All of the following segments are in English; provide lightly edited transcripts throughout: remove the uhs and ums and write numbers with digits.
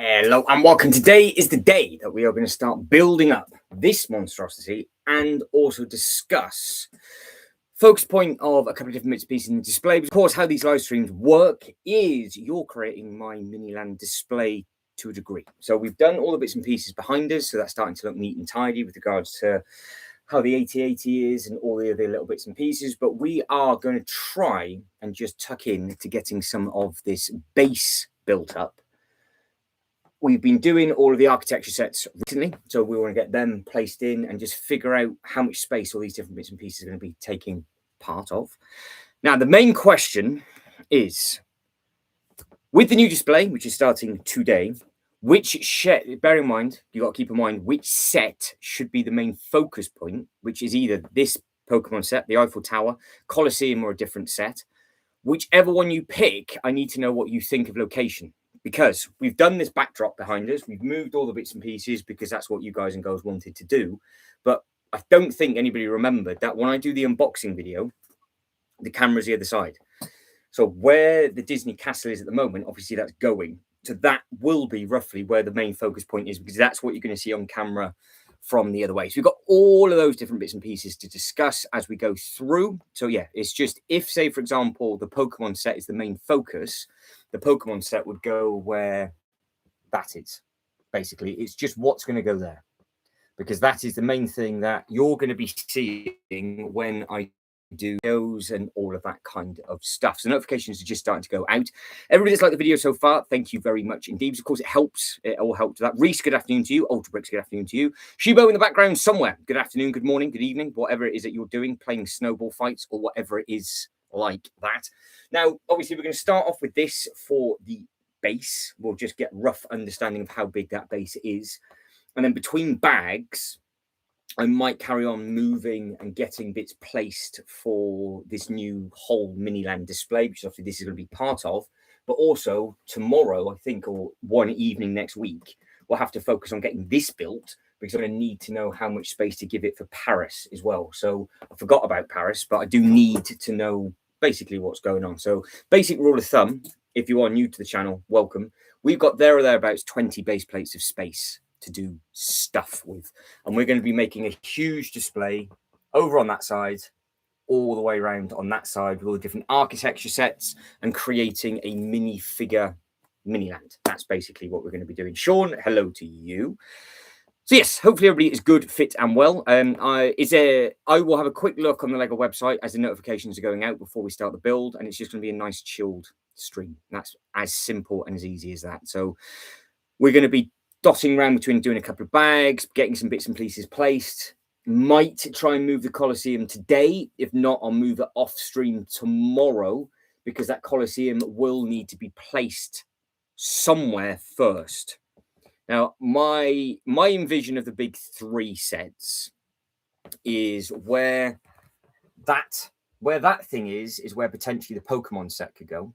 Hello and welcome. Today is the day that we are going to start building up this monstrosity and also discuss focus point of a couple of different bits and pieces in the display. Of course, how these live streams work is you're creating my Miniland display to a degree. So we've done all the bits and pieces behind us, so that's starting to look neat and tidy with regards to how the 8080 is and all the other little bits and pieces, but we are going to try and just tuck in to getting some of this base built up. We've been doing all of the architecture sets recently, so we want to get them placed in and just figure out how much space all these different bits and pieces are going to be taking part of. Now, the main question is, with the new display, which is starting today, bear in mind, you've got to keep in mind which set should be the main focus point, which is either this Pokemon set, the Eiffel Tower, Colosseum, or a different set. Whichever one you pick, I need to know what you think of location. Because we've done this backdrop behind us, we've moved all the bits and pieces because that's what you guys and girls wanted to do. But I don't think anybody remembered that when I do the unboxing video, the camera's the other side. So where the Disney castle is at the moment, obviously that's going. So that will be roughly where the main focus point is, because that's what you're going to see on camera from the other way. So we've got all of those different bits and pieces to discuss as we go through. So yeah, it's just if, say, for example, the Pokemon set is the main focus, the Pokemon set would go where that is. Basically, it's just what's going to go there, because that is the main thing that you're going to be seeing when I do those and all of that kind of stuff. So notifications are just starting to go out. Everybody that's liked the video so far, thank you very much indeed. Of course, it helps. It all helps that. Reese, good afternoon to you. Ultra Bricks, good afternoon to you. Shibo in the background somewhere. Good afternoon, good morning, good evening, whatever it is that you're doing, playing snowball fights or whatever it is like that. Now, obviously, we're going to start off with this for the base. We'll just get rough understanding of how big that base is. And then between bags, I might carry on moving and getting bits placed for this new whole Miniland display, which obviously this is going to be part of. But also tomorrow, I think, or one evening next week, we'll have to focus on getting this built, because I'm going to need to know how much space to give it for Paris as well. So I forgot about Paris, but I do need to know basically what's going on. So basic rule of thumb, if you are new to the channel, welcome. We've got there or thereabouts 20 base plates of space to do stuff with. And we're going to be making a huge display over on that side, all the way around on that side with all the different architecture sets and creating a minifigure Miniland. That's basically what we're going to be doing. Sean, hello to you. So yes, hopefully everybody is good, fit and well. I will have a quick look on the LEGO website as the notifications are going out before we start the build, and it's just going to be a nice chilled stream. That's as simple and as easy as that. So we're going to be dotting around between doing a couple of bags, getting some bits and pieces placed. Might try and move the Colosseum today. If not, I'll move it off stream tomorrow, because that Colosseum will need to be placed somewhere first. Now, my envision of the big three sets is where that thing is where potentially the Pokemon set could go.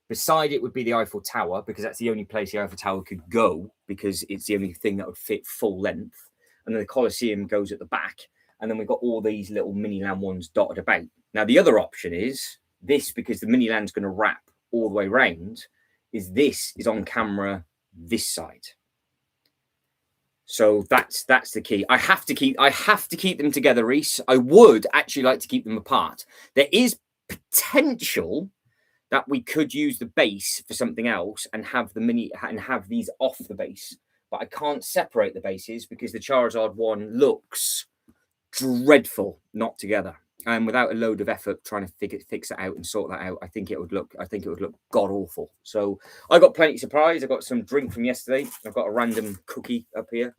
Beside it would be the Eiffel Tower, because that's the only place the Eiffel Tower could go, because it's the only thing that would fit full length. And then the Colosseum goes at the back. And then we've got all these little Miniland ones dotted about. Now, the other option is this, because the Miniland's going to wrap all the way around, this is on camera this side. So that's the key. I have to keep them together, Reese. I would actually like to keep them apart. There is potential that we could use the base for something else and have these off the base. But I can't separate the bases because the Charizard one looks dreadful not together. And without a load of effort trying to fix it out and sort that out, I think it would look god awful. So I got plenty of surprise. I got some drink from yesterday. I've got a random cookie up here.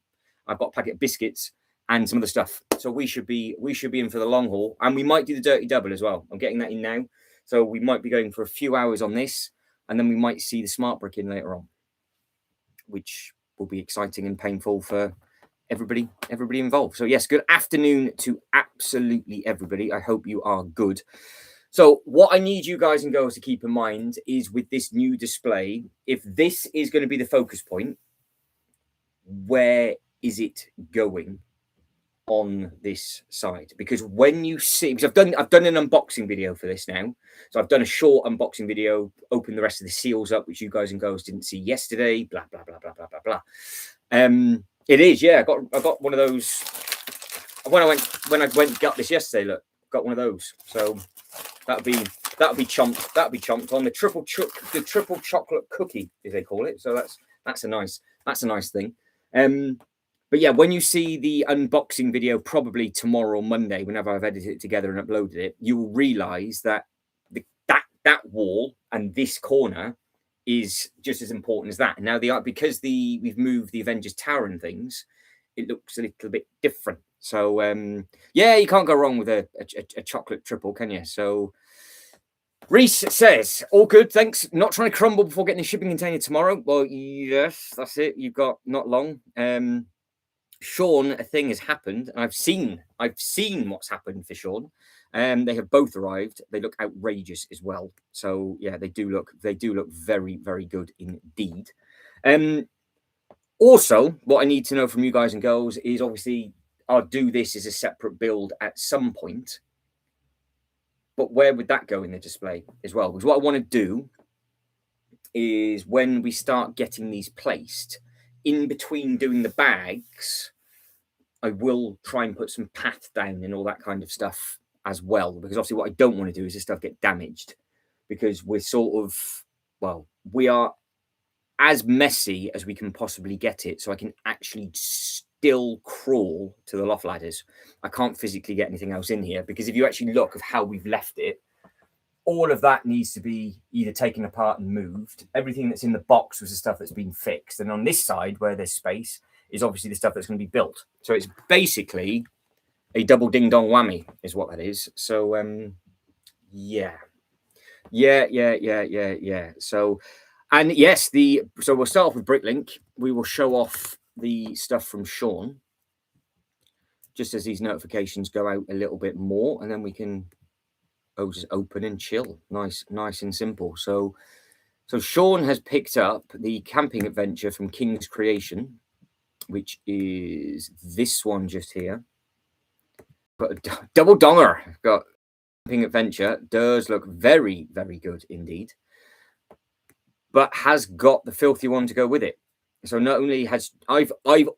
I've got a packet of biscuits and some other stuff. So we should be in for the long haul. And we might do the dirty double as well. I'm getting that in now. So we might be going for a few hours on this, and then we might see the smart brick in later on, which will be exciting and painful for everybody involved. So yes, good afternoon to absolutely everybody. I hope you are good. So what I need you guys and girls to keep in mind is, with this new display, if this is going to be the focus point, where is it going on this side, because when you see, because I've done an unboxing video for this now, so I've done a short unboxing video, open the rest of the seals up, which you guys and girls didn't see yesterday. Blah blah blah blah blah blah blah. It is, yeah. I got one of those when I went and got this yesterday. Look, got one of those. So that'll be chomped on the triple chocolate cookie, as they call it. So that's a nice thing. But yeah, when you see the unboxing video, probably tomorrow or Monday, whenever I've edited it together and uploaded it, you will realise that that wall and this corner is just as important as that. Now because we've moved the Avengers Tower and things, it looks a little bit different. So yeah, you can't go wrong with a chocolate triple, can you? So Reese says, all good, thanks. Not trying to crumble before getting the shipping container tomorrow. Well, yes, that's it. You've got not long. Sean, a thing has happened, and I've seen what's happened for Sean. They have both arrived. They look outrageous as well. So yeah, they do look very, very good indeed. Also, what I need to know from you guys and girls is, obviously I'll do this as a separate build at some point. But where would that go in the display as well? Because what I want to do is, when we start getting these placed, in between doing the bags, I will try and put some path down and all that kind of stuff as well. Because obviously what I don't want to do is this stuff get damaged, because we're sort of, well, we are as messy as we can possibly get it. So I can actually still crawl to the loft ladders. I can't physically get anything else in here, because if you actually look at how we've left it, all of that needs to be either taken apart and moved. Everything that's in the box was the stuff that's been fixed. And on this side, where there's space, is obviously the stuff that's going to be built. So it's basically a double ding-dong whammy is what that is. So, yeah. So, and yes, so we'll start off with Bricklink. We will show off the stuff from Sean, just as these notifications go out a little bit more, and then we can just open and chill. Nice and simple. So Sean has picked up the camping adventure from King's Creation, which is this one just here. Got a double donger. Got camping adventure. Does look very, very good indeed, but has got the filthy one to go with it. So not only has I've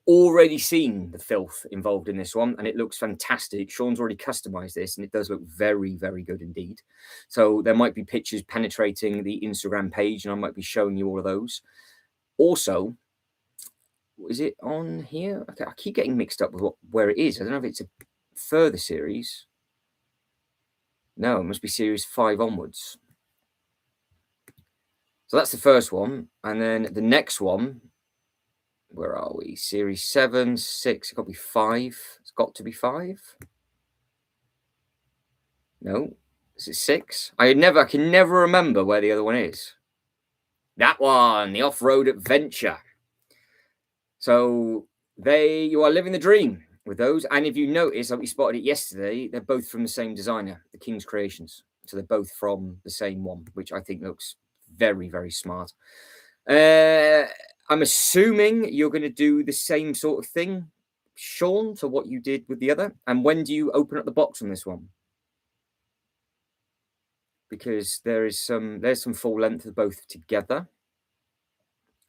already seen the filth involved in this one, and it looks fantastic. Sean's already customized this, and it does look very, very good indeed. So there might be pictures penetrating the Instagram page, and I might be showing you all of those. Also, is it on here? Okay, I keep getting mixed up with where it is. I don't know if it's a further series. No, it must be series 5 onwards. So that's the first one, and then the next one. Where are we? Series 7, 6, it's got to be 5. It's got to be 5. No, is it 6? I can never remember where the other one is. That one, the off-road adventure. So you are living the dream with those. And if you notice, like we spotted it yesterday, they're both from the same designer, the King's Creations. So they're both from the same one, which I think looks very, very smart. I'm assuming you're going to do the same sort of thing, Sean, to what you did with the other. And when do you open up the box on this one? Because there's some full length of both together.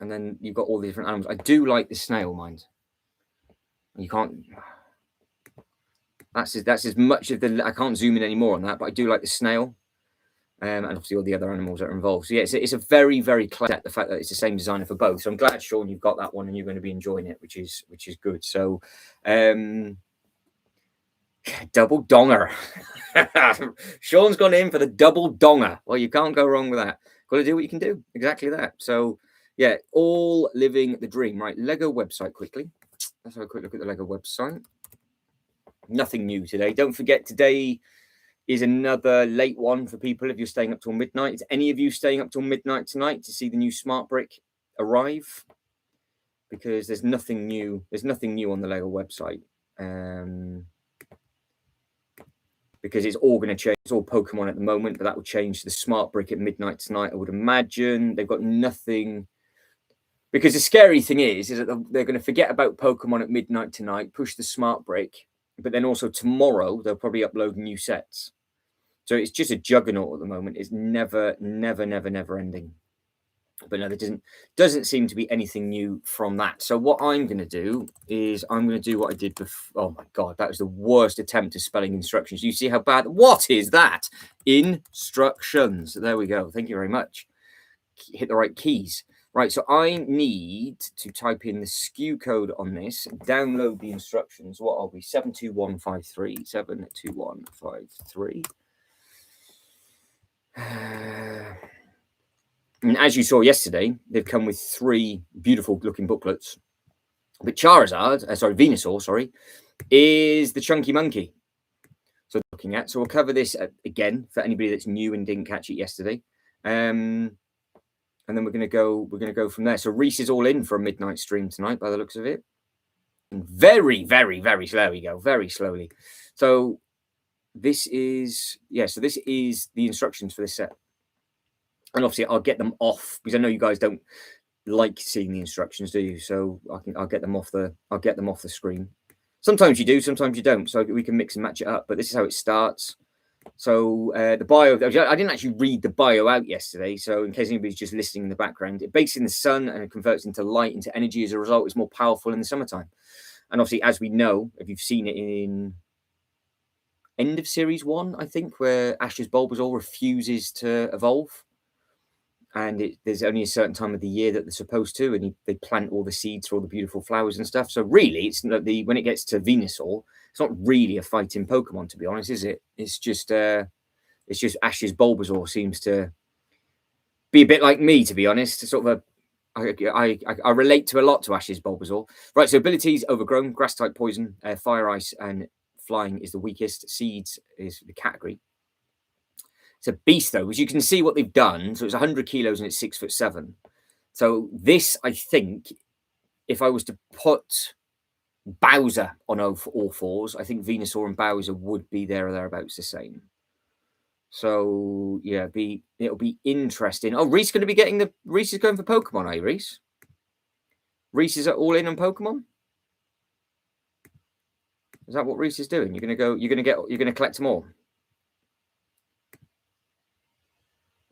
And then you've got all the different animals. I do like the snail, mind. You can't. That's as much of the. I can't zoom in anymore on that, but I do like the snail. And obviously all the other animals that are involved. So yeah, it's a very, very clever set, the fact that it's the same designer for both. So I'm glad, Sean, you've got that one and you're going to be enjoying it, which is good. So double donger. Sean's gone in for the double donger. Well, you can't go wrong with that. Got to do what you can do. Exactly that. So yeah, all living the dream. Right, Lego website quickly. Let's have a quick look at the Lego website. Nothing new today. Don't forget, today is another late one for people if you're staying up till midnight. Is any of you staying up till midnight tonight to see the new smart brick arrive? Because there's nothing new. There's nothing new on the Lego website. Because it's all going to change. It's all Pokemon at the moment, but that will change to the smart brick at midnight tonight, I would imagine. They've got nothing. Because the scary thing is that they're going to forget about Pokemon at midnight tonight, push the smart brick, but then also tomorrow they'll probably upload new sets. So it's just a juggernaut at the moment. It's never ending. But no, there doesn't seem to be anything new from that. So what I'm going to do is I'm going to do what I did before. Oh my God, that was the worst attempt at spelling instructions. You see how bad? What is that? Instructions. There we go. Thank you very much. Hit the right keys. Right, so I need to type in the SKU code on this, download the instructions. What are we? 72153, 72153. And as you saw yesterday, they've come with 3 beautiful looking booklets. But Venusaur, is the chunky monkey. So looking at, so we'll cover this again for anybody that's new and didn't catch it yesterday. And then we're gonna go from there. So Reese is all in for a midnight stream tonight, by the looks of it. And very slowly go, very slowly. So this is this is the instructions for this set. And obviously I'll get them off because I know you guys don't like seeing the instructions, do you? So I'll get them off the screen. Sometimes you do, sometimes you don't. So we can mix and match it up. But this is how it starts. So the bio, I didn't actually read the bio out yesterday. So in case anybody's just listening in the background, it bakes in the sun and it converts into light, into energy. As a result, it's more powerful in the summertime. And obviously, as we know, if you've seen it in end of series 1, I think, where Ash's Bulbasaur refuses to evolve. And there's only a certain time of the year that they're supposed to, and they plant all the seeds for all the beautiful flowers and stuff. So really, it's not when it gets to Venusaur, it's not really a fighting Pokemon, to be honest, is it? It's just Ash's Bulbasaur seems to be a bit like me, to be honest. Sort of I relate to a lot to Ash's Bulbasaur. Right, so abilities: Overgrown, Grass type, Poison, Fire, Ice, and Flying is the weakest. Seeds is the category. It's a beast, though, as you can see what they've done. So it's 100 kilos and it's 6'7". So this, I think, if I was to put Bowser on all 4s, I think Venusaur and Bowser would be there or thereabouts the same. So yeah, it'll be interesting. Oh, Reese is going for Pokemon, are you, Reese? Reese is all in on Pokemon. Is that what Reese is doing? You're going to collect them all.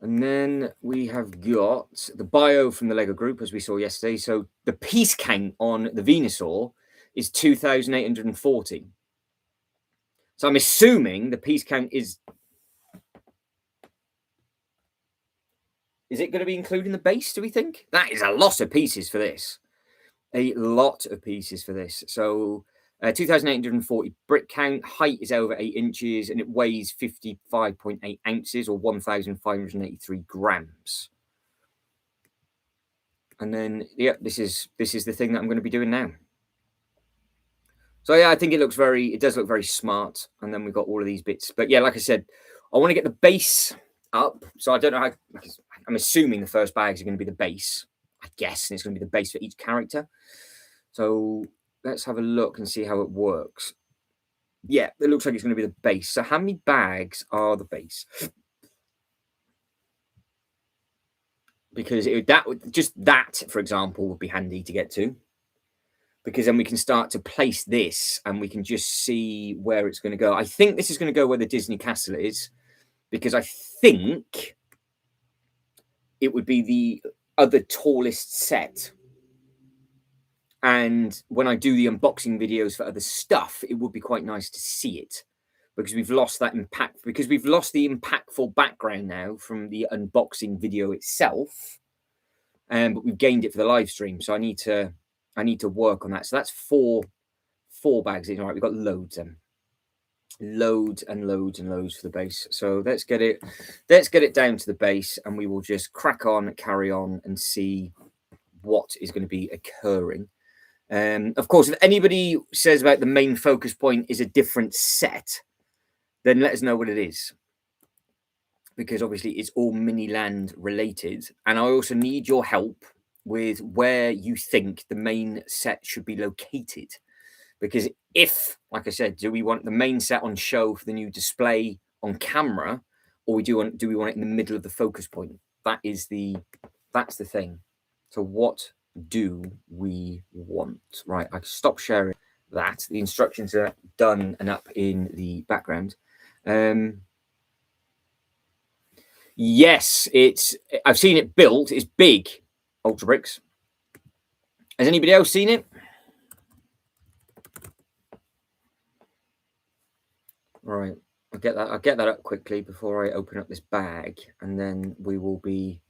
And then we have got the bio from the LEGO group, as we saw yesterday. So the piece count on the Venusaur is 2,840. So I'm assuming the piece count is it going to be including the base, do we think? That is a lot of pieces for this. A lot of pieces for this. So 2,840 brick count, height is over 8 inches, and it weighs 55.8 ounces or 1,583 grams. And then, yeah, this is the thing that I'm going to be doing now. So yeah, I think it does look very smart. And then we've got all of these bits. But yeah, like I said, I want to get the base up. So I don't know how. I'm assuming the first bags are going to be the base, I guess, and it's going to be the base for each character. So let's have a look and see how it works. Yeah, it looks like it's going to be the base. So how many bags are the base? Because that, for example, would be handy to get to. Because then we can start to place this and we can just see where it's going to go. I think this is going to go where the Disney Castle is. Because I think it would be the other tallest set. And when I do the unboxing videos for other stuff, it would be quite nice to see it. Because we've lost that impact. Because we've lost the impactful background now from the unboxing video itself. But we've gained it for the live stream. So I need to work on that. So that's four bags in. All right, we've got loads then. Loads and loads and loads for the base. So let's get it down to the base, and we will just crack on, carry on, and see what is going to be occurring. Of course, if anybody says about the main focus point is a different set, then let us know what it is. Because obviously it's all Miniland related. And I also need your help with where you think the main set should be located. Because if, like I said, do we want the main set on show for the new display on camera, or do we want it in the middle of the focus point? That's the thing. So what do we want? Right, I can stop sharing. that. The instructions are done and up in the background. Yes, I've seen it built. It's big, Ultra Bricks. Has anybody else seen it? Right. I'll get that up quickly before I open up this bag, and then we will be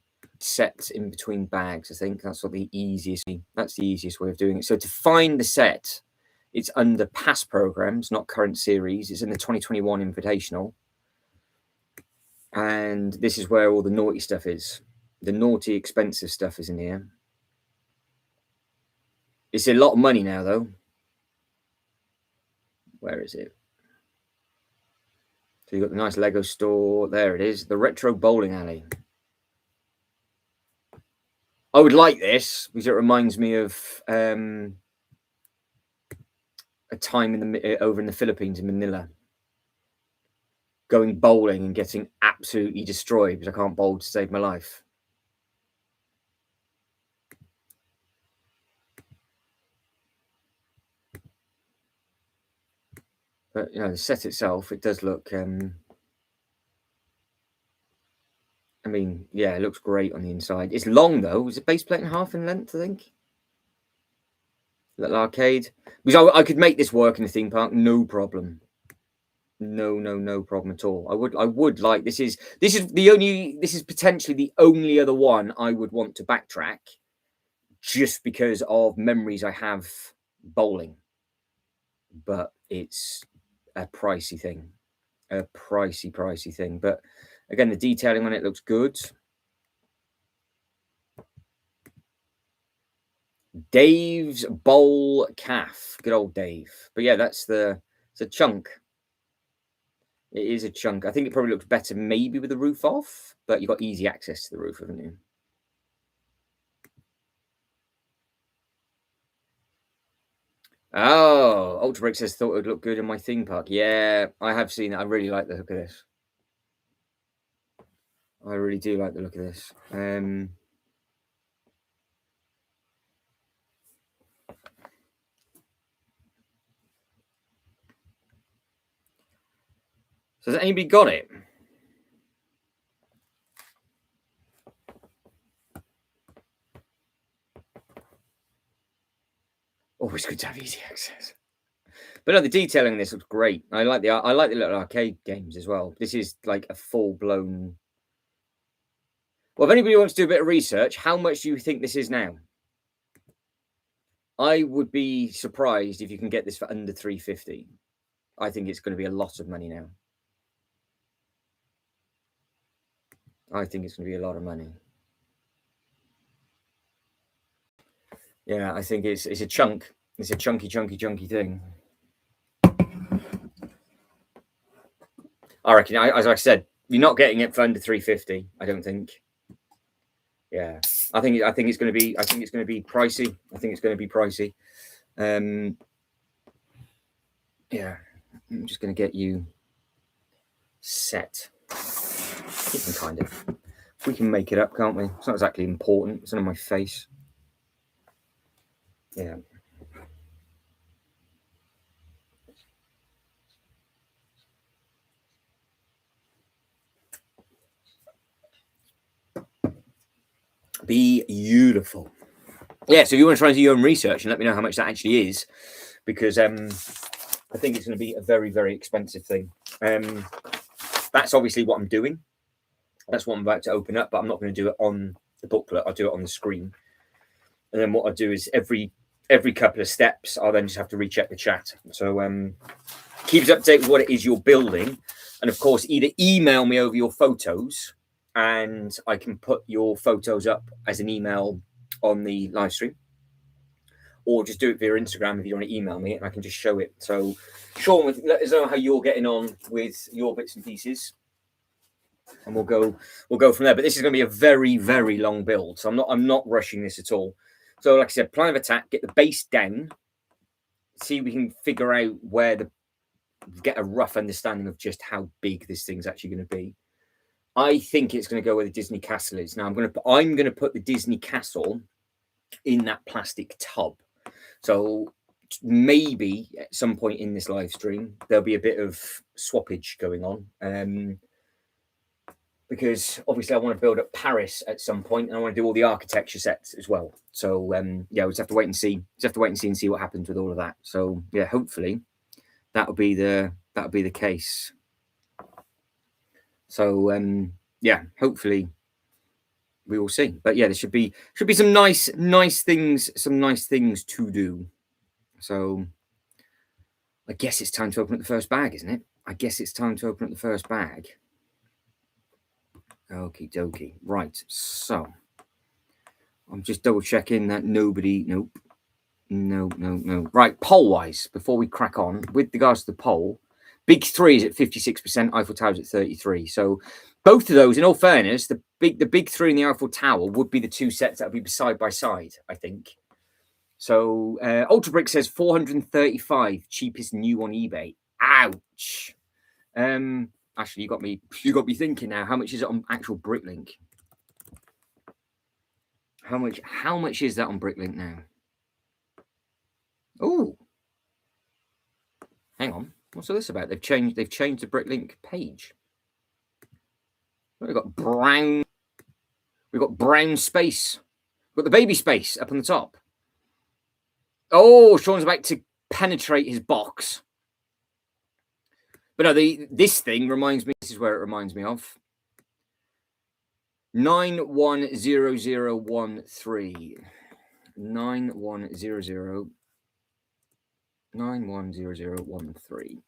set in between bags. I think that's the easiest way of doing it. So to find the set, it's under past programs, not current series. It's in the 2021 Invitational. And this is where all the naughty stuff is. The naughty, expensive stuff is in here. It's a lot of money now, though. Where is it? So you've got the nice Lego store. There it is. The retro bowling alley. I would like this because it reminds me of a time over in the Philippines, in Manila, going bowling and getting absolutely destroyed because I can't bowl to save my life. But, the set itself, it does look... I mean, yeah, it looks great on the inside. It's long, though. Is it base plate and half in length, I think? Little arcade. Because I could make this work in a theme park, no problem. No problem at all. I would like... This is potentially the only other one I would want to backtrack, just because of memories I have bowling. But it's a pricey thing. A pricey thing. But again, the detailing on it looks good. Dave's Bowl Calf. Good old Dave. But yeah, it's a chunk. It is a chunk. I think it probably looks better maybe with the roof off, but you've got easy access to the roof, haven't you? Oh, Ultra Brick says thought it would look good in my theme park. Yeah, I have seen it. I really like the look of this. I really do like the look of this. So has anybody got it? Always good to have easy access. But no, the detailing in this looks great. I like the little arcade games as well. This is like a full-blown... Well, if anybody wants to do a bit of research, how much do you think this is now? I would be surprised if you can get this for under $350. I think it's going to be a lot of money now. I think it's going to be a lot of money. Yeah, I think it's a chunk. It's a chunky thing. I reckon, as I said, you're not getting it for under $350. I don't think. Yeah, I think it's going to be. I think it's going to be pricey. Yeah, I'm just going to get you set. You can kind of. We can make it up, can't we? It's not exactly important. It's not on my face. Yeah. Beautiful. Yeah, so if you want to try and do your own research and let me know how much that actually is, because I think it's going to be a very, very expensive thing. That's obviously what I'm doing. That's what I'm about to open up, but I'm not going to do it on the booklet. I'll do it on the screen. And then what I'll do is every couple of steps, I'll then just have to recheck the chat. So keep us updated with what it is you're building. And of course, either email me over your photos and I can put your photos up as an email on the live stream, or just do it via Instagram if you want to email me and I can just show it. So Sean, let us know how you're getting on with your bits and pieces, and we'll go from there. But this is going to be a very, very long build, so I'm not rushing this at all. So like I said, plan of attack, get the base down, see if we can figure out get a rough understanding of just how big this thing's actually going to be. I think it's going to go where the Disney Castle is. Now I'm going to put the Disney Castle in that plastic tub. So maybe at some point in this live stream there'll be a bit of swappage going on, because obviously I want to build up Paris at some point, and I want to do all the architecture sets as well. So yeah, we just have to wait and see. And see what happens with all of that. So yeah, hopefully that'll be the case. So yeah, hopefully we will see. But yeah, there should be some nice things to do. So I guess it's time to open up the first bag, isn't it? I guess it's time to open up the first bag. Okie dokie. Right. So I'm just double checking that nobody. Nope. No. Right. Poll wise, before we crack on with regards to the poll, Big 3 is at 56%. Eiffel Tower's at 33%. So both of those, in all fairness, the big 3 and the Eiffel Tower would be the two sets that would be side by side, I think. So Ultra Brick says 435, cheapest new on eBay. Ouch. Actually, you got me thinking now. How much is it on actual Bricklink? How much is that on Bricklink now? Oh, hang on. What's all this about? They've changed the Bricklink page. We've got brown space. We've got the baby space up on the top. Oh, Sean's about to penetrate his box. But no, this thing reminds me. This is where it reminds me of 910013. 910013.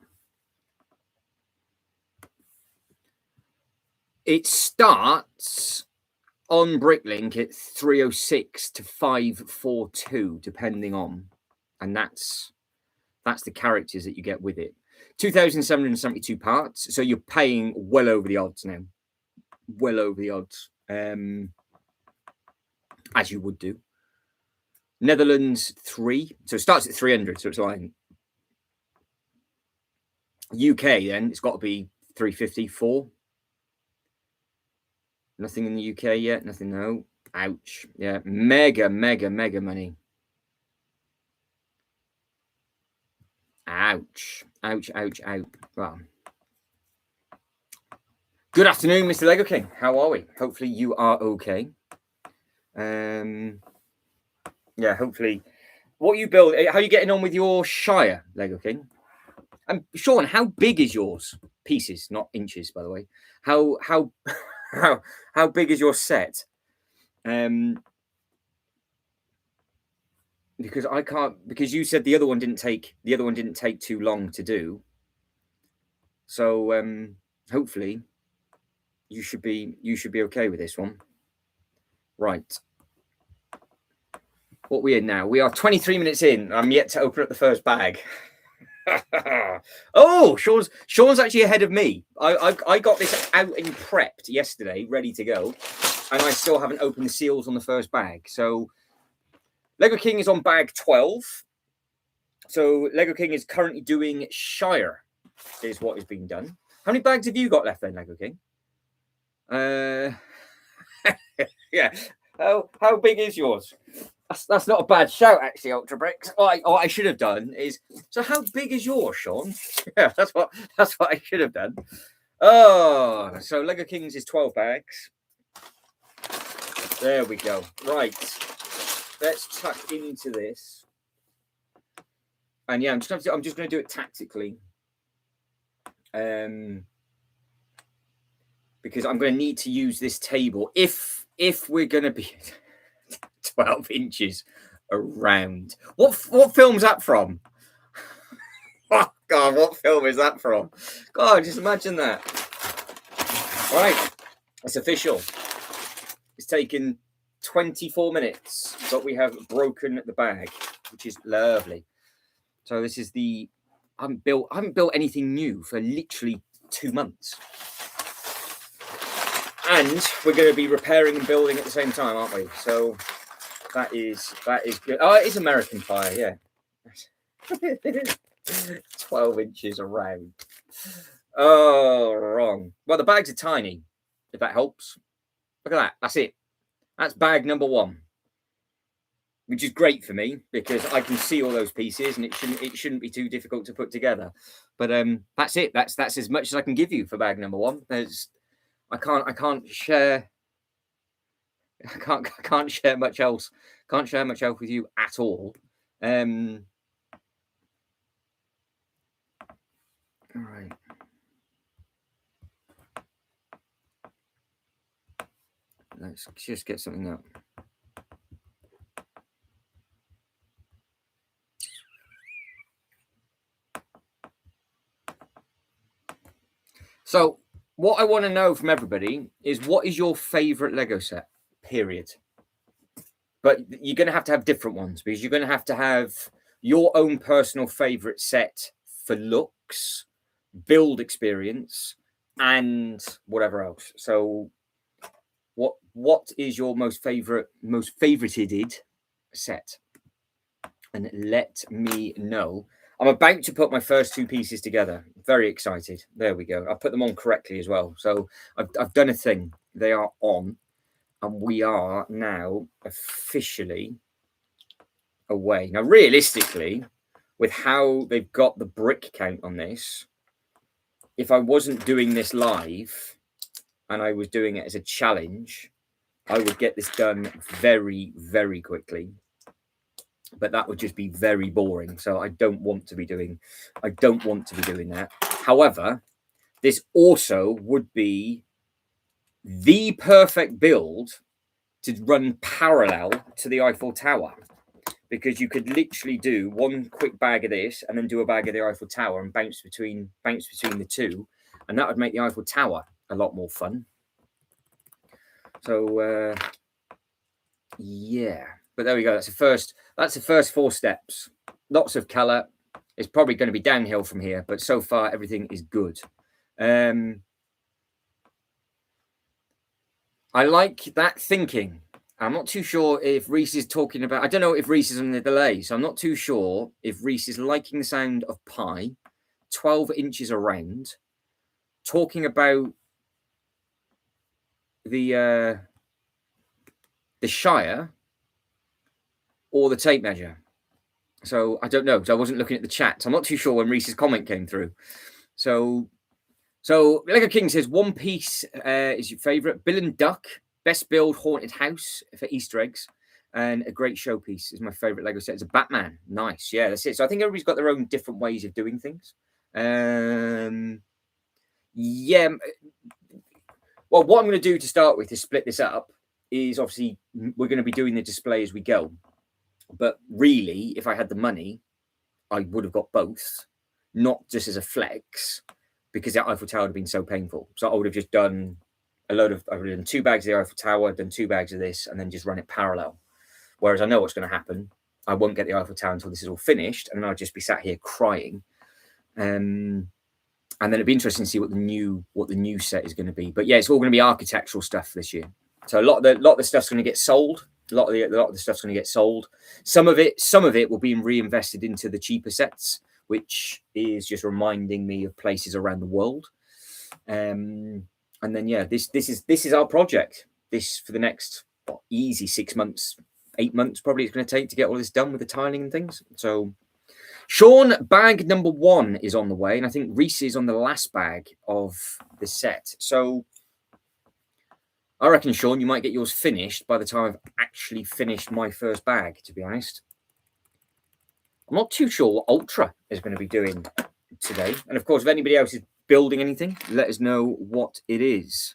It starts on Bricklink at 306 to 542, depending on, and that's the characters that you get with it. 2,772 parts, so you're paying well over the odds now. Well over the odds, as you would do. Netherlands 3, so it starts at 300, so it's like UK. Then it's got to be 354. Nothing in the UK yet. Nothing. No. Ouch. Yeah. Mega money. Ouch. Well. Good afternoon, Mr. Lego King. How are we? Hopefully you are okay. Yeah, hopefully. What you build, how are you getting on with your Shire, Lego King? Sean, how big is yours? Pieces, not inches, by the way. How big is your set? Because I can't, because you said the other one didn't take too long to do. So hopefully you should be okay with this one. Right. What we in now? We are 23 minutes in. I'm yet to open up the first bag. Oh, Sean's actually ahead of me. I got this out and prepped yesterday, ready to go, and I still haven't opened the seals on the first bag. So Lego King is on bag 12. So Lego King is currently doing Shire, is what is being done. How many bags have you got left then, Lego King? Yeah. How big is yours? That's not a bad shout, actually, Ultra Bricks. What I should have done is, so how big is yours, Sean? Yeah, that's what I should have done. Oh, so Lego Kings is 12 bags. There we go. Right, let's tuck into this. And yeah, I'm just going to do it tactically, because I'm going to need to use this table if we're going to be 12 inches around. What film's that from? Oh God, what film is that from? God, just imagine that. All right, it's official. It's taken 24 minutes, but we have broken the bag, which is lovely. So this is I haven't built anything new for literally 2 months. And we're going to be repairing and building at the same time, aren't we? So that is good. Oh, it is American fire, yeah. 12 inches around. Oh, wrong. Well, the bags are tiny, if that helps. Look at that. That's it. That's bag number 1. which is great for me because I can see all those pieces and it shouldn't be too difficult to put together. But that's it. That's as much as I can give you for bag number one. I can't share much else. Can't share much else with you at all. All right. Let's just get something up. So what I want to know from everybody is, what is your favorite Lego set, period? But you're going to have different ones, because you're going to have your own personal favorite set for looks, build experience, and whatever else. So what is your most favorited set? And let me know. I'm about to put my first two pieces together. Very excited. There we go. I've put them on correctly as well. So I've done a thing. They are on, and we are now officially away. Now, realistically, with how they've got the brick count on this, if I wasn't doing this live and I was doing it as a challenge, I would get this done very, very quickly. But that would just be very boring. So I don't want to be doing that. However, this also would be the perfect build to run parallel to the Eiffel Tower, because you could literally do one quick bag of this and then do a bag of the Eiffel Tower and bounce between the two, and that would make the Eiffel Tower a lot more fun. So yeah, but there we go. That's the first 4 steps. Lots of color. It's probably going to be downhill from here, but so far everything is good. I like that thinking. I'm not too sure if Reese is talking about, I don't know if Reese is on the delay, so I'm not too sure if Reese is liking the sound of pie, 12 inches around, talking about the Shire, or the tape measure. So I don't know, because I wasn't looking at the chat. So I'm not too sure when Reese's comment came through. So Lego King says, One Piece is your favorite. Bill and Duck, best build haunted house for Easter eggs, and a great showpiece is my favorite Lego set. It's a Batman. Nice. Yeah, that's it. So I think everybody's got their own different ways of doing things. Yeah. Well, what I'm going to do to start with is split this up. Is obviously we're going to be doing the display as we go. But really, if I had the money, I would have got both, not just as a flex, because the Eiffel Tower would have been so painful. So I would have just done I would have done 2 bags of the Eiffel Tower, done 2 bags of this, and then just run it parallel. Whereas I know what's going to happen. I won't get the Eiffel Tower until this is all finished, and then I'll just be sat here crying. And then it'd be interesting to see what the new set is going to be. But yeah, it's all going to be architectural stuff this year. So a lot of the stuff's going to get sold. A lot of the stuff's going to get sold. Some of it will be reinvested into the cheaper sets, which is just reminding me of places around the world. And then yeah, this is our project. This for the next easy 6 months, 8 months probably it's going to take to get all this done with the tiling and things. So Sean, bag number 1 is on the way, and I think Reese is on the last bag of the set. So I reckon, Sean, you might get yours finished by the time I've actually finished my first bag, to be honest. I'm not too sure what Ultra is going to be doing today. And of course, if anybody else is building anything, let us know what it is.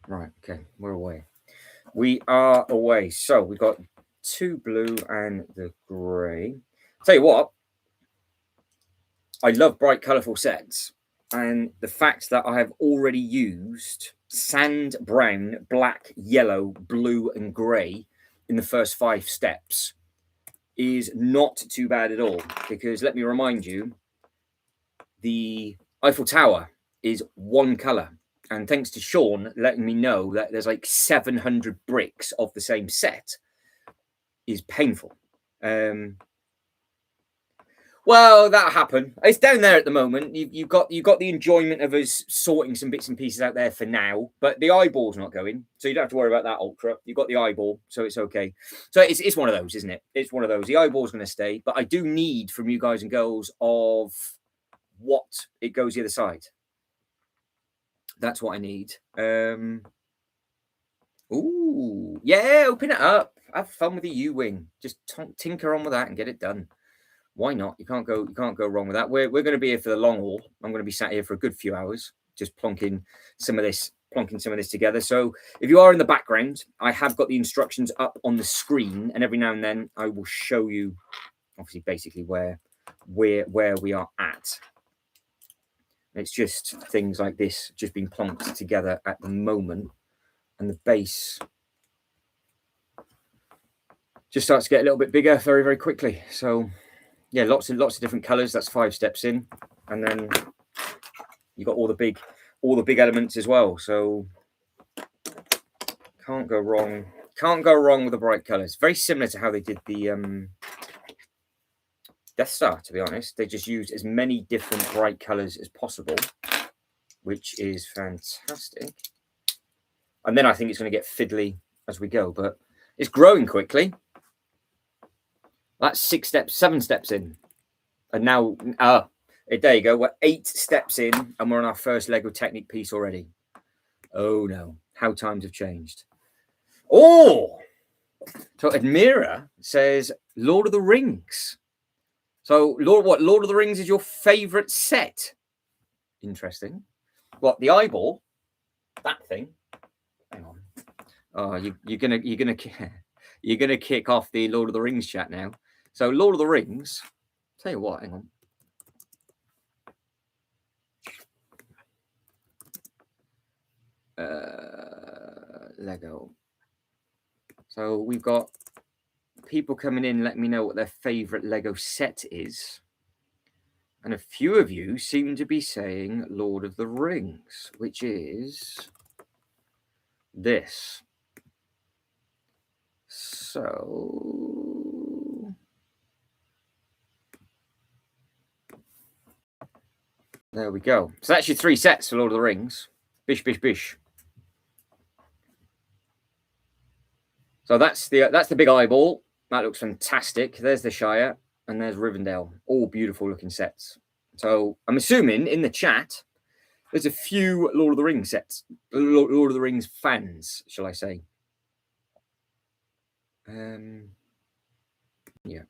Right, okay, we're away. We are away. So we've got 2 blue and the grey. Tell you what, I love bright, colourful sets. And the fact that I have already used sand, brown, black, yellow, blue, and grey in the first 5 steps is not too bad at all. Because let me remind you, the Eiffel Tower is one color. And thanks to Sean letting me know that there's like 700 bricks of the same set is painful. Well, that'll happen. It's down there at the moment. You've got the enjoyment of us sorting some bits and pieces out there for now, but the eyeball's not going, so you don't have to worry about that, Ultra. You've got the eyeball, so it's okay. So it's one of those, isn't it? It's one of those. The eyeball's going to stay, but I do need from you guys and girls of what it goes the other side. That's what I need. Ooh, yeah, open it up. Have fun with the U-wing. Just tinker on with that and get it done. Why not? You can't go wrong with that. We're going to be here for the long haul. I'm going to be sat here for a good few hours, just plonking some of this together. So if you are in the background, I have got the instructions up on the screen, and every now and then I will show you, obviously, basically where we are at. It's just things like this just being plonked together at the moment, and the base just starts to get a little bit bigger very, very quickly. So yeah, lots of different colors. That's 5 steps in, and then you got all the big elements as well. So can't go wrong. Can't go wrong with the bright colors. Very similar to how they did the Death Star, to be honest. They just used as many different bright colors as possible, which is fantastic. And then I think it's going to get fiddly as we go, but it's growing quickly. That's 6 steps, 7 steps in. And now, there you go. We're 8 steps in, and we're on our first Lego Technic piece already. Oh, no. How times have changed. Oh! So Admira says Lord of the Rings. So, Lord of the Rings is your favourite set? Interesting. What, the eyeball? That thing? Hang on. Oh, you're gonna kick off the Lord of the Rings chat now. So Lord of the Rings, tell you what, hang on. Lego. So we've got people coming in letting me know what their favorite Lego set is. And a few of you seem to be saying Lord of the Rings, which is this. So there we go. So that's your 3 sets for Lord of the Rings. Bish, bish, bish. So that's the big eyeball. That looks fantastic. There's the Shire, and there's Rivendell. All beautiful looking sets. So I'm assuming in the chat there's a few Lord of the Rings sets, Lord of the Rings fans, shall I say? Yeah.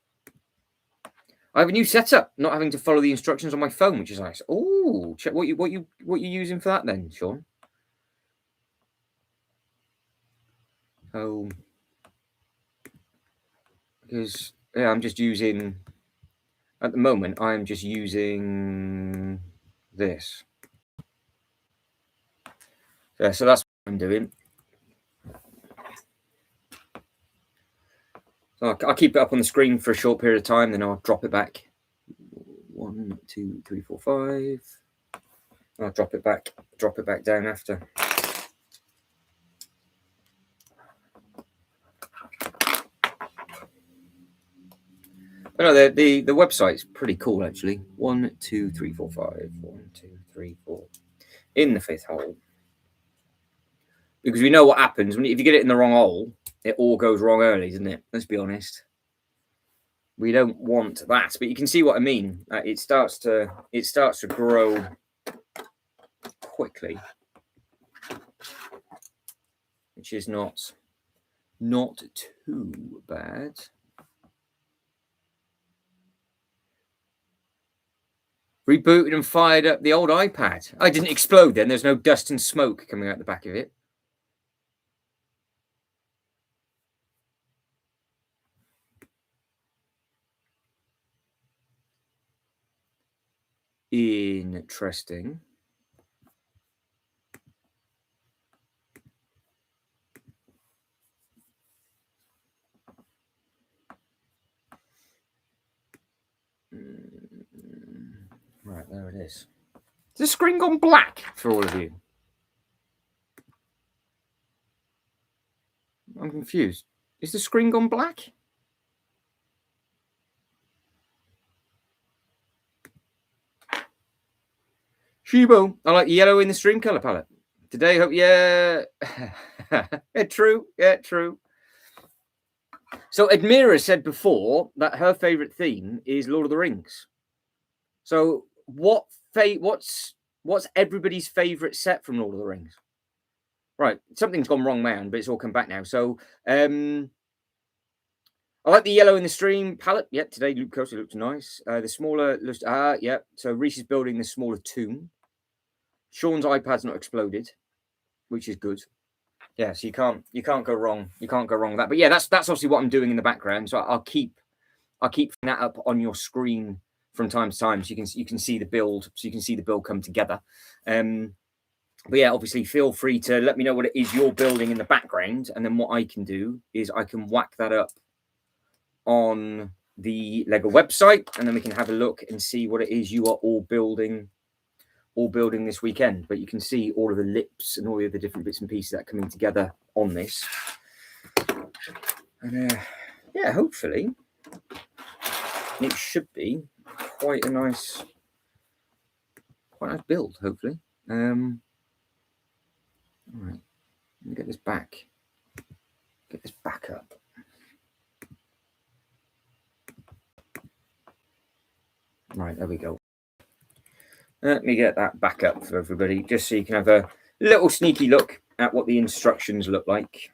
I have a new setup, not having to follow the instructions on my phone, which is nice. Oh, check what you using for that then, Sean? Oh, because yeah, I'm just using at the moment. I'm just using this. Yeah, so that's what I'm doing. So I'll keep it up on the screen for a short period of time, then I'll drop it back. 1, 2, 3, 4, 5. I'll drop it back down after. But no, the website's pretty cool actually. 1, 2, 3, 4, 5. 1, 2, 3, 4. In the 5th hole. Because we know what happens if you get it in the wrong hole, it all goes wrong early, isn't it? Let's be honest. We don't want that, but you can see what I mean. It starts to grow quickly, which is not too bad. Rebooted and fired up the old iPad. I didn't explode then. There's no dust and smoke coming out the back of it. Interesting. Right, there it is. Is the screen gone black for all of you? I'm confused. Is the screen gone black? Shibo, I like yellow in the stream color palette. Today, hope, yeah. Yeah, true. Yeah, true. So Admira said before that her favorite theme is Lord of the Rings. So what's everybody's favorite set from Lord of the Rings? Right, something's gone wrong, man, but it's all come back now. So I like the yellow in the stream palette. Yeah, today Luke Coaster looks nice. The smaller, yeah. So Reese is building the smaller tomb. Sean's iPad's not exploded, which is good. Yeah, so you can't go wrong. You can't go wrong with that. But yeah, that's obviously what I'm doing in the background. So I'll keep that up on your screen from time to time, so you can see the build. So you can see the build come together. But yeah, obviously, feel free to let me know what it is you're building in the background, and then what I can do is I can whack that up on the Lego website, and then we can have a look and see what it is you are all building this weekend. But you can see all of the lips and all the other different bits and pieces that are coming together on this. And yeah, hopefully it should be quite a nice build, hopefully. All right, let me get this back up. Right, there we go. Let me get that back up for everybody, just so you can have a little sneaky look at what the instructions look like.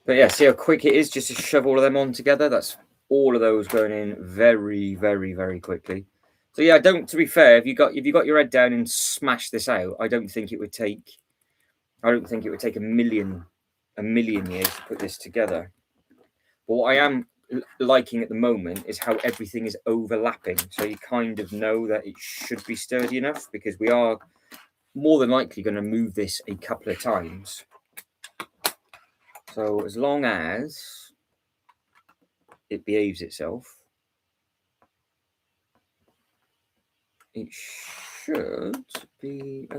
But yeah, see how quick it is just to shove all of them on together? That's all of those going in very, very, very quickly. So yeah, to be fair, if you got your head down and smashed this out, I don't think it would take a million years to put this together. But what I am liking at the moment is how everything is overlapping. So you kind of know that it should be sturdy enough, because we are more than likely going to move this a couple of times. So as long as it behaves itself, it should be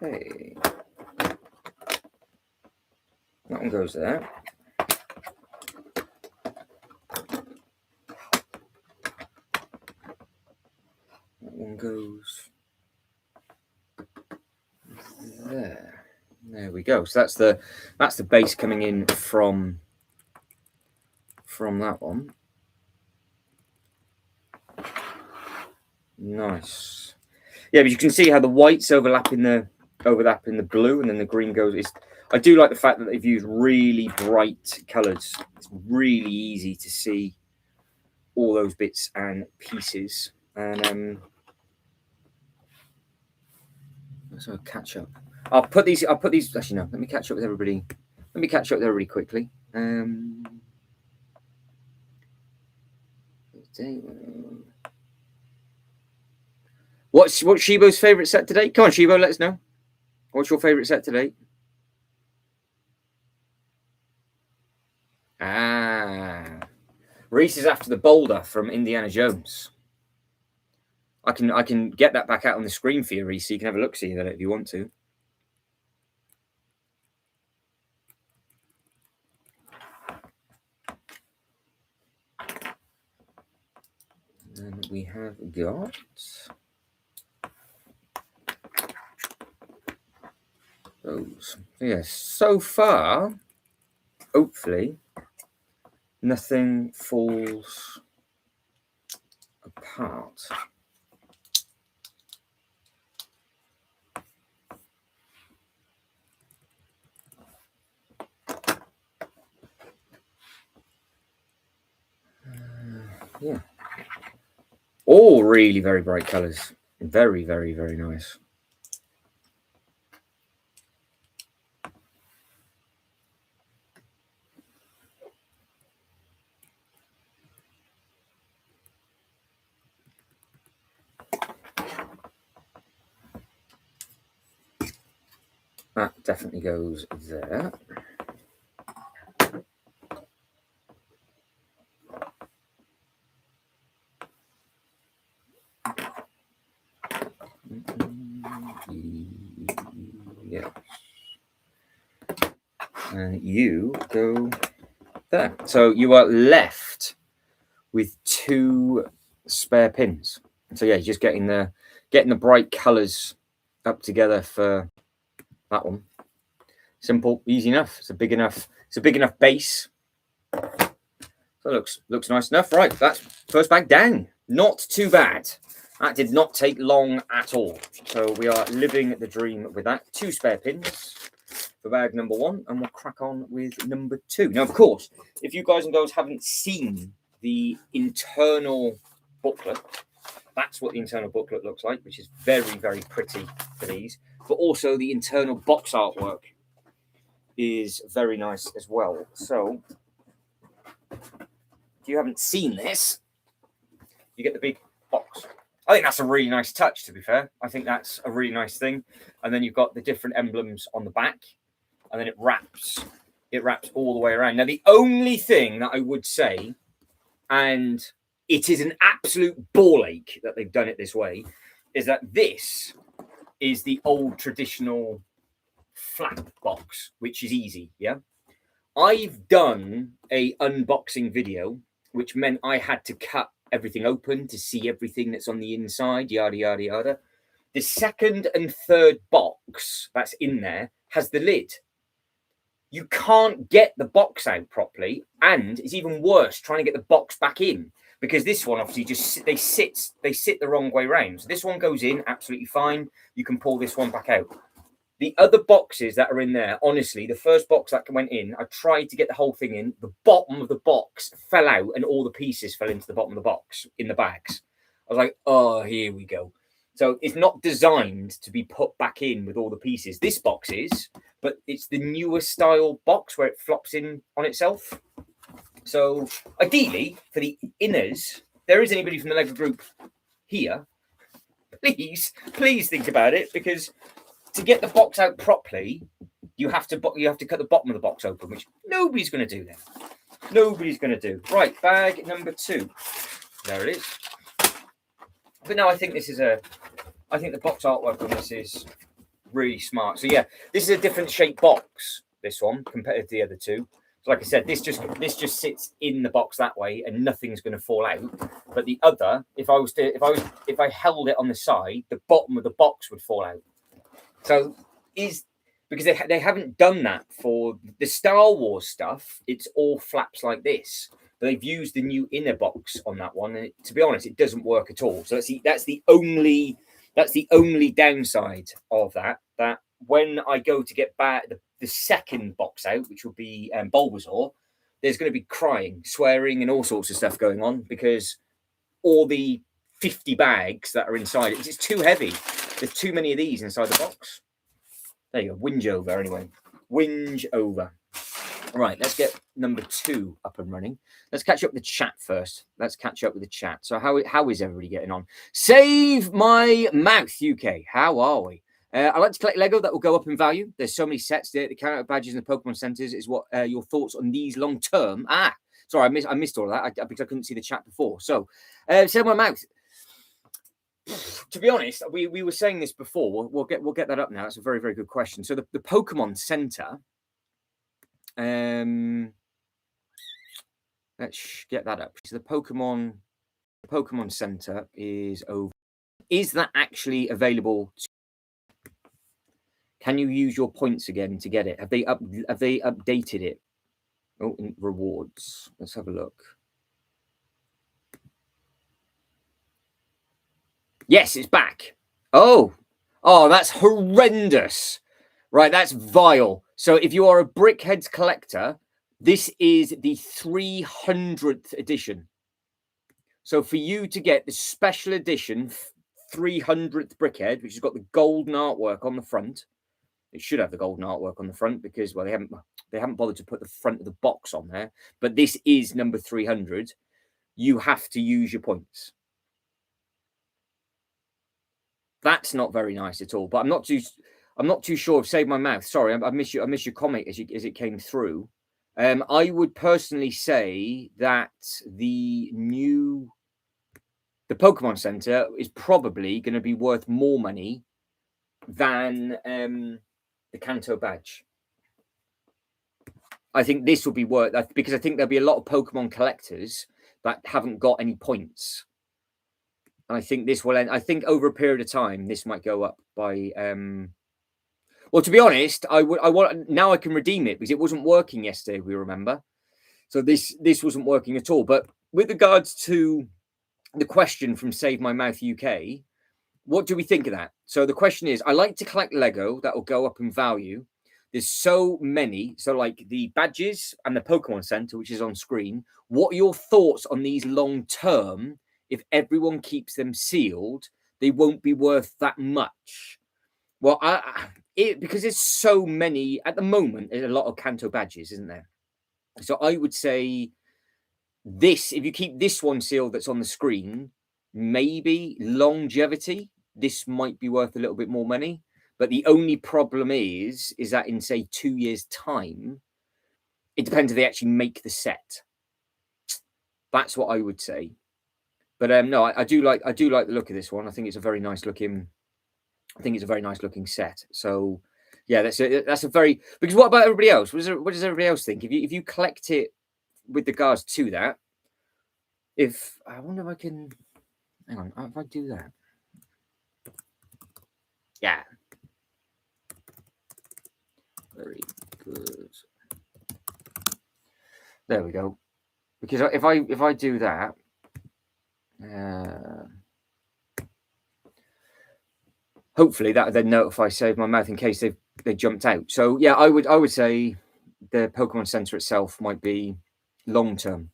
okay. That one goes there. That one goes there. There we go. So that's the base coming in from that one. Nice. Yeah, but you can see how the whites overlap in the blue, and then the green goes. I do like the fact that they've used really bright colours. It's really easy to see all those bits and pieces. And so I'll catch up. I'll put these. Actually, no. Let me catch up with everybody. Quickly. What's Shibo's favourite set today? Come on, Shibo, let us know. What's your favourite set today? Reese is after the boulder from Indiana Jones. I can get that back out on the screen for you, Reese, so you can have a look-see at it if you want to. And we have got those. Yes, so far, hopefully, nothing falls apart. Yeah. All really very bright colours. Very, very, very nice. That definitely goes there. Yeah. And you go there. So you are left with 2 spare pins. So yeah, just getting the bright colours up together for that one. Simple, easy enough. It's a big enough base. So it looks nice enough. Right, that's first bag down. Not too bad. That did not take long at all. So we are living the dream with that. 2 spare pins for bag number 1, and we'll crack on with number 2. Now, of course, if you guys and girls haven't seen the internal booklet, that's what the internal booklet looks like, which is very, very pretty for these. But also the internal box artwork is very nice as well. So if you haven't seen this, you get the big box. I think that's a really nice touch, to be fair. I think that's a really nice thing. And then you've got the different emblems on the back, and then it wraps all the way around. Now, the only thing that I would say, and it is an absolute ball ache that they've done it this way, is that this is the old traditional flap box, which is easy, yeah? I've done a unboxing video, which meant I had to cut everything open to see everything that's on the inside, yada, yada, yada. The second and third box that's in there has the lid. You can't get the box out properly, and it's even worse trying to get the box back in, because this one obviously just they sit the wrong way around. So this one goes in absolutely fine. You can pull this one back out. The other boxes that are in there, honestly, the first box that went in, I tried to get the whole thing in. The bottom of the box fell out and all the pieces fell into the bottom of the box in the bags. I was like, oh, here we go. So it's not designed to be put back in with all the pieces. This box is, but it's the newer style box where it flops in on itself. So ideally, for the inners, there is anybody from the LEGO group here, please think about it, because to get the box out properly, you have to cut the bottom of the box open, which nobody's going to do then. Nobody's going to do. Right, bag number 2. There it is. But no, I think the box artwork on this is really smart. So yeah, this is a different shaped box, this one, compared to the other 2. So like I said, this just sits in the box that way and nothing's going to fall out. But the other, if I held it on the side, the bottom of the box would fall out. So because they haven't done that for the Star Wars stuff, it's all flaps like this. But they've used the new inner box on that one, and to be honest, it doesn't work at all. So that's the only downside of that. That when I go to get back the second box out, which will be Bulbasaur, there's going to be crying, swearing, and all sorts of stuff going on, because all the 50 bags that are inside it, it's too heavy. There's too many of these inside the box. There you go. Whinge over, anyway. Whinge over. Right, let's get number 2 up and running. Let's catch up with the chat first. So how is everybody getting on? Save my mouth, UK. How are we? I like to collect Lego that will go up in value. There's so many sets there. The character badges in the Pokemon centers is what your thoughts on these long term. Sorry, I missed all of that because I couldn't see the chat before. So, save my mouth. To be honest, we were saying this before. We'll get that up now. That's a very, very good question. So the Pokemon Center. Let's get that up. So the Pokemon Center is over. Is that actually available? Can you use your points again to get it? Have they updated it? Oh, rewards. Let's have a look. Yes, it's back. Oh, that's horrendous. Right, that's vile. So if you are a Brickheads collector, this is the 300th edition. So for you to get the special edition 300th Brickhead, which has got the golden artwork on the front, it should have the golden artwork on the front because, well, they haven't bothered to put the front of the box on there. But this is number 300. You have to use your points. That's not very nice at all. But I'm not too sure. I've saved my mouth. Sorry, I missed your comment as it came through. I would personally say that the Pokemon Center is probably going to be worth more money than the the Kanto badge. I think this will be worth because I think there'll be a lot of Pokemon collectors that haven't got any points. And I think this will end. I think over a period of time, this might go up by. Well, to be honest, I want now I can redeem it because it wasn't working yesterday. We remember, so this wasn't working at all. But with regards to the question from Save My Mouth UK, what do we think of that? So the question is, I like to collect Lego that will go up in value. There's so many, so like the badges and the Pokemon Center, which is on screen. What are your thoughts on these long term? If everyone keeps them sealed, they won't be worth that much. Well, because there's so many at the moment, there's a lot of Kanto badges, isn't there? So I would say this, if you keep this one sealed that's on the screen, maybe longevity, this might be worth a little bit more money. But the only problem is that in say 2 years' time, it depends if they actually make the set. That's what I would say. But no, I do like the look of this one. I think it's a very nice looking. I think it's a very nice looking set. So yeah, that's a very, because what about everybody else? What does everybody else think? If you collect it with regards to that, if I wonder if I can, hang on, if I do that, yeah. Very good. There we go. Because if I do that, hopefully that would then notify Save My Mouth in case they jumped out. So yeah, I would say the Pokemon Center itself might be long term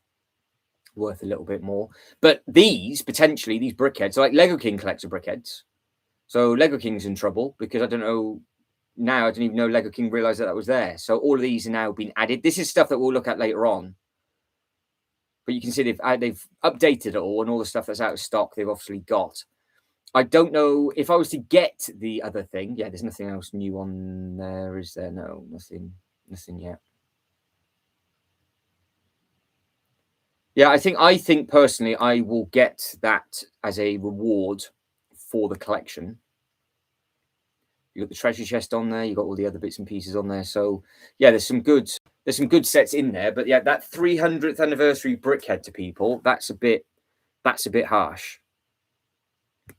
worth a little bit more. But these brickheads, like Lego King collects brickheads. So Lego King's in trouble because I don't know. Now I didn't even know Lego King realized that was there. So all of these are now being added. This is stuff that we'll look at later on. But you can see they've updated it all, and all the stuff that's out of stock they've obviously got. I don't know if I was to get the other thing. Yeah, there's nothing else new on there, is there? No, nothing yet. Yeah, I think personally I will get that as a reward for the collection. You got the treasure chest on there. You got all the other bits and pieces on there. So yeah, there's some good sets in there. But yeah, that 300th anniversary brickhead to people, that's a bit harsh.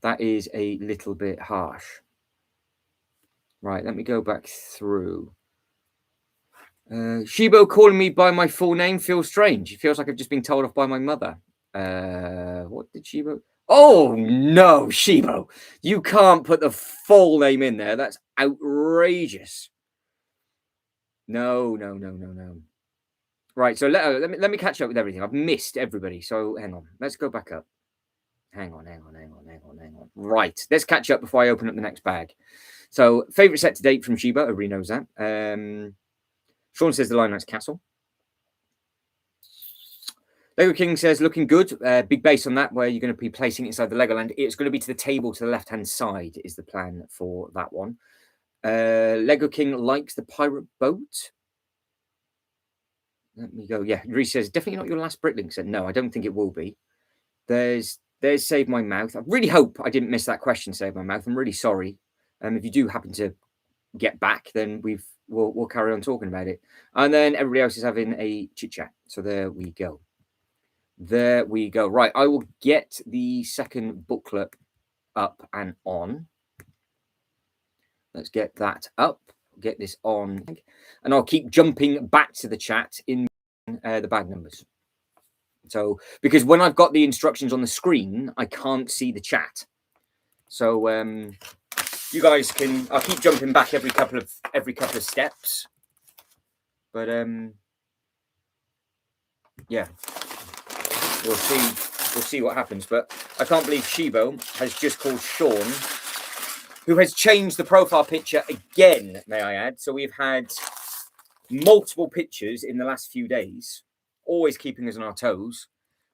That is a little bit harsh. Right, let me go back through. Shibo calling me by my full name feels strange. It feels like I've just been told off by my mother. What did Shibo? Oh no, Shibo, you can't put the full name in there. That's outrageous. No. Right, so let me catch up with everything. I've missed everybody. So hang on. Let's go back up. Hang on. Right, let's catch up before I open up the next bag. So favorite set to date from Shiba. Everybody knows that. Sean says the Lion Castle. Lego King says, looking good. Big base on that, where you're going to be placing it inside the Legoland. It's going to be to the table to the left-hand side is the plan for that one. Lego King likes the pirate boat. Let me go. Yeah, Reese says, definitely not your last Bricklink set. No, I don't think it will be. There's Save My Mouth. I really hope I didn't miss that question, Save My Mouth. I'm really sorry. If you do happen to get back, then we'll carry on talking about it. And then everybody else is having a chit-chat. So there we go. Right, I will get the second booklet up and on. Let's get that up. Get this on. And I'll keep jumping back to the chat in the bag numbers. So, because when I've got the instructions on the screen, I can't see the chat. So, you guys can. I'll keep jumping back every couple of steps. But yeah, we'll see what happens. But I can't believe Shibo has just called Sean, who has changed the profile picture again. May I add? So we've had multiple pictures in the last few days, always keeping us on our toes.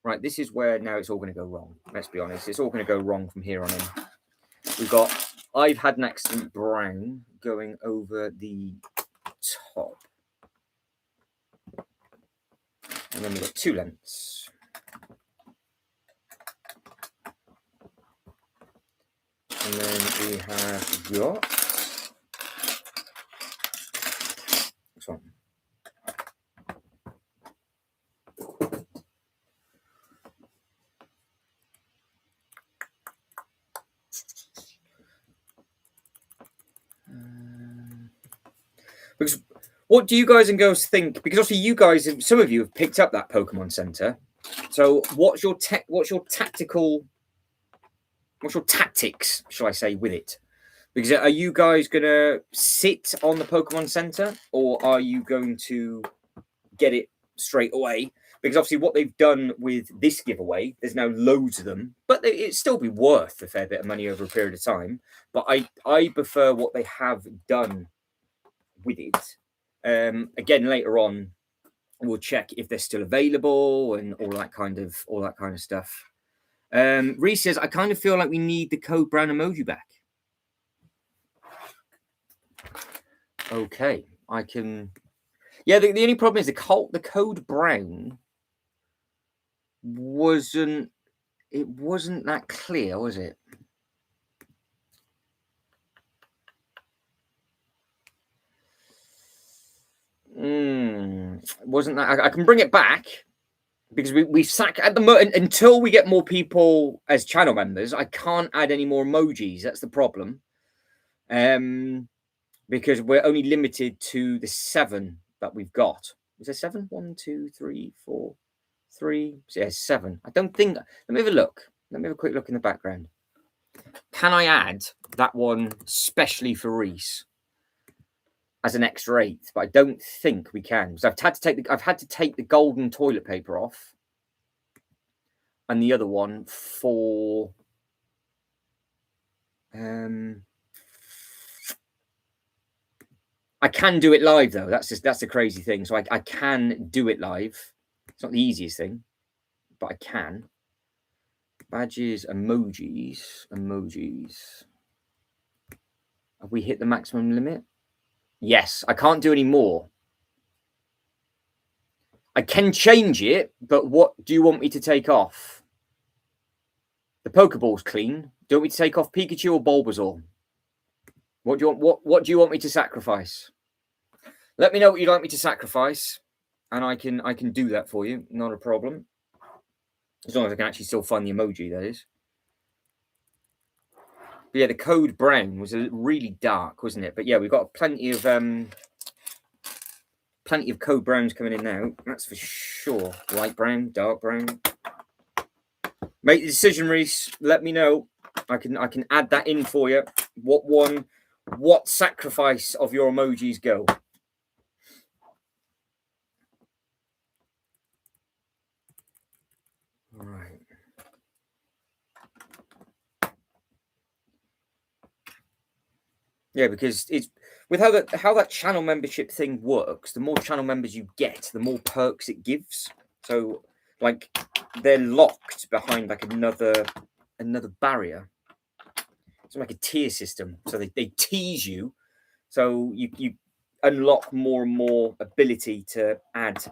Right, this is where now it's all going to go wrong. Let's be honest, it's all going to go wrong from here on in. We've got I've had an accident brown going over the top. And then we've got two lengths. And then we have got Because what do you guys and girls think? Because obviously you guys, some of you have picked up that Pokemon Center. So what's your tactics, shall I say, with it? Because are you guys gonna sit on the Pokemon Center, or are you going to get it straight away? Because obviously what they've done with this giveaway, there's now loads of them, but it'd still be worth a fair bit of money over a period of time. But I prefer what they have done with it. Again, later on, we'll check if they're still available and all that kind of stuff. Reese says, I kind of feel like we need the code brown emoji back. Okay, I can. Yeah, the only problem is the code brown wasn't that clear, was it? Wasn't that? I can bring it back because we sack at the moment until we get more people as channel members. I can't add any more emojis. That's the problem. Because we're only limited to the 7 that we've got. Is there 7? 1, 2, 3, 4, 3. Yeah, 7. I don't think. Let me have a look. Let me have a quick look in the background. Can I add that one specially for Reese as an extra 8? But I don't think we can, because I've had to take the golden toilet paper off, and the other one for I can do it live though. That's the crazy thing. So I can do it live. It's not the easiest thing, but I can. Badges, emojis. Have we hit the maximum limit? Yes, I can't do any more. I can change it, but what do you want me to take off? The Pokeball's clean. Do you want me to take off Pikachu or Bulbasaur? What do you want me to sacrifice? Let me know what you'd like me to sacrifice, and I can do that for you. Not a problem. As long as I can actually still find the emoji, that is. But yeah, the code brown was really dark, wasn't it? But yeah, we've got plenty of code browns coming in now. That's for sure. Light brown, dark brown. Make the decision, Reese. Let me know. I can add that in for you. What sacrifice of your emojis go? All right. Yeah, because it's with how that channel membership thing works. The more channel members you get, the more perks it gives. So, like, they're locked behind like another barrier. It's like a tier system. So they tease you, so you unlock more and more ability to add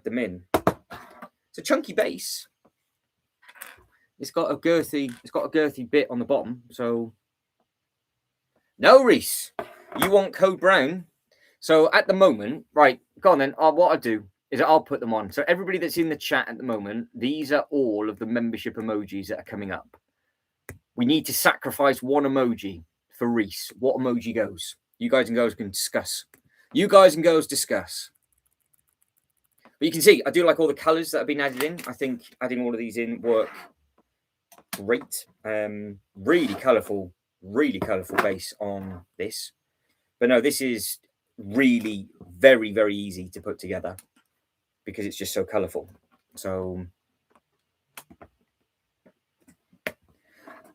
them in. It's a chunky base. It's got a girthy bit on the bottom. So no, Reese, you want code brown. So at the moment, right, go on then. What I do is I'll put them on. So everybody that's in the chat at the moment, these are all of the membership emojis that are coming up. We need to sacrifice one emoji for Reese. What emoji goes? You guys and girls can discuss. But you can see, I do like all the colours that have been added in. I think adding all of these in work great. Really colourful base on this. But no, this is really very, very easy to put together because it's just so colourful. So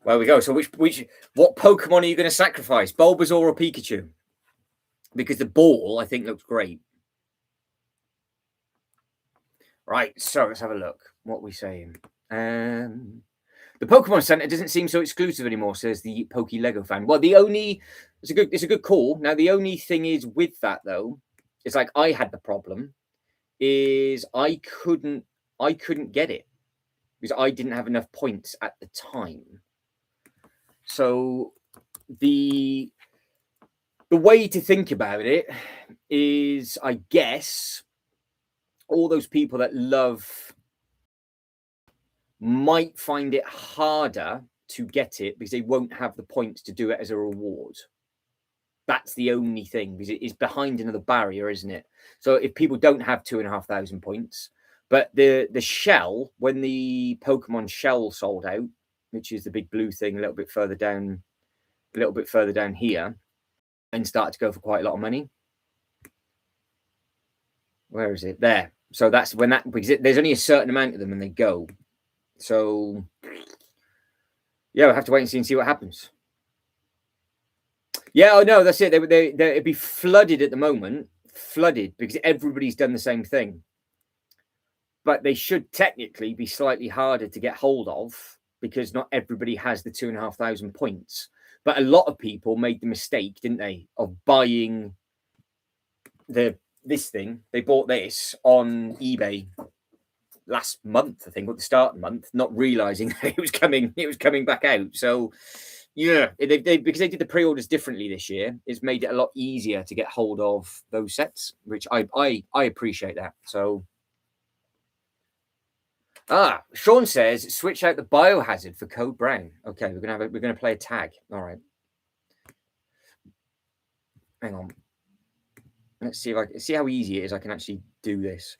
there we go. So what Pokemon are you going to sacrifice? Bulbasaur or Pikachu? Because the ball, I think, looks great. Right, so let's have a look. What are we saying? The Pokemon Center doesn't seem so exclusive anymore, says the Poke Lego fan. Well, it's a good call. Now, the only thing is with that though, it's like I had the problem, is I couldn't get it because I didn't have enough points at the time. So the way to think about it is, I guess, all those people that love might find it harder to get it because they won't have the points to do it as a reward. That's the only thing, because it is behind another barrier, isn't it? So if people don't have 2,500 points, but the shell, when the Pokemon shell sold out, which is the big blue thing a little bit further down here, and started to go for quite a lot of money. Where is it? There. So that's when that, because there's only a certain amount of them and they go. So yeah, we'll have to wait and see what happens. Yeah, oh no, that's it. It'd be flooded at the moment, flooded, because everybody's done the same thing. But they should technically be slightly harder to get hold of, because not everybody has the 2,500 points. But a lot of people made the mistake, didn't they, of buying this thing. They bought this on eBay last month, I think, at the start of the month, not realizing that it was coming back out. So yeah, because they did the pre-orders differently this year, it's made it a lot easier to get hold of those sets, which I appreciate that. So Sean says switch out the biohazard for Code Brown. Okay, we're gonna play a tag. All right. Hang on. Let's see if I can see how easy it is. I can actually do this.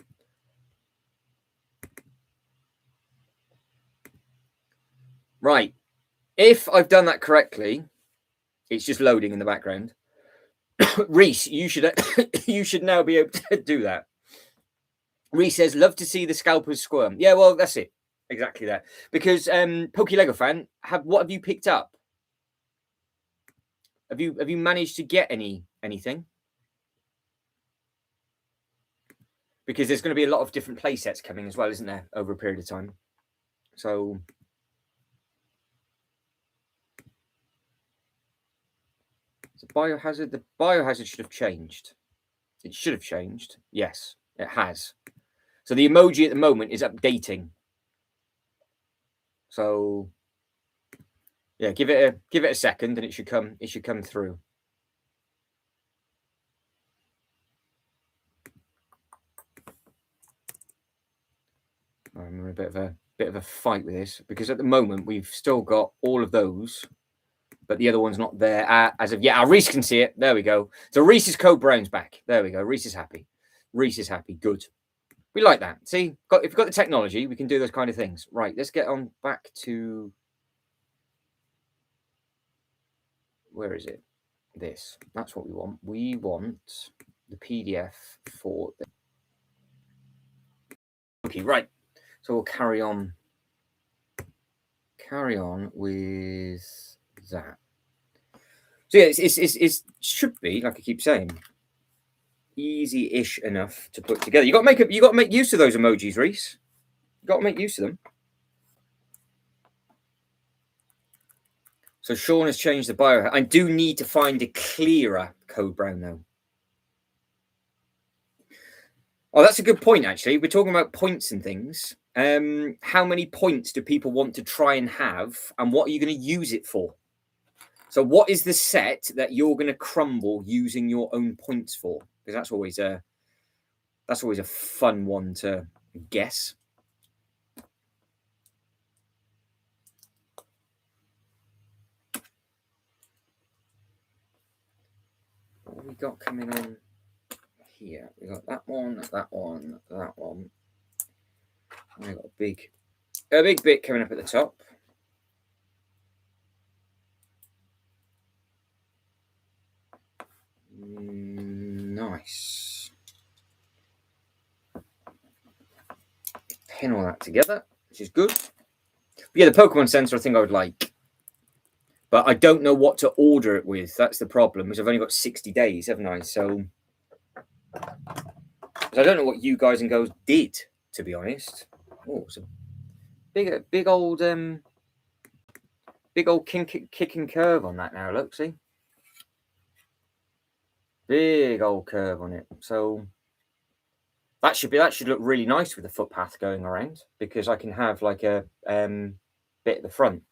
Right. If I've done that correctly, it's just loading in the background. Reese, you should now be able to do that. Reese says, love to see the scalpers squirm. Yeah, well, that's it. Exactly that. Because Poke Lego fan, what have you picked up? Have you managed to get anything? Because there's going to be a lot of different play sets coming as well, isn't there, over a period of time? So the biohazard should have changed. It should have changed. Yes, it has. So the emoji at the moment is updating. So yeah, give it a second and it should come through. I'm in a bit of a fight with this, because at the moment we've still got all of those, but the other one's not there as of yet. Reese can see it. There we go. So Reese's Code Brown's back. There we go. Reese is happy. Reese is happy. Good. We like that. See, if you've got the technology, we can do those kind of things. Right, let's get on back to... Where is it? This. That's what we want. We want the PDF for... Okay, right. So we'll carry on with that. So yeah, it should be, like I keep saying, easy-ish enough to put together. You got to make use of those emojis, Reese. You got to make use of them. So Sean has changed the bio. I do need to find a clearer Code Brown though. Oh, that's a good point, actually. We're talking about points and things. How many points do people want to try and have, and what are you going to use it for? So what is the set that you're going to crumble using your own points for? Because that's always a fun one to guess. What have we got coming on here? We got that one, that one, that one. And we got a big bit coming up at the top. Nice. Pin all that together, which is good. But yeah, the Pokemon Center I think I would like. But I don't know what to order it with. That's the problem, because I've only got 60 days, haven't I? So I don't know what you guys and girls did, to be honest. Oh, it's a big old kick and curve on that now. Look, see, big old curve on it. So that should look really nice with the footpath going around, because I can have like a bit at the front.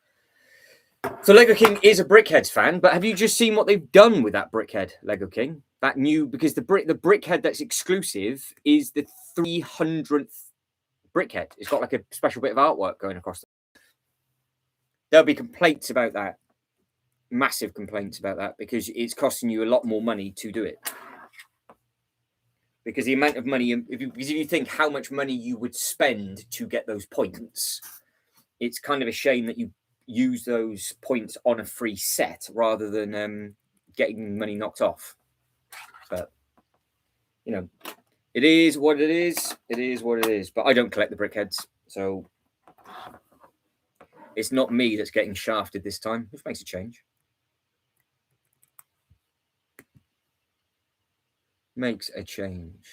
So Lego King is a Brickheads fan, but have you just seen what they've done with that Brickhead, Lego King? That new, because the Brickhead that's exclusive is the 300th Brickhead. It's got like a special bit of artwork going across. There'll be complaints about that. massive complaints about that because it's costing you a lot more money to do it. Because the amount of money, if you think how much money you would spend to get those points, it's kind of a shame that you use those points on a free set rather than getting money knocked off. But, you know, it is what it is. It is what it is. But I don't collect the brickheads, so it's not me that's getting shafted this time, which makes a change. Makes a change.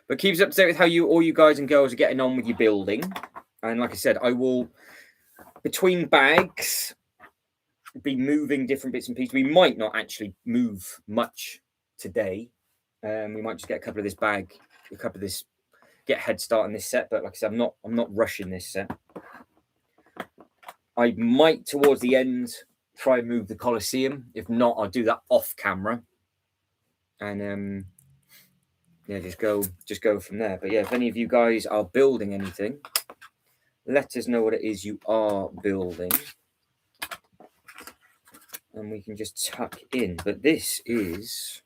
But keeps up to date with how all you guys and girls are getting on with your building. And like I said, I will, between bags, be moving different bits and pieces. We might not actually move much today. We might just get a couple of this bag, a couple of this, get a head start on this set. But like I said, I'm not rushing this set. I might towards the end try and move the Colosseum. If not, I'll do that off camera. And yeah, just go from there. But yeah, if any of you guys are building anything, let us know what it is you are building. And we can just tuck in. But this is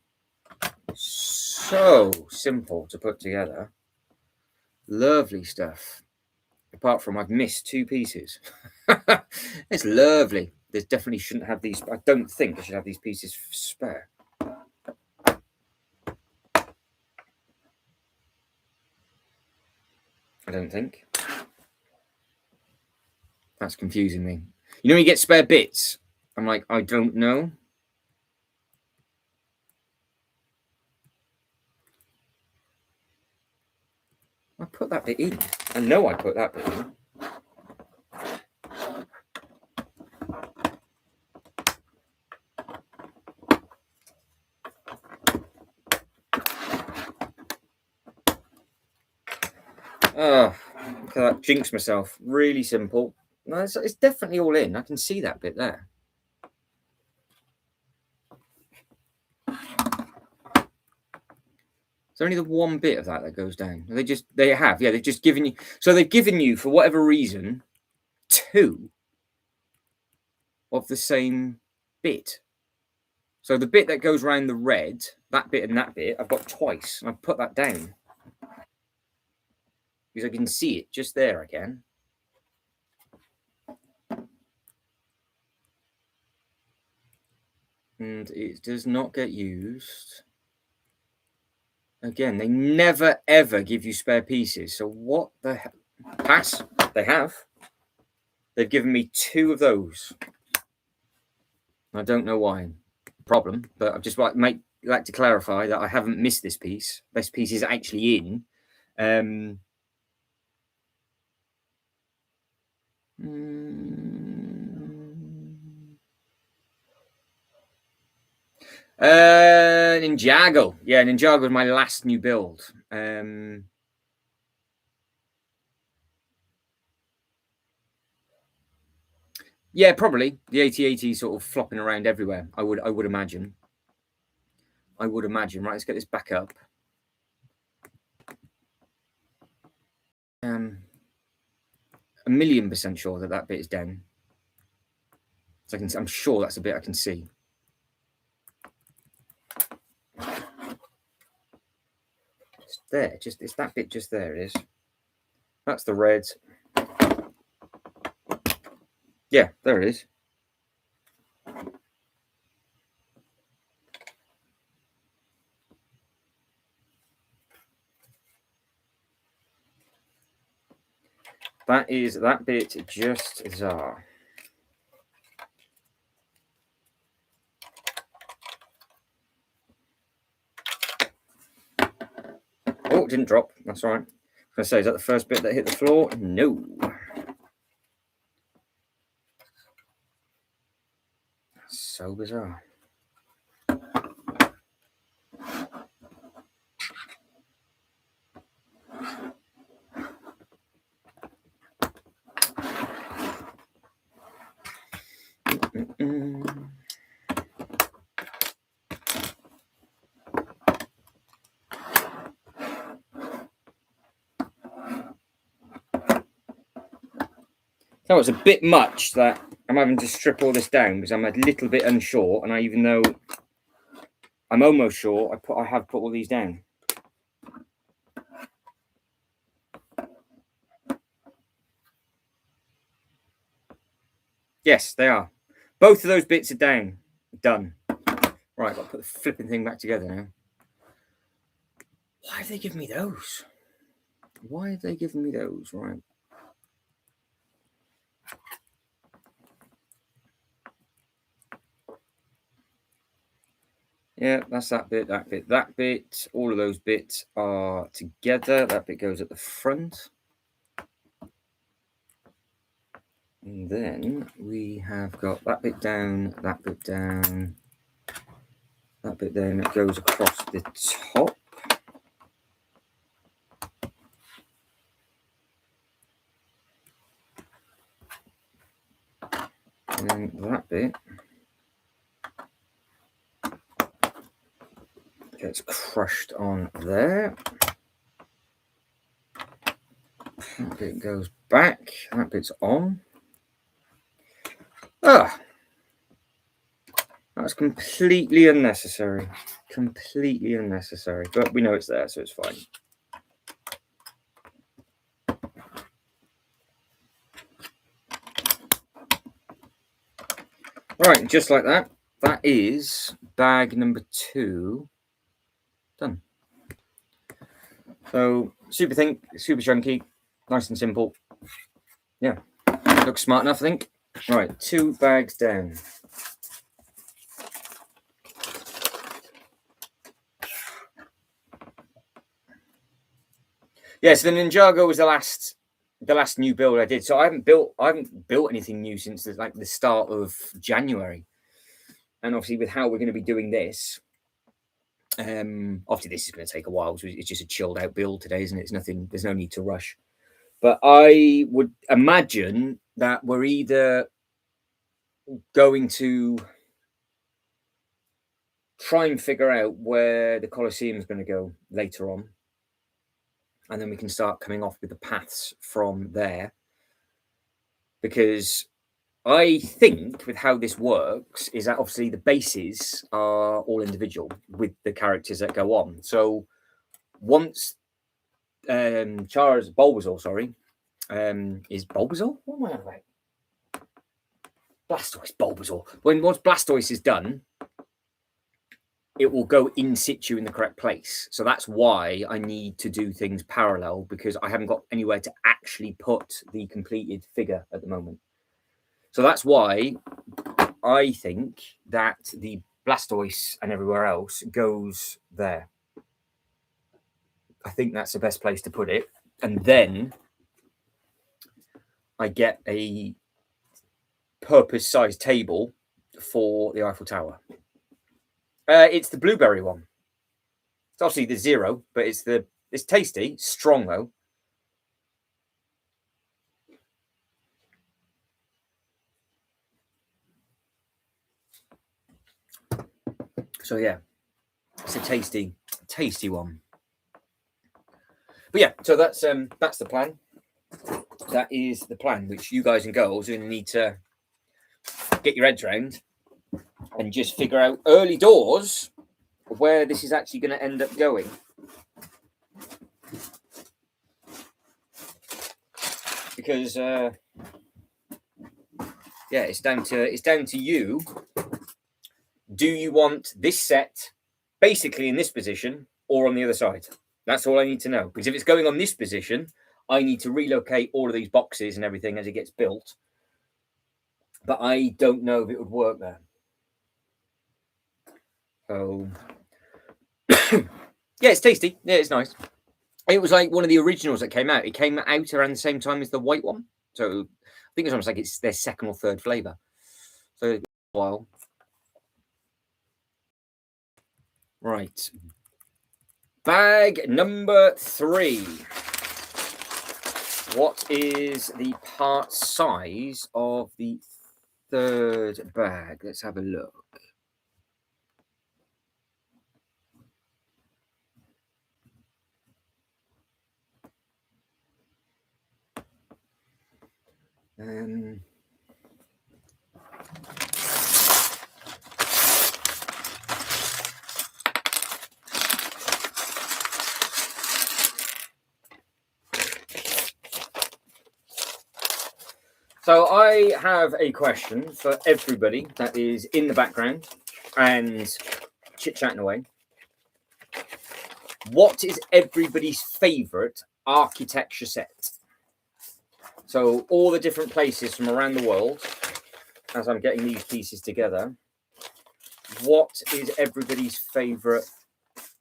so simple to put together. Lovely stuff. Apart from I've missed 2 pieces. It's lovely. There definitely shouldn't have these. I don't think I should have these pieces spare. I don't think. That's confusing me. You know when you get spare bits? I'm like, I don't know. I put that bit in. I know I put that bit in. Oh, look at that. Jinx myself. Really simple. No, it's definitely all in. I can see that bit there. It's only the one bit of that goes down. They've just given you. So they've given you, for whatever reason, 2 of the same bit. So the bit that goes around the red, that bit and that bit, I've got twice. And I've put that down. Because I can see it just there again. And it does not get used. Again, they never, ever give you spare pieces. So what the hell? Pass. They have. They've given me 2 of those. I don't know why. Problem. But I've just like to clarify that I haven't missed this piece. This piece is actually in. Ninjago. Yeah, Ninjago was my last new build. Yeah, probably the AT-AT sort of flopping around everywhere. I would imagine. Right, let's get this back up. A 1,000,000% sure that bit is down. So I'm sure that's a bit I can see. It's there, it's that bit just there. It is. That's the red. Yeah, there it is. That is that bit just there. Oh, it didn't drop. That's all right. I was going to say, is that the first bit that hit the floor? No. That's so bizarre. That was a bit much that I'm having to strip all this down because I'm a little bit unsure, and even though I'm almost sure, I have put all these down. Yes, they are. Both of those bits are down. Done. Right, I've got to put the flipping thing back together now. Why have they given me those? Why have they given me those? Right. Yeah, that's that bit, that bit, that bit. All of those bits are together. That bit goes at the front. And then we have got that bit down, that bit down, that bit then goes across the top. And then that bit gets crushed on there. That bit goes back, that bit's on. Ah, that's completely unnecessary. Completely unnecessary. But we know it's there, so it's fine. Right, just like that. That is bag number 2 done. So super chunky, nice and simple. Yeah, looks smart enough, I think. Right, 2 bags down. Yeah, so the Ninjago was the last new build I did. So I haven't built anything new since the start of January. And obviously with how we're going to be doing this, obviously this is going to take a while. So it's just a chilled out build today, isn't it? It's nothing. There's no need to rush. But I would imagine that we're either going to try and figure out where the Colosseum is going to go later on, and then we can start coming off with the paths from there. Because I think with how this works is that obviously the bases are all individual with the characters that go on. So once Bulbasaur, sorry, is Bulbasaur? What am I on about? Blastoise, Bulbasaur. Once Blastoise is done, it will go in situ in the correct place. So that's why I need to do things parallel, because I haven't got anywhere to actually put the completed figure at the moment. So that's why I think that the Blastoise and everywhere else goes there. I think that's the best place to put it. And then I get a purpose-sized table for the Eiffel Tower. It's the blueberry one. It's obviously the 0, but it's tasty, strong though. So yeah, it's a tasty one. But yeah, so that's the plan. That is the plan, which you guys and girls are going to need to get your heads around and just figure out early doors where this is actually going to end up going. Because yeah, it's down to you. Do you want this set basically in this position or on the other side? That's all I need to know. Because if it's going on this position, I need to relocate all of these boxes and everything as it gets built. But I don't know if it would work there. So yeah, it's tasty. Yeah, it's nice. It was like one of the originals that came out. It came out around the same time as the white one. So I think it's almost like it's their second or third flavor. So a while. Right. Bag number 3. What is the part size of the 3rd bag? Let's have a look. So I have a question for everybody that is in the background and chit-chatting away. What is everybody's favourite architecture set? So all the different places from around the world, as I'm getting these pieces together, what is everybody's favourite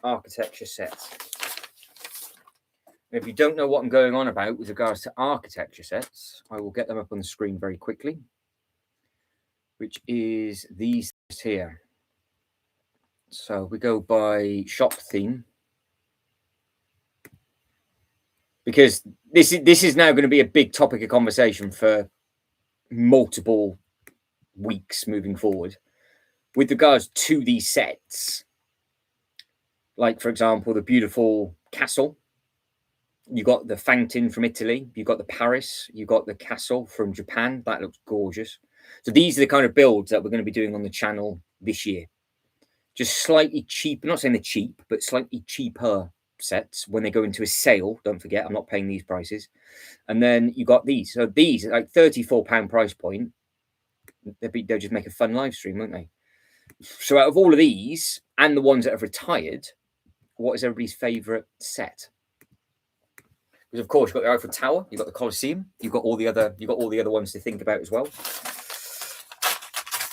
architecture set? If you don't know what I'm going on about with regards to architecture sets, I will get them up on the screen very quickly, which is these here. So we go by shop theme, because this is now going to be a big topic of conversation for multiple weeks moving forward with regards to these sets. Like, for example, the beautiful castle. You got the fountain from Italy. You got the Paris. You got the castle from Japan. That looks gorgeous. So these are the kind of builds that we're going to be doing on the channel this year. Just slightly cheap. I'm not saying they're cheap, but slightly cheaper sets when they go into a sale. Don't forget, I'm not paying these prices. And then you got these. So these are like £34 price point. They'll just make a fun live stream, won't they? So out of all of these and the ones that have retired, what is everybody's favourite set? Because of course you've got the Eiffel Tower, you've got the Colosseum, you've got all the other ones to think about as well.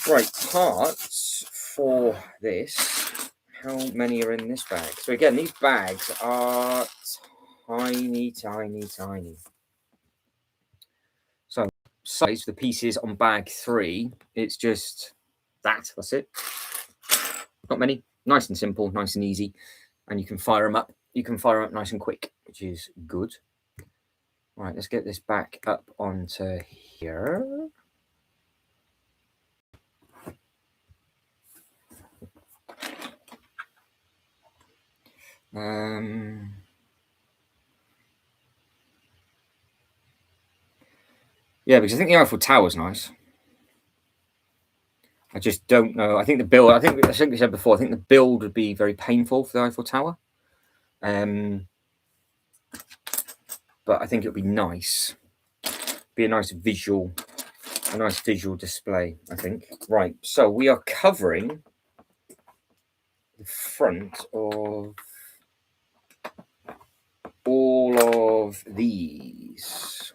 Right, parts for this. How many are in this bag? So again, these bags are tiny. So size for the pieces on bag 3, it's just that's it. Not many. Nice and simple, nice and easy, and you can fire them up. You can fire them up nice and quick, which is good. Right, let's get this back up onto here. Yeah, because I think the Eiffel Tower is nice. I just don't know. I think the build, I think we said before, I think the build would be very painful for the Eiffel Tower. But I think it would be nice. Be a nice visual display, I think. Right, so we are covering the front of all of these.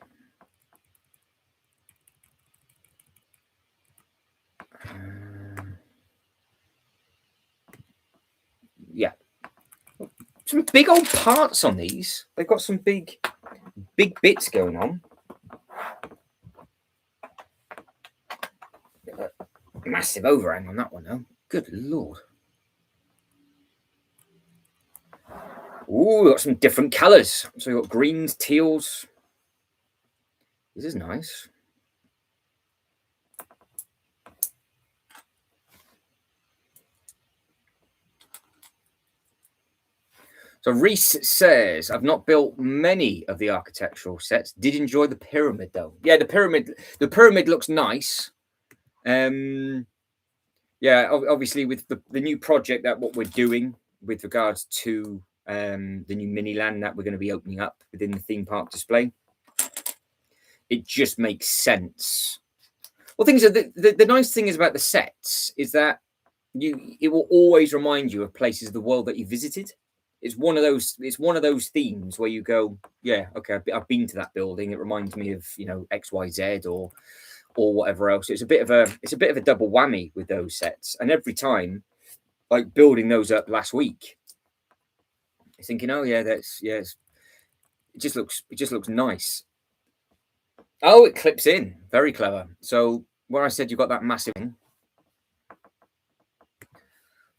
Yeah. Some big old parts on these. They've got some big bits going on. Massive overhang on that one, though. Good lord. Ooh, we've got some different colours. So we've got greens, teals. This is nice. So Reese says, I've not built many of the architectural sets. Did enjoy the pyramid, though. Yeah, the pyramid looks nice. Yeah, obviously with the new project that what we're doing with regards to the new mini land that we're going to be opening up within the theme park display, it just makes sense. Well, things are the nice thing is about the sets is that it will always remind you of places of the world that you visited. It's one of those themes where you go, yeah, okay, I've been to that building. It reminds me of XYZ or whatever else. It's a bit of a double whammy with those sets. And every time, like building those up last week, you're thinking, oh yeah, it just looks nice. Oh, it clips in, very clever. So where I said you got that massive thing,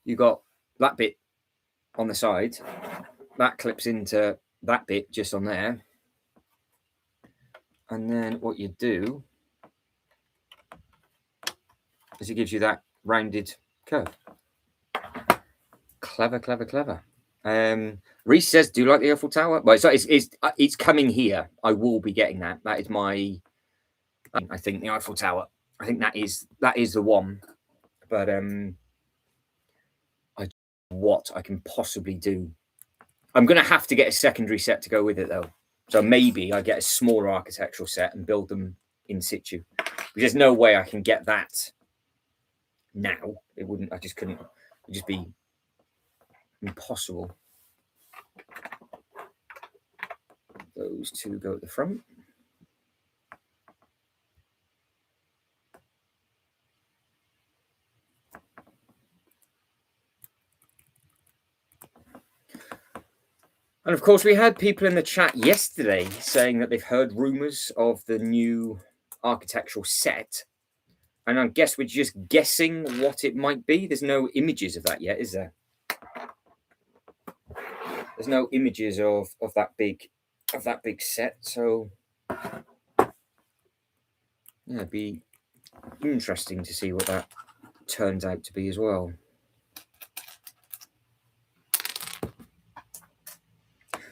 you got that bit on the side, that clips into that bit just on there, and then what you do is it gives you that rounded curve. Clever. Reese says, do you like the Eiffel Tower? Well, it's coming here. I will be getting that. That is my I think the Eiffel Tower. I think that is the one. But what I can possibly do. I'm going to have to get a secondary set to go with it, though. So maybe I get a smaller architectural set and build them in situ. There's no way I can get that now. It wouldn't. I just couldn't. It would just be impossible. Those two go at the front. And of course, we had people in the chat yesterday saying that they've heard rumors of the new architectural set. And I guess we're just guessing what it might be. There's no images of that yet, is there? There's no images of that big set. So yeah, it'd be interesting to see what that turns out to be as well.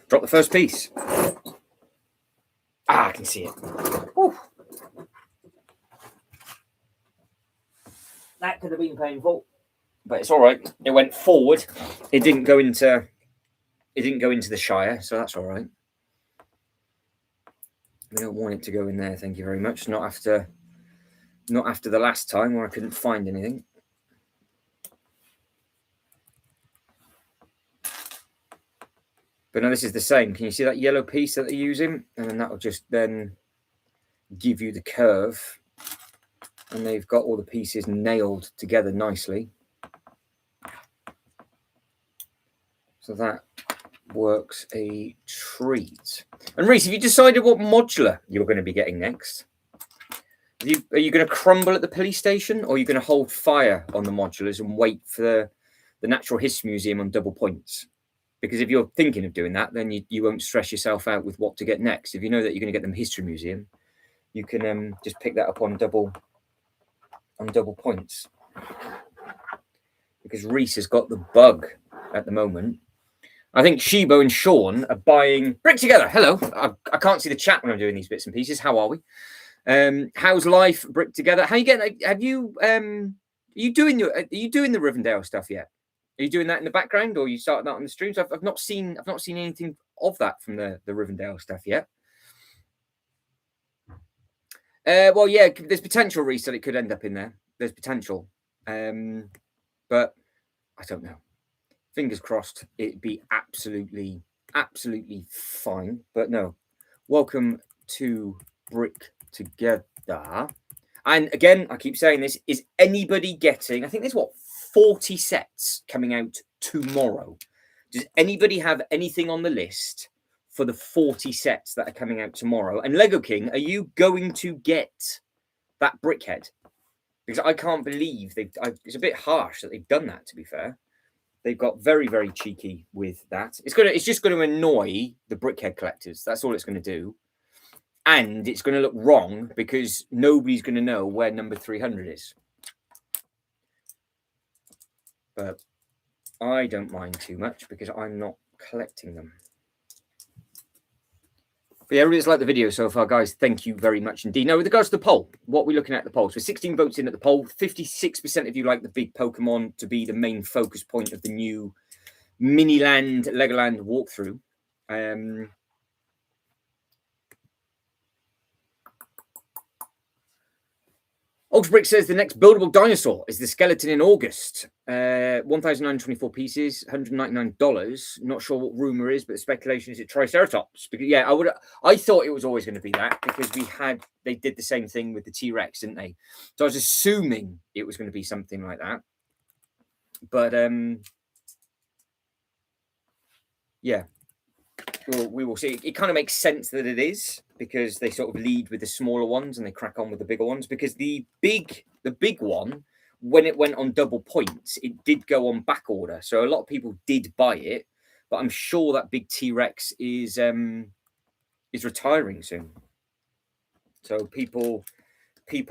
Drop the first piece. I can see it. Whew. That could have been painful, but it's all right. It went forward. It didn't go into the Shire, so that's all right. We don't want it to go in there, thank you very much. Not after the last time where I couldn't find anything. But no, this is the same. Can you see that yellow piece that they're using? And then that will just then give you the curve. And they've got all the pieces nailed together nicely. So that works a treat. And Reese, have you decided what modular you're going to be getting next? Are you going to crumble at the police station, or are you going to hold fire on the modulars and wait for the Natural History Museum on double points? Because if you're thinking of doing that, then you won't stress yourself out with what to get next. If you know that you're going to get them History Museum, you can just pick that up on double points. Because Reese has got the bug at the moment. I think Shibo and Sean are buying Brick Together. Hello, I can't see the chat when I'm doing these bits and pieces. How are we? How's life, Brick Together? How are you getting? Have you are you doing the Rivendell stuff yet? Are you doing that in the background, or are you starting that on the streams? I've not seen anything of that from the Rivendell stuff yet. Well, yeah, there's potential, Reese, that it could end up in there. There's potential, but I don't know. Fingers crossed, it'd be absolutely fine. But no, welcome to Brick Together. And again, I keep saying this: is anybody getting? I think there's 40 sets coming out tomorrow. Does anybody have anything on the list for the 40 sets that are coming out tomorrow? And Lego King, are you going to get that Brickhead? Because I can't believe it's a bit harsh that they've done that, to be fair. They've got very, very cheeky with that. It's just going to annoy the Brickhead collectors. That's all it's going to do. And it's going to look wrong because nobody's going to know where number 300 is. But I don't mind too much because I'm not collecting them. But yeah, everybody's liked the video so far, guys. Thank you very much indeed. Now, with regards to the poll, what are we looking at the poll? So 16 votes in at the poll. 56% of you like the big Pokemon to be the main focus point of the new Miniland Legoland walkthrough. Oxbrick says the next buildable dinosaur is the skeleton in August. 1,924 pieces, $199. Not sure what rumor is, but the speculation is it Triceratops. Because yeah, I thought it was always going to be that because they did the same thing with the T-Rex, didn't they? So I was assuming it was going to be something like that. But yeah. Well, we will see. It kind of makes sense that it is because they sort of lead with the smaller ones and they crack on with the bigger ones. Because the big one, when it went on double points, it did go on back order. So a lot of people did buy it, but I'm sure that big T-Rex is retiring soon. So people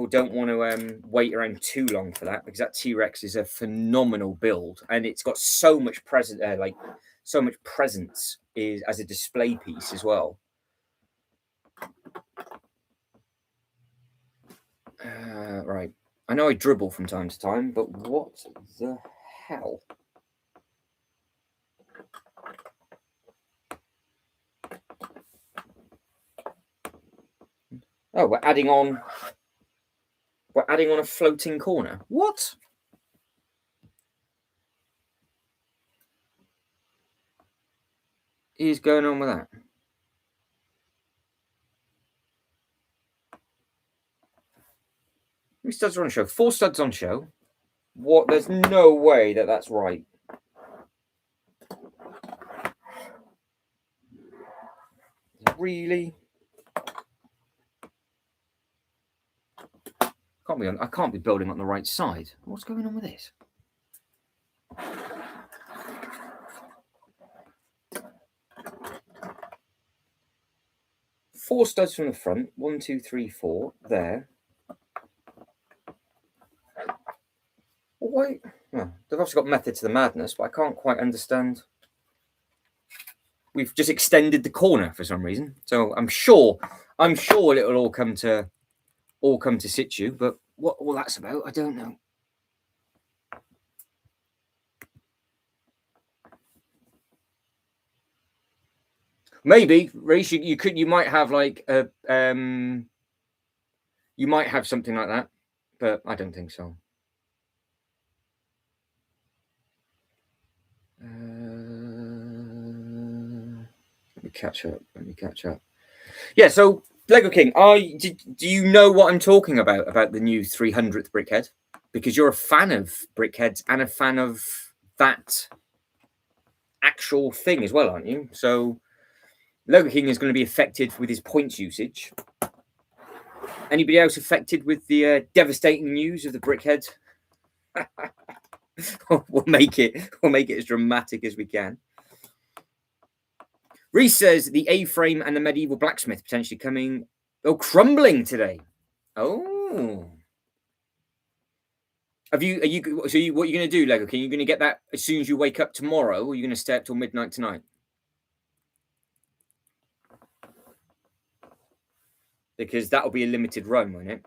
don't want to wait around too long for that because that T-Rex is a phenomenal build and it's got so much so much presence is as a display piece as well. Right. I know I dribble from time to time, but what the hell? Oh, we're adding on a floating corner. What? Is going on with that? How many studs are on show? 4 studs on show. What? There's no way that that's right. Really? I can't be building on the right side. What's going on with this? Four studs from the front. 1, 2, 3, 4. There. Why? Well, they've obviously got method to the madness, but I can't quite understand. We've just extended the corner for some reason, so I'm sure it'll all come to situ. But what all that's about, I don't know. Maybe, Reece, you might have like a you might have something like that, but I don't think so. Let me catch up. Yeah, so Lego King, do you know what I'm talking about the new 300th brickhead? Because you're a fan of brickheads and a fan of that actual thing as well, aren't you? So Lego King is going to be affected with his points usage. Anybody else affected with the devastating news of the brickhead? we'll make it as dramatic as we can. Reece says the A-frame and the medieval blacksmith potentially coming. Oh, crumbling today. Oh. What are you going to do, Lego King? You're going to get that as soon as you wake up tomorrow, or are you going to stay up till midnight tonight? Because that'll be a limited run, won't it?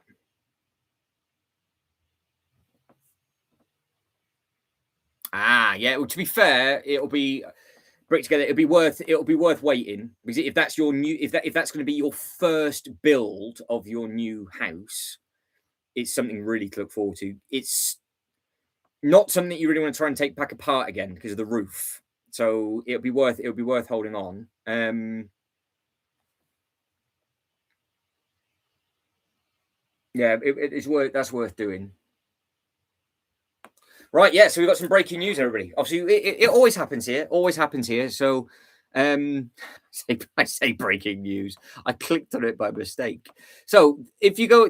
Yeah. Well, to be fair, it'll be brick together. It'll be worth waiting, because if that's your new, if that's going to be your first build of your new house, it's something really to look forward to. It's not something that you really want to try and take back apart again because of the roof. So it'll be worth holding on. Yeah, that's worth doing. Right, yeah. So we've got some breaking news, everybody. Obviously, it always happens here. So, I say breaking news. I clicked on it by mistake. So if you go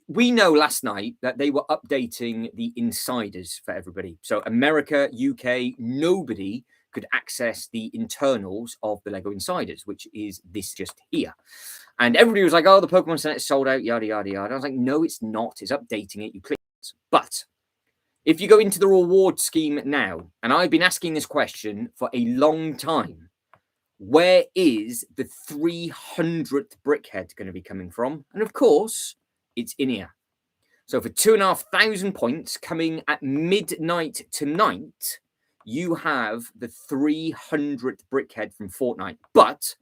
we know last night that they were updating the insiders for everybody. So America, UK, nobody could access the internals of the Lego Insiders, which is this just here. And everybody was like, "Oh, the Pokemon Center is sold out, yada yada yada." I was like, "No, it's not. It's updating it. You click." But if you go into the reward scheme now, and I've been asking this question for a long time, where is the 300th brickhead going to be coming from? And of course, it's in here. So for 2,500 points coming at midnight tonight, you have the 300th brickhead from Fortnite. But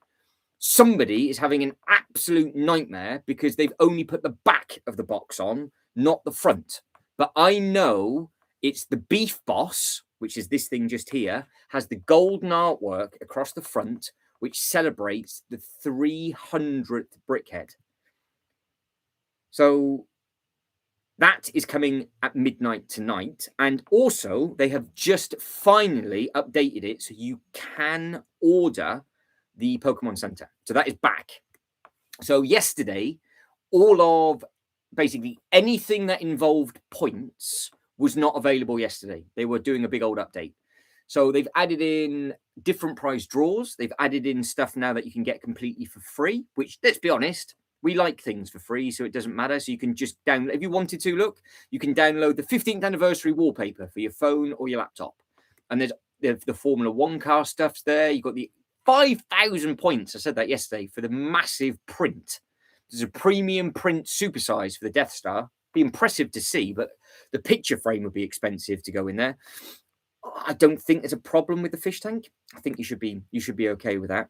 somebody is having an absolute nightmare because they've only put the back of the box on, not the front. But I know it's the Beef Boss, which is this thing just here, has the golden artwork across the front, which celebrates the 300th brickhead. So that is coming at midnight tonight. And also, they have just finally updated it so you can order the Pokemon Center. So that is back. So yesterday, all of basically anything that involved points was not available yesterday. They were doing a big old update. So they've added in different prize draws. They've added in stuff now that you can get completely for free, which, let's be honest, we like things for free, so it doesn't matter. So you can just download, if you wanted to, look, you can download the 15th anniversary wallpaper for your phone or your laptop. And there's the Formula One car stuff's there. You've got the 5,000 points. I said that yesterday for the massive print. There's a premium print supersize for the Death Star. be impressive to see, but the picture frame would be expensive to go in there. I don't think there's a problem with the fish tank. I think you should be okay with that.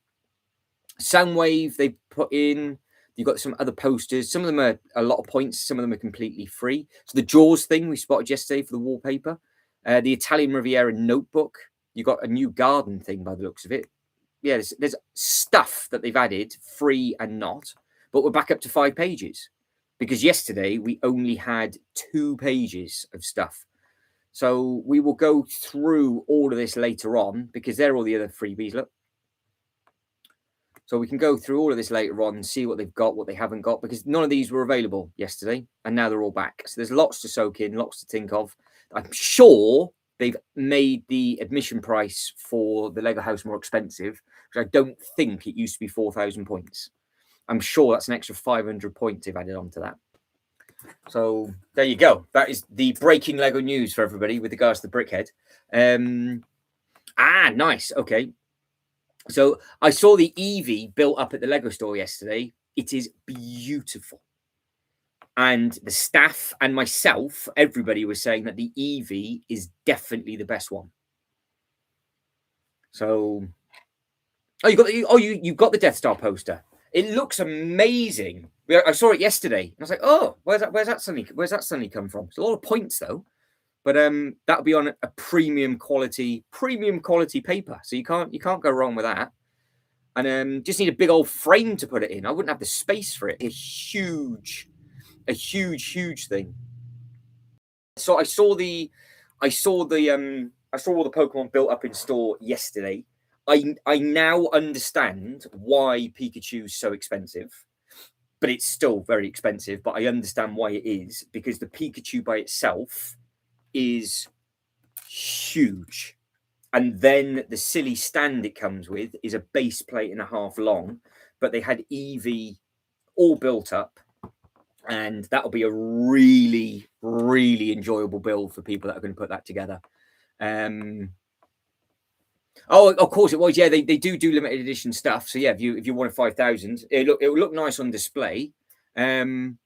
Soundwave, they put in. You've got some other posters. Some of them are a lot of points. Some of them are completely free. So the Jaws thing we spotted yesterday for the wallpaper. The Italian Riviera notebook. You got a new garden thing by the looks of it. Yeah, there's stuff that they've added, free and not. But we're back up to 5 pages. Because yesterday we only had 2 pages of stuff. So we will go through all of this later on because they're all the other freebies. Look. So we can go through all of this later on and see what they've got, what they haven't got, because none of these were available yesterday, and now they're all back. So there's lots to soak in, lots to think of. I'm sure they've made the admission price for the Lego house more expensive, because I don't think it used to be 4,000 points. I'm sure that's an extra 500 points they've added onto that. So there you go. That is the breaking Lego news for everybody with regards to the Brickhead. Nice. Okay. So I saw the Eevee built up at the Lego store yesterday. It is beautiful. And the staff and myself, everybody was saying that the Eevee is definitely the best one. So, you got the Death Star poster. It looks amazing. I saw it yesterday, and I was like, "Oh, where's that suddenly come from?" It's a lot of points though, but that'll be on a premium quality paper, so you can't go wrong with that. And just need a big old frame to put it in. I wouldn't have the space for it. A huge thing. So I saw all the Pokemon built up in store yesterday. I now understand why Pikachu's so expensive, but it's still very expensive. But I understand why it is, because the Pikachu by itself is huge. And then the silly stand it comes with is a base plate and a half long, but they had Eevee all built up. And that'll be a really, really enjoyable build for people that are going to put that together. Oh, of course it was. Yeah, they do limited edition stuff. So yeah, if you wanted 5,000, it will look nice on display. Yes,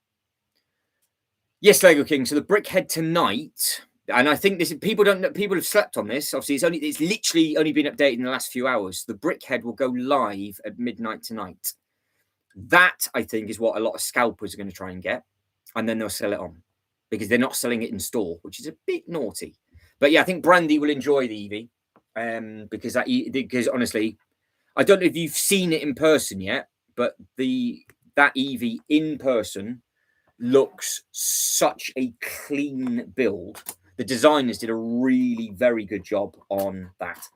Lego King. So the Brickhead tonight, and I think people have slept on this. Obviously, it's literally only been updated in the last few hours. The Brickhead will go live at midnight tonight. That, I think, is what a lot of scalpers are going to try and get, and then they'll sell it on, because they're not selling it in store, which is a bit naughty. But yeah, I think Brandy will enjoy the Eevee, because honestly, I don't know if you've seen it in person yet, but that Eevee in person looks such a clean build. The designers did a really very good job on that.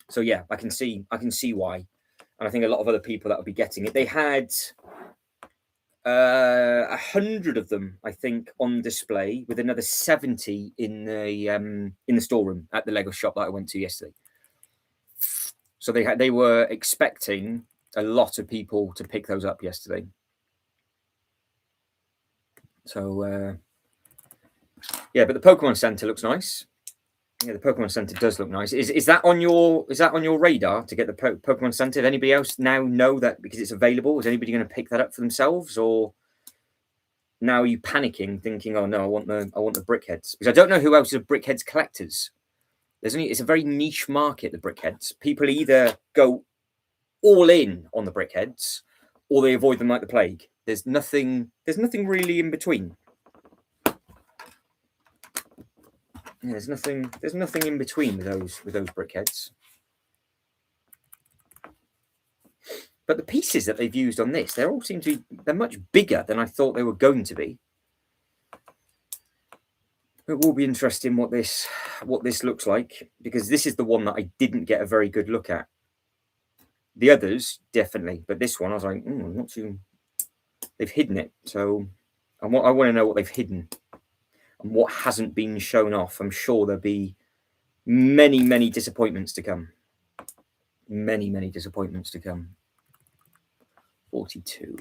So yeah, I can see why. And I think a lot of other people that will be getting it. They had 100 of them, I think, on display, with another 70 in the storeroom at the Lego shop that I went to yesterday. So they were expecting a lot of people to pick those up yesterday. So yeah, but the Pokemon Center looks nice. Yeah, the Pokemon Center does look nice. Is that on your radar to get the Pokemon Center? Does anybody else now know that because it's available? Is anybody going to pick that up for themselves, or now are you panicking, thinking, "Oh no, I want the Brickheads"? Because I don't know who else is Brickheads collectors. It's a very niche market, the Brickheads. People either go all in on the Brickheads, or they avoid them like the plague. There's nothing really in between. Yeah, there's nothing in between with those Brickheads. But the pieces that they've used on this, they're much bigger than I thought they were going to be. It will be interesting what this looks like, because this is the one that I didn't get a very good look at. The others definitely, but this one I was like, not too. They've hidden it, so I want to know what they've hidden and what hasn't been shown off. I'm sure there'll be many disappointments to come. Many disappointments to come. 42.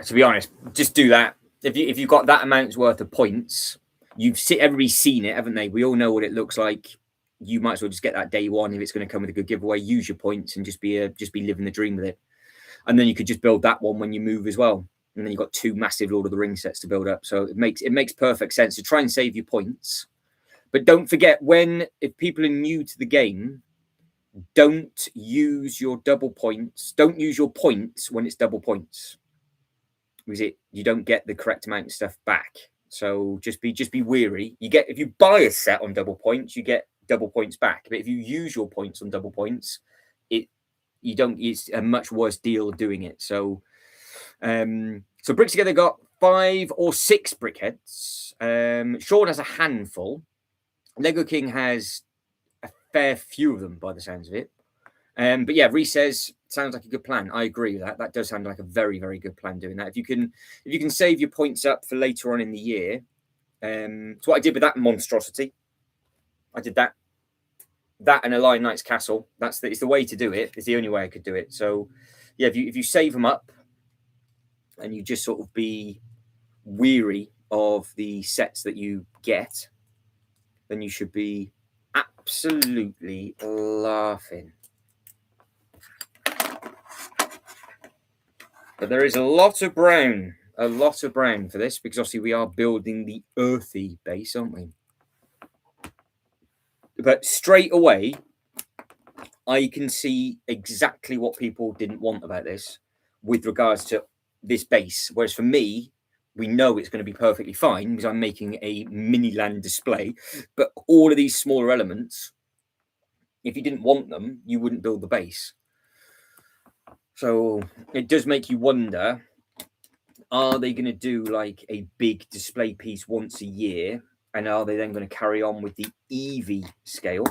To be honest, just do that. If you've got that amount's worth of points, everybody's seen it, haven't they? We all know what it looks like. you might as well just get that day one if it's going to come with a good giveaway. Use your points and just be living the dream with it. And then you could just build that one when you move as well. And then you've got 2 massive Lord of the Rings sets to build up. So it makes perfect sense to try and save your points. But don't forget, if people are new to the game, don't use your double points. Don't use your points when it's double points, because you don't get the correct amount of stuff back. So just be wary. If you buy a set on double points, you get double points back. But if you use your points on double points, it's a much worse deal doing it. So Bricks Together got 5 or 6 brickheads. Sean has a handful. Lego King has a fair few of them by the sounds of it. But yeah, Reese says sounds like a good plan. I agree with that. That does sound like a very, very good plan doing that. If you can save your points up for later on in the year. It's what I did with that monstrosity. I did that and a Lion Knight's Castle. It's the way to do it. It's the only way I could do it. So yeah, if you save them up and you just sort of be weary of the sets that you get, then you should be absolutely laughing. But there is a lot of brown for this, because obviously we are building the earthy base, aren't we? But straight away, I can see exactly what people didn't want about this with regards to this base. Whereas for me, we know it's going to be perfectly fine because I'm making a mini land display. But all of these smaller elements, if you didn't want them, you wouldn't build the base. So it does make you wonder, are they going to do like a big display piece once a year? And are they then going to carry on with the Eevee scale?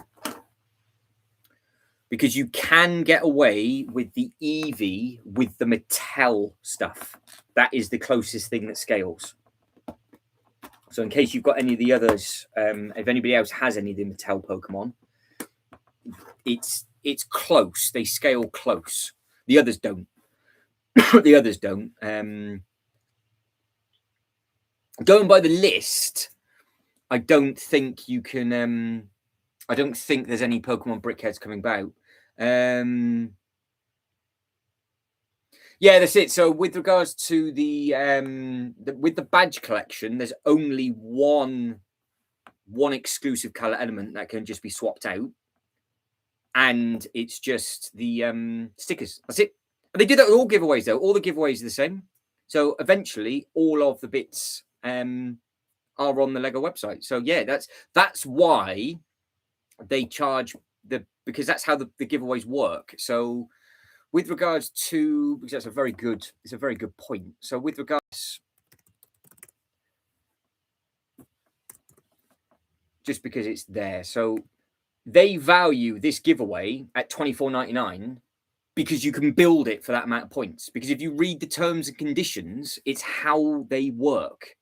Because you can get away with the Eevee with the Mattel stuff. That is the closest thing that scales. So in case you've got any of the others, if anybody else has any of the Mattel Pokemon, it's close. They scale close. The others don't. The others don't. Going by the list, I don't think you can. I don't think there's any Pokemon brickheads coming about. Yeah, that's it. So with regards to with the badge collection, there's only one exclusive color element that can just be swapped out, and it's just the stickers. That's it. And they do that with all giveaways, though. All the giveaways are the same. So eventually, all of the bits are on the Lego website. So yeah, that's why they charge because that's how the giveaways work. So with regards to, because it's a very good point. So with regards, just because it's there, so they value this giveaway at $24.99 because you can build it for that amount of points. Because if you read the terms and conditions, it's how they work.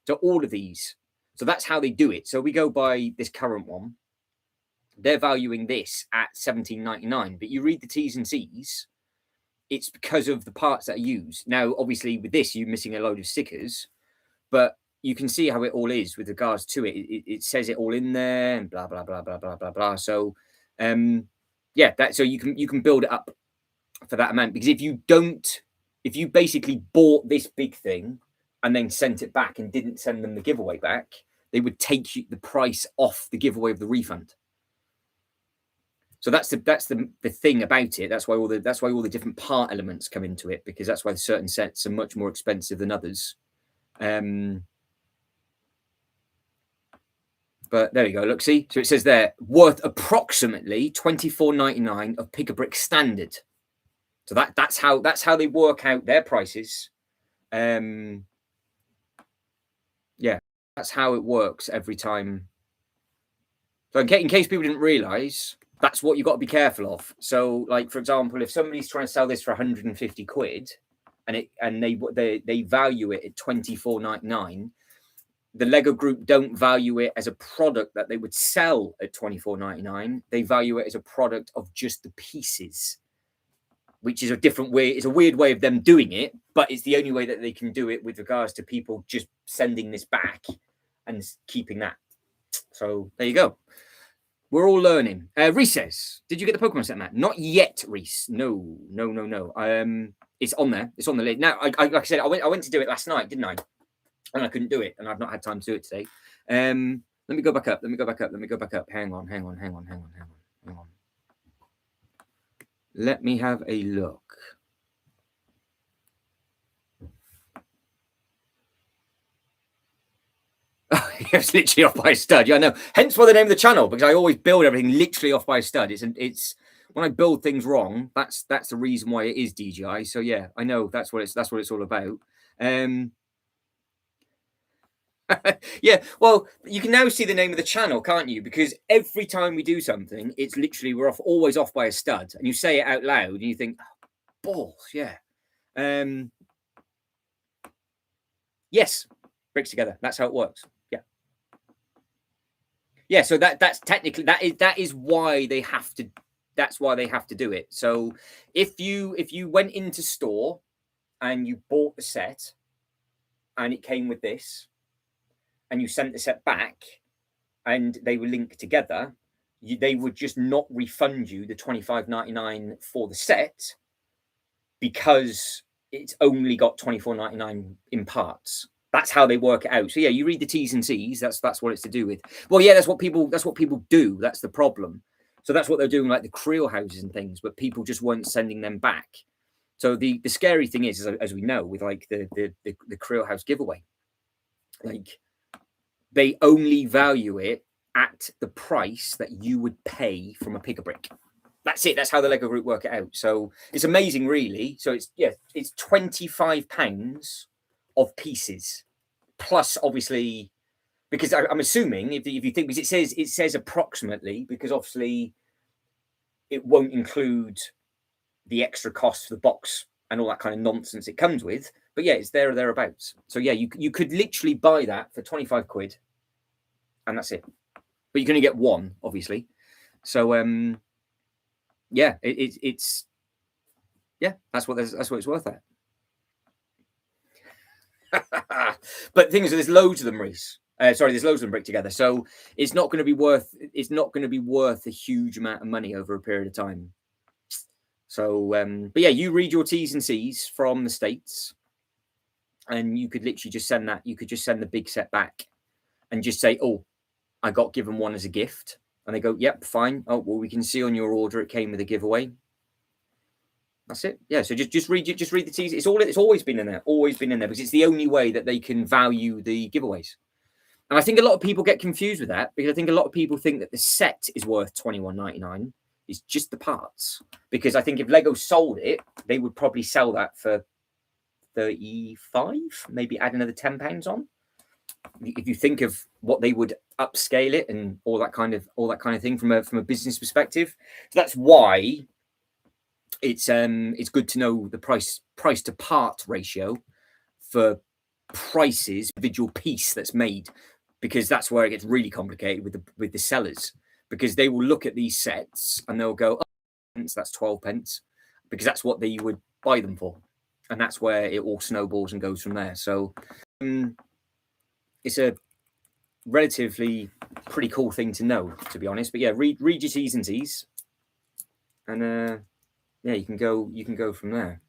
So all of these, so that's how they do it. So we go by this current one. They're valuing this at $17.99, but you read the T's and C's, it's because of the parts that are used. Now, obviously, with this, you're missing a load of stickers, but you can see how it all is with regards to it. It says it all in there and blah, blah, blah, blah, blah, blah, blah. So, yeah, so you can build it up for that amount. Because if you basically bought this big thing and then sent it back and didn't send them the giveaway back, they would take the price off the giveaway of the refund. So that's the thing about it. That's why all the different part elements come into it, because that's why certain sets are much more expensive than others. But there you go. Look, see. So it says there, worth approximately $24.99 of Pick-a-Brick standard. So that's how they work out their prices. Yeah, that's how it works every time. So in case people didn't realize, that's what you've got to be careful of. So, like, for example, if somebody's trying to sell this for 150 quid and they value it at $24.99, the Lego Group don't value it as a product that they would sell at $24.99. They value it as a product of just the pieces, which is a different way. It's a weird way of them doing it, but it's the only way that they can do it with regards to people just sending this back and keeping that. So there you go. We're all learning. Reese says, "Did you get the Pokemon set, Matt?" Not yet, Reese. No. It's on there. It's on the list. Now, like I said, I went to do it last night, didn't I? And I couldn't do it, and I've not had time to do it today. Let me go back up. Hang on. Let me have a look. It's literally off by a stud. Yeah, I know. Hence why the name of the channel, because I always build everything literally off by a stud. It's when I build things wrong, that's the reason why it is DJI. So yeah, I know that's what it's all about. Yeah, well, you can now see the name of the channel, can't you? Because every time we do something, it's literally we're always off by a stud, and you say it out loud, and you think, oh, balls, yeah. Yes, bricks together. That's how it works. Yeah, so that's technically that is why they have to. That's why they have to do it. So if you went into store and you bought the set and it came with this, and you sent the set back, and they were linked together, they would just not refund you the $25.99 for the set because it's only got $24.99 in parts. That's how they work it out. So yeah, you read the T's and C's. That's what it's to do with. Well, yeah, that's what people do. That's the problem. So that's what they're doing, like the Creel houses and things, but people just weren't sending them back. So the scary thing is, as we know, with like the Creel house giveaway, like they only value it at the price that you would pay from a Pick-a-Brick. That's it. That's how the Lego Group work it out. So it's amazing, really. So it's £25 of pieces, plus obviously, because I'm assuming if you think, because it says approximately, because obviously it won't include the extra cost for the box and all that kind of nonsense it comes with. But yeah, it's there or thereabouts. So yeah, you could literally buy that for 25 quid, and that's it. But you can only get one, obviously. So yeah, it's yeah, that's what it's worth at. But the thing is, there's loads of them, Reese. Sorry, there's loads of them bricked together, so it's not going to be worth a huge amount of money over a period of time. So, but yeah, you read your T's and C's from the States, and you could literally just send that. You could just send the big set back, and just say, "Oh, I got given one as a gift," and they go, "Yep, fine. Oh, well, we can see on your order it came with a giveaway." That's it. Yeah. So just read the T's. It's always been in there. Always been in there, because it's the only way that they can value the giveaways. And I think a lot of people get confused with that, because I think a lot of people think that the set is worth $21.99. It's just the parts. Because I think if Lego sold it, they would probably sell that for $35, maybe add another £10 on. If you think of what they would upscale it and all that kind of thing from a business perspective. So that's why it's good to know the price to part ratio for prices, individual piece that's made, because that's where it gets really complicated with the sellers, because they will look at these sets and they'll go, oh, that's 12 pence, because that's what they would buy them for, and that's where it all snowballs and goes from there. So it's a relatively pretty cool thing to know, to be honest. But yeah, read your T's and C's, and yeah, you can go from there.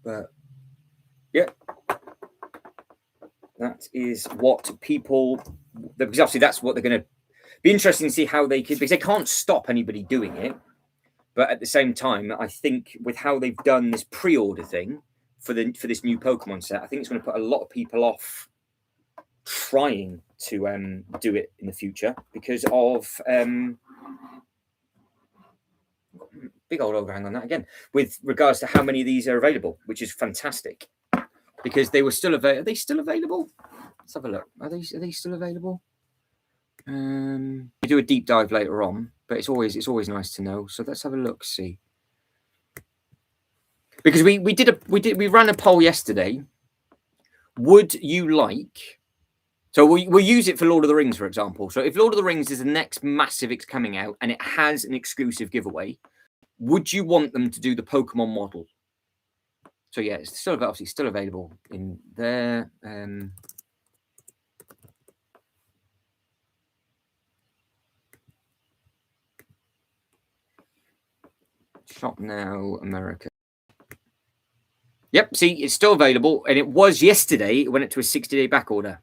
But yeah, that is what people, because obviously that's what they're going to be interesting to see how they could, because they can't stop anybody doing it. But at the same time, I think with how they've done this pre-order thing for this new Pokemon set, I think it's going to put a lot of people off trying to do it in the future, because of big old overhang on that again, with regards to how many of these are available, which is fantastic, because they were still available. Are they still available? Let's have a look. Are they still available? We do a deep dive later on, but it's always nice to know. So let's have a look, see, because we ran a poll yesterday. Would you like? So we'll use it for Lord of the Rings, for example. So if Lord of the Rings is the next massive it's coming out and it has an exclusive giveaway, would you want them to do the Pokemon model? So yeah, it's still obviously still available in there. Shop now, America. Yep, see, it's still available, and it was yesterday. It went up to a 60-day back order.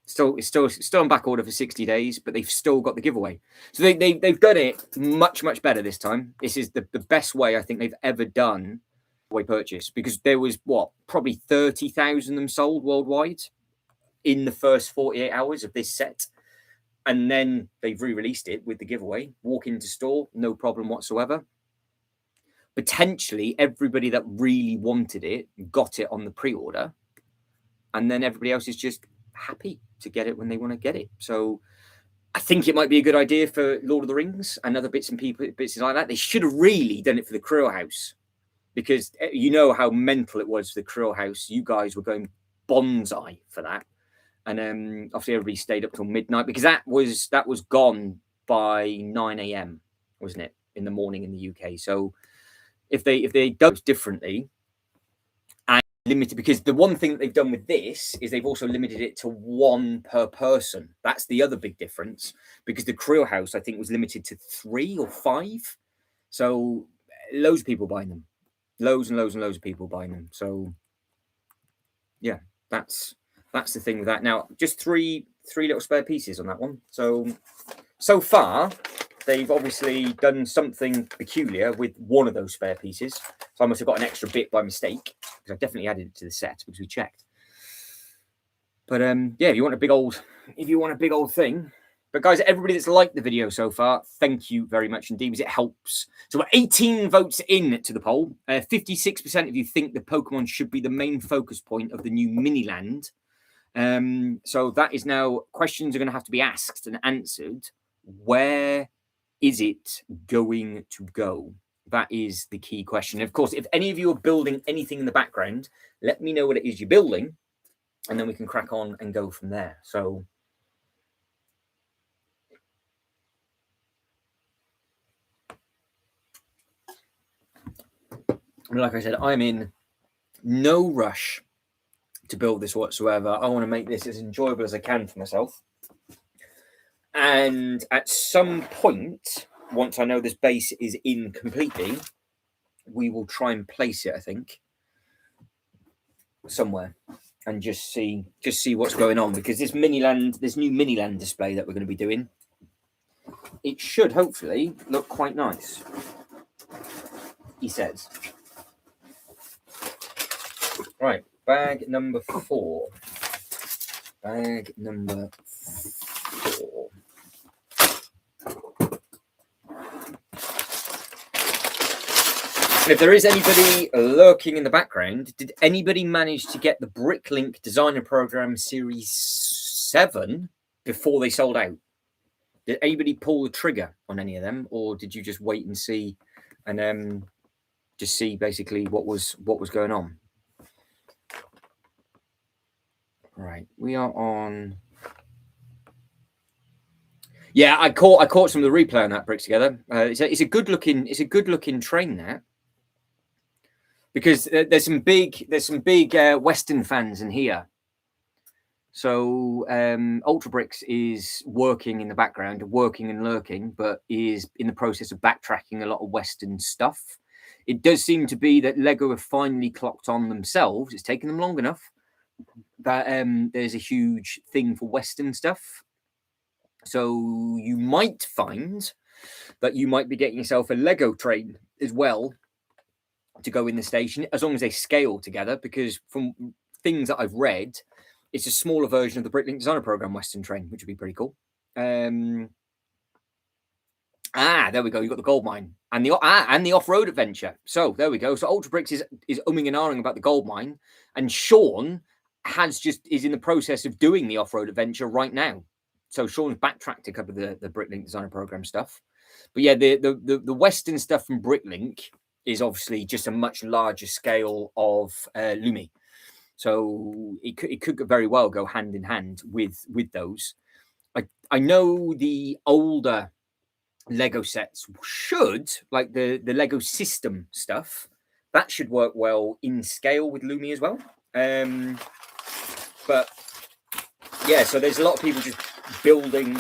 It's still on back order for 60 days, but they've still got the giveaway. So they've done it much better this time. This is the best way I think they've ever done giveaway purchase, because there was probably 30,000 of them sold worldwide in the first 48 hours of this set, and then they've re-released it with the giveaway. Walk into store, no problem whatsoever. Potentially everybody that really wanted it got it on the pre-order, and then everybody else is just happy to get it when they want to get it. So I think it might be a good idea for Lord of the Rings and other bits like that. They should have really done it for the Krill House, because you know how mental it was for the Krill House. You guys were going bonsai for that, and obviously everybody stayed up till midnight, because that was gone by 9 a.m. wasn't it, in the morning in the UK. So if they done it differently and limited, because the one thing that they've done with this is they've also limited it to 1 per person. That's the other big difference, because the Krill House, I think, was limited to 3 or 5. So loads of people buying them, loads and loads of people buying them. So yeah, that's the thing with that. Now, just three little spare pieces on that one. So far, they've obviously done something peculiar with one of those spare pieces. So I must have got an extra bit by mistake, because I definitely added it to the set because we checked. But yeah, if you want a big old thing. But guys, everybody that's liked the video so far, thank you very much indeed, because it helps. So we're 18 votes in to the poll. 56% of you think the Pokemon should be the main focus point of the new Miniland. So that is now, questions are going to have to be asked and answered. Where is it going to go? That is the key question. Of course, if any of you are building anything in the background, let me know what it is you're building, and then we can crack on and go from there. So like I said, I'm in no rush to build this whatsoever. I want to make this as enjoyable as I can for myself. And at some point, once I know this base is in completely, we will try and place it, I think, somewhere, and just see what's going on, because this new Miniland display that we're going to be doing, it should hopefully look quite nice, he says. Right, bag number 4. Bag number 4. And if there is anybody lurking in the background, did anybody manage to get the Bricklink Designer Program Series 7 before they sold out? Did anybody pull the trigger on any of them, or did you just wait and see, and just see basically what was going on? Right, we are on. Yeah, I caught some of the replay on that Bricks Together. It's a good looking train there. Because there's some big Western fans in here. So Ultra Bricks is working in the background, working and lurking, but is in the process of backtracking a lot of Western stuff. It does seem to be that Lego have finally clocked on themselves. It's taken them long enough that there's a huge thing for Western stuff. So you might find that you might be getting yourself a Lego train as well to go in the station, as long as they scale together, because from things that I've read, it's a smaller version of the Bricklink Designer Program Western train, which would be pretty cool. There we go. You've got the gold mine and the off-road adventure. So there we go. So Ultra Bricks is umming and ahhing about the gold mine, and Sean is in the process of doing the off-road adventure right now. So Sean's backtracked a couple of the Bricklink Designer Program stuff. But yeah, the Western stuff from Bricklink is obviously just a much larger scale of Lumi. So it could very well go hand in hand with those. I know the older Lego sets should, like the Lego system stuff, that should work well in scale with Lumi as well. But yeah, so there's a lot of people just building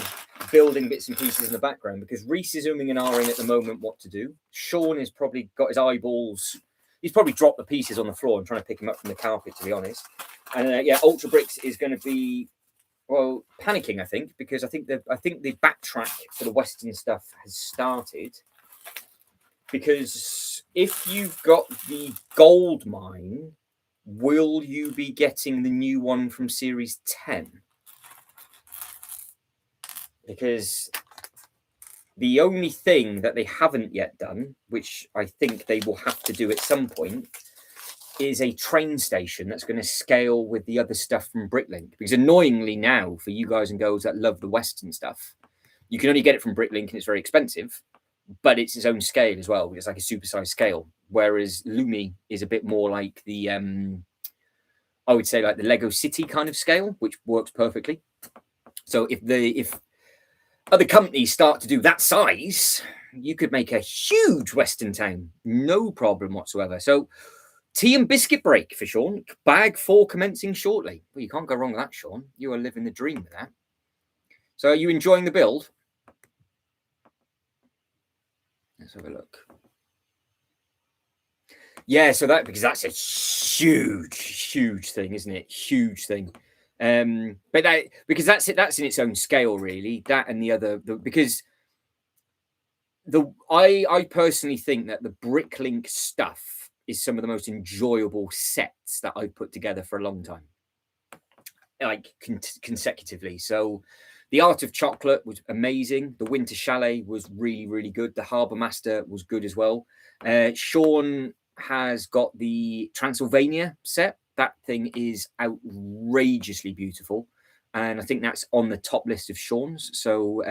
building bits and pieces in the background because Reese is umming and ahhing at the moment what to do. Sean has probably got his eyeballs. He's probably dropped the pieces on the floor and trying to pick them up from the carpet, to be honest. And yeah, Ultra Bricks is going to be, well, panicking, I think, because I think the backtrack for the Western stuff has started. Because if you've got the gold mine, will you be getting the new one from Series 10? Because the only thing that they haven't yet done, which I think they will have to do at some point, is a train station that's going to scale with the other stuff from Bricklink. Because annoyingly now, for you guys and girls that love the Western stuff, you can only get it from Bricklink and it's very expensive, but it's its own scale as well. It's like a supersized scale. Whereas Lumi is a bit more like the, I would say like the Lego City kind of scale, which works perfectly. So if other companies start to do that size, you could make a huge Western town, no problem whatsoever. So tea and biscuit break for Sean. Bag 4 commencing shortly. Well, you can't go wrong with that, Sean. You are living the dream with that. So are you enjoying the build? Let's have a look. Yeah, so because that's a huge thing, isn't it? Huge thing. But because that's in its own scale, really. That and the other, because I personally think that the Bricklink stuff is some of the most enjoyable sets that I've put together for a long time, like consecutively. So the Art of Chocolate was amazing. The Winter Chalet was really good. The Harbour Master was good as well. Sean has got the Transylvania set. That thing is outrageously beautiful, and I think that's on the top list of Sean's. So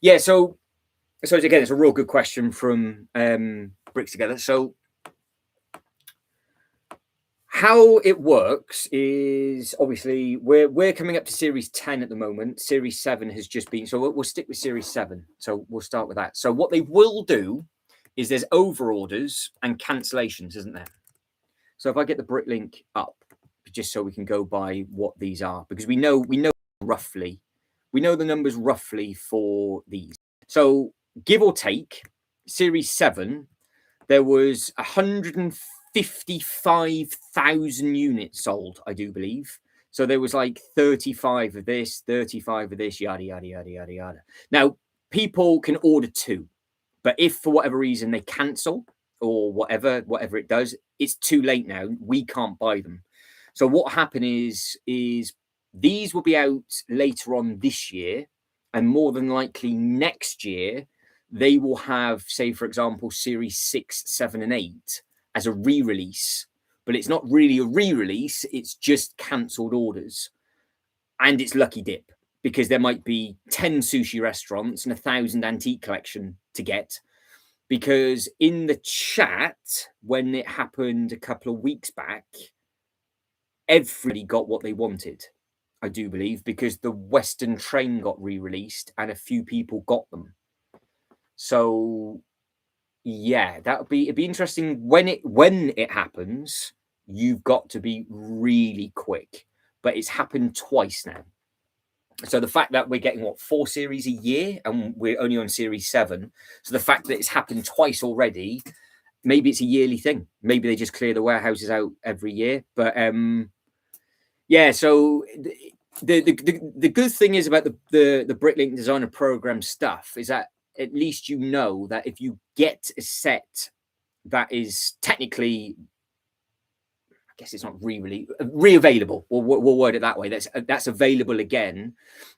yeah, so again, it's a real good question from Bricks Together. So how it works is obviously we're coming up to Series 10 at the moment. Series 7 has just been, so we'll stick with Series 7. So we'll start with that. So what they will do is there's over orders and cancellations, isn't there? So if I get the Bricklink up, just so we can go by what these are, because we know roughly, we know the numbers roughly for these. So give or take, Series 7, there was 155,000 units sold, I do believe. So there was like 35 of this, 35 of this, yada, yada, yada, yada, yada. Now, people can order 2, but if for whatever reason they cancel or whatever it does, it's too late now. We can't buy them. So what happened is these will be out later on this year, and more than likely next year, they will have, say, for example, Series 6, 7, and 8 as a re-release, but it's not really a re-release, it's just cancelled orders. And it's lucky dip, because there might be 10 sushi restaurants and 1,000 antique collection to get. Because in the chat, when it happened a couple of weeks back, everybody got what they wanted, I do believe, because the Western Train got re-released and a few people got them. So yeah, it'd be interesting when it happens. You've got to be really quick, but it's happened twice now. So the fact that we're getting 4 series a year and we're only on Series 7, so the fact that it's happened twice already, maybe it's a yearly thing. Maybe they just clear the warehouses out every year. But yeah, so the good thing is about the Bricklink Designer Program stuff is that at least you know that if you get a set that is technically, I guess it's not re-available, we'll word it that way, that's available again,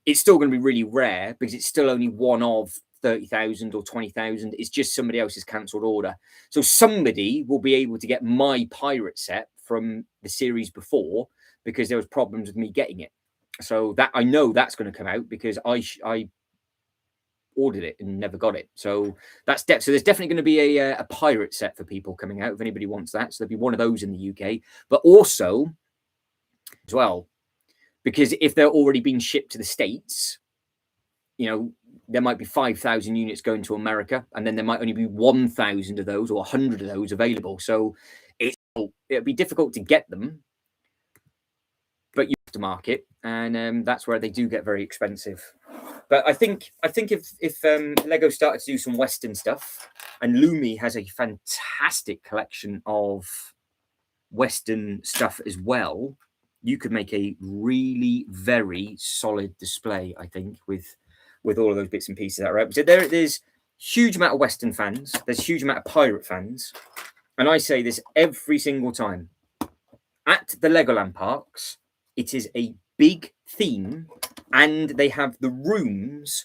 it's still going to be really rare because it's still only one of 30,000 or 20,000. It's just somebody else's cancelled order. So somebody will be able to get my pirate set from the series before because there was problems with me getting it. So that I know that's going to come out because I ordered it and never got it. So that's so there's definitely going to be a pirate set for people coming out if anybody wants that. So there'll be one of those in the UK, but also as well, because if they're already being shipped to the States, you know, there might be 5,000 units going to America, and then there might only be 1,000 of those or 100 of those available. So it'll be difficult to get them, but you have to market, and that's where they do get very expensive. But I think if Lego started to do some Western stuff, and Lumi has a fantastic collection of Western stuff as well, you could make a really very solid display, I think, with all of those bits and pieces that are out. So there's huge amount of Western fans, there's huge amount of pirate fans, and I say this every single time. At the Legoland parks, it is a big theme, and they have the rooms,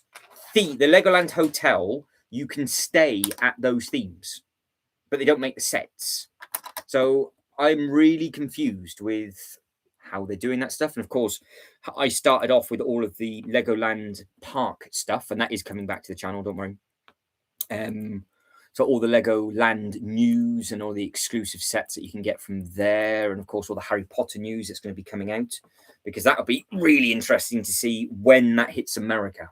the Legoland Hotel, you can stay at those themes, but they don't make the sets. So I'm really confused with how they're doing that stuff. And of course, I started off with all of the Legoland park stuff, and that is coming back to the channel, don't worry. So all the Legoland news and all the exclusive sets that you can get from there, and of course all the Harry Potter news that's going to be coming out, because that'll be really interesting to see when that hits America.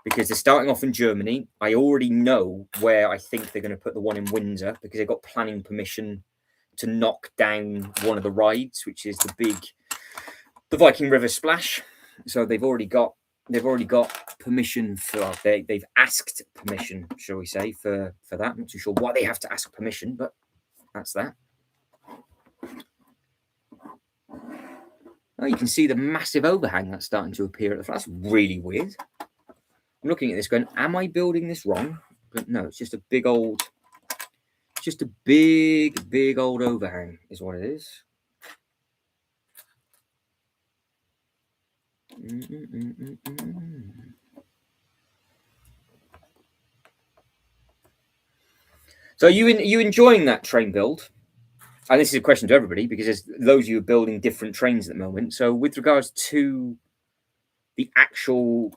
Because they're starting off in Germany. I already know where I think they're going to put the one in Windsor, because they got planning permission to knock down one of the rides, which is the Viking River Splash. So they've already got permission for, they've asked permission, shall we say, for that. I'm not too sure why they have to ask permission, but that's that. Oh, you can see the massive overhang that's starting to appear at the front. That's really weird. I'm looking at this going, am I building this wrong? But no, it's just a big old overhang is what it is. So are you enjoying that train build? And this is a question to everybody, because there's those of you building different trains at the moment. So with regards to the actual,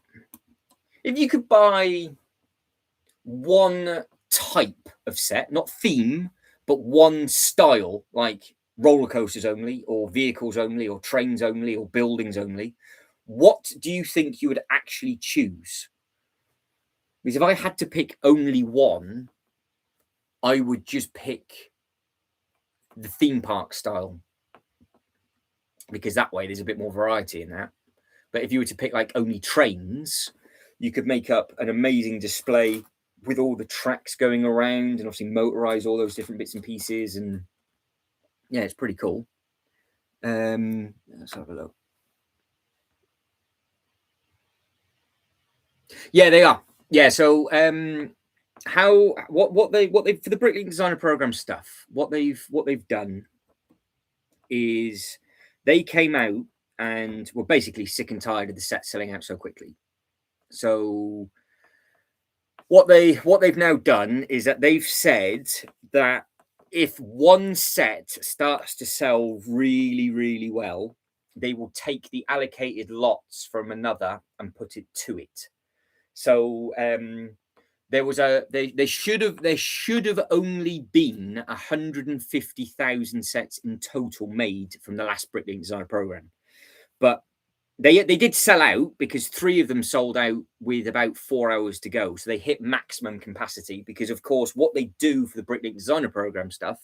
if you could buy one type of set, not theme, but one style, like roller coasters only, or vehicles only, or trains only, or buildings only, what do you think you would actually choose? Because if I had to pick only one, I would just pick the theme park style, because that way there's a bit more variety in that. But if you were to pick like only trains, you could make up an amazing display with all the tracks going around, and obviously motorize all those different bits and pieces. And yeah, it's pretty cool. Let's have a look. Yeah, they are. Yeah, so what they for the Bricklink Designer Program stuff, what they've done is they came out and were basically sick and tired of the set selling out so quickly. So what they've now done is that they've said that if one set starts to sell really, really well, they will take the allocated lots from another and put it to it. So there was there should have only been 150,000 sets in total made from the last Bricklink Designer Program, but they did sell out, because 3 of them sold out with about 4 hours to go. So they hit maximum capacity, because of course what they do for the Bricklink Designer Program stuff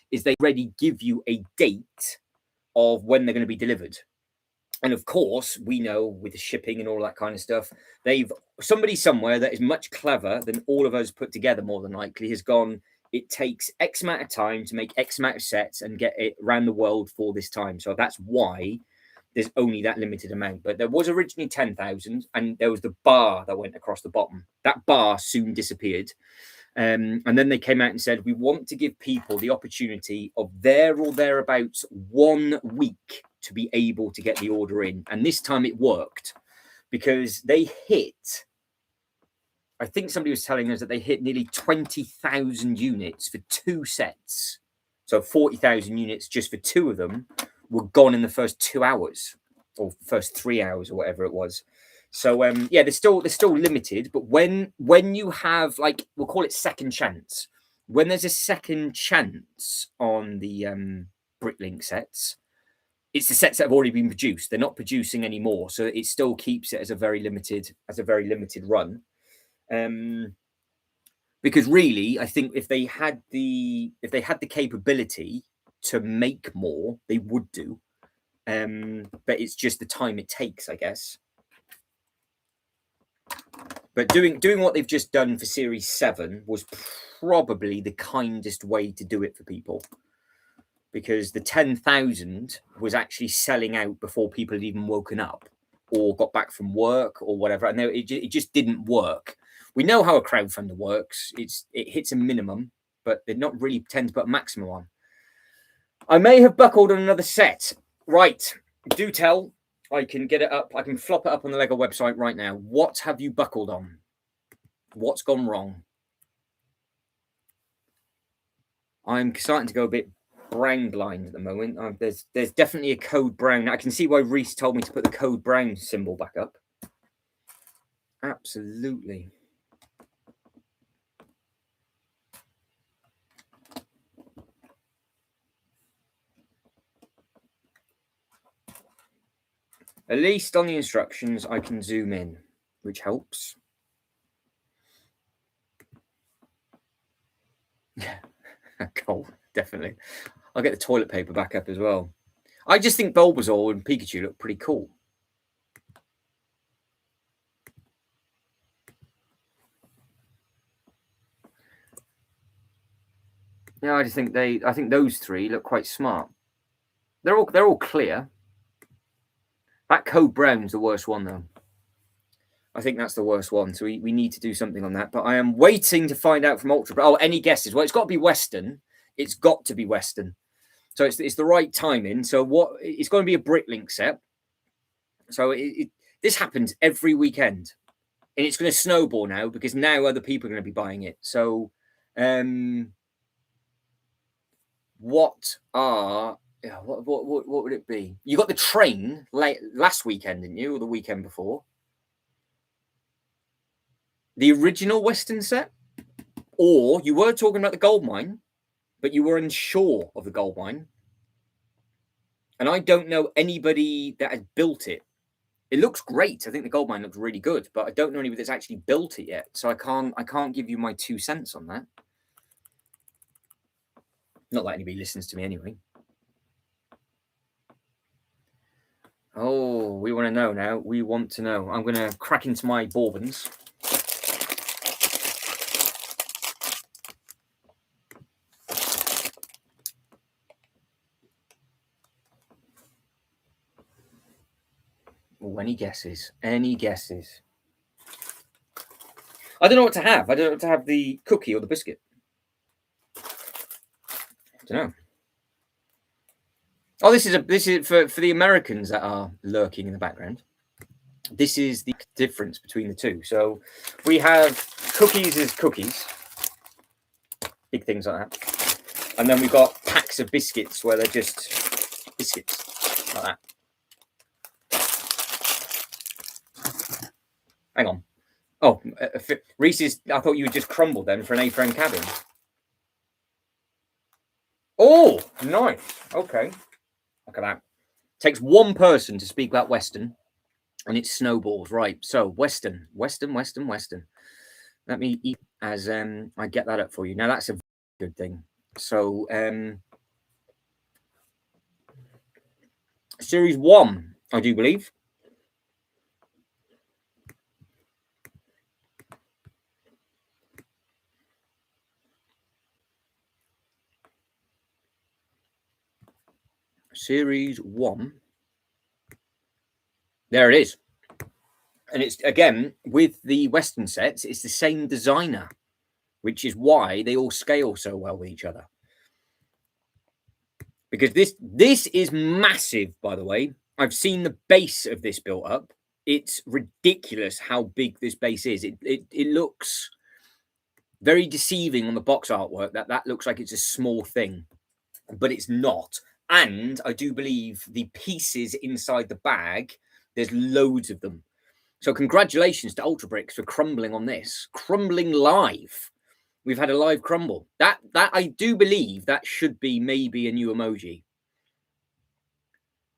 is they already give you a date of when they're going to be delivered. And of course, we know with the shipping and all that kind of stuff, somebody somewhere that is much clever than all of us put together, more than likely, has gone, it takes X amount of time to make X amount of sets and get it around the world for this time. So that's why there's only that limited amount. But there was originally 10,000, and there was the bar that went across the bottom. That bar soon disappeared. And then they came out and said, we want to give people the opportunity of there or thereabouts 1 week to be able to get the order in. And this time it worked, because they hit, I think somebody was telling us that they hit nearly 20,000 units for 2 sets. So 40,000 units just for 2 of them were gone in the first 2 hours, or first 3 hours, or whatever it was. So yeah, they're still limited. But when you have, like, we'll call it second chance, when there's a second chance on the Bricklink sets, it's the sets that have already been produced. They're not producing anymore, so it still keeps it as a very limited run. Because really, I think if they had the capability to make more, they would do. But it's just the time it takes, I guess. But doing what they've just done for Series 7 was probably the kindest way to do it for people. Because the 10,000 was actually selling out before people had even woken up or got back from work or whatever. And it just didn't work. We know how a crowdfunder works. It hits a minimum, but they not really tend to put a maximum on. I may have buckled on another set. Right. Do tell. I can get it up. I can flop it up on the Lego website right now. What have you buckled on? What's gone wrong? I'm starting to go a bit brown blind at the moment. There's definitely a code brown. I can see why Reese told me to put the code brown symbol back up. Absolutely. At least on the instructions, I can zoom in, which helps. Yeah, cool, definitely. I'll get the toilet paper back up as well. I just think Bulbasaur and Pikachu look pretty cool. Yeah, I think those three look quite smart. They're all clear. That code brown's the worst one though. I think that's the worst one. So we need to do something on that. But I am waiting to find out from Ultra. Oh, any guesses? Well, it's got to be Western. It's got to be Western. So it's the right timing. So it's going to be a Bricklink set. So this happens every weekend. And it's going to snowball now because now other people are going to be buying it. So what would it be? You got the train last weekend, didn't you? Or the weekend before? The original Western set? Or you were talking about the gold mine, but you were unsure of the gold mine. And I don't know anybody that has built it. It looks great. I think the gold mine looks really good, but I don't know anybody that's actually built it yet. So I can't give you my 2 cents on that. Not that anybody listens to me anyway. Oh, we want to know now. We want to know. I'm going to crack into my bourbons. Oh, any guesses? Any guesses? I don't know what to have. I don't know what to have, the cookie or the biscuit. I don't know. Oh, this is for the Americans that are lurking in the background. This is the difference between the two. So we have cookies as cookies, big things like that, and then we've got packs of biscuits where they're just biscuits like that. Hang on. Oh, Reese's. I thought you would just crumble them for an A-frame cabin. Oh, nice. Okay. Look at that. Takes one person to speak about Western, and it snowballs. Right. So Western. Let me eat as I get that up for you. Now that's a good thing. So Series 1, I do believe. Series 1. There it is. And it's, again, with the Western sets, it's the same designer, which is why they all scale so well with each other. Because this is massive, by the way. I've seen the base of this built up. It's ridiculous how big this base is. It looks very deceiving on the box artwork. That looks like it's a small thing, but it's not. And I do believe the pieces inside the bag, there's loads of them. So congratulations to Ultra Bricks for crumbling on this. Crumbling live. We've had a live crumble. That I do believe that should be maybe a new emoji.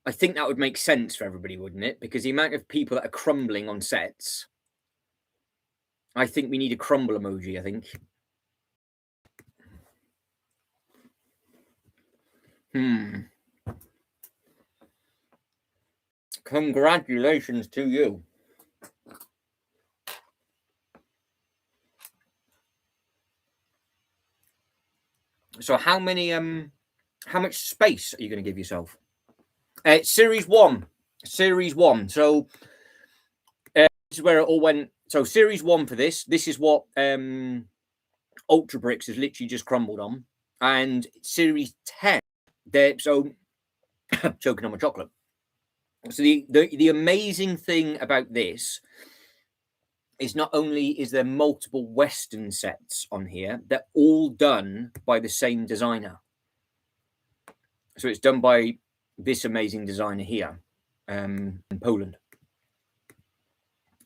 I think that would make sense for everybody, wouldn't it? Because the amount of people that are crumbling on sets, I think we need a crumble emoji, I think. Congratulations to you. So how much space are you going to give yourself? Series 1. Series 1. So this is where it all went. So Series 1 for this. This is what Ultra Bricks has literally just crumbled on. And Series 10. So choking on my chocolate. So the amazing thing about this is not only is there multiple Western sets on here, they're all done by the same designer. So it's done by this amazing designer here in Poland.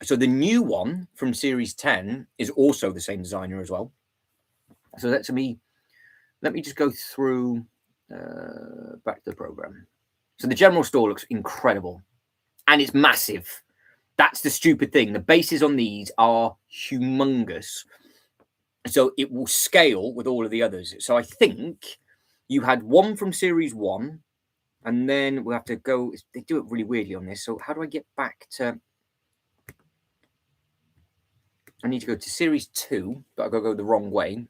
So the new one from Series 10 is also the same designer as well. So let me just go through back to the program. So the general store looks incredible and it's massive. That's the stupid thing. The bases on these are humongous. So it will scale with all of the others. So I think you had one from Series 1, and then we'll have to go. They do it really weirdly on this. So how do I get back to? I need to go to Series 2, but I've got to go the wrong way.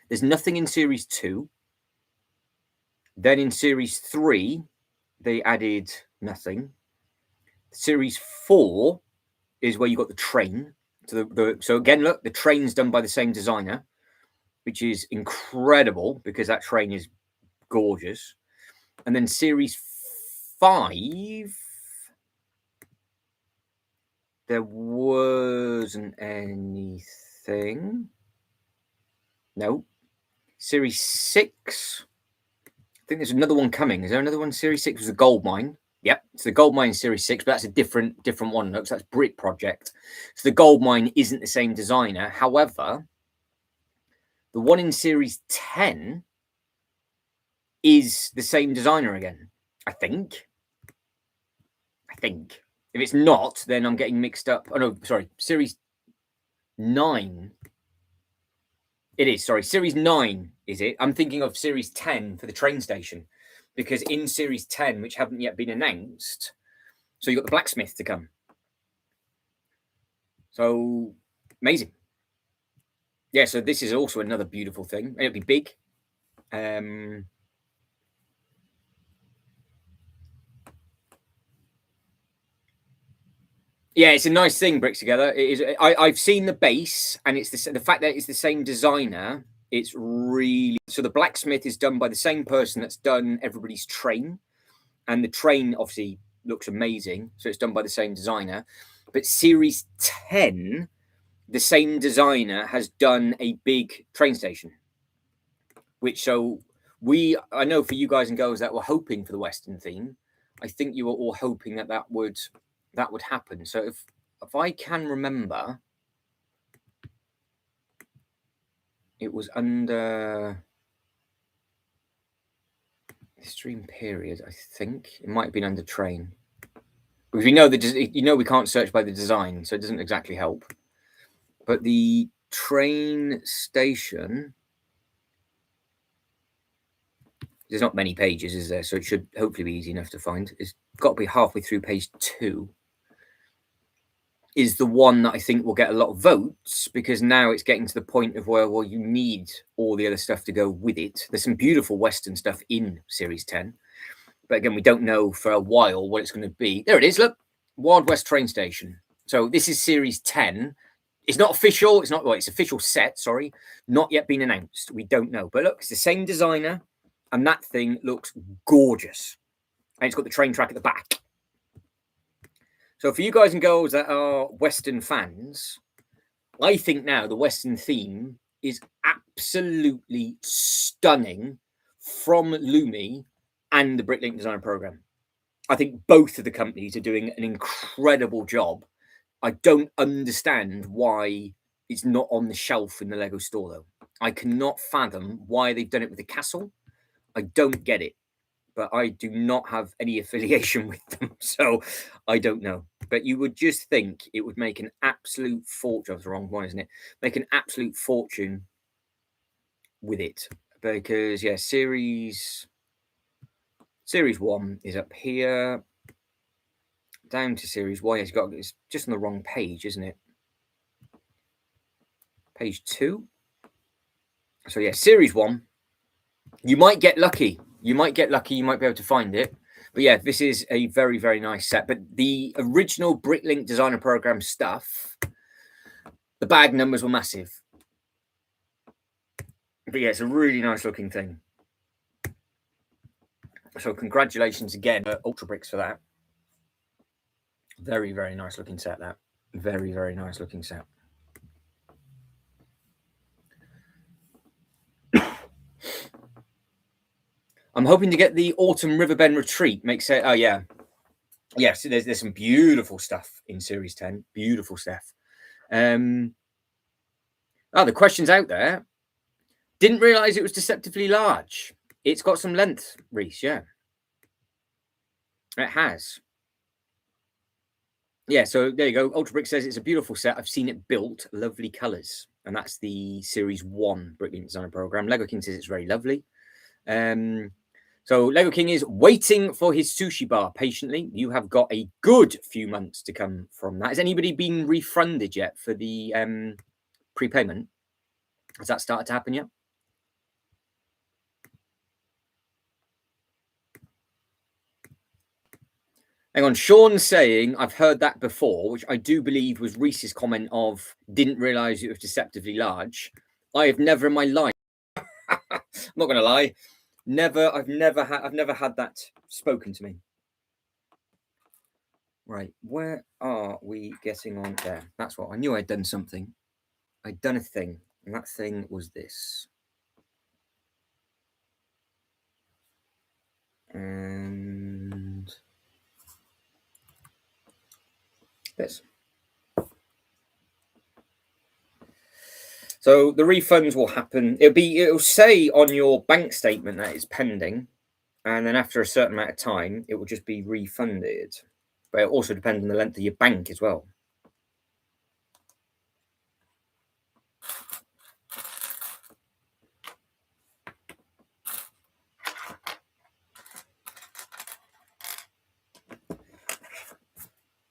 There's nothing in Series 2. Then in Series 3, they added nothing. Series 4 is where you got the train. So again, look, the train's done by the same designer, which is incredible because that train is gorgeous. And then Series 5, there wasn't anything. No. Series 6, I think there's another one coming. Is there another one? Series 6 was the gold mine. Yep, it's the gold mine Series 6, but that's a different one. Looks that's Brick Project. So the gold mine isn't the same designer. However, the one in Series 10 is the same designer again. I think. If it's not, then I'm getting mixed up. Oh no, sorry, Series 9. It is, sorry, Series 9 is it? I'm thinking of Series 10 for the train station. Because in Series 10, which haven't yet been announced, so you've got the blacksmith to come. So, amazing. Yeah, so this is also another beautiful thing. It'll be big. Yeah, it's a nice thing, bricks together. It is. I've seen the base, and it's the fact that it's the same designer. It's really so. The blacksmith is done by the same person that's done everybody's train, and the train obviously looks amazing. So it's done by the same designer. But Series 10, the same designer has done a big train station, which I know for you guys and girls that were hoping for the Western theme, I think you were all hoping that would happen. So if I can remember, it was under Extreme Period. I think it might have been under Train, because we know we can't search by the design, so it doesn't exactly help. But the train station, there's not many pages, is there? So it should hopefully be easy enough to find. It's got to be halfway through page 2. Is the one that I think will get a lot of votes, because now it's getting to the point of where, well, you need all the other stuff to go with it. There's some beautiful Western stuff in Series 10. But again, we don't know for a while what it's going to be. There it is, look. Wild West train station. So this is Series 10. It's not official. It's official set, sorry. Not yet been announced. We don't know. But look, it's the same designer. And that thing looks gorgeous. And it's got the train track at the back. So for you guys and girls that are Western fans, I think now the Western theme is absolutely stunning from Lumi and the Bricklink Design Program. I think both of the companies are doing an incredible job. I don't understand why it's not on the shelf in the Lego store, though. I cannot fathom why they've done it with the castle. I don't get it. But I do not have any affiliation with them, so I don't know. But you would just think it would make an absolute fortune. That's the wrong one, isn't it? Make an absolute fortune with it. Because, yeah, Series 1 is up here. Down to Series 1. It's just on the wrong page, isn't it? Page 2. So, yeah, Series 1. You might get lucky. You might get lucky. You might be able to find it. But yeah, this is a very, very nice set. But the original Bricklink Designer Program stuff, the bag numbers were massive. But yeah, it's a really nice looking thing. So congratulations again, Ultra Bricks, for that. Very, very nice looking set, that. Very, very nice looking set. I'm hoping to get the Autumn Riverbend Retreat. Makes it. Oh yeah, yeah. So there's some beautiful stuff in Series 10. Beautiful stuff. Oh, the question's out there. Didn't realise it was deceptively large. It's got some length, Reese. Yeah, it has. Yeah. So there you go. Ultra Brick says it's a beautiful set. I've seen it built. Lovely colours, and that's the Series 1 Bricklink Designer Program. Lego King says it's very lovely. So Lego King is waiting for his sushi bar patiently. You have got a good few months to come from that. Has anybody been refunded yet for the prepayment? Has that started to happen yet? Hang on, Sean's saying, I've heard that before, which I do believe was Reese's comment of, didn't realise it was deceptively large. I have never in my life, I'm not going to lie, I've never had that spoken to me. Right, where are we getting on there? That's what I knew. I'd done something. I'd done a thing, and that thing was this. And this. So the refunds will happen. It'll say on your bank statement that it's pending, and then after a certain amount of time, it will just be refunded. But it also depends on the length of your bank as well.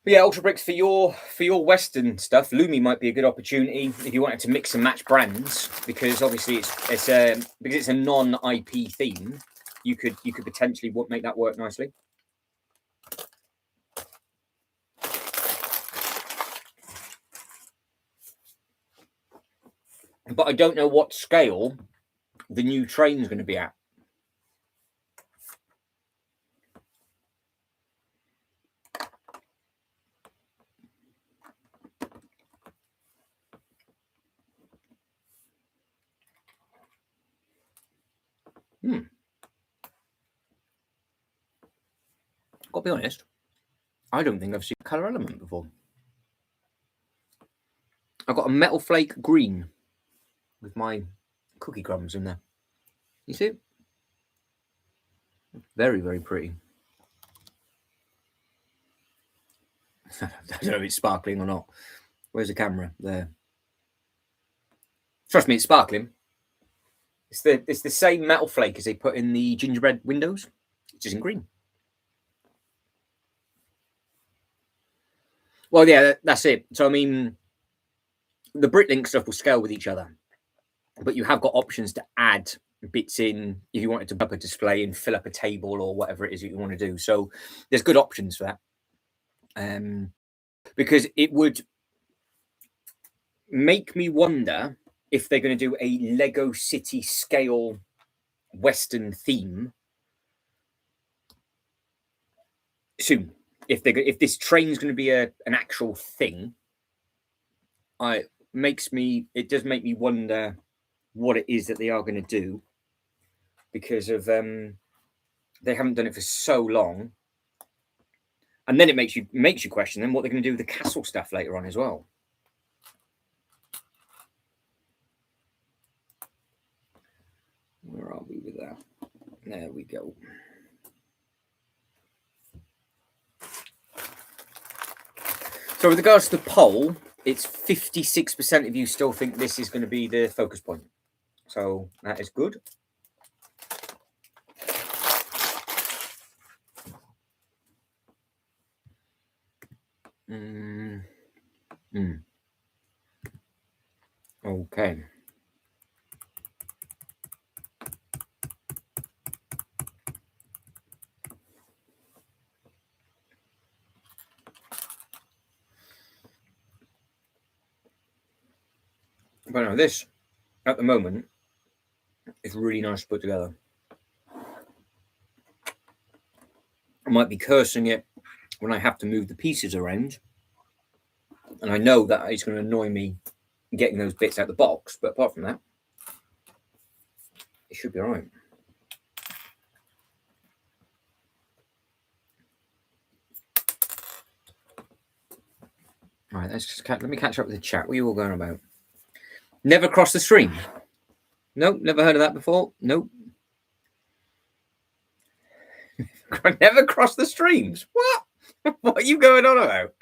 But yeah, Ultra Bricks for your Western stuff. Lumi might be a good opportunity if you wanted to mix and match brands, because obviously because it's a non-IP theme. You could potentially make that work nicely. But I don't know what scale the new train's going to be at. Got to be honest, I don't think I've seen a colour element before. I've got a metal flake green with my cookie crumbs in there. You see? Very, very pretty. I don't know if it's sparkling or not. Where's the camera? There. Trust me, it's sparkling. It's the same metal flake as they put in the gingerbread windows, which is in green. Well, yeah, that's it. So, I mean, the Bricklink stuff will scale with each other, but you have got options to add bits in if you wanted to put up a display and fill up a table or whatever it is that you want to do. So, there's good options for that. Because it would make me wonder if they're going to do a Lego City scale Western theme soon. If this train's going to be an actual thing, it does make me wonder what it is that they are going to do, because of they haven't done it for so long, and then it makes you question then what they're going to do with the castle stuff later on as well. Where are we with that? There we go. So with regards to the poll, it's 56% of you still think this is going to be the focus point. So that is good. Okay. But no, this at the moment is really nice to put together. I might be cursing it when I have to move the pieces around, and I know that it's going to annoy me getting those bits out of the box, but apart from that, it should be all right. All right, let me catch up with the chat. What are you all going about? Never crossed the stream? Nope, never heard of that before. Nope. Never crossed the streams. What? What are you going on about?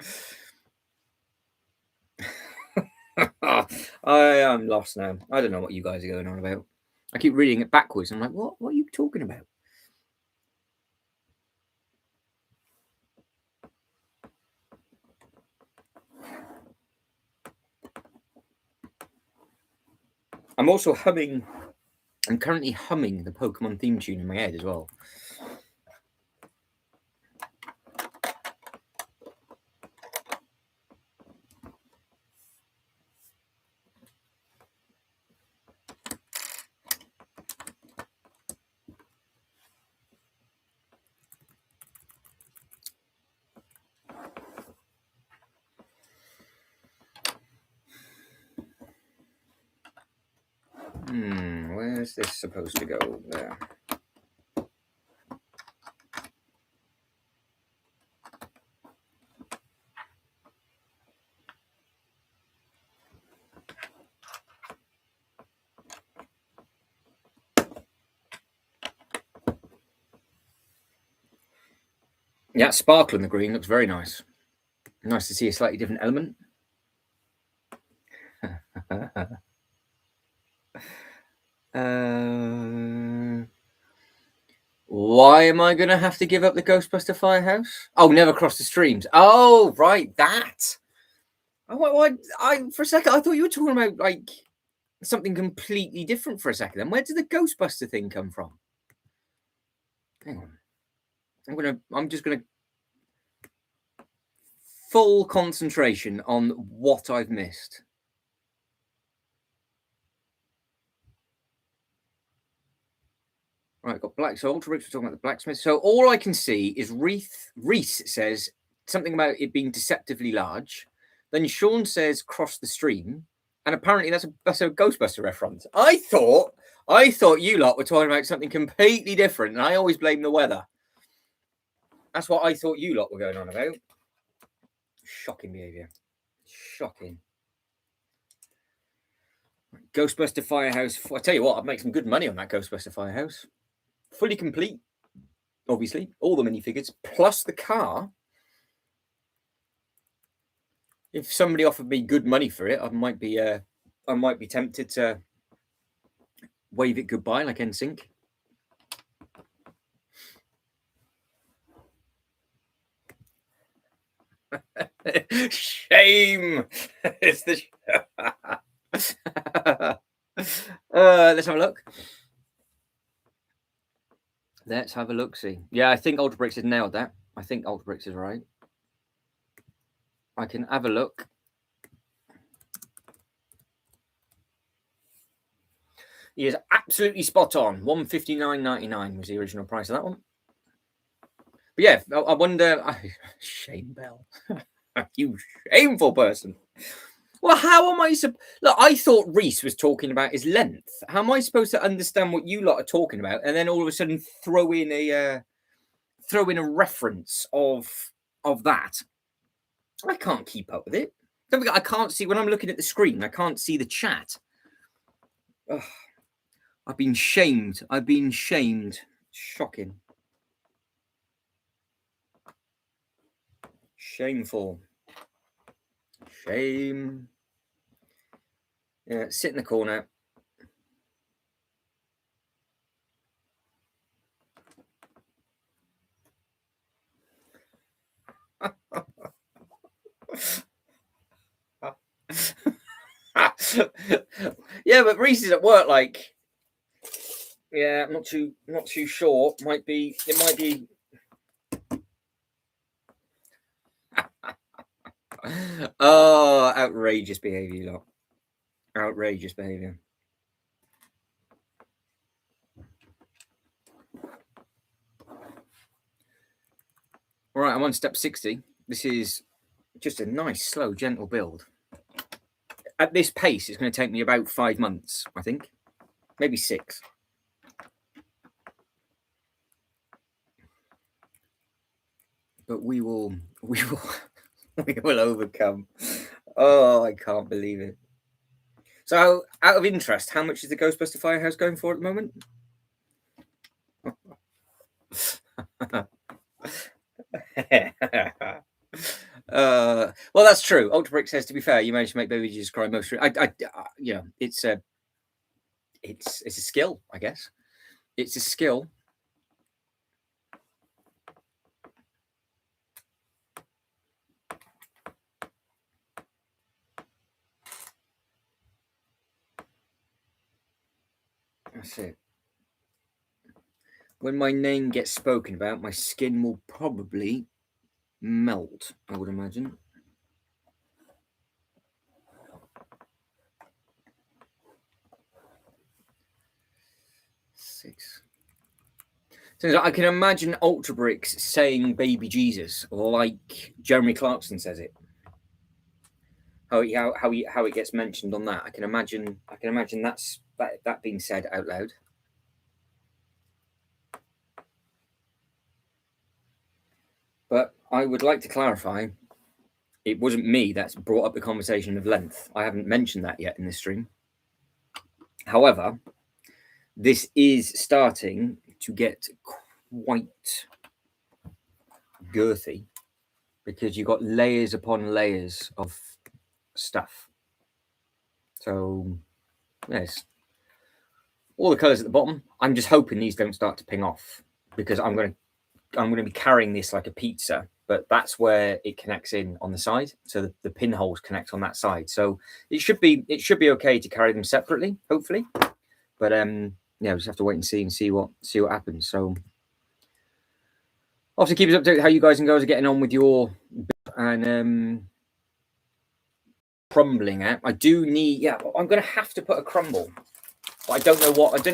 I am lost now. I don't know what you guys are going on about. I keep reading it backwards. I'm like, what are you talking about? I'm also humming. I'm currently humming the Pokemon theme tune in my head as well. Where's this supposed to go? There. Yeah, sparkle in the green looks very nice. Nice to see a slightly different element. Why am I going to have to give up the Ghostbuster Firehouse? Oh, never cross the streams. Oh, right, that. For a second, I thought you were talking about like something completely different for a second. Then where did the Ghostbuster thing come from? Hang on. I'm just gonna full concentration on what I've missed. Right, got Black. So Ultra Rich was talking about the blacksmith. So all I can see is Reese says something about it being deceptively large. Then Sean says cross the stream, and apparently that's a Ghostbuster reference. I thought you lot were talking about something completely different, and I always blame the weather. That's what I thought you lot were going on about. Shocking behaviour. Shocking. Ghostbuster Firehouse. I tell you what, I'd make some good money on that Ghostbuster Firehouse. Fully complete, obviously. All the minifigures, plus the car. If somebody offered me good money for it, I might be tempted to wave it goodbye like NSYNC. Shame. It's the. Let's have a look. Let's have a look. See, yeah, I think Ultra Bricks has nailed that. I think Ultra Bricks is right. I can have a look. He is absolutely spot on. $159.99 was the original price of that one. But yeah, I wonder. Shame Bell, you shameful person. Well, how am I? Look, I thought Reese was talking about his length. How am I supposed to understand what you lot are talking about, and then all of a sudden throw in a reference of that? I can't keep up with it. I can't see when I'm looking at the screen. I can't see the chat. Ugh. I've been shamed. Shocking. Shameful. Shame. Yeah, sit in the corner. Yeah, but Reese is at work. Like, yeah, not too sure. It might be. Oh, outrageous behaviour, lot. Outrageous behaviour. All right, I'm on step 60. This is just a nice, slow, gentle build. At this pace, it's going to take me about 5 months, I think. Maybe 6. But we will we will overcome. Oh, I can't believe it. So, out of interest, how much is the Ghostbuster Firehouse going for at the moment? Well, that's true. Ultra Brick says, to be fair, you managed to make Baby Jesus cry most. You know, it's a skill, I guess. It's a skill. That's it. When my name gets spoken about, my skin will probably melt, I would imagine. Six. So I can imagine Ultra Bricks saying "Baby Jesus" like Jeremy Clarkson says it. How it gets mentioned on that. I can imagine that being said out loud. But I would like to clarify, it wasn't me that's brought up the conversation of length. I haven't mentioned that yet in this stream. However, this is starting to get quite girthy because you've got layers upon layers of stuff. So, yes, all the colours at the bottom. I'm just hoping these don't start to ping off because I'm going to be carrying this like a pizza, but that's where it connects in on the side. So the pinholes connect on that side. So it should be okay to carry them separately, hopefully. But yeah, we just have to wait and see what happens. So obviously keep us updated how you guys and girls are getting on with your and crumbling out. I do need I'm gonna have to put a crumble. But I don't know what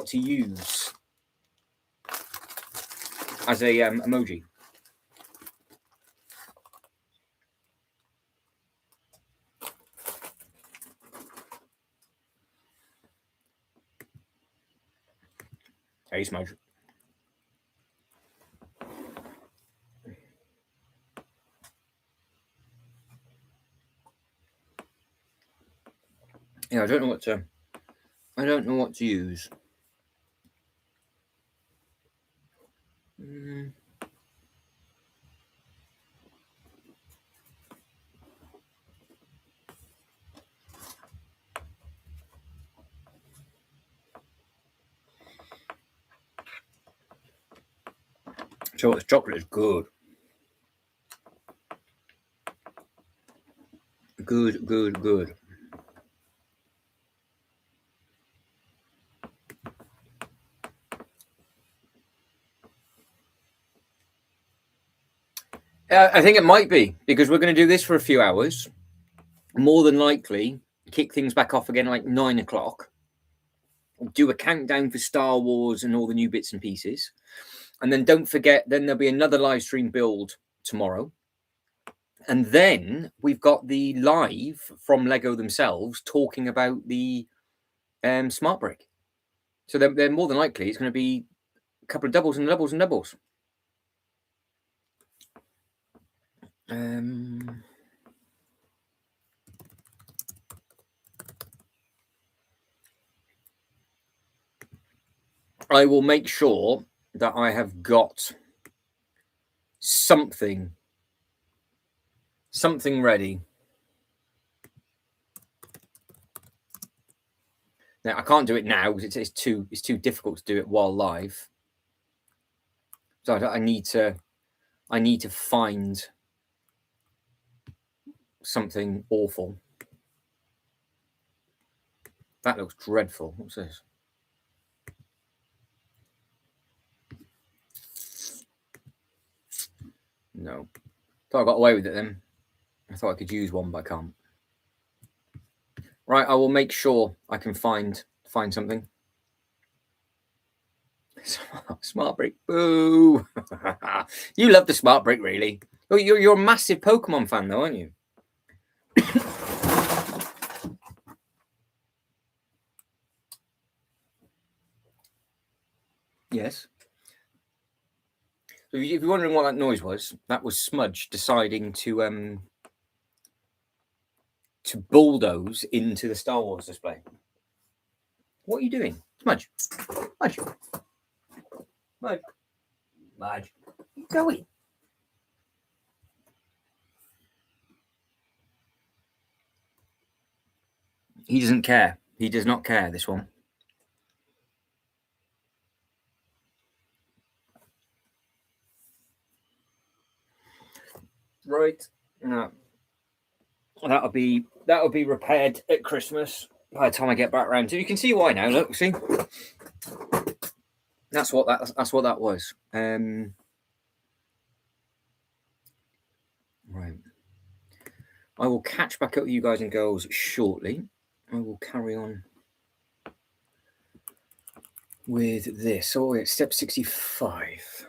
to use as a emoji. Hey, Smudge. Yeah, I don't know what to use. So this chocolate is good. Good. I think it might be because we're going to do this for a few hours. More than likely, kick things back off again like 9 o'clock. Do a countdown for Star Wars and all the new bits and pieces. And then don't forget, then there'll be another live stream build tomorrow. And then we've got the live from Lego themselves talking about the smart brick. So they're more than likely it's going to be a couple of doubles and doubles and doubles. I will make sure that I have got something ready. Now I can't do it now because it's too difficult to do it while live. So I need to find something awful. That looks dreadful. What's this? No. Thought I got away with it then. I thought I could use one, but I can't. Right, I will make sure I can find something. Smart brick, boo! You love the smart brick, really. Oh, you're a massive Pokemon fan, though, aren't you? Yes. So if you're wondering what that noise was, that was Smudge deciding to bulldoze into the Star Wars display. What are you doing, Smudge? Smudge. Smudge. Smudge. You going? He doesn't care. He does not care, this one. Right. No. That'll be repaired at Christmas by the time I get back around to. You can see why now. Look, see. That's what that was. Right. I will catch back up with you guys and girls shortly. I will carry on with this. Oh, it's step 65.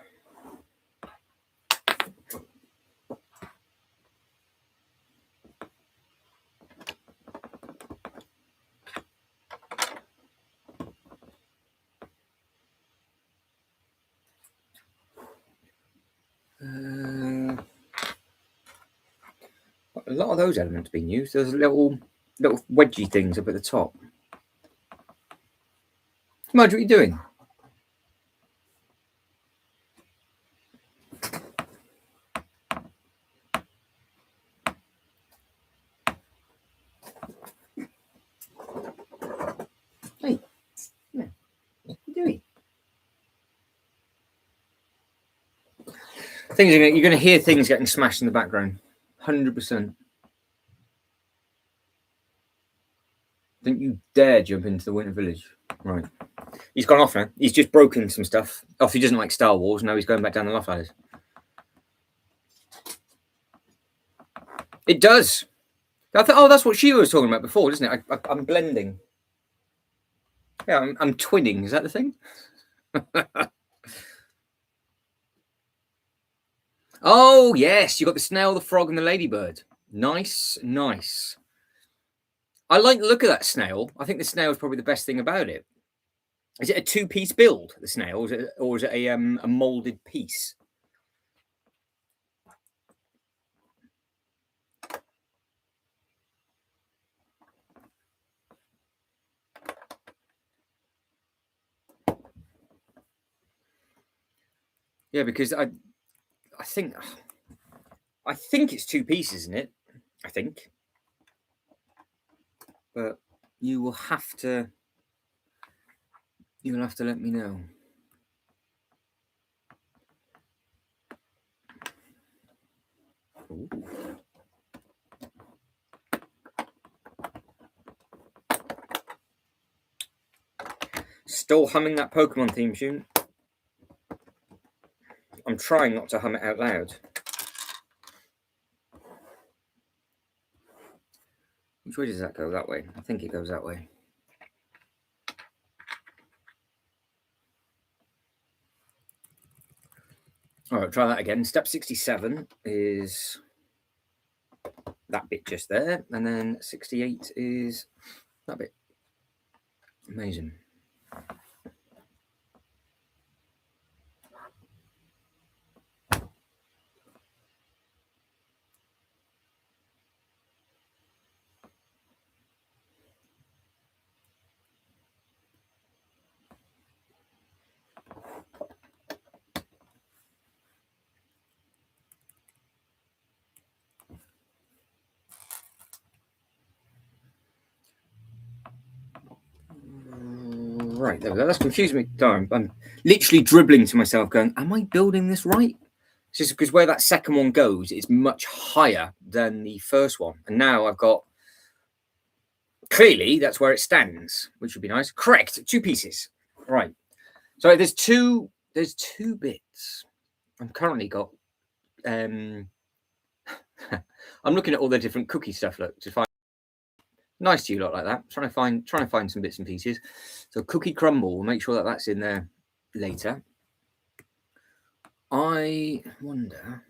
A lot of those elements being used. There's little wedgy things up at the top. Smudge, what are you doing? Hey, yeah. What are you doing? Things you're going to hear things getting smashed in the background. 100%. Don't you dare jump into the Winter Village. Right. He's gone off now. He's just broken some stuff. Off. He doesn't like Star Wars. Now he's going back down the loft ladders. It does. Oh, that's what she was talking about before, isn't it? I'm blending. Yeah, I'm twinning. Is that the thing? Oh, yes. You got the snail, the frog, and the ladybird. Nice, nice. I like the look of that snail. I think the snail is probably the best thing about it. Is it a two-piece build, the snail, or is it a molded piece? Yeah, because I think it's two pieces, isn't it? I think, but you'll have to let me know. Ooh. Still humming that Pokemon theme tune. I'm trying not to hum it out loud. Which way does that go? That way. I think it goes that way. All right, try that again. Step 67 is that bit just there, and then 68 is that bit. Amazing. Right, there we go. That's confused me. Darn, I'm literally dribbling to myself going, am I building this right? It's just because where that second one goes, it's much higher than the first one. And now I've got, clearly, that's where it stands, which would be nice. Correct, two pieces. Right. So there's two bits. I've currently got, I'm looking at all the different cookie stuff, look, to find. Nice to you lot like that. Trying to find some bits and pieces. So cookie crumble. We'll make sure that that's in there later. I wonder.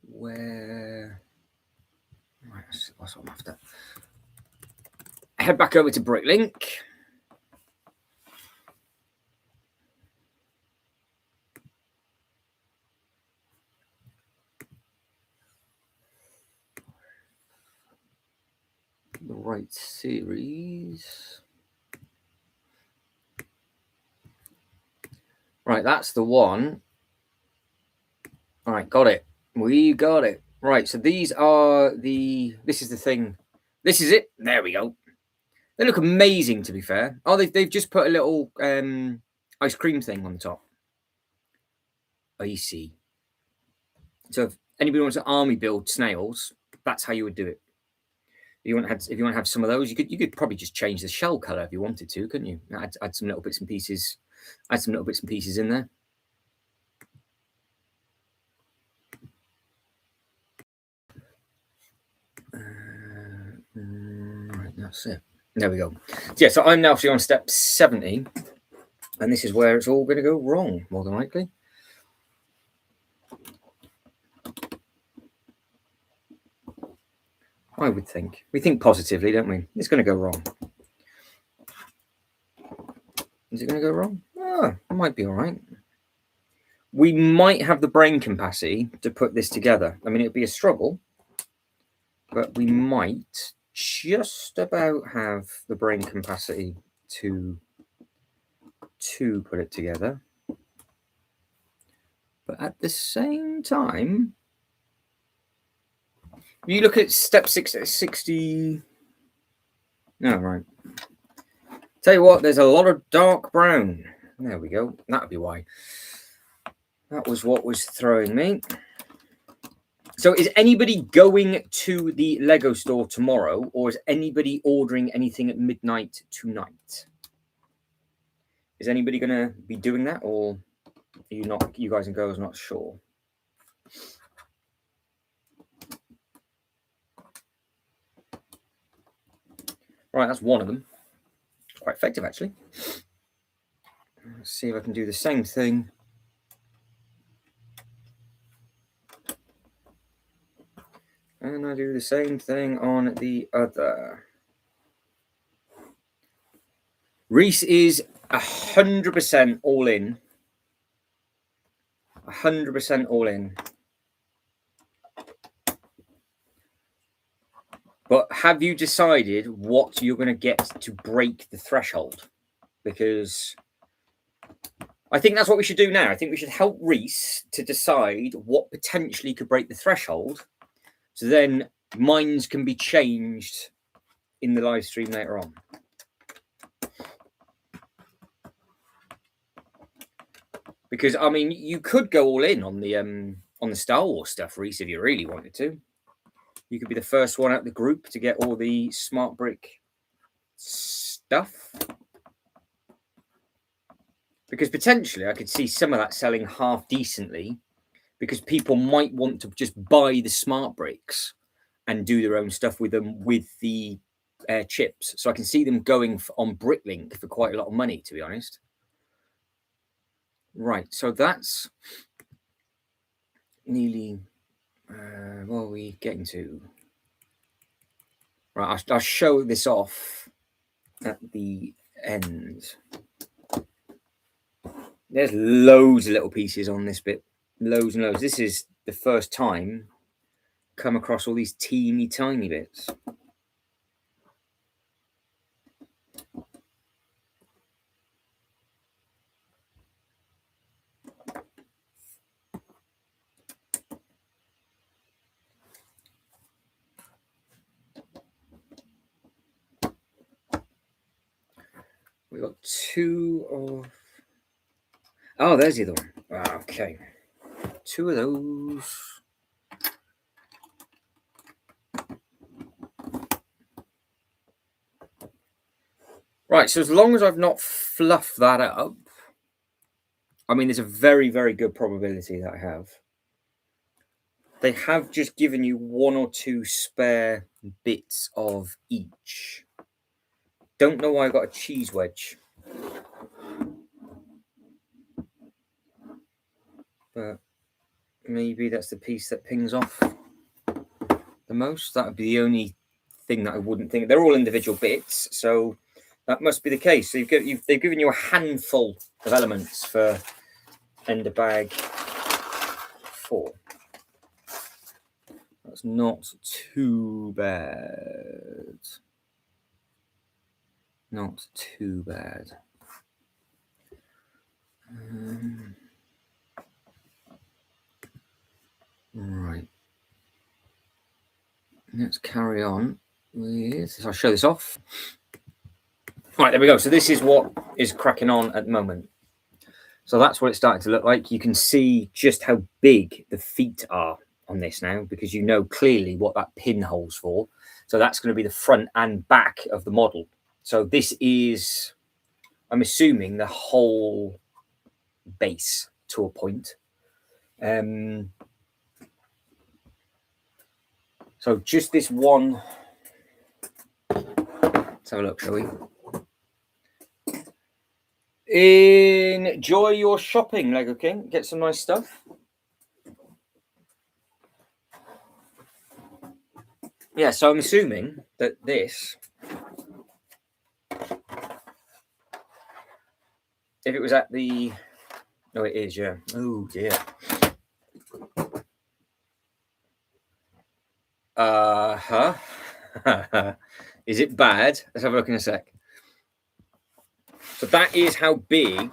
Where? Right, that's what I'm after. Head back over to Bricklink. The right series. Right, that's the one. All right, got it. We got it. Right, so these are the. This is the thing. This is it. There we go. They look amazing, to be fair. Oh, they've just put a little ice cream thing on the top. I see. So if anybody wants to army build snails, that's how you would do it. If you want to have some of those, you could probably just change the shell color if you wanted to, couldn't you? Add some little bits and pieces. Add some little bits and pieces in there. Right, that's it. There we go. Yeah, so I'm now on step 70, and this is where it's all going to go wrong, more than likely. I would think. We think positively, don't we? It's going to go wrong. Is it going to go wrong? Oh, it might be all right. We might have the brain capacity to put this together. I mean, it'd be a struggle, but we might just about have the brain capacity to put it together. But at the same time, you look at step 60. No, right. Tell you what, there's a lot of dark brown. There we go. That'd be why. That was what was throwing me. So is anybody going to the Lego store tomorrow, or is anybody ordering anything at midnight tonight? Is anybody going to be doing that, or are you not? You guys and girls not sure? Right, that's one of them. It's quite effective, actually. Let's see if I can do the same thing. And I do the same thing on the other. Reese is 100% all in. 100% all in. But have you decided what you're going to get to break the threshold? Because I think that's what we should do now. I think we should help Reese to decide what potentially could break the threshold. So then minds can be changed in the live stream later on. Because I mean, you could go all in on the Star Wars stuff, Reese, if you really wanted to. You could be the first one out the group to get all the smart brick stuff. Because potentially I could see some of that selling half decently, because people might want to just buy the smart bricks and do their own stuff with them with the chips. So I can see them going on Bricklink for quite a lot of money, to be honest. Right, so that's nearly, what are we getting to? Right, I'll show this off at the end. There's loads of little pieces on this bit, loads and loads. This is the first time come across all these teeny tiny bits. We got two of. Oh, there's the other one. Okay, two of those. Right, so as long as I've not fluffed that up, I mean, there's a very, very good probability that I have. They have just given you 1 or 2 spare bits of each. Don't know why I got a cheese wedge. But maybe that's the piece that pings off the most. That would be the only thing that I wouldn't think. They're all individual bits, so that must be the case. So they've given you a handful of elements for Ender Bag 4. That's not too bad. Not too bad. Right. Let's carry on with. I'll show this off. Right, there we go. So this is what is cracking on at the moment. So that's what it's starting to look like. You can see just how big the feet are on this now, because you know clearly what that pin holds for. So that's going to be the front and back of the model. So this is, I'm assuming, the whole base to a point. So just this one. Let's have a look, shall we? Enjoy your shopping, Lego King. Get some nice stuff. Yeah, so I'm assuming that this, if it was at the, no, it is, yeah. Oh dear. Is it bad? Let's have a look in a sec. So that is how big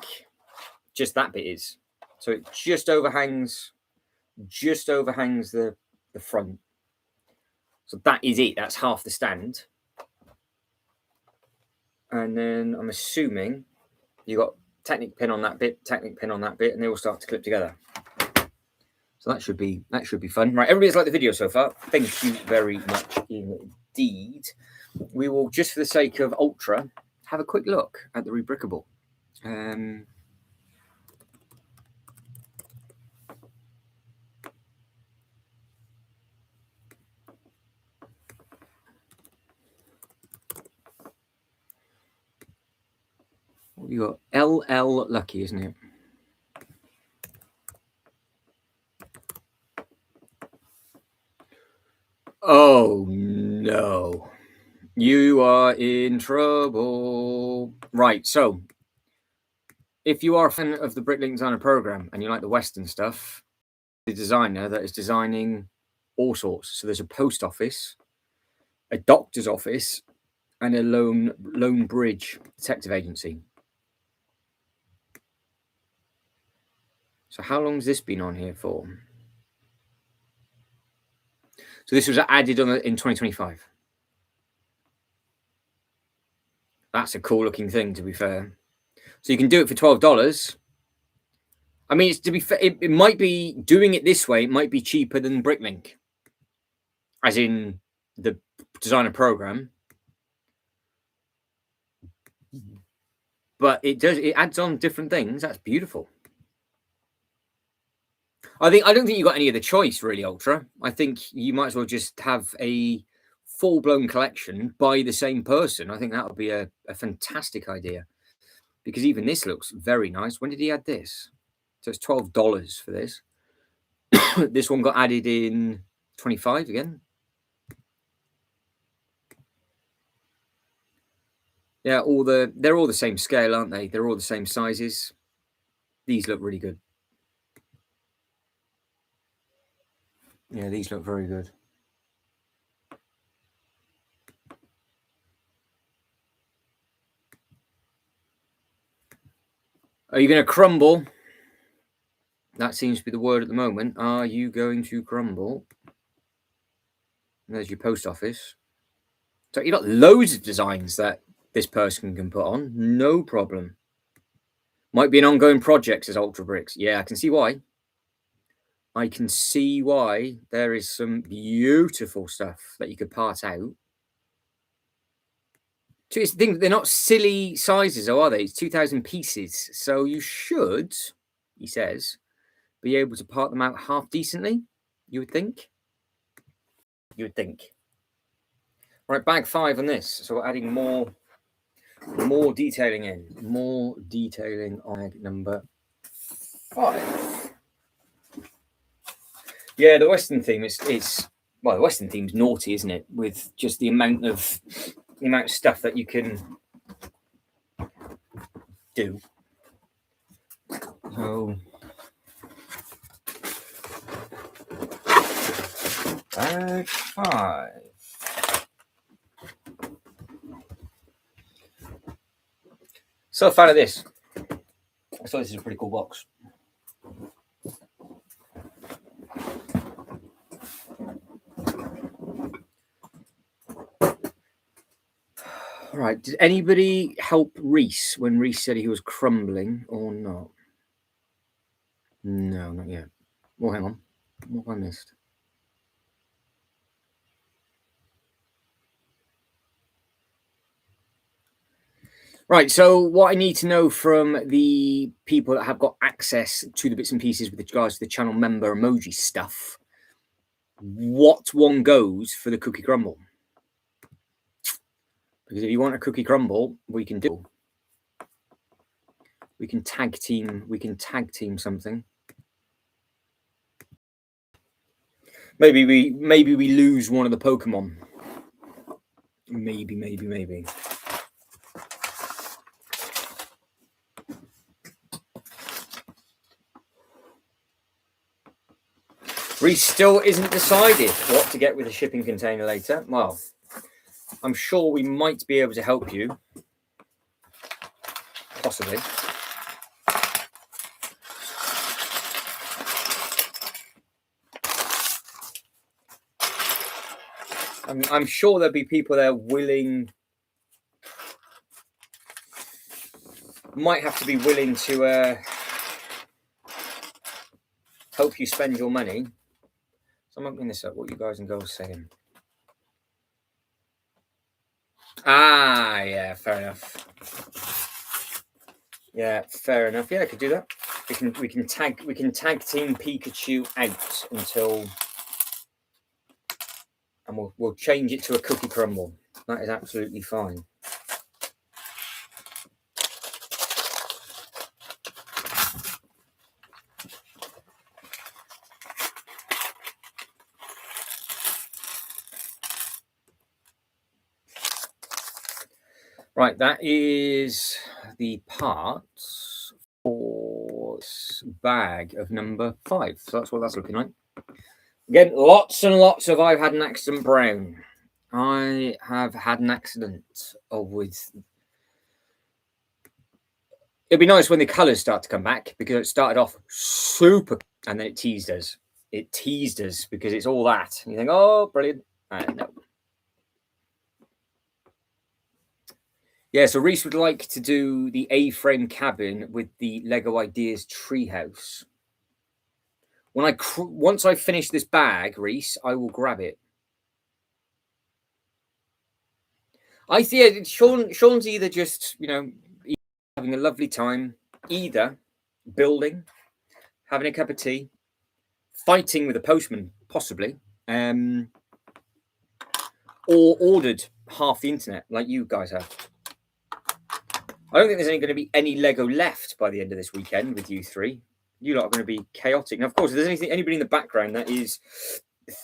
just that bit is. So it just overhangs the front. So that is it. That's half the stand. And then I'm assuming you got Technic pin on that bit, Technic pin on that bit, and they all start to clip together. So that should be fun. Right, everybody's liked the video so far. Thank you very much indeed. We will, just for the sake of Ultra, have a quick look at the Rebrickable. What you got? LL Lucky, isn't it? Oh no. You are in trouble. Right, so if you are a fan of the Bricklink Designer program and you like the Western stuff, the designer that is designing all sorts. So there's a post office, a doctor's office, and a Lone Bridge detective agency. So how long has this been on here for? So this was added on in 2025. That's a cool looking thing, to be fair. So you can do it for $12. I mean, it's, to be fair, it might be, doing it this way, it might be cheaper than Bricklink, as in the designer program. But it adds on different things. That's beautiful. I don't think you got any other choice, really, Ultra. I think you might as well just have a full-blown collection by the same person. I think that would be a fantastic idea, because even this looks very nice. When did he add this? So it's $12 for this. This one got added in 25 again. Yeah, they're all the same scale, aren't they? They're all the same sizes. These look really good. Yeah, these look very good. Are you going to crumble? That seems to be the word at the moment. Are you going to crumble? And there's your post office. So you've got loads of designs that this person can put on. No problem. Might be an ongoing project, says Ultra Bricks. Yeah, I can see why. I can see why. There is some beautiful stuff that you could part out. So it's the thing, they're not silly sizes, though, are they? It's 2,000 pieces. So you should he says, be able to part them out half decently, you would think. You would think. Right, bag 5 on this. So we're adding more detailing in. More detailing on bag number 5. Yeah, the Western theme is well, the Western theme's naughty, isn't it? With just the amount of stuff that you can do. So bag 5. So a fan of this. I thought this is a pretty cool box. All right. Did anybody help Reese when Reese said he was crumbling or not? No, not yet. Oh, hang on. What have I missed? Right, so what I need to know from the people that have got access to the bits and pieces with regards to the channel member emoji stuff, what one goes for the cookie crumble? Because if you want a cookie crumble, we can do. We can tag team something. Maybe we lose one of the Pokemon. Maybe. Reese still isn't decided what to get with the shipping container later. Well, I'm sure we might be able to help you. Possibly. I'm sure there'll be people there willing. Might have to be willing to help you spend your money. So I'm opening this up. What you guys and girls saying? Ah, yeah, fair enough. Yeah, fair enough. Yeah, I could do that. We can tag team Pikachu out until, and we'll change it to a cookie crumble. That is absolutely fine. Right, that is the parts for this bag of number 5. So that's what that's looking like. Again, lots and lots of I've had an accident brown. I have had an accident with. It'd be nice when the colours start to come back because it started off super and then it teased us. It teased us because it's all that. And you think, oh, brilliant. No. Yeah, so Reese would like to do the A-frame cabin with the Lego Ideas treehouse. Once I finish this bag, Reese, I will grab it. I see Sean's either just, having a lovely time, either building, having a cup of tea, fighting with a postman, possibly, or ordered half the internet like you guys have. I don't think there's going to be any Lego left by the end of this weekend with you three. You lot are going to be chaotic. Now, of course, if there's anybody in the background that is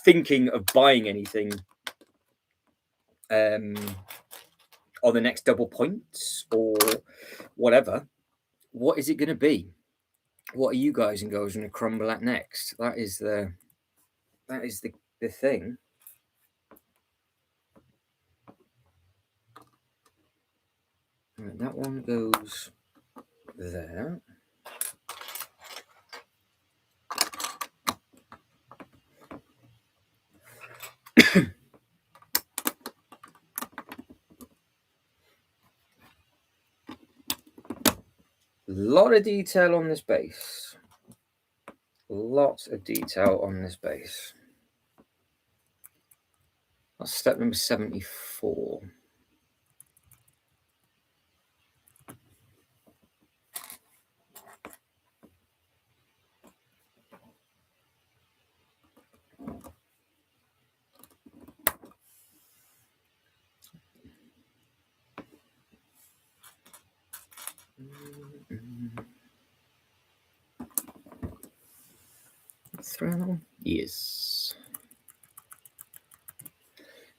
thinking of buying anything on the next double points or whatever, what is it going to be? What are you guys and girls going to crumble at next? That is the thing. Right, that one goes there. Lot of detail on this base. Lots of detail on this base. That's step number 74. Throw? Yes.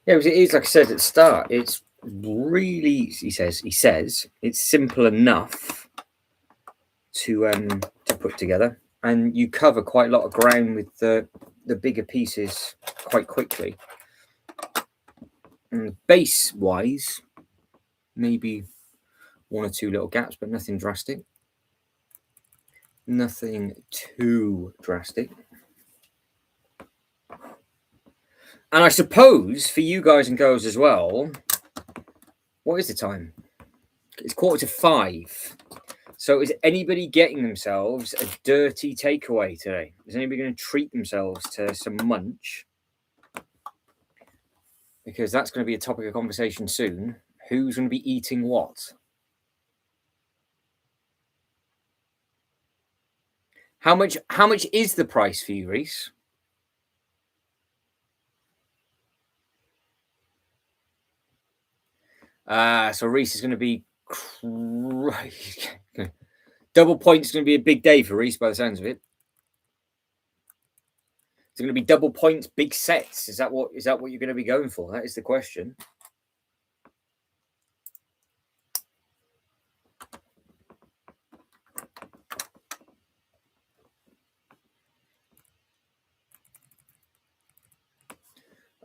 Yeah, it is like I said at the start. It's really, he says, it's simple enough to put together, and you cover quite a lot of ground with the bigger pieces quite quickly. And base wise, maybe one or two little gaps, but nothing drastic. Nothing too drastic. And I suppose for you guys and girls as well, what is the time? It's 4:45. So is anybody getting themselves a dirty takeaway today? Is anybody going to treat themselves to some munch? Because that's going to be a topic of conversation soon. Who's going to be eating what? How much is the price for you, Reese? So Reese is going to be double points. Going to be a big day for Reese by the sounds of it. It's going to be double points, big sets. Is that what you're going to be going for? That is the question.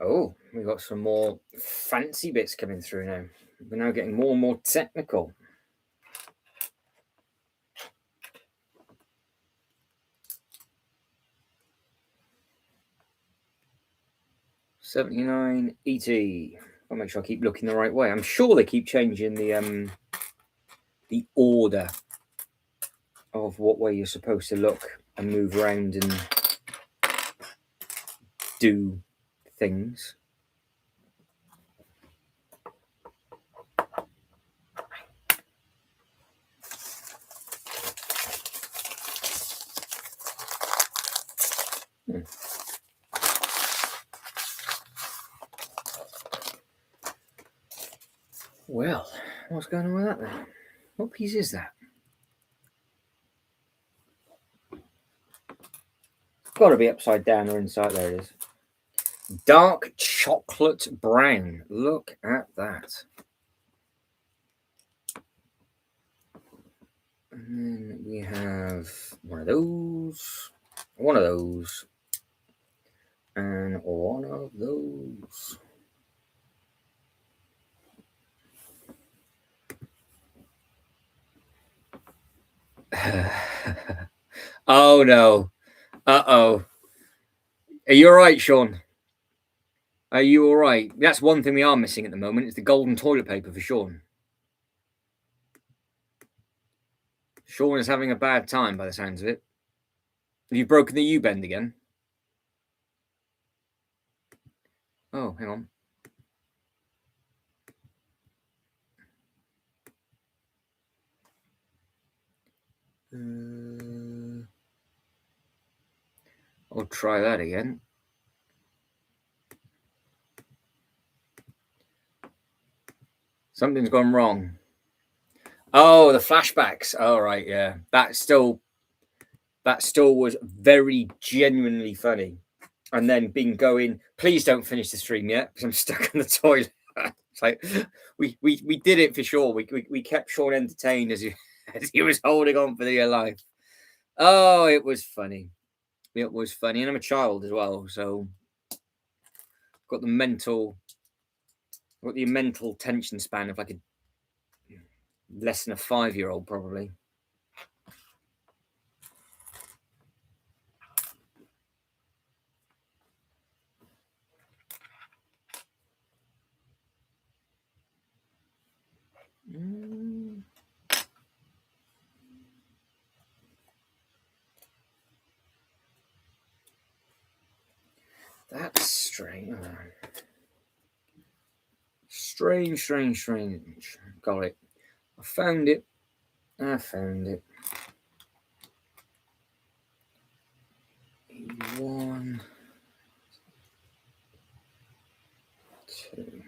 Oh, we've got some more fancy bits coming through now. We're now getting more and more technical. $79 ET. I'll make sure I keep looking the right way. I'm sure they keep changing the order of what way you're supposed to look and move around and do things. Well, what's going on with that then? What piece is that? Got to be upside down or inside. There it is. Dark chocolate brown. Look at that. And then we have one of those, and one of those. Oh no. Uh-oh. Are you all right, Sean? Are you all right? That's one thing we are missing at the moment. It's the golden toilet paper for Sean. Sean is having a bad time by the sounds of it. Have you broken the U-bend again? Oh, hang on. I'll try that again. Something's gone wrong. Oh, the flashbacks. All right, yeah. That still was very genuinely funny. And then being going, please don't finish the stream yet because I'm stuck in the toilet. It's like we did it for sure. We kept Sean entertained as he was holding on for dear life. Oh, it was funny. It was funny, and I'm a child as well, so got the mental tension span of like a less than a 5-year-old probably. That's strange. Strange. Got it. I found it. 1, 2.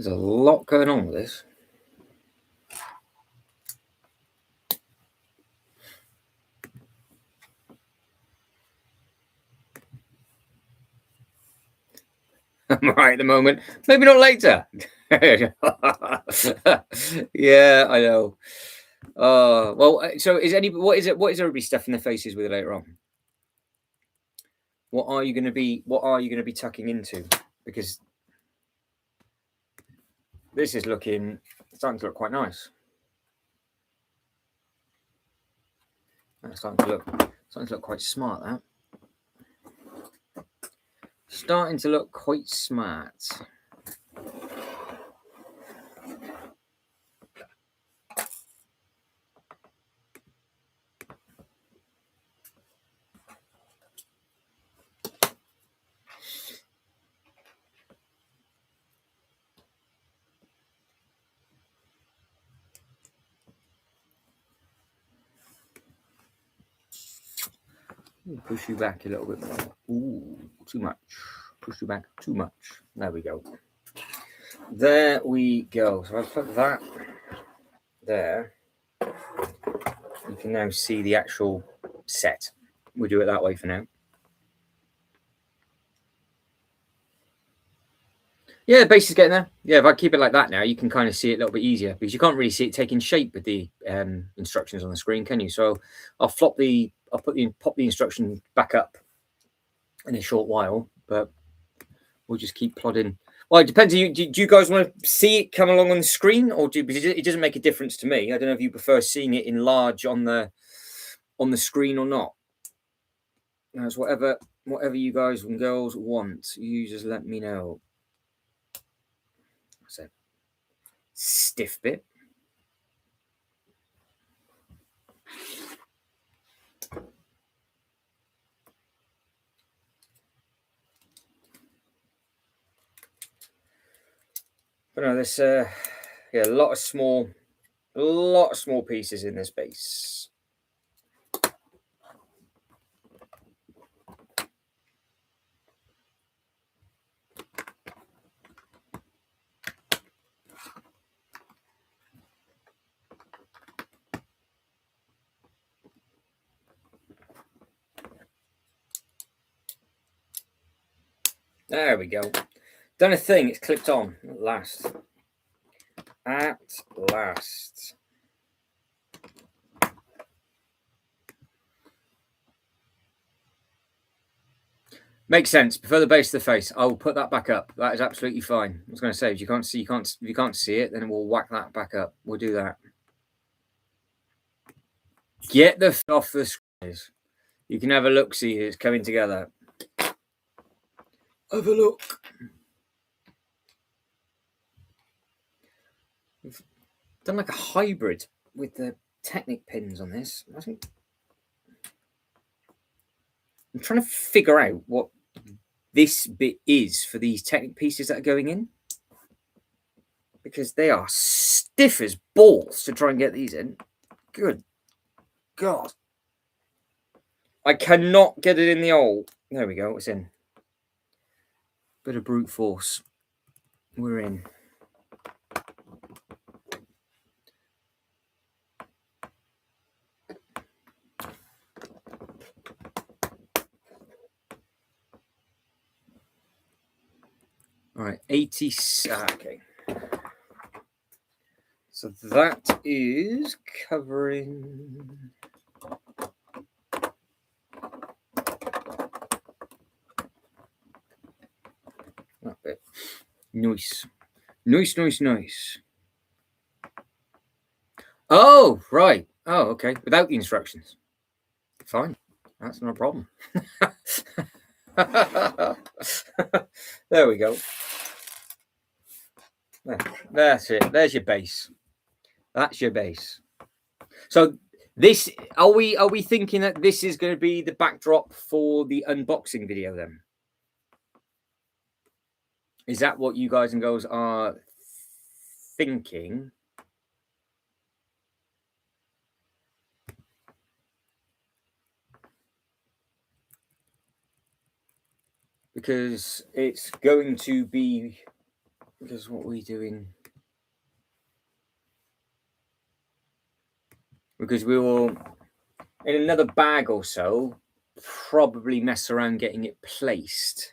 There's a lot going on with this. I'm right at the moment. Maybe not later. Yeah, I know. Well, so what is everybody stuffing their faces with later on? What are you going to be tucking into? Because this is starting to look quite nice. That's starting to look quite smart, that. Starting to look quite smart. Push you back a little bit more. Ooh, too much. Push you back too much. There we go. There we go. So I'll put that there. You can now see the actual set. We'll do it that way for now. Yeah, the base is getting there. Yeah, if I keep it like that now, you can kind of see it a little bit easier because you can't really see it taking shape with the instructions on the screen, can you? So I'll pop the instruction back up in a short while, but we'll just keep plodding. Well, it depends. Do you guys want to see it come along on the screen, or because it doesn't make a difference to me? I don't know if you prefer seeing it in large on the screen or not. That's whatever you guys and girls want. You just let me know. That's a stiff bit. But no, there's a lot of small pieces in this base. There we go. Done a thing. It's clipped on at last. At last. Makes sense. Prefer the base of the face. I will put that back up. That is absolutely fine. I was going to say, if you can't see it, then we'll whack that back up. We'll do that. Get the off the screen. You can have a look. See, it's coming together. Have a look. We've done like a hybrid with the Technic pins on this. I think I'm trying to figure out what this bit is for these Technic pieces that are going in, because they are stiff as balls to try and get these in. Good God. I cannot get it in the hole. There we go. It's in. Bit of brute force. We're in. All right, 80. Okay. So that is covering. That bit. Nice. Nice. Oh, right. Oh, okay. Without the instructions. Fine. That's not a problem. There we go. That's it. There's your base. That's your base. So this, are we thinking that this is going to be the backdrop for the unboxing video then? Is that what you guys and girls are thinking? Because it's going to be Because what we're doing, because we will, in another bag or so, probably mess around getting it placed.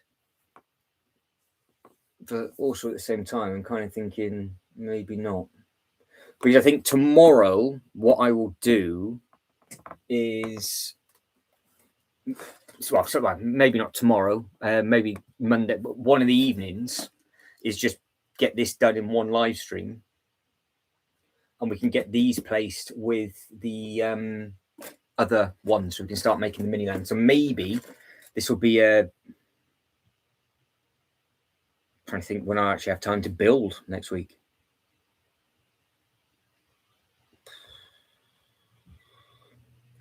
But also at the same time, I'm kind of thinking maybe not. Because I think tomorrow, what I will do is, well, maybe not tomorrow, maybe Monday, but one of the evenings is just get this done in one live stream. And we can get these placed with the other ones, so we can start making the mini land. So maybe this will be a. Trying to think when I actually have time to build next week.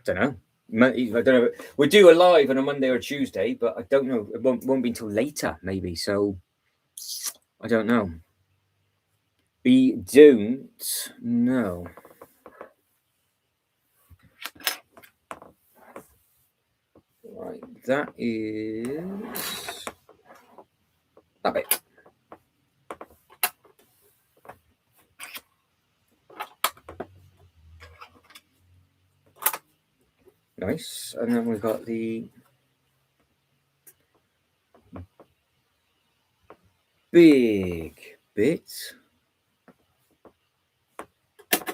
I don't know. We'll do a live on a Monday or Tuesday, but I don't know. It won't be until later, maybe. So I don't know. We don't know. Right, that is that bit. Nice. And then we've got the big bit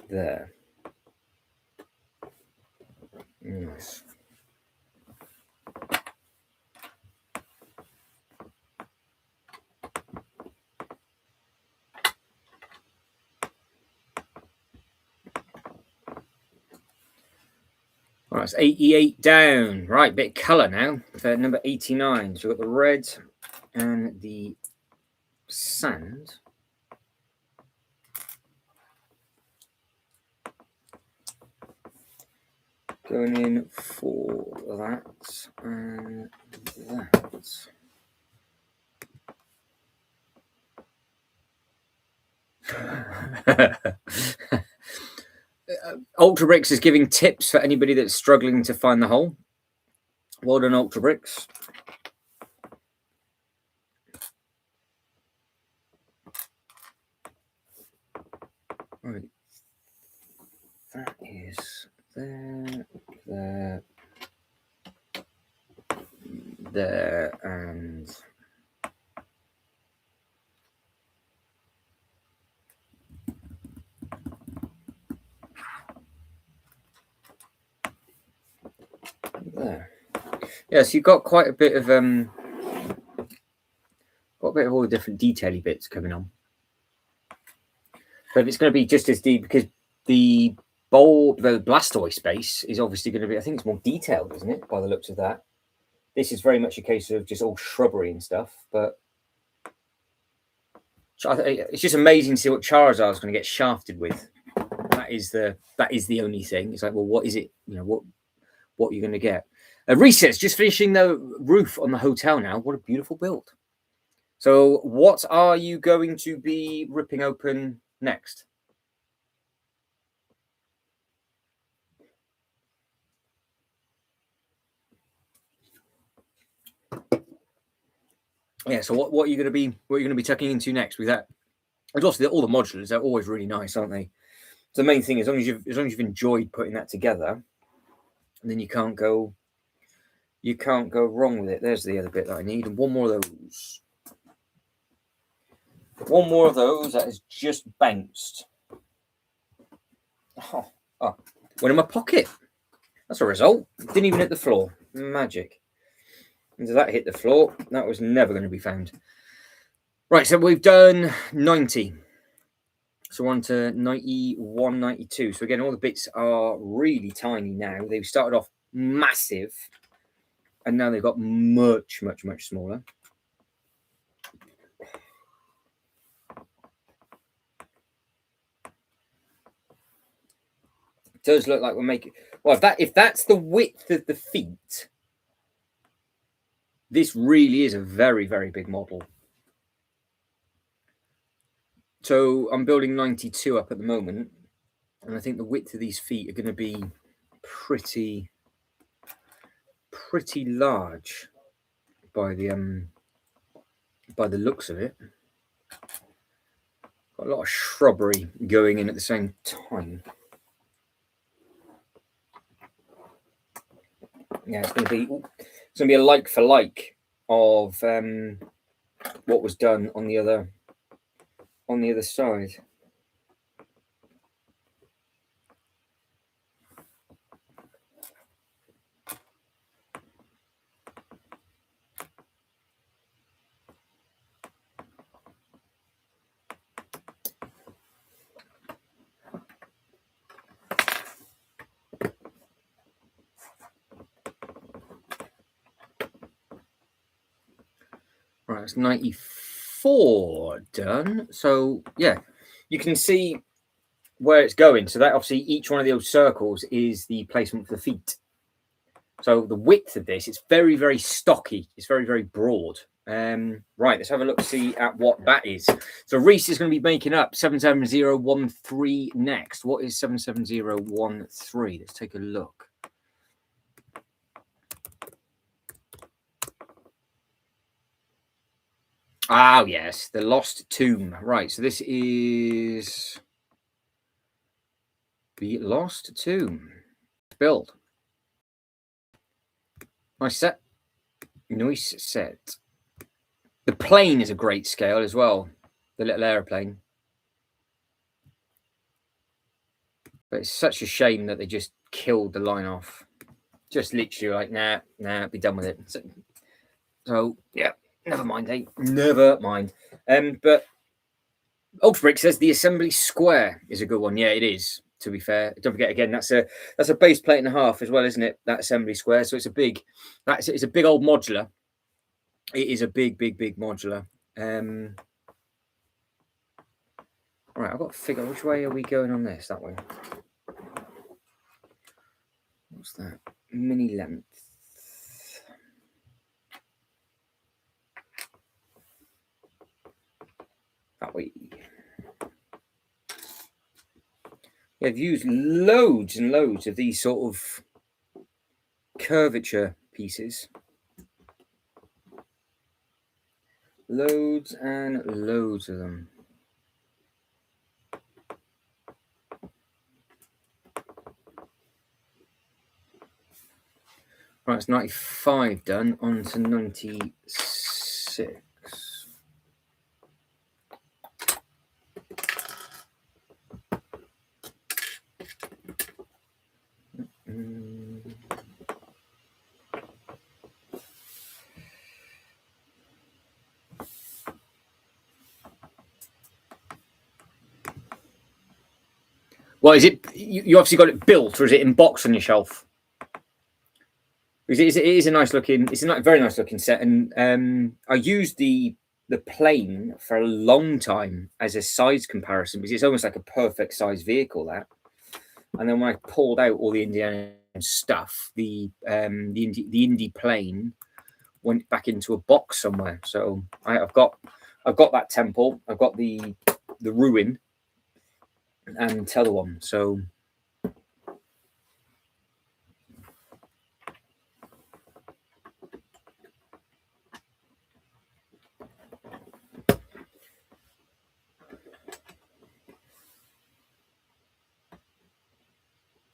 there. Nice. All right, it's 88 down. Right, bit of colour now for number 89. So we've got the red and the sand. Going in for that and that. Ultra Bricks is giving tips for anybody that's struggling to find the hole. Well done, Ultra Bricks. Right. That is there, and there. Yeah, so you've got quite a bit of all the different detaily bits coming on. But if it's going to be just as deep, because the Blastoise space is obviously going to be, I think it's more detailed, isn't it, by the looks of that? This is very much a case of just all shrubbery and stuff, but it's just amazing to see what Charizard is going to get shafted with. That is the only thing. It's like, well, what is it? You know, what you're going to get. Recess, just finishing the roof on the hotel now. What a beautiful build. So what are you going to be ripping open next? Yeah, so what are you going to be tucking into next with that? And also all the modulars, they're always really nice, aren't they? So the main thing is, as long as you've enjoyed putting that together, then you can't go wrong with it. There's the other bit that I need, and one more of those. One more of those that has just bounced. Oh, went in my pocket. That's a result. Didn't even hit the floor. Magic. And does that hit the floor? That was never going to be found. Right, so we've done 90. So we're on to 91, 92. So again, all the bits are really tiny now. They started off massive, and now they've got much, much, much smaller. It does look like we're making... Well, if that's the width of the feet, this really is a very, very big model. So I'm building 92 up at the moment, and I think the width of these feet are going to be pretty large by the looks of it. Got a lot of shrubbery going in at the same time. Yeah, it's going to be a like for like of what was done on the other side. Right, it's 94 done. So yeah, you can see where it's going. So that obviously each one of those circles is the placement for the feet. So the width of this, it's very, very stocky. It's very, very broad. Right, let's have a look, see at what that is. So Reese is going to be making up 77013 next. What is 77013? Let's take a look. Oh, yes, the Lost Tomb. Right, so this is the Lost Tomb. Build. Nice set. Nice set. The plane is a great scale as well. The little aeroplane. But it's such a shame that they just killed the line off. Just literally like, nah, be done with it. So yeah, never mind, eh? Never mind. But Ultrabrick says the assembly square is a good one. Yeah, it is. To be fair, don't forget again, that's a base plate and a half as well, isn't it? That assembly square. So it's a big old modular. It is a big modular. Right, I've got to figure out which way are we going on this. That way. What's that? Mini length. That way. Yeah, I've used loads and loads of these sort of curvature pieces. Loads and loads of them. Right, it's 95 done, on to 96. Well, is it, you obviously got it built, or is it in box on your shelf? Because it is a nice looking, it's a very nice looking set, and I used the plane for a long time as a size comparison, because it's almost like a perfect size vehicle, that. And then when I pulled out all the Indiana stuff, the Indy plane went back into a box somewhere. So I've got that temple, I've got the ruin, and t'other one. So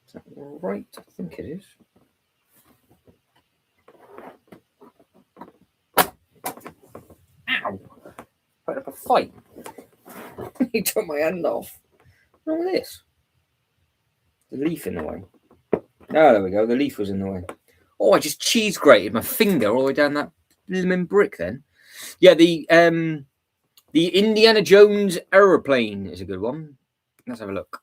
is that right? I think it is. Ow! Put up a fight. He took my hand off. What's wrong with this? The leaf in the way. Oh, there we go. The leaf was in the way. Oh, I just cheese grated my finger all the way down that blooming brick then. Yeah, the Indiana Jones aeroplane is a good one. Let's have a look.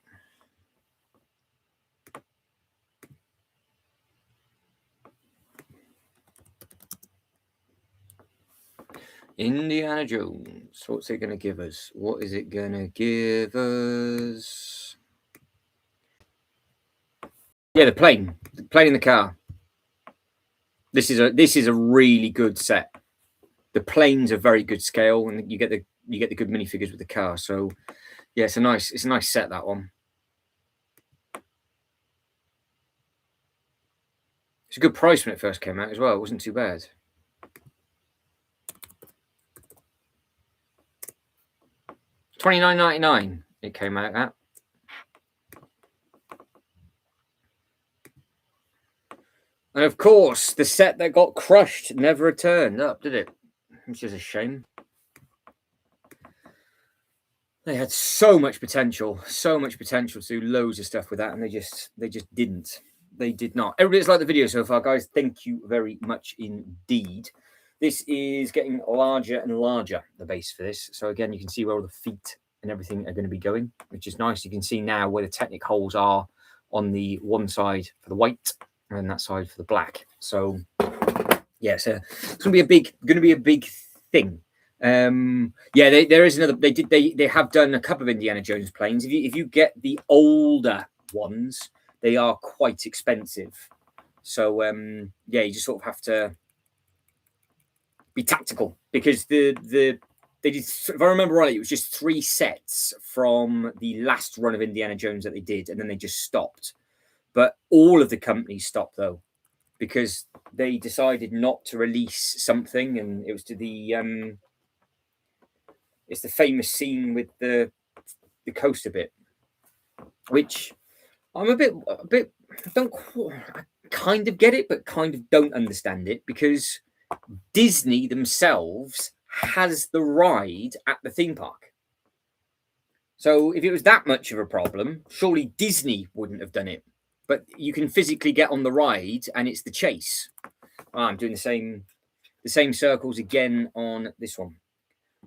Indiana Jones. What's it going to give us? What is it going to give us? Yeah, the plane in the car. This is a really good set. The plane's a very good scale, and you get the good minifigures with the car. So yeah, it's a nice set, that one. It's a good price when it first came out as well. It wasn't too bad. $29.99 it came out at. And of course, the set that got crushed never turned up, did it? Which is a shame. They had so much potential to do loads of stuff with that, and they just didn't. They did not. Everybody's liked the video so far, guys. Thank you very much indeed. This is getting larger and larger, the base for this. So again, you can see where all the feet and everything are going to be going, which is nice. You can see now where the Technic holes are on the one side for the white and that side for the black. So yeah, so it's going to be a big thing. Yeah, there is another. They have done a couple of Indiana Jones planes. If you get the older ones, they are quite expensive. So yeah, you just sort of have to be tactical, because they did, if I remember right, it was just 3 sets from the last run of Indiana Jones that they did, and then they just stopped. But all of the companies stopped though, because they decided not to release something, and it was to the it's the famous scene with the coaster bit, which I'm a bit I kind of get it, but kind of don't understand it, because Disney themselves has the ride at the theme park. So if it was that much of a problem, surely Disney wouldn't have done it. But you can physically get on the ride, and it's the chase. Oh, I'm doing the same circles again on this one.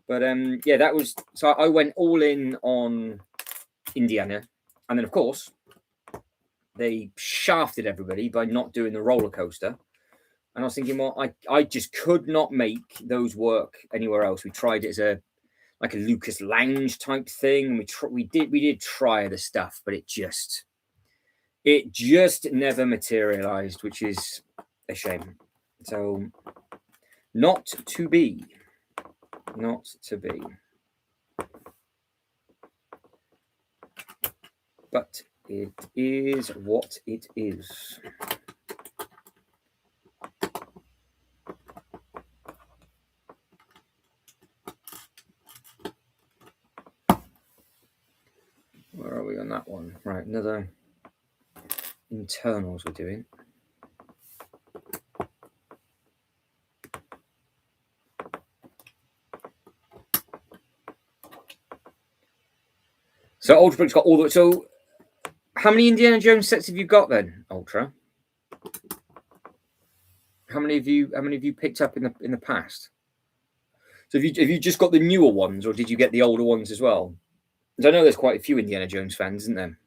But yeah, that was, so I went all in on Indiana, and then of course they shafted everybody by not doing the roller coaster. And I was thinking, well, I just could not make those work anywhere else. We tried it as a Lucas Lounge type thing. We did try the stuff, but it just never materialized, which is a shame. So not to be. But it is what it is. Where are we on that one? Right, another internals we're doing. So Ultra Brick's got all the. So how many Indiana Jones sets have you got then, Ultra? How many have you picked up in the past? So have you just got the newer ones, or did you get the older ones as well? Because I know there's quite a few Indiana Jones fans, isn't there?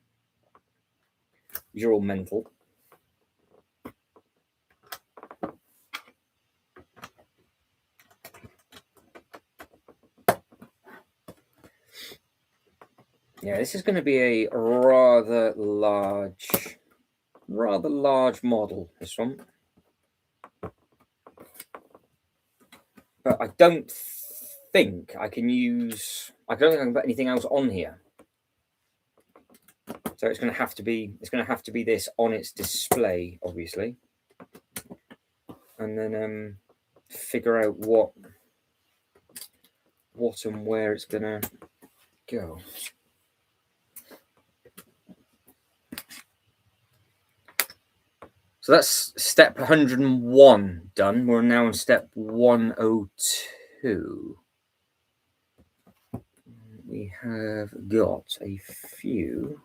You're all mental. Yeah, this is going to be a rather large model, this one. But I don't think I can put anything else on here. So it's going to have to be this on its display, obviously. And then figure out what and where it's going to go. So that's step 101 done. We're now on step 102. We have got a few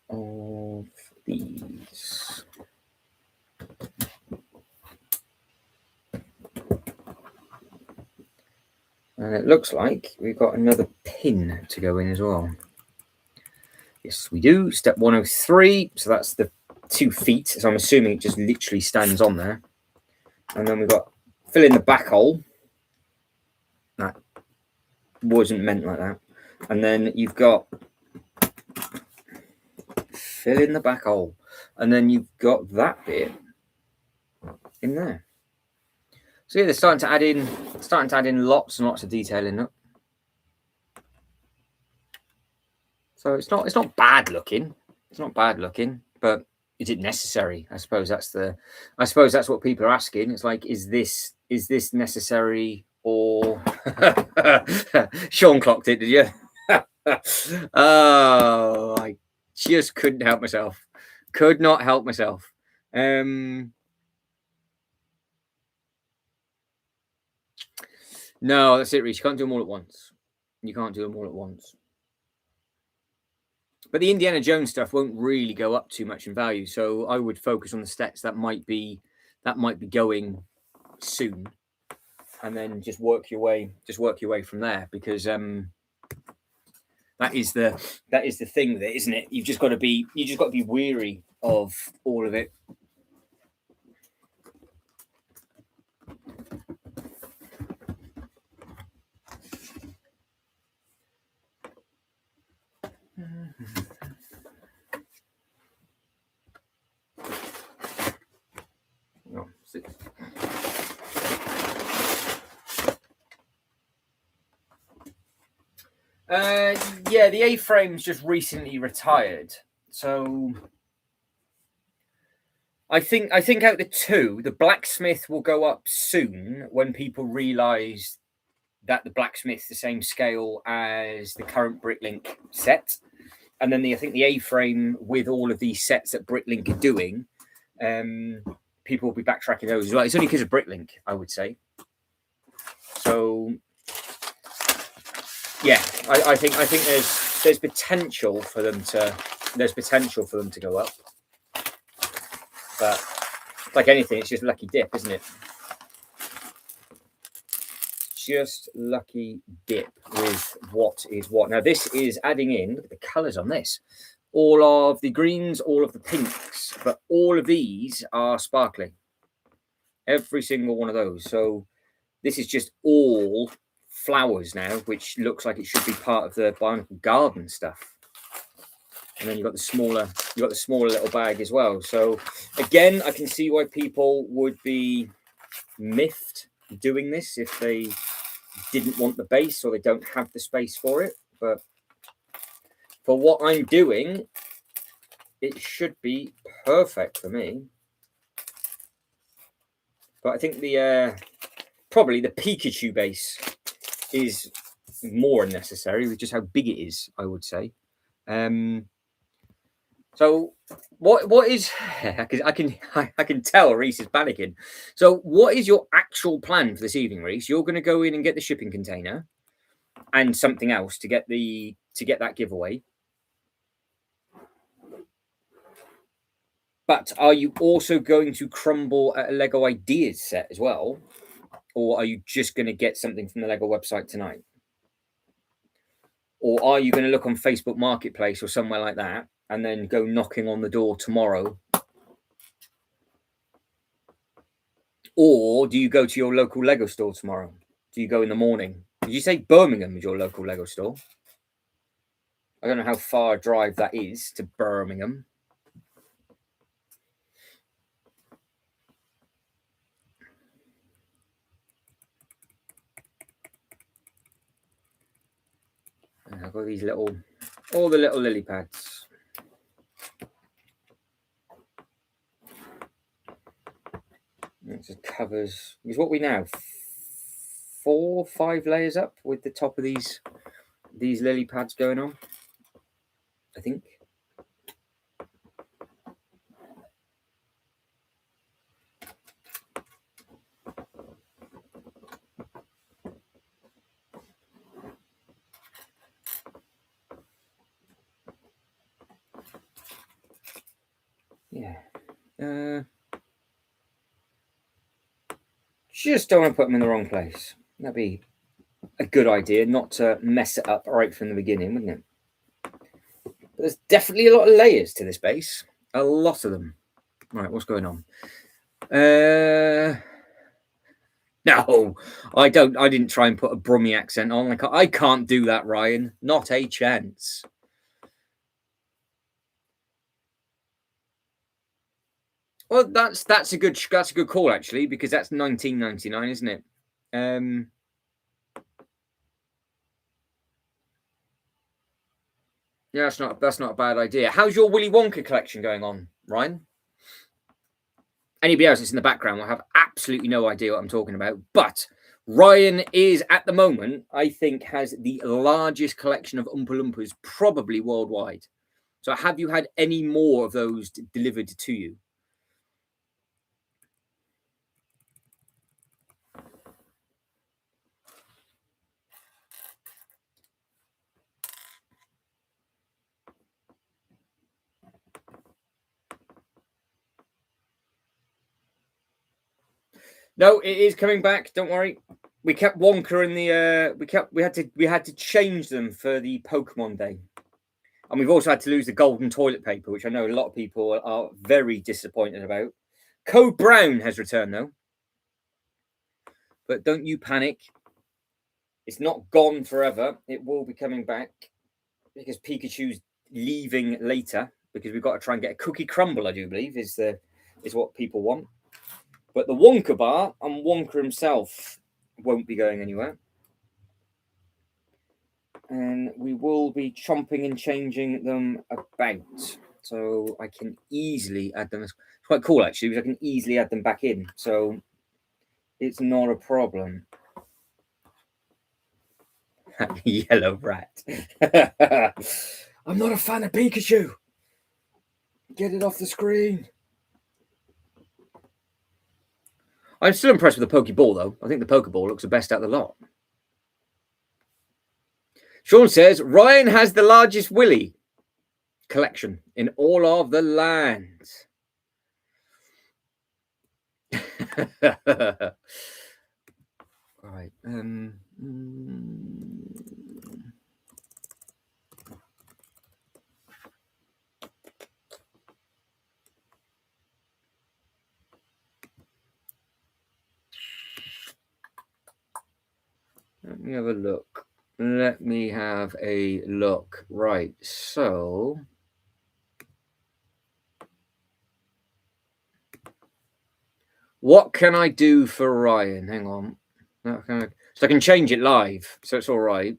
of these. And it looks like we've got another pin to go in as well. Yes, we do. Step 103. So that's the 2 feet. So I'm assuming it just literally stands on there. And then we've got fill in the back hole. That wasn't meant like that. And then you've got fill in the back hole. And then you've got that bit in there. So yeah, they're starting to add in lots and lots of detail in it. So it's not bad looking. It's not bad looking, but is it necessary? I suppose that's what people are asking. It's like, is this necessary or Sean clocked it, did you? Oh, I just couldn't help myself. Could not help myself. No, that's it, Reece. You can't do them all at once. You can't do them all at once. But the Indiana Jones stuff won't really go up too much in value, so I would focus on the stats that might be going soon, and then just work your way from there, because that is the thing with it, isn't it? You just got to be weary of all of it. Oh, 6. Yeah, the A-frame's just recently retired, so I think out of the two, the blacksmith will go up soon when people realise that the blacksmith's the same scale as the current Bricklink set, and then I think the A-frame, with all of these sets that Bricklink are doing, people will be backtracking those as well. It's only because of Bricklink, I would say. So yeah, I think there's potential for them to go up, but like anything, it's just lucky dip, isn't it? Just lucky dip with what is what. Now this is adding in, look at the colours on this, all of the greens, all of the pinks, but all of these are sparkling, every single one of those. So this is just all flowers now, which looks like it should be part of the Botanical Garden stuff. And then you've got the smaller little bag as well. So again, I can see why people would be miffed doing this if they didn't want the base or they don't have the space for it. But for what I'm doing, it should be perfect for me. But I think the probably the Pikachu base is more unnecessary with just how big it is, I would say. So what is I can tell Reece is panicking. So what is your actual plan for this evening, Reece? You're going to go in and get the shipping container and something else to get that giveaway. But are you also going to crumble at a Lego Ideas set as well? Or are you just going to get something from the Lego website tonight? Or are you going to look on Facebook Marketplace or somewhere like that and then go knocking on the door tomorrow? Or do you go to your local Lego store tomorrow? Do you go in the morning? Did you say Birmingham is your local Lego store? I don't know how far a drive that is to Birmingham. And I've got these all the little lily pads. It just covers, because what we now 4 or 5 layers up with the top of these lily pads going on, I think. Yeah. Just don't want to put them in the wrong place. That'd be a good idea, not to mess it up right from the beginning, wouldn't it? But there's definitely a lot of layers to this base. A lot of them. Right, what's going on? No, I don't. I didn't try and put a Brummie accent on. Like, I can't do that, Ryan. Not a chance. Well, that's a good call, actually, because that's $19.99, isn't it? Yeah, that's not a bad idea. How's your Willy Wonka collection going on, Ryan? Anybody else that's in the background will have absolutely no idea what I'm talking about. But Ryan is, at the moment, I think, has the largest collection of Oompa Loompas probably worldwide. So have you had any more of those delivered to you? No, it is coming back. Don't worry. We kept Wonka in the we had to change them for the Pokemon Day. And we've also had to lose the golden toilet paper, which I know a lot of people are very disappointed about. Code Brown has returned though. But don't you panic. It's not gone forever. It will be coming back because Pikachu's leaving later because we've got to try and get a cookie crumble, I do believe, is what people want. But the Wonka bar and Wonka himself won't be going anywhere. And we will be chomping and changing them about. So I can easily add them. It's quite cool, actually, because I can easily add them back in. So it's not a problem. Yellow rat. I'm not a fan of Pikachu. Get it off the screen. I'm still impressed with the Pokeball, though. I think the Pokeball looks the best out of the lot. Sean says, Ryan has the largest Willy collection in all of the land. Right. Let me have a look. Let me have a look. Right. So what can I do for Ryan? Hang on. So I can change it live, so it's all right.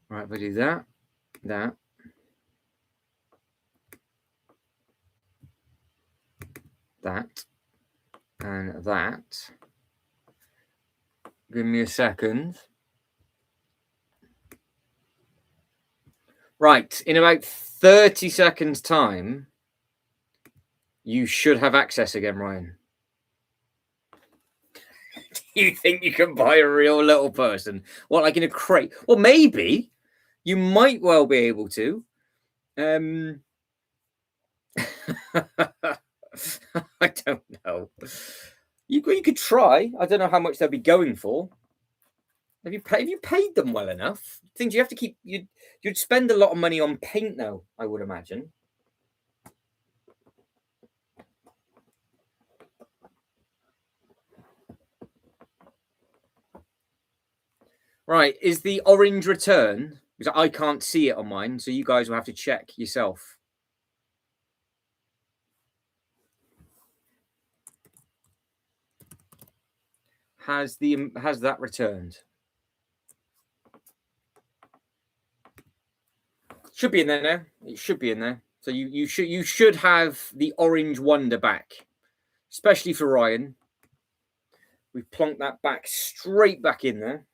Right, we do that, that, and that. Give me a second. Right, in about 30 seconds' time, you should have access again, Ryan. You think you can buy a real little person? What, like in a crate? Well, maybe. You might well be able to. I don't know. You could try. I don't know how much they'll be going for. Have you paid them well enough? Things you have to keep. You'd spend a lot of money on paint, though. I would imagine. Right, is the orange return? Because I can't see it on mine, so you guys will have to check yourself. Has that returned? Should be in there now. It should be in there. So you should have the orange wonder back, especially for Ryan. We've plonked that back straight back in there.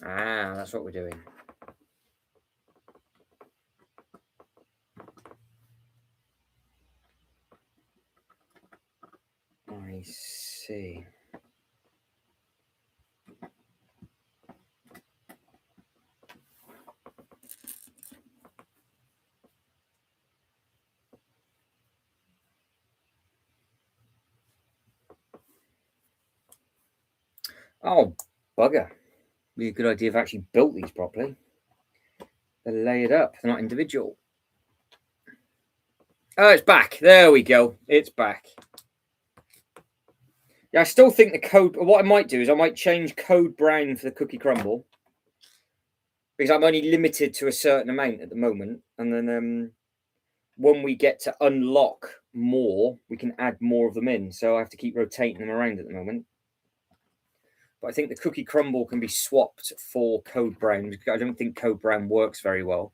Ah, that's what we're doing. I see. Oh, bugger. Be a good idea if I actually built these properly. They lay it up. They're not individual. Oh, it's back. There we go. It's back. Yeah, I still think the code. What I might do is I might change Code Brown for the Cookie Crumble. because I'm only limited to a certain amount at the moment, and then when we get to unlock more, we can add more of them in. So I have to keep rotating them around at the moment. But I think the cookie crumble can be swapped for code brown. I don't think code brown works very well.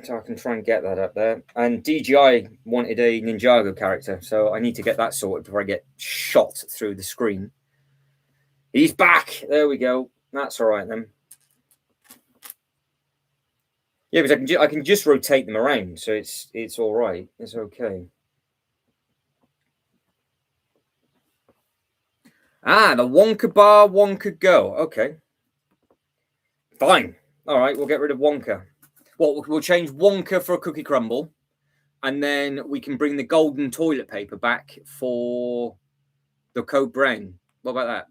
So I can try and get that up there. And DJI wanted a Ninjago character, so I need to get that sorted before I get shot through the screen. He's back. There we go. That's all right then. Yeah, because I can just rotate them around, so it's all right. It's okay. Ah, the Wonka bar, Wonka go. Okay, fine. All right, we'll get rid of Wonka. Well, we'll change Wonka for a cookie crumble, and then we can bring the golden toilet paper back for the code brown. What about that?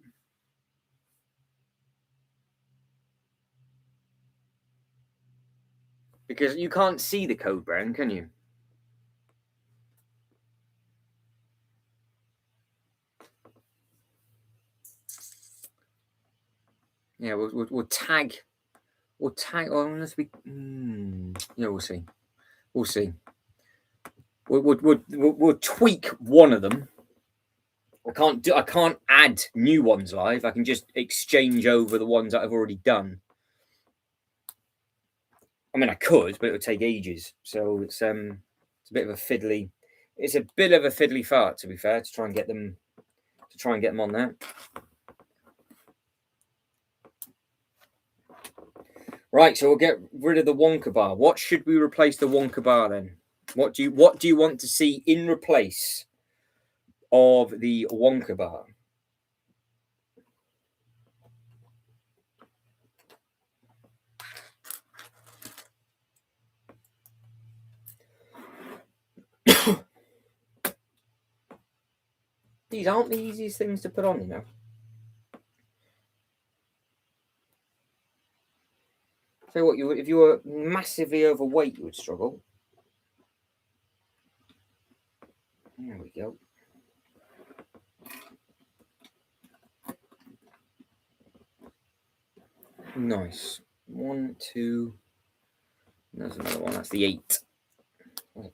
Because you can't see the code brown, can you? Yeah, we'll tag. We'll tag. Oh, unless we. Yeah, we'll see. We'll see. We'll tweak one of them. I can't add new ones live. I can just exchange over the ones that I've already done. I mean, I could, but it would take ages. So it's a bit of a fiddly. It's a bit of a fiddly fart, to be fair, to try and get them on there. Right, so we'll get rid of the Wonka bar. What should we replace the Wonka bar then? What do you want to see in replace of the Wonka bar? These aren't the easiest things to put on, you know. So what if you were massively overweight, you would struggle. There we go. Nice. 1, 2. There's another one. That's the 8.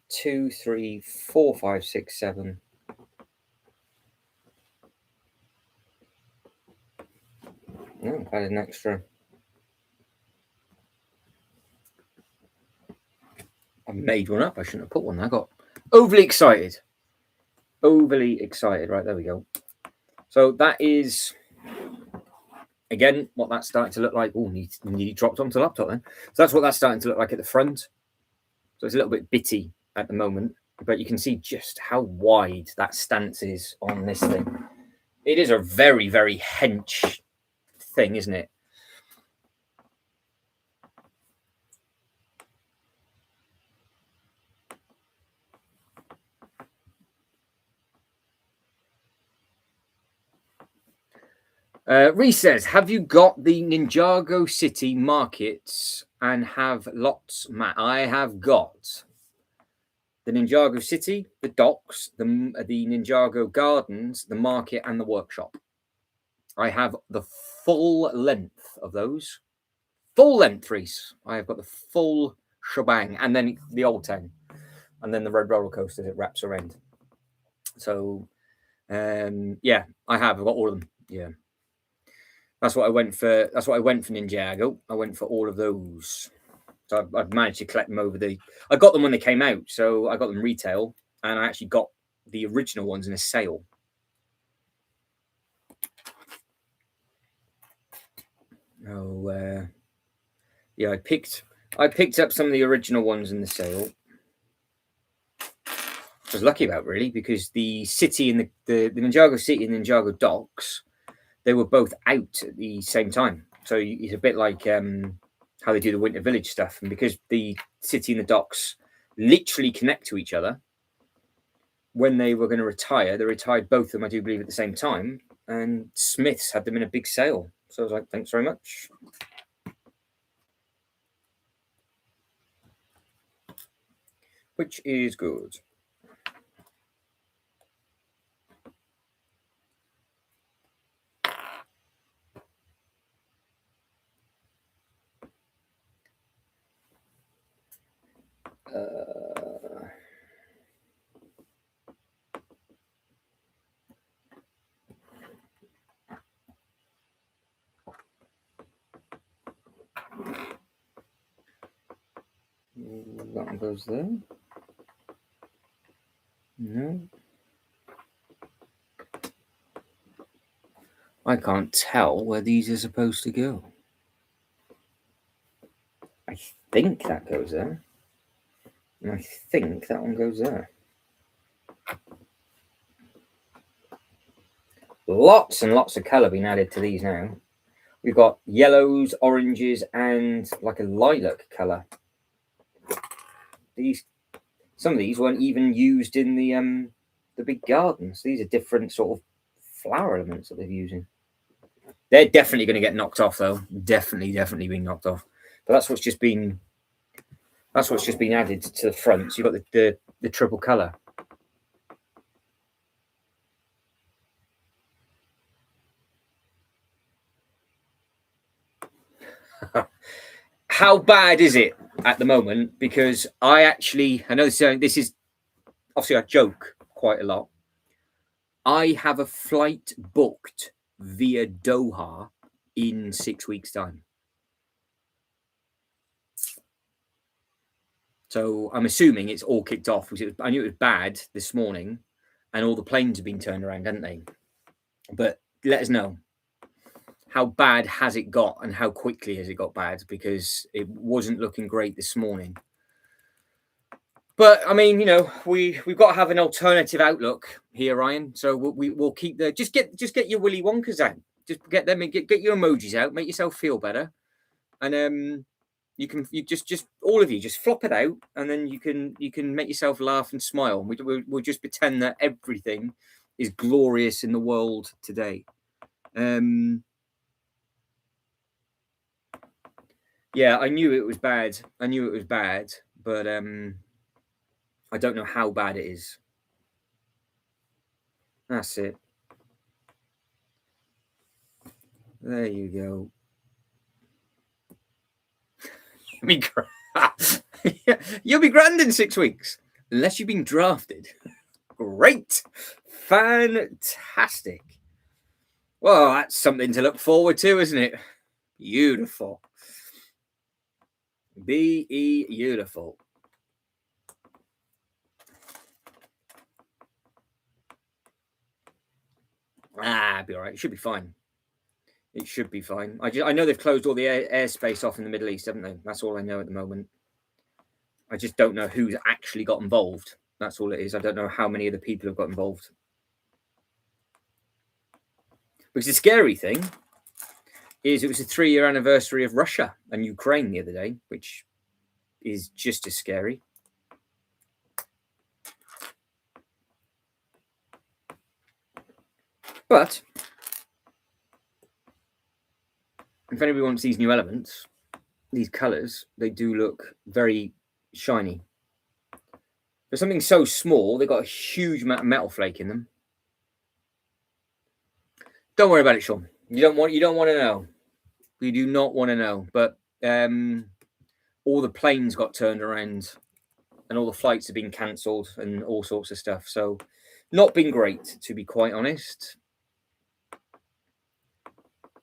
2, 3, 4, 5, 6, 7. Oh, I've added an extra. I made one up. I shouldn't have put one. I got overly excited. Overly excited. Right, there we go. So that is, again, what that's starting to look like. Oh, nearly dropped onto the laptop then. So that's what that's starting to look like at the front. So it's a little bit bitty at the moment, but you can see just how wide that stance is on this thing. It is a very, very hench thing, isn't it? Reese says, have you got the Ninjago City markets and have lots, Matt? I have got the Ninjago City, the docks, the Ninjago Gardens, the market, and the workshop. I have the full length of those. Full length, Reese. I have got the full shebang, and then the old town, and then the red roller coaster that wraps around. So, yeah, I have. I've got all of them. Yeah. That's what I went for. That's what I went for Ninjago. I went for all of those. So I've managed to collect them over I got them when they came out, so I got them retail, and I actually got the original ones in a sale. Oh, yeah, I picked up some of the original ones in the sale. I was lucky about really because the city and the Ninjago City and Ninjago Docks, they were both out at the same time. So it's a bit like how they do the Winter Village stuff. And because the city and the docks literally connect to each other, when they were going to retire, they retired both of them, I do believe, at the same time. And Smiths had them in a big sale. So I was like, thanks very much. Which is good. That one goes there. No. I can't tell where these are supposed to go. I think that goes there. And I think that one goes there. Lots and lots of colour being added to these now. We've got yellows, oranges, and like a lilac colour. Some of these weren't even used in the big gardens. These are different sort of flower elements that they're using. They're definitely going to get knocked off, though. Definitely being knocked off. But that's what's just been added to the front. So you've got the triple colour. How bad is it at the moment? Because I know this is obviously I joke quite a lot. I have a flight booked via Doha in 6 weeks' time. So I'm assuming it's all kicked off because I knew it was bad this morning and all the planes have been turned around, hadn't they? But let us know. How bad has it got and how quickly has it got bad? Because it wasn't looking great this morning. But I mean, we've got to have an alternative outlook here, Ryan. So we'll keep the just get your Willy Wonkas out. Just get them and get your emojis out. Make yourself feel better, and you just all of you just flop it out, and then you can make yourself laugh and smile. We'll just pretend that everything is glorious in the world today. Yeah, I knew it was bad. But I don't know how bad it is. That's it. There you go. You'll be grand in 6 weeks, unless you've been drafted. Great. Fantastic. Well, that's something to look forward to, isn't it? Beautiful. Beautiful. It'll be all right. It should be fine. It should be fine. I know they've closed all the airspace off in the Middle East, haven't they? That's all I know at the moment. I just don't know who's actually got involved. That's all it is. I don't know how many of the people have got involved. Because the scary thing is it was the 3-year anniversary of Russia and Ukraine the other day, which is just as scary. But if anybody wants these new elements, these colours, they do look very shiny. For something so small, they've got a huge amount of metal flake in them. Don't worry about it, Sean. You don't want to know. You do not want to know. But all the planes got turned around and all the flights have been cancelled and all sorts of stuff. So not been great, to be quite honest.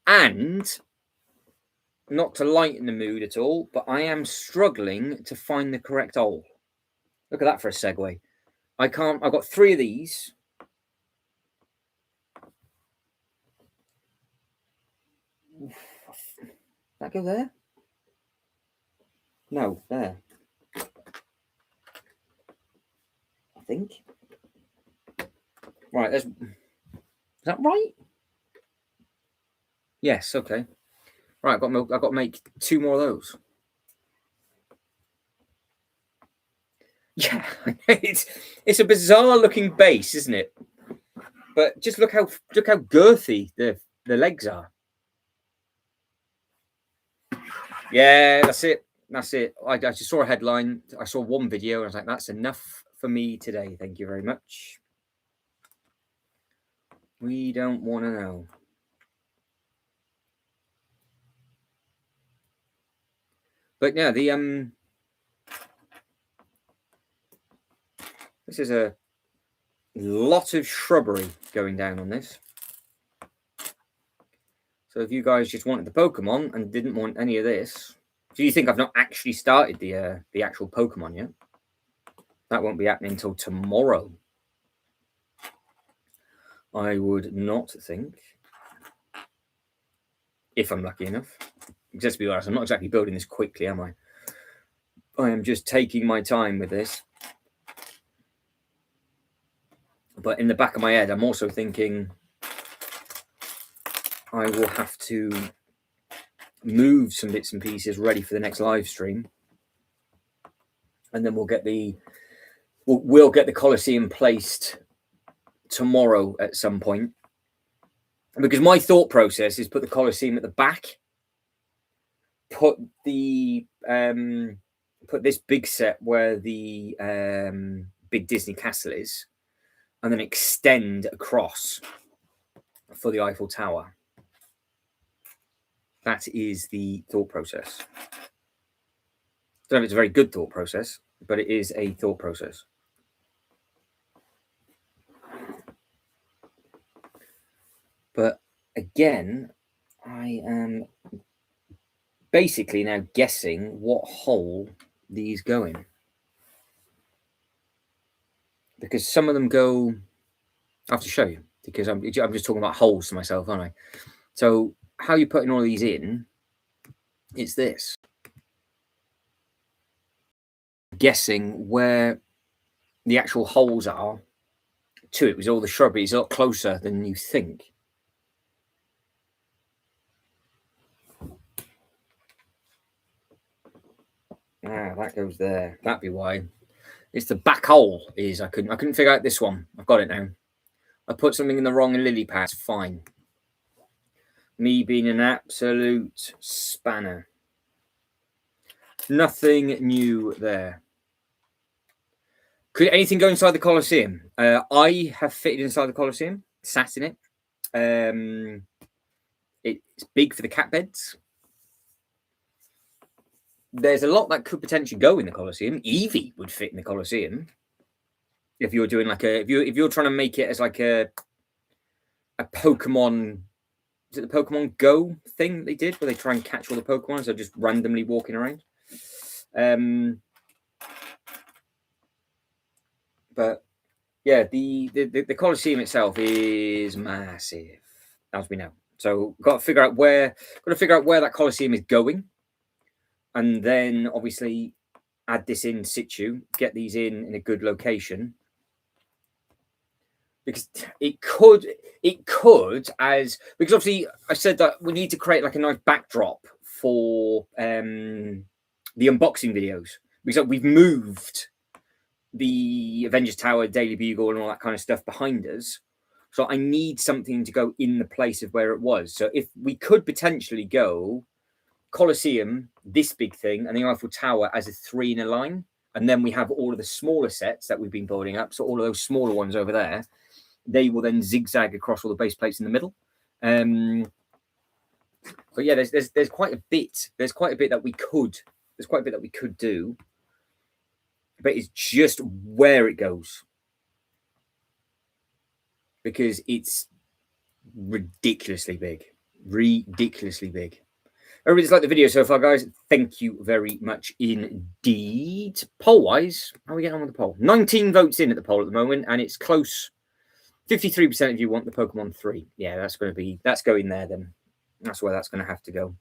And not to lighten the mood at all, but I am struggling to find the correct hole. Look at that for a segue. I've got 3 of these. That go there? No, there. I think. Right, is that right? Yes, okay. Right, I've got to make 2 more of those. Yeah, it's a bizarre looking base, isn't it? But just look how girthy the legs are. Yeah, that's it. I just saw a headline. I saw one video and I was like, that's enough for me today. Thank you very much. We don't want to know. But yeah, This is a lot of shrubbery going down on this. So if you guys just wanted the Pokemon and didn't want any of this, do you think I've not actually started the actual Pokemon yet? That won't be happening until tomorrow. I would not think, if I'm lucky enough. Just to be honest, I'm not exactly building this quickly, am I? I am just taking my time with this. But in the back of my head, I'm also thinking I will have to move some bits and pieces ready for the next live stream, and then we'll get the Colosseum placed tomorrow at some point. Because my thought process is put the Colosseum at the back, put this big set where the big Disney castle is, and then extend across for the Eiffel Tower. That is the thought process. I don't know if it's a very good thought process, but it is a thought process. But again, I am basically now guessing what hole these go in. Because some of them go... I have to show you, because I'm just talking about holes to myself, aren't I? So how you're putting all of these in, it's this. Guessing where the actual holes are to it, with all the shrubbery is a lot closer than you think. Ah, that goes there. That'd be why. It's the back hole. I couldn't figure out this one. I've got it now. I put something in the wrong lily pad. Fine. Me being an absolute spanner. Nothing new there. Could anything go inside the Colosseum? I have fitted inside the Colosseum, sat in it. It's big for the cat beds. There's a lot that could potentially go in the Colosseum. Eevee would fit in the Colosseum. If you're doing like if you're trying to make it as like a Pokemon, is it the Pokemon Go thing that they did, where they try and catch all the Pokemon, so just randomly walking around. But yeah, the Colosseum itself is massive, as we know. So got to figure out where that Colosseum is going, and then obviously add this in situ, get these in a good location. Because it could because obviously I said that we need to create like a nice backdrop for the unboxing videos, because we've moved the Avengers Tower, Daily Bugle, and all that kind of stuff behind us. So I need something to go in the place of where it was. So if we could potentially go Colosseum, this big thing, and the Eiffel Tower as a 3 in a line, and then we have all of the smaller sets that we've been building up. So all of those smaller ones over there, they will then zigzag across all the base plates in the middle. So yeah, there's quite a bit. There's quite a bit that we could do, but it's just where it goes, because it's ridiculously big. Everybody's liked the video so far, guys. Thank you very much indeed. Poll-wise, how are we getting on with the poll? 19 votes in at the poll at the moment, and it's close. 53% of you want the Pokemon 3. Yeah, that's going there then. That's where that's going to have to go.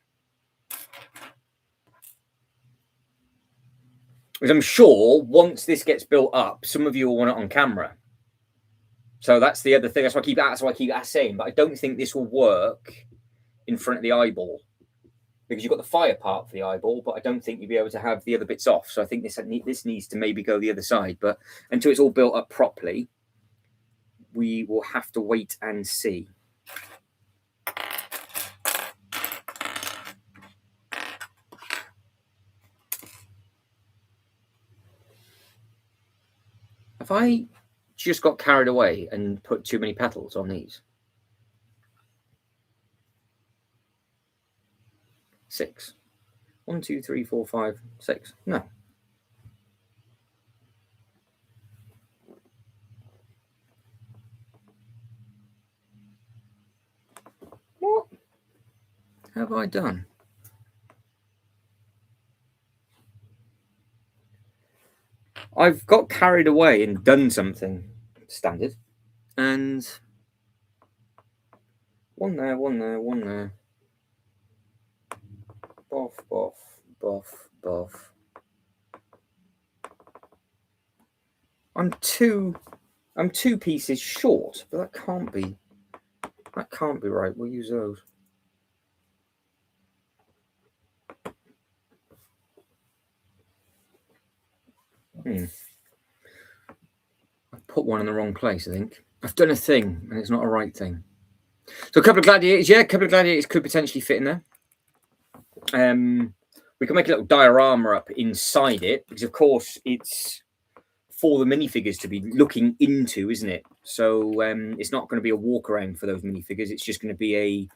Because I'm sure once this gets built up, some of you will want it on camera. So that's the other thing. That's why I keep saying, but I don't think this will work in front of the eyeball, because you've got the fire part for the eyeball, but I don't think you'll be able to have the other bits off. So I think this needs to maybe go the other side. But until it's all built up properly, we will have to wait and see. Have I just got carried away and put too many petals on these? 6. 1, 2, 3, 4, 5, 6. No. have I done? I've got carried away and done something standard. And one there, one there, one there. Boff, boff, boff, boff. I'm two pieces short, but that can't be right. We'll use those. I've put one in the wrong place, I think. I've done a thing, and it's not a right thing. So a couple of gladiators, yeah, a couple of gladiators could potentially fit in there. We can make a little diorama up inside it, because of course it's for the minifigures to be looking into, isn't it? So it's not going to be a walk around for those minifigures. It's just going to be a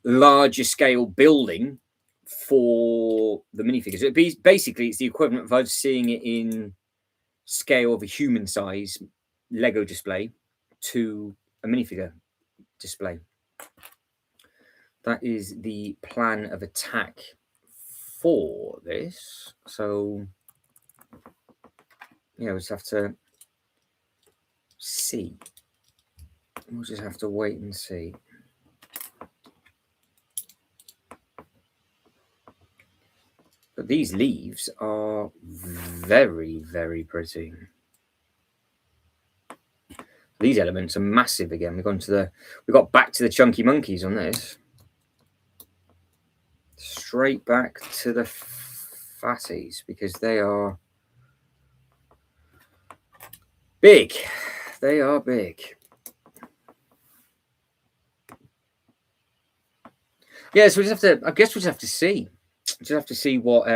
larger scale building for the minifigures. It'd be basically, it's the equivalent of us seeing it in scale of a human size Lego display to a minifigure display. That is the plan of attack for this. So yeah, we'll just have to see. We'll just have to wait and see. But these leaves are very, very pretty. These elements are massive again. We got back to the chunky monkeys on this. Straight back to the fatties, because they are big. They are big. Yeah, so we just have to. I guess we just have to see. Just have to see what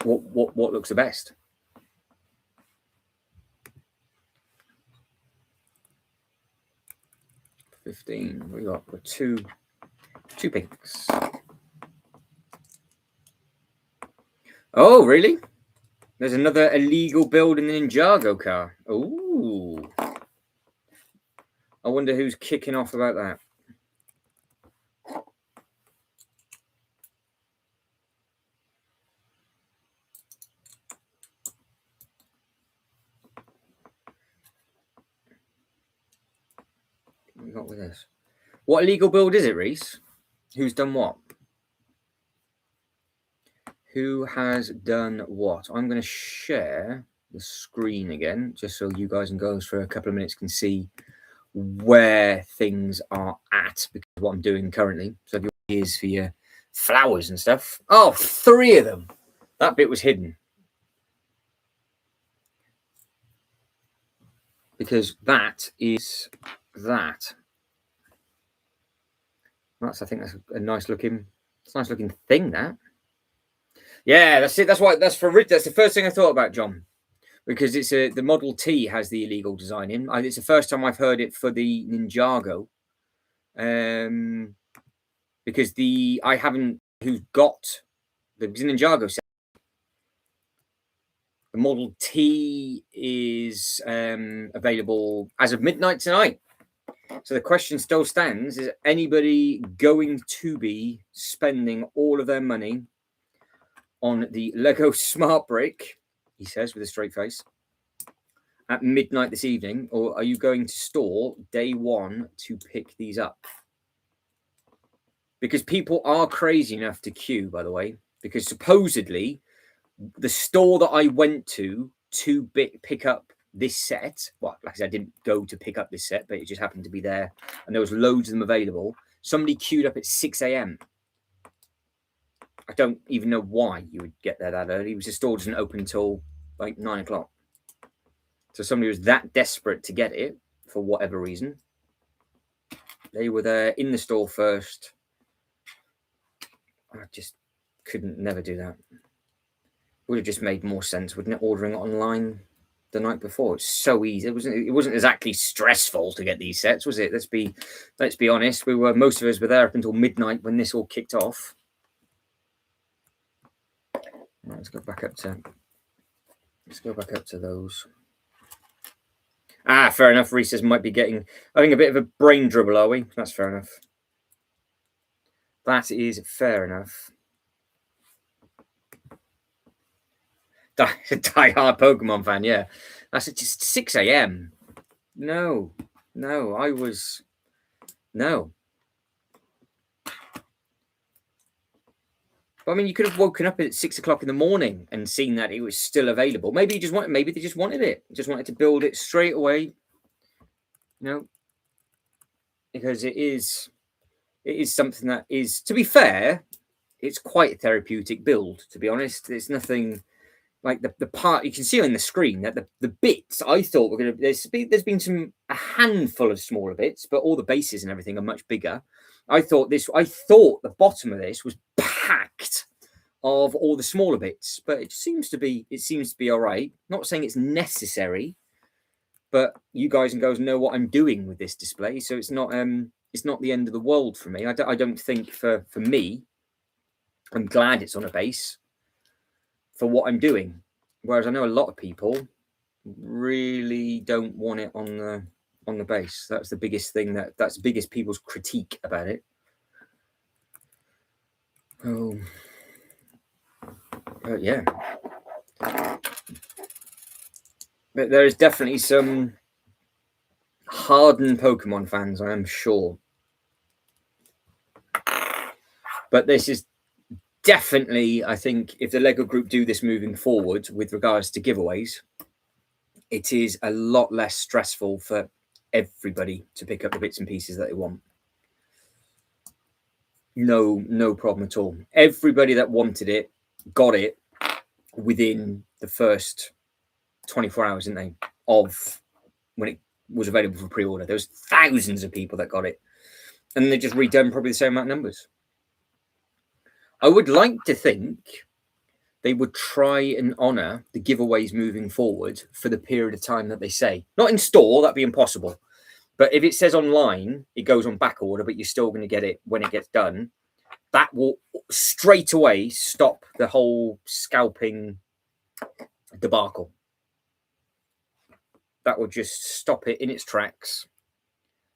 looks the best. 15. We got two pinks. Oh, really? There's another illegal build in the Ninjago car. Ooh. I wonder who's kicking off about that. What we got with this? What illegal build is it, Reese? Who's done what? Who has done what? I'm going to share the screen again, just so you guys and girls for a couple of minutes can see where things are at, because of what I'm doing currently. So if your ears for your flowers and stuff. Oh, 3 of them. That bit was hidden. Because that is that. I think that's a nice looking thing, that. Yeah, that's it. That's the first thing I thought about, John, because it's the Model T has the illegal design in. It's the first time I've heard it for the Ninjago, because I haven't who's got the Ninjago set. The Model T is available as of midnight tonight. So the question still stands: is anybody going to be spending all of their money on the Lego Smart Brick, he says with a straight face, at midnight this evening, or are you going to store day one to pick these up? Because people are crazy enough to queue, by the way, because supposedly the store that I went to pick up this set, well, like I said, I didn't go to pick up this set, but it just happened to be there, and there was loads of them available. Somebody queued up at 6 a.m. I don't even know why you would get there that early. The store doesn't open until like 9 o'clock. So somebody was that desperate to get it for whatever reason. They were there in the store first. I just never do that. Would have just made more sense, wouldn't it? Ordering it online the night before. It's so easy. It wasn't exactly stressful to get these sets, was it? Let's be honest. Most of us were there up until midnight when this all kicked off. Right, let's go back up to those. Ah, fair enough. Reese might be having a bit of a brain dribble, are we? That's fair enough. That is fair enough. Die-hard Pokemon fan, yeah. That's just 6 a.m. No, I was... No. But, I mean, you could have woken up at 6 o'clock in the morning and seen that it was still available. Maybe they just wanted it. Just wanted to build it straight away. Because it is something that is, to be fair, it's quite a therapeutic build, to be honest. There's nothing like the part you can see on the screen that the bits I thought were going to, there's been a handful of smaller bits, but all the bases and everything are much bigger. I thought the bottom of this was packed of all the smaller bits, but it seems to be all right. Not saying it's necessary, but you guys and girls know what I'm doing with this display, so it's not the end of the world for me. I don't think for me, I'm glad it's on a base for what I'm doing. Whereas I know a lot of people really don't want it on the base. That's the biggest thing that's the biggest people's critique about it. Oh, yeah. But there is definitely some hardened Pokemon fans, I am sure. But this is definitely, I think, if the Lego group do this moving forward with regards to giveaways, it is a lot less stressful for everybody to pick up the bits and pieces that they want. No problem at all. Everybody that wanted it got it within the first 24 hours, didn't they, of when it was available for pre-order. There was thousands of people that got it, and they just redone probably the same amount of numbers. I would like to think they would try and honour the giveaways moving forward for the period of time that they say. Not in store, that'd be impossible. But if it says online, it goes on back order, but you're still going to get it when it gets done, that will straight away stop the whole scalping debacle. That will just stop it in its tracks,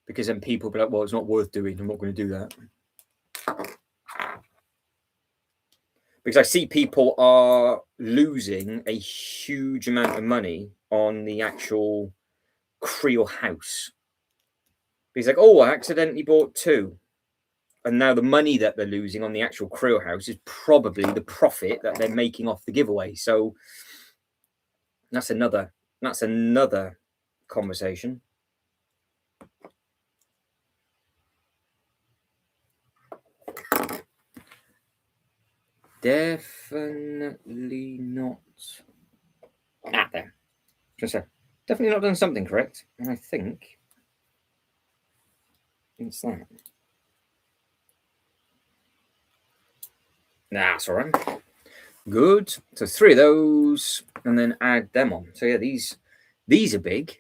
because then people will be like, well, it's not worth doing. I'm not going to do that. Because I see people are losing a huge amount of money on the actual Creel house. He's like, oh, I accidentally bought 2. And now the money that they're losing on the actual Creel house is probably the profit that they're making off the giveaway. So that's another conversation. Definitely not. There. Just say, definitely not done something correct. And I think it's that. Nah, that's all right. Good. So 3 of those, and then add them on. So yeah, these are big.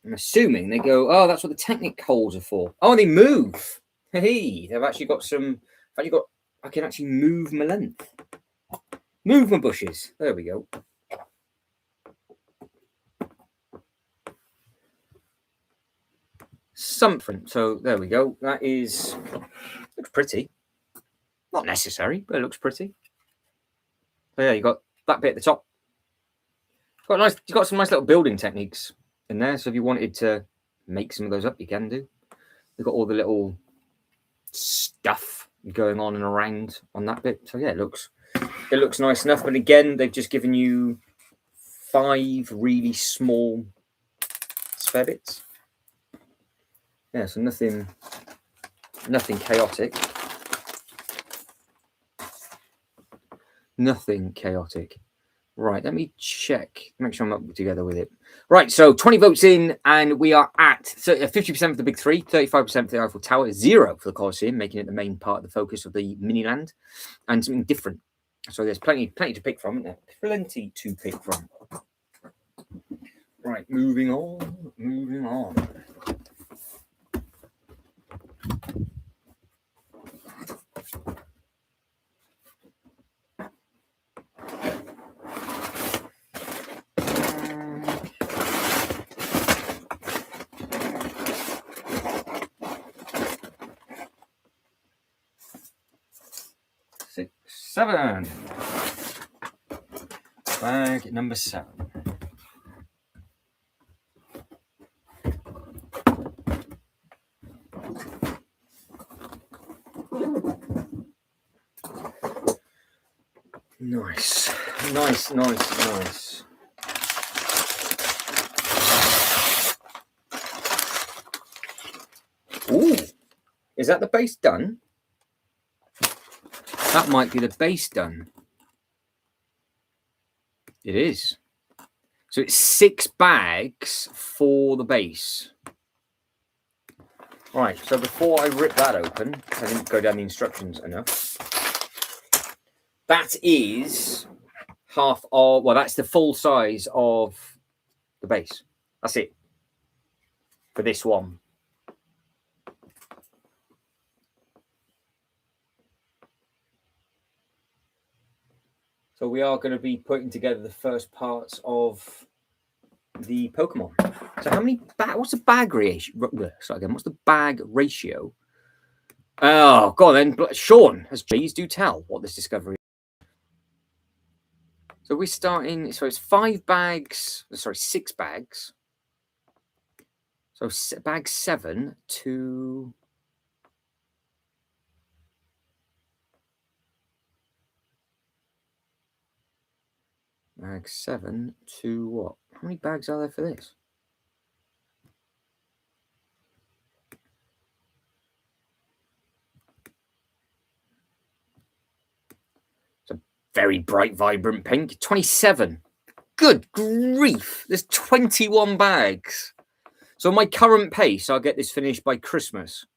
I'm assuming they go, oh, that's what the Technic holes are for. Oh, they move. Hey, they've actually got some. I can actually move my length. Move my bushes. There we go. Something. So there we go. That looks pretty. Not necessary, but it looks pretty. So yeah, you got that bit at the top. You've got some nice little building techniques in there. So if you wanted to make some of those up, you can do. They've got all the little stuff going on and around on that bit. So yeah, it looks nice enough. But again, they've just given you 5 really small spare bits. Yeah, so nothing chaotic. Nothing chaotic. Right, let me check. Make sure I'm up together with it. Right, so 20 votes in, and we are at 50% for the big 3, 35% for the Eiffel Tower, 0 for the Colosseum, making it the main part of the focus of the mini-land, and something different. So there's plenty to pick from, isn't there? Plenty to pick from. Right, moving on. 7. Bag number 7. Nice. Ooh, is that the base done? That might be the base done. It is. So it's 6 bags for the base. Right, so before I rip that open, I didn't go down the instructions enough. That is half of, well, that's the full size of the base. That's it for this one. So we are going to be putting together the first parts of the Pokemon. So how many what's the bag ratio? Sorry again, what's the bag ratio? Oh, go on then. Sean, please do tell what this discovery is. So we're starting, so it's 5 bags, sorry, 6 bags. So bag 7 to... Bag 7 to what? How many bags are there for this? It's a very bright, vibrant pink. 27. Good grief. There's 21 bags. So my current pace, I'll get this finished by Christmas.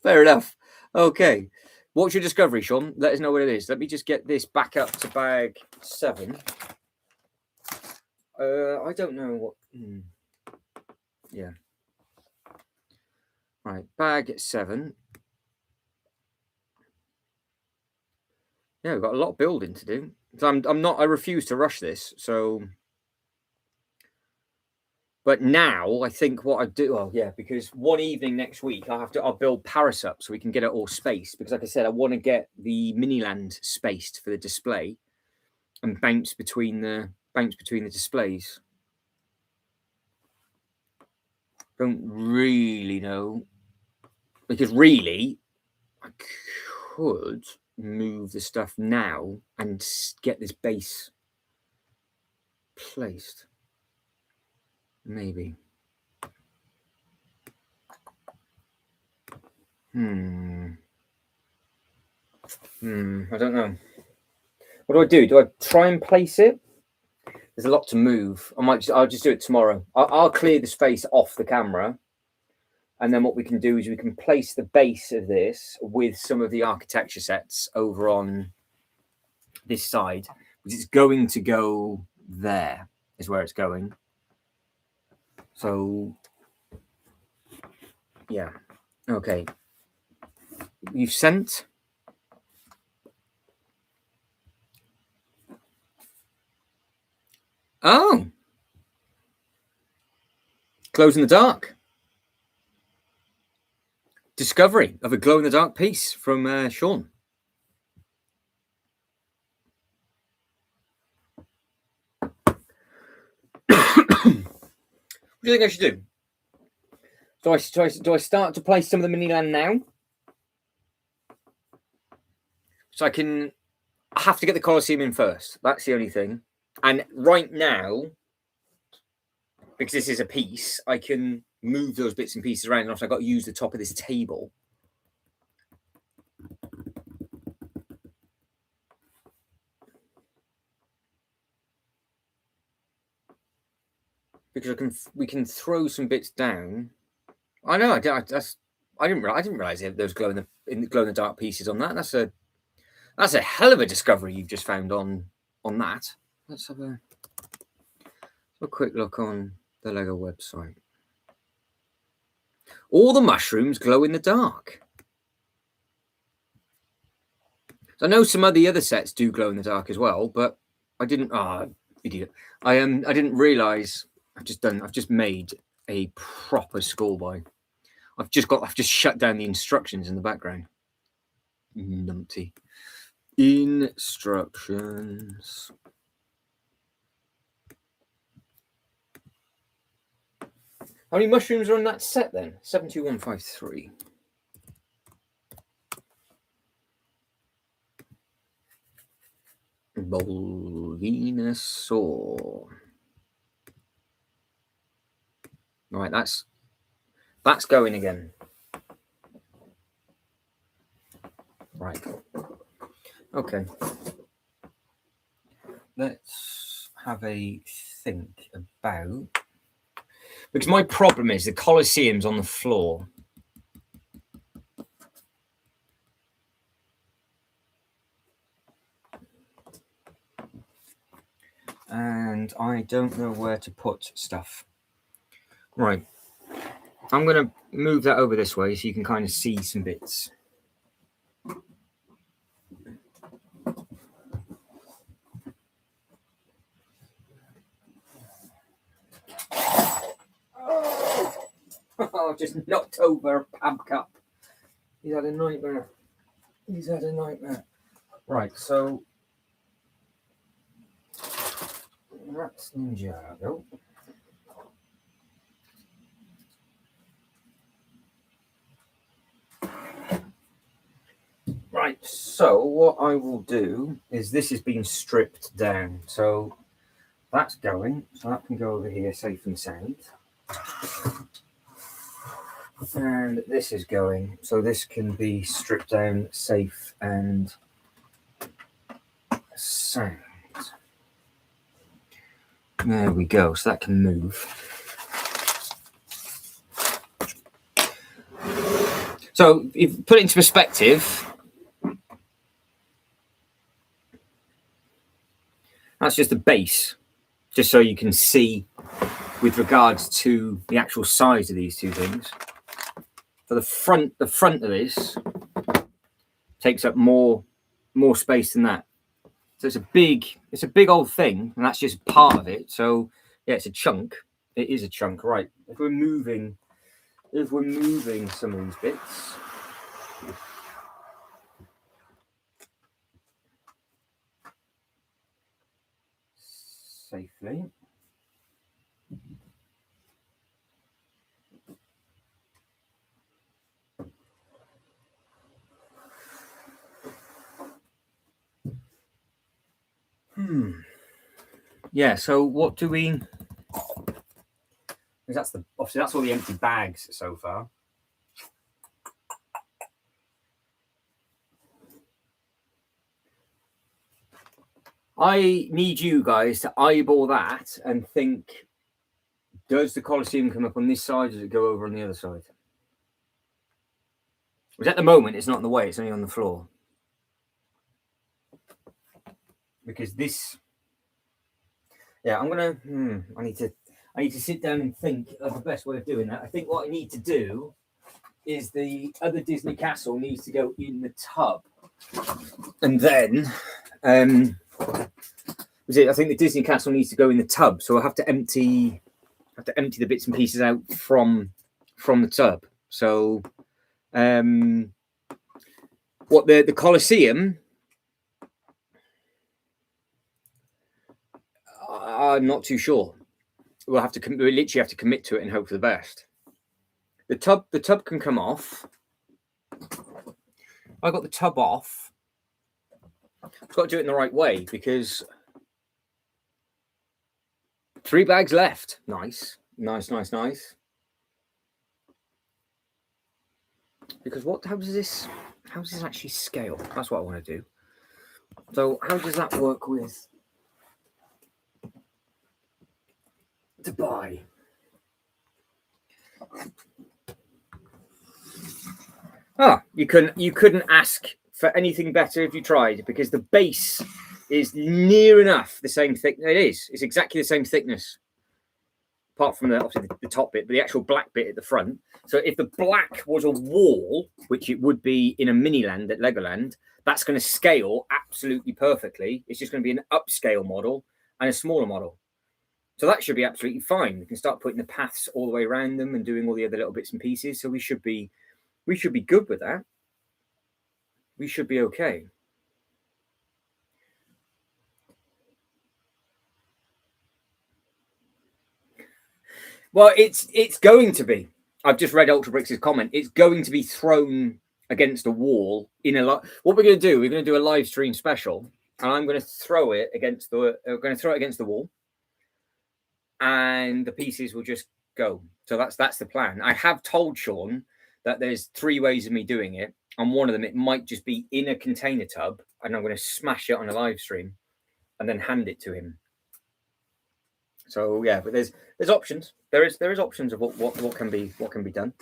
Fair enough. Okay. What's your discovery, Sean? Let us know what it is. Let me just get this back up to bag 7. I don't know what... Yeah. Right, bag 7. Yeah, we've got a lot of building to do. So I refuse to rush this, so... But now I think what I do, oh yeah, because one evening next week I'll build Paris up so we can get it all spaced. Because like I said, I want to get the Miniland spaced for the display and bounce between the displays. Don't really know, because really I could move the stuff now and get this base placed. Maybe. I don't know. What do? Do I try and place it? There's a lot to move. I'll just do it tomorrow. I'll clear the space off the camera. And then what we can do is we can place the base of this with some of the architecture sets over on this side. Because it's going to go there, is where it's going. So, yeah. Okay. You've sent? Oh. Glows in the dark. Discovery of a glow-in-the-dark piece from Sean. What do you think I should do? Do I start to place some of the Miniland now? So I have to get the Colosseum in first. That's the only thing. And right now, because this is a piece, I can move those bits and pieces around. And I've got to use the top of this table. Because we can throw some bits down. I know. I didn't realize those glow in the dark pieces on that. That's a hell of a discovery you've just found on that. Let's have a quick look on the Lego website. All the mushrooms glow in the dark. So I know some of the other sets do glow in the dark as well, but I didn't. Idiot! I didn't realize. I've just made a proper schoolboy. I've just shut down the instructions in the background. numpty. Instructions. How many mushrooms are on that set then? 72153. Venusaur. Right, that's going again. Right. Okay. Let's have a think about, because my problem is the Colosseum's on the floor. And I don't know where to put stuff. Right. I'm going to move that over this way so you can kind of see some bits. Oh, just knocked over a pab cup. He's had a nightmare. Right, so that's Ninjago. Right, so what I will do is this is being stripped down. So that's going, so that can go over here safe and sound. And this is going, so this can be stripped down safe and sound. There we go, so that can move. So if you put it into perspective, that's just the base, just so you can see with regards to the actual size of these two things. So the front of this takes up more space than that. So it's a big old thing, and that's just part of it. So yeah, it's a chunk. It is a chunk, right? If we're moving some of these bits. Safely. Yeah, so what do we... Obviously that's all the empty bags so far. I need you guys to eyeball that and think, does the Colosseum come up on this side, or does it go over on the other side? Because at the moment it's not in the way, it's only on the floor. Because this... Yeah, I'm gonna... I need to sit down and think of the best way of doing that. I think what I need to do is the other Disney castle needs to go in the tub. And then... I think the Disney castle needs to go in the tub, so I'll have to empty the bits and pieces out from the tub. So what the Colosseum, I'm not too sure. We literally have to commit to it and hope for the best. The tub can come off. I got the tub off. I've got to do it in the right way, because 3 bags left. Nice. Because how does this actually scale? That's what I want to do. So how does that work with Dubai? You couldn't ask for anything better if you tried, because the base is near enough the same thickness. It's exactly the same thickness, apart from obviously the top bit, but the actual black bit at the front. So if the black was a wall, which it would be in a mini land at Legoland, that's going to scale absolutely perfectly. It's just going to be an upscale model and a smaller model. So that should be absolutely fine. We can start putting the paths all the way around them and doing all the other little bits and pieces. So we should be good with that. we should be okay. Well, it's going to be. I've just read Ultra Bricks' comment. It's going to be thrown against a wall in a lot. What we're going to do? We're going to do a live stream special, and I'm going to throw it against the. We're going to throw it against the wall, and the pieces will just go. So that's the plan. I have told Sean that there's 3 ways of me doing it, and one of them it might just be in a container tub, and I'm going to smash it on a live stream, and then hand it to him. So yeah, but there's options. There is options of what can be done.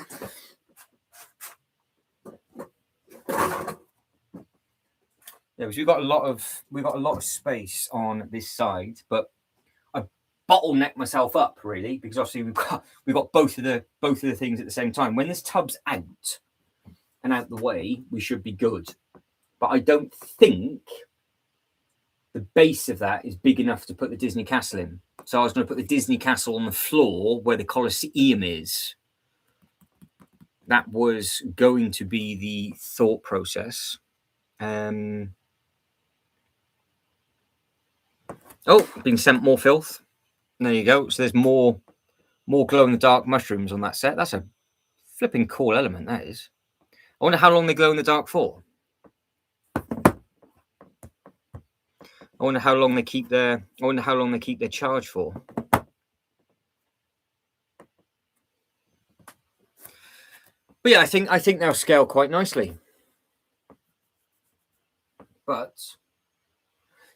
Yeah, because we've got a lot of space on this side, but I bottleneck myself up really because obviously we've got both of the things at the same time. When this tub's out and out the way, we should be good. But I don't think the base of that is big enough to put the Disney Castle in. So I was going to put the Disney Castle on the floor where the Colosseum is. That was going to be the thought process. Oh, being sent more filth. There you go. So there's more glow-in-the-dark mushrooms on that set. That's a flipping cool element, that is. I wonder how long they glow in the dark for. I wonder how long they keep their charge for. But yeah, I think they'll scale quite nicely. But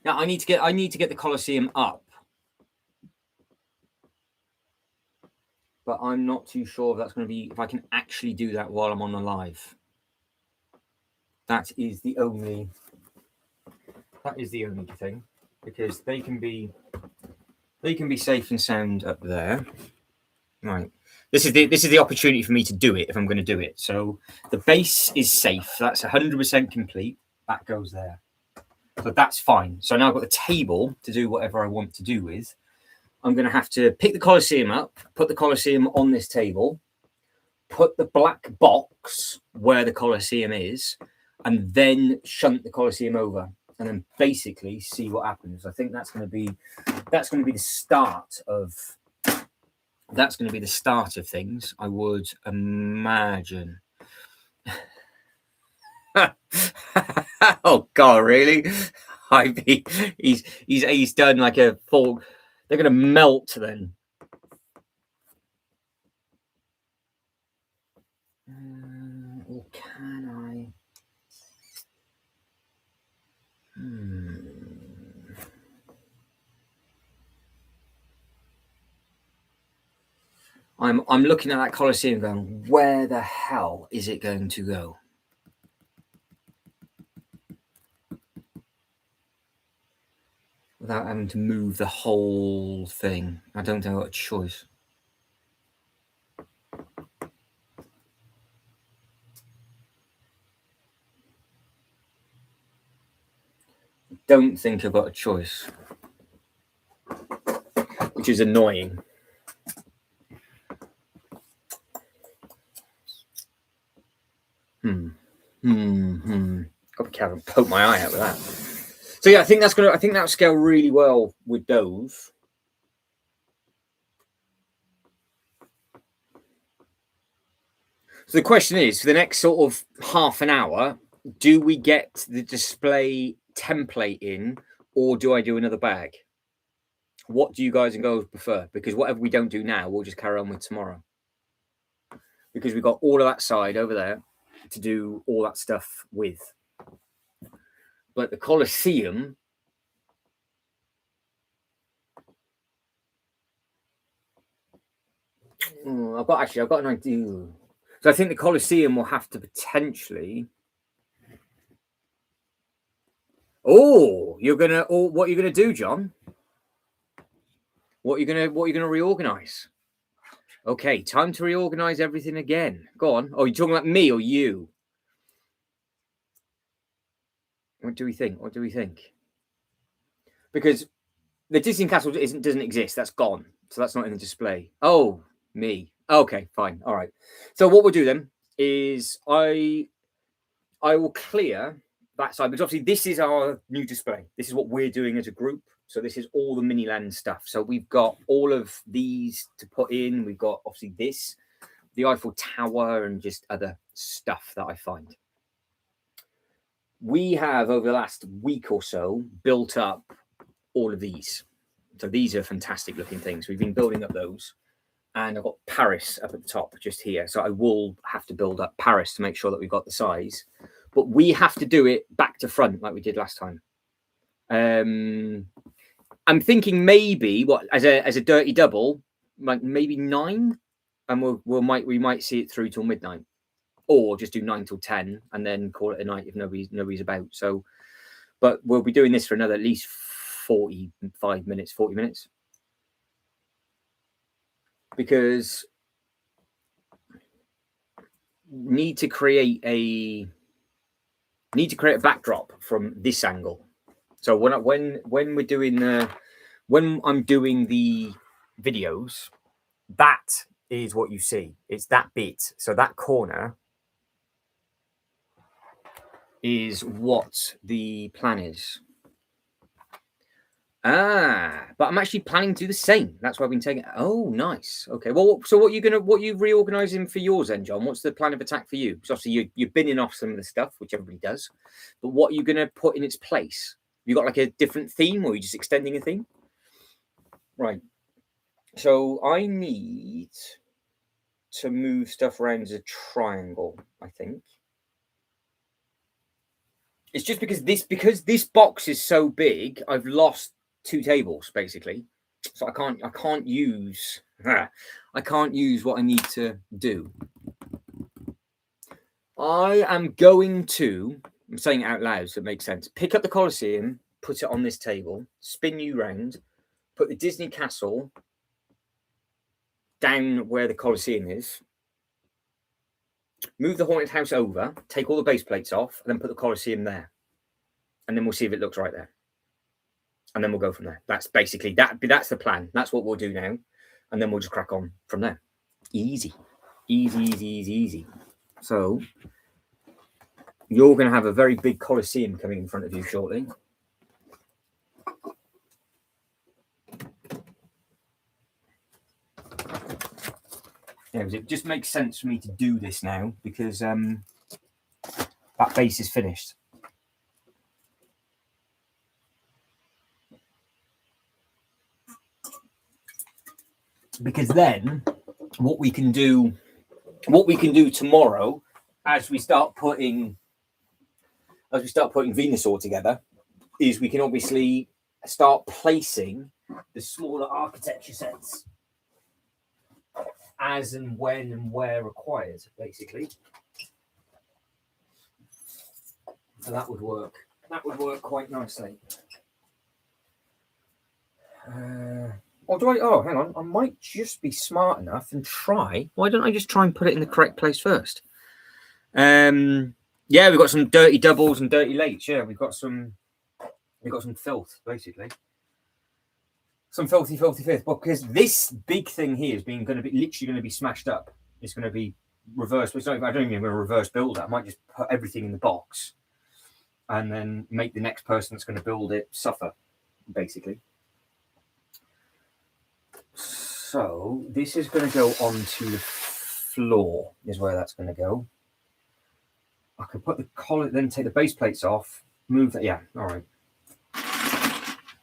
now I need to get the Colosseum up. But I'm not too sure if that's going to be, if I can actually do that while I'm on the live. That is the only thing, because they can be safe and sound up there. Right. This is the opportunity for me to do it if I'm going to do it. So the base is safe. That's 100% complete. That goes there. So that's fine. So now I've got the table to do whatever I want to do with. I'm going to have to pick the Colosseum up, put the Colosseum on this table, put the black box where the Colosseum is, and then shunt the Colosseum over, and then basically see what happens. I think that's going to be the start of things, I would imagine. Oh God, really? He's done like a full. They're going to melt then. Or can I? I'm looking at that Colosseum going, where the hell is it going to go? Without having to move the whole thing. I don't think I've got a choice. Don't think I've got a choice. Which is annoying. Got to be careful, poke my eye out with that. So yeah, I think that'll scale really well with those. So the question is, for the next sort of half an hour, do we get the display template in, or do I do another bag? What do you guys and girls prefer? Because whatever we don't do now, we'll just carry on with tomorrow. Because we've got all of that side over there to do all that stuff with. But the Colosseum, I've got an idea. So I think the Colosseum will have to potentially. Oh, what you're gonna do, John? What you're gonna reorganize? Okay, time to reorganize everything again. Go on. Oh, you're talking about me or you? What do we think? Because the Disney Castle doesn't exist. That's gone. So that's not in the display. Oh, me. Okay, fine. All right. So what we'll do then is I will clear backside, because obviously this is our new display. This is what we're doing as a group. So this is all the mini land stuff. So we've got all of these to put in. We've got obviously this, the Eiffel Tower, and just other stuff that I find. We have, over the last week or so, built up all of these. So these are fantastic looking things. We've been building up those. And I've got Paris up at the top just here. So I will have to build up Paris to make sure that we've got the size. But we have to do it back to front like we did last time. I'm thinking maybe what as a dirty double, like maybe 9, and we might see it through till midnight, or just do 9 till 10 and then call it a night if nobody's about. So, but we'll be doing this for another at least 40 minutes, because need to create a backdrop from this angle. So when we're doing when I'm doing the videos, that is what you see. It's that bit. So that corner is what the plan is. But I'm actually planning to do the same. That's why I've been taking. Oh, nice. Okay. Well, so what you reorganizing for yours then, John? What's the plan of attack for you? Because obviously you're binning off some of the stuff, which everybody does. But what are you going to put in its place? You got like a different theme, or are you just extending a theme? Right. So I need to move stuff around as a triangle, I think. It's just because this box is so big, I've lost 2 tables basically. So I can't use what I need to do. I am going to, I'm saying it out loud so it makes sense, pick up the Colosseum, put it on this table, spin you round, put the Disney Castle down where the Colosseum is, move the Haunted House over, take all the base plates off, and then put the Colosseum there. And then we'll see if it looks right there. And then we'll go from there. That's basically, that's the plan. That's what we'll do now. And then we'll just crack on from there. Easy. Easy. So, you're going to have a very big Colosseum coming in front of you shortly. Yeah, it just makes sense for me to do this now because that base is finished. Because then what we can do tomorrow as we start putting Venusaur together is we can obviously start placing the smaller architecture sets as and when and where required, basically. So that would work. That would work quite nicely. Oh, hang on. I might just be smart enough and try. Why don't I just try and put it in the correct place first? Yeah, we've got some dirty doubles and dirty lates. Yeah, we've got some filth, basically. Some filthy fifth. Because this big thing here is literally going to be smashed up. It's going to be reversed. I don't even going to reverse build it. I might just put everything in the box and then make the next person that's going to build it suffer, basically. So this is going to go onto the floor, is where that's going to go. I can put the collar, then take the base plates off, move that. Yeah, all right.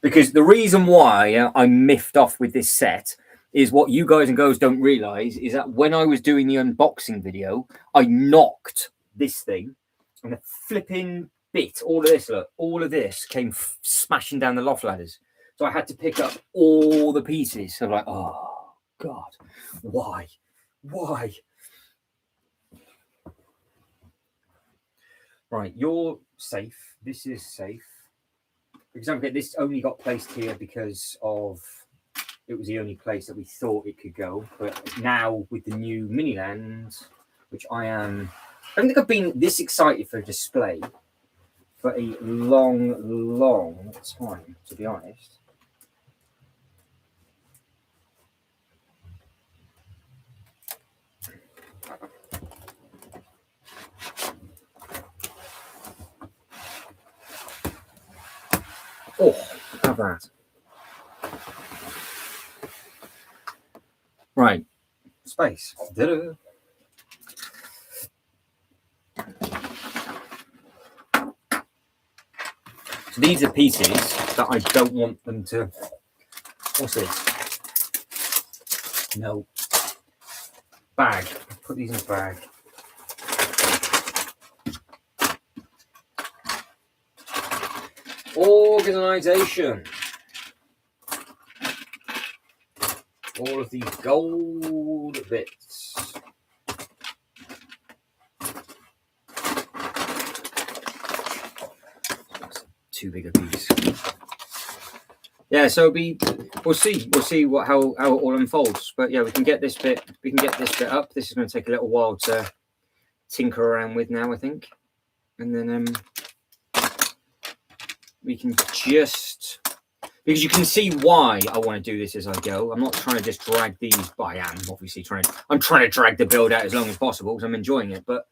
Because the reason why I miffed off with this set is what you guys and girls don't realize is that when I was doing the unboxing video, I knocked this thing and the flipping bit, all of this came smashing down the loft ladders. So I had to pick up all the pieces. So I'm like, oh, God, why? Right, you're safe. This is safe. For example, this only got placed here because it was the only place that we thought it could go. But now with the new mini land, which I don't think I've been this excited for a display for a long time, to be honest. Oh, have that. Right. Space. Da-da. So these are pieces that I don't want them to... What's this? No. Bag. Put these in a bag. Organisation. All of these gold bits. That's too big a piece. Yeah, so we'll see how it all unfolds. But yeah, we can get this bit up. This is going to take a little while to tinker around with now, I think. And then we can just, because you can see why I want to do this as I go. I'm not trying to just drag these, but I am obviously I'm trying to drag the build out as long as possible because I'm enjoying it. But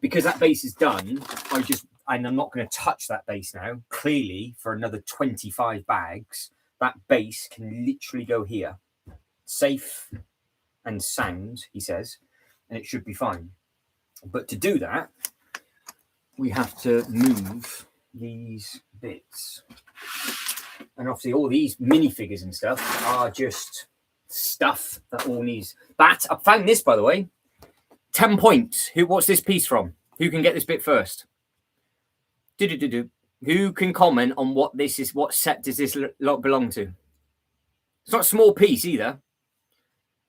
because that base is done, I'm not going to touch that base now. Clearly, for another 25 bags, that base can literally go here. Safe and sound, he says, and it should be fine. But to do that, we have to move these bits. And obviously all these minifigures and stuff are just stuff that all needs. But I found this, by the way. 10 points. What's this piece from? Who can get this bit first? Who can comment on what this is? What set does this lot belong to? It's not a small piece either.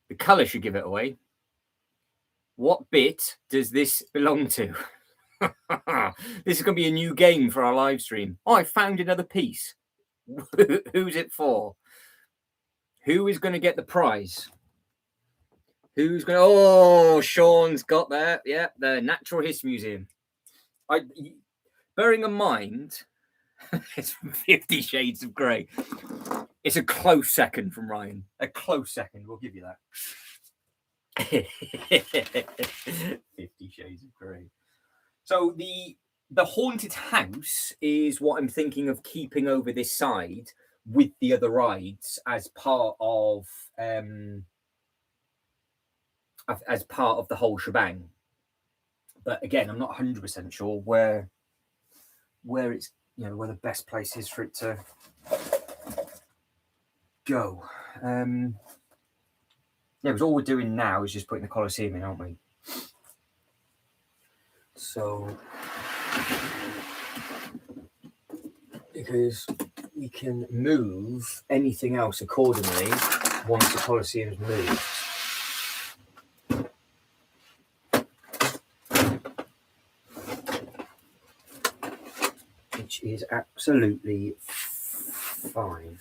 The colour should give it away. What bit does this belong to? This is going to be a new game for our live stream. Oh, I found another piece. Who's it for? Who is going to get the prize? Who's going to... Oh, Sean's got that. Yeah, the Natural History Museum. Bearing in mind, it's 50 Shades of Grey. It's a close second from Ryan. A close second, we'll give you that. 50 Shades of Grey. So the haunted house is what I'm thinking of keeping over this side with the other rides as part of the whole shebang. But again, I'm not 100% sure where it's, where the best place is for it to go. Yeah, because all we're doing now is just putting the Colosseum in, aren't we? So, because we can move anything else accordingly once the Colosseum's moved. Which is absolutely fine.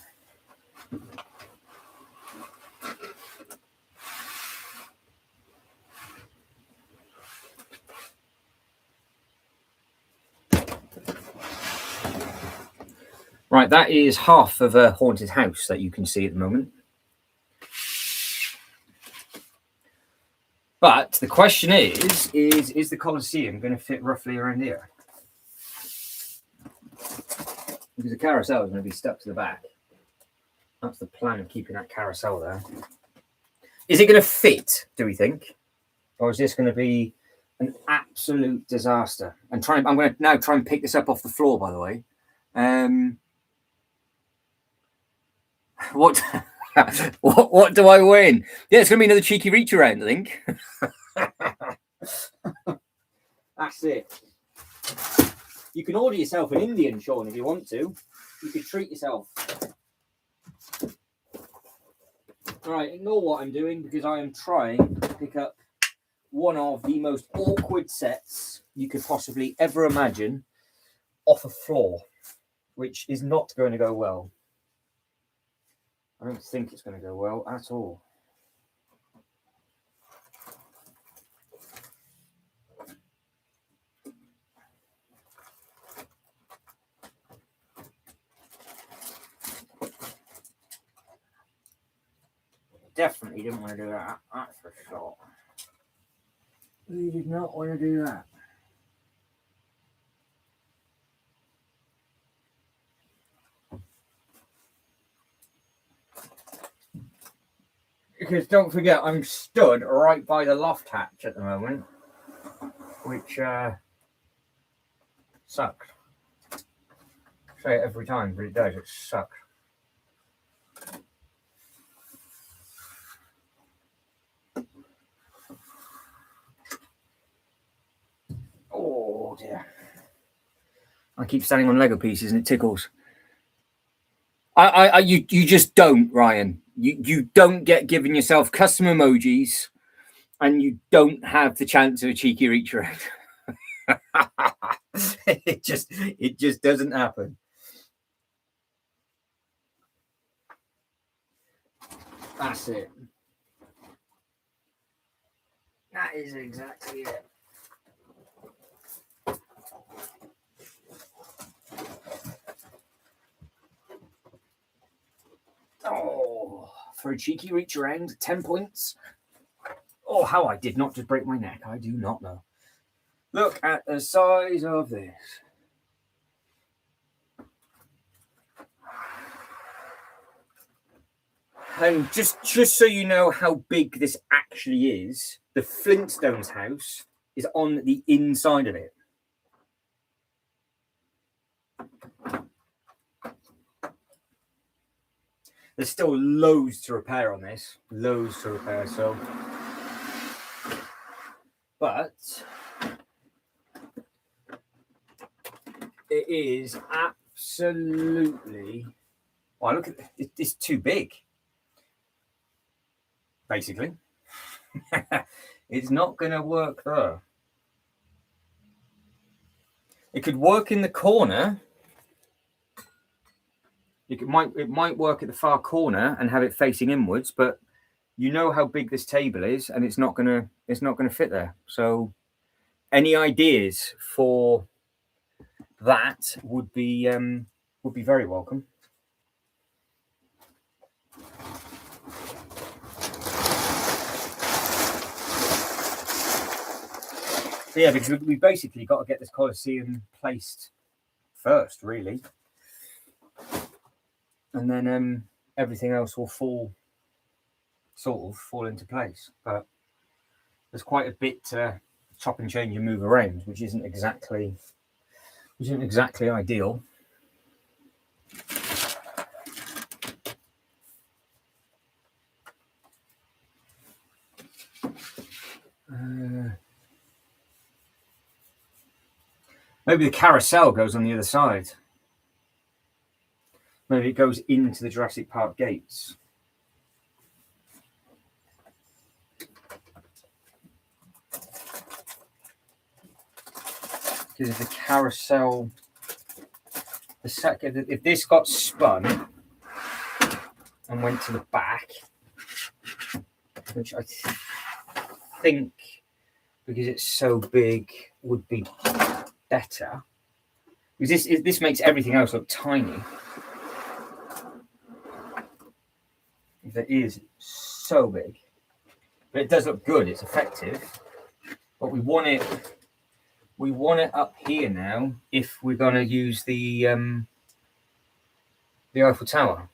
Right, that is half of a haunted house that you can see at the moment. But the question is the Colosseum going to fit roughly around here? Because the carousel is going to be stuck to the back. That's the plan of keeping that carousel there. Is it going to fit, do we think? Or is this going to be an absolute disaster? I'm going to now try and pick this up off the floor, by the way. What do I win? Yeah, it's going to be another cheeky reach around, I think. That's it. You can order yourself an Indian, Sean, if you want to. You could treat yourself. All right, ignore what I'm doing because I am trying to pick up one of the most awkward sets you could possibly ever imagine off a floor, which is not going to go well. I don't think it's going to go well at all. Definitely didn't want to do that, that's for sure. We did not want to do that. Because don't forget, I'm stood right by the loft hatch at the moment, which sucks. I say it every time, but it does. It sucks. Oh dear. I keep standing on Lego pieces and it tickles. You just don't, Ryan. You don't get given yourself custom emojis, and you don't have the chance of a cheeky reach around. it just doesn't happen. That's it. That is exactly it. Oh, for a cheeky reach around, 10 points. Oh, how I did not just break my neck, I do not know. Look at the size of this. And just so you know how big this actually is, the Flintstones house is on the inside of it. There's still loads to repair on this. Loads to repair, so. But it is absolutely. Oh, look at it, it's too big. Basically. It's not going to work there. It could work in the corner. It might work at the far corner and have it facing inwards, but you know how big this table is, and it's not gonna fit there. So, any ideas for that would be very welcome. So yeah, because we basically got to get this Colosseum placed first, really, and then everything else will fall into place. But there's quite a bit to chop and change and move around, which isn't exactly ideal. Maybe the carousel goes on the other side. Maybe it goes into the Jurassic Park gates. Because if the carousel, if this got spun and went to the back, which I think, because it's so big, would be better. Because this makes everything else look tiny. It is so big, but it does look good. It's effective, but we want it up here now if we're going to use the Eiffel Tower,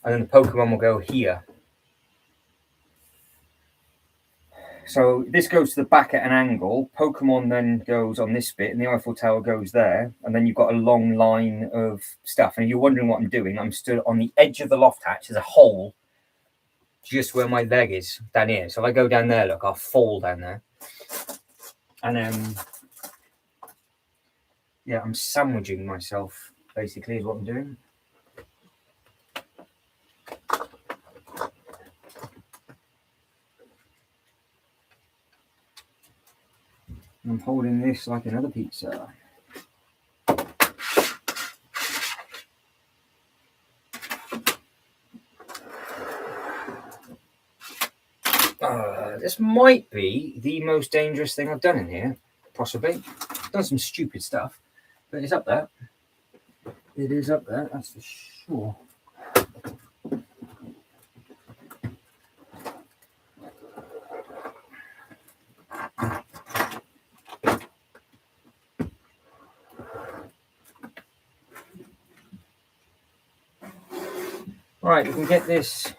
and then the Pokemon will go here. So this goes to the back at an angle. Pokemon then goes on this bit, and the Eiffel Tower goes there. And then you've got a long line of stuff. And if you're wondering what I'm doing, I'm stood on the edge of the loft hatch. There's a hole just where my leg is, down here. So if I go down there, look, I'll fall down there. And yeah, I'm sandwiching myself, basically, is what I'm doing. I'm holding this like another pizza. This might be the most dangerous thing I've done in here, possibly. I've done some stupid stuff, but it's up there. It is up there, that's for sure. Right, we can get this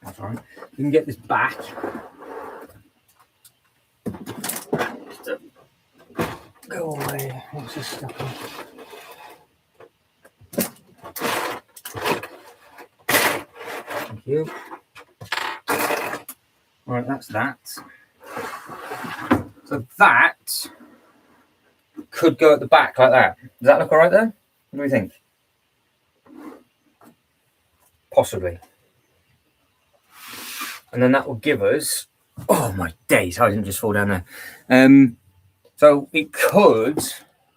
That's all right. We can get this back. Go away. What's this stuff? Thank you. All right, that's that. So that could go at the back like that. Does that look all right there? What do we think? Possibly. And then that will give us, oh my days, I didn't just fall down there. So it could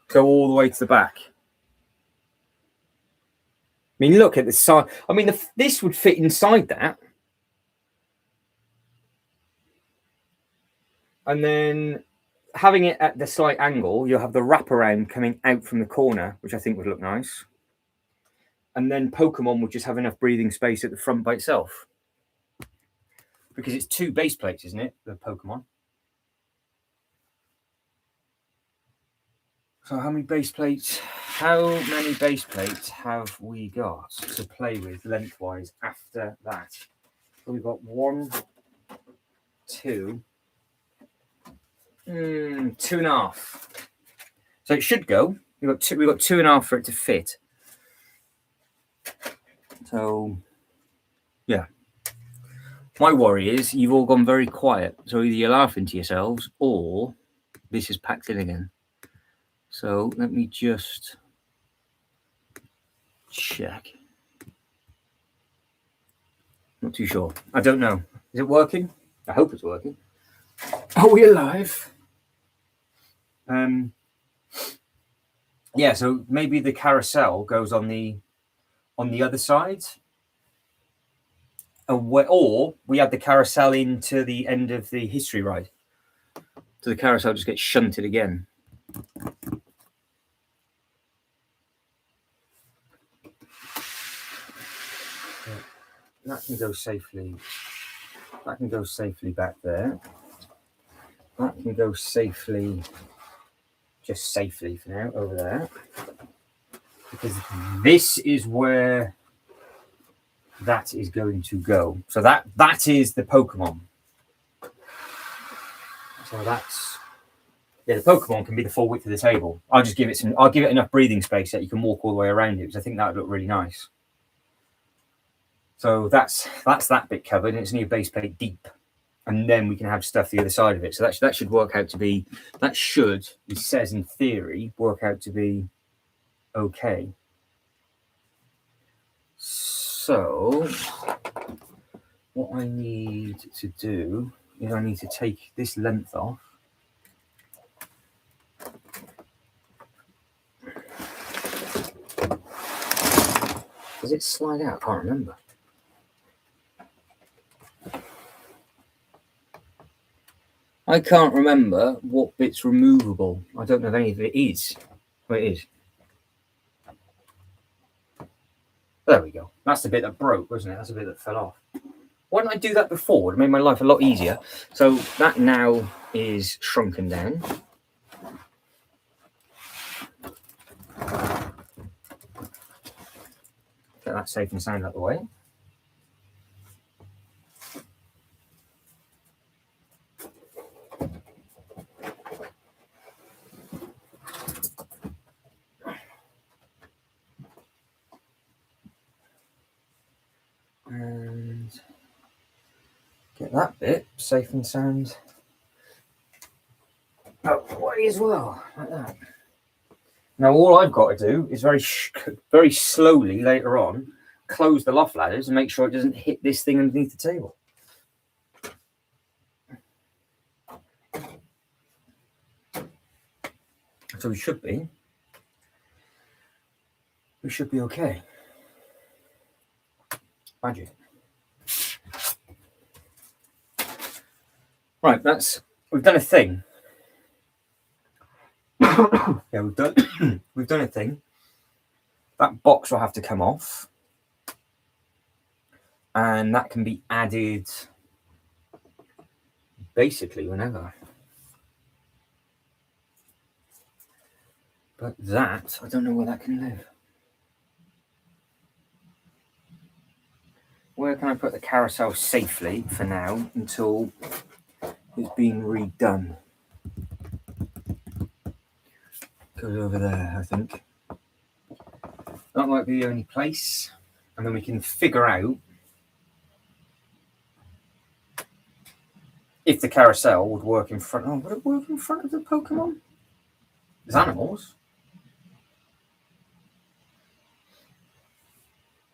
go all the way to the back. I mean, look at the side. I mean, this would fit inside that. And then having it at the slight angle, you'll have the wraparound coming out from the corner, which I think would look nice. And then Pokemon would just have enough breathing space at the front by itself. Because it's 2 base plates, isn't it? The Pokemon. So how many base plates? How many base plates have we got to play with lengthwise after that? So we've got 1, 2, 2.5. So it should go. We've got 2.5 for it to fit. So yeah. My worry is you've all gone very quiet. So either you're laughing to yourselves or this is packed in again. So let me just check. Not too sure. I don't know. Is it working? I hope it's working. Are we alive? Yeah, so maybe the carousel goes on the other side. Or we add the carousel into the end of the history ride. So the carousel just gets shunted again. That can go safely. That can go safely back there. That can go safely, just safely for now, over there. Because this is where that is going to go. So that is the Pokemon. So that's, yeah, the Pokemon can be the full width of the table. I'll give it enough breathing space that you can walk all the way around it, because I think that would look really nice. So that's that bit covered, and it's near base plate deep. And then we can have stuff the other side of it. So that should work out to be, it says in theory, work out to be okay. So what I need to do is I need to take this length off. Does it slide out? I can't remember. I can't remember what bit's removable. I don't know if any of it is. Well, it is. There we go. That's the bit that broke, wasn't it? That's the bit that fell off. Why didn't I do that before? It made my life a lot easier. So that now is shrunken down. Get that safe and sound out of the way. And get that bit safe and sound out the way as well, like that. Now all I've got to do is very slowly later on close the loft ladders and make sure it doesn't hit this thing underneath the table. So we should be okay. Magic. Right, we've done a thing. Yeah, we've done a thing. That box will have to come off, and that can be added basically whenever. But I don't know where that can live. Where can I put the carousel safely for now until it's being redone? Goes over there, I think. That might be the only place. And then we can figure out if the carousel would work in front. Oh, would it work in front of the Pokemon? There's animals.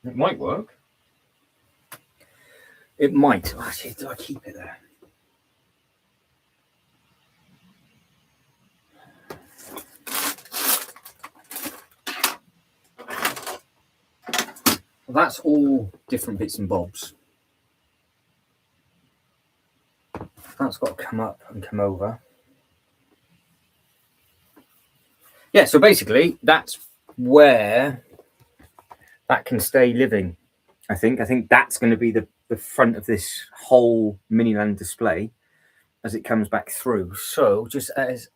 It might work. It might. Oh, actually, do I keep it there? Well, that's all different bits and bobs. That's got to come up and come over. Yeah, so basically, that's where that can stay living, I think. I think that's going to be the front of this whole Miniland display as it comes back through. So, just as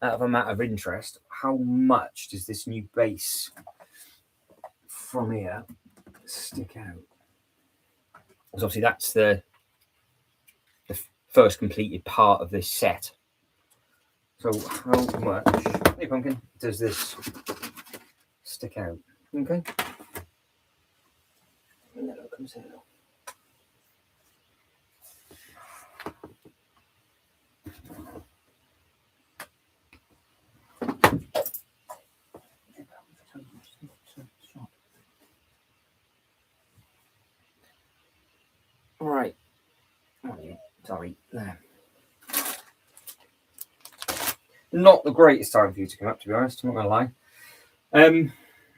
out of a matter of interest, how much does this new base from here stick out? Because obviously that's the first completed part of this set. So how much, hey Pumpkin, does this stick out? Okay. And then it comes here. Right. Oh, yeah. Sorry. There. Not the greatest time for you to come up, to be honest. I'm not going to lie.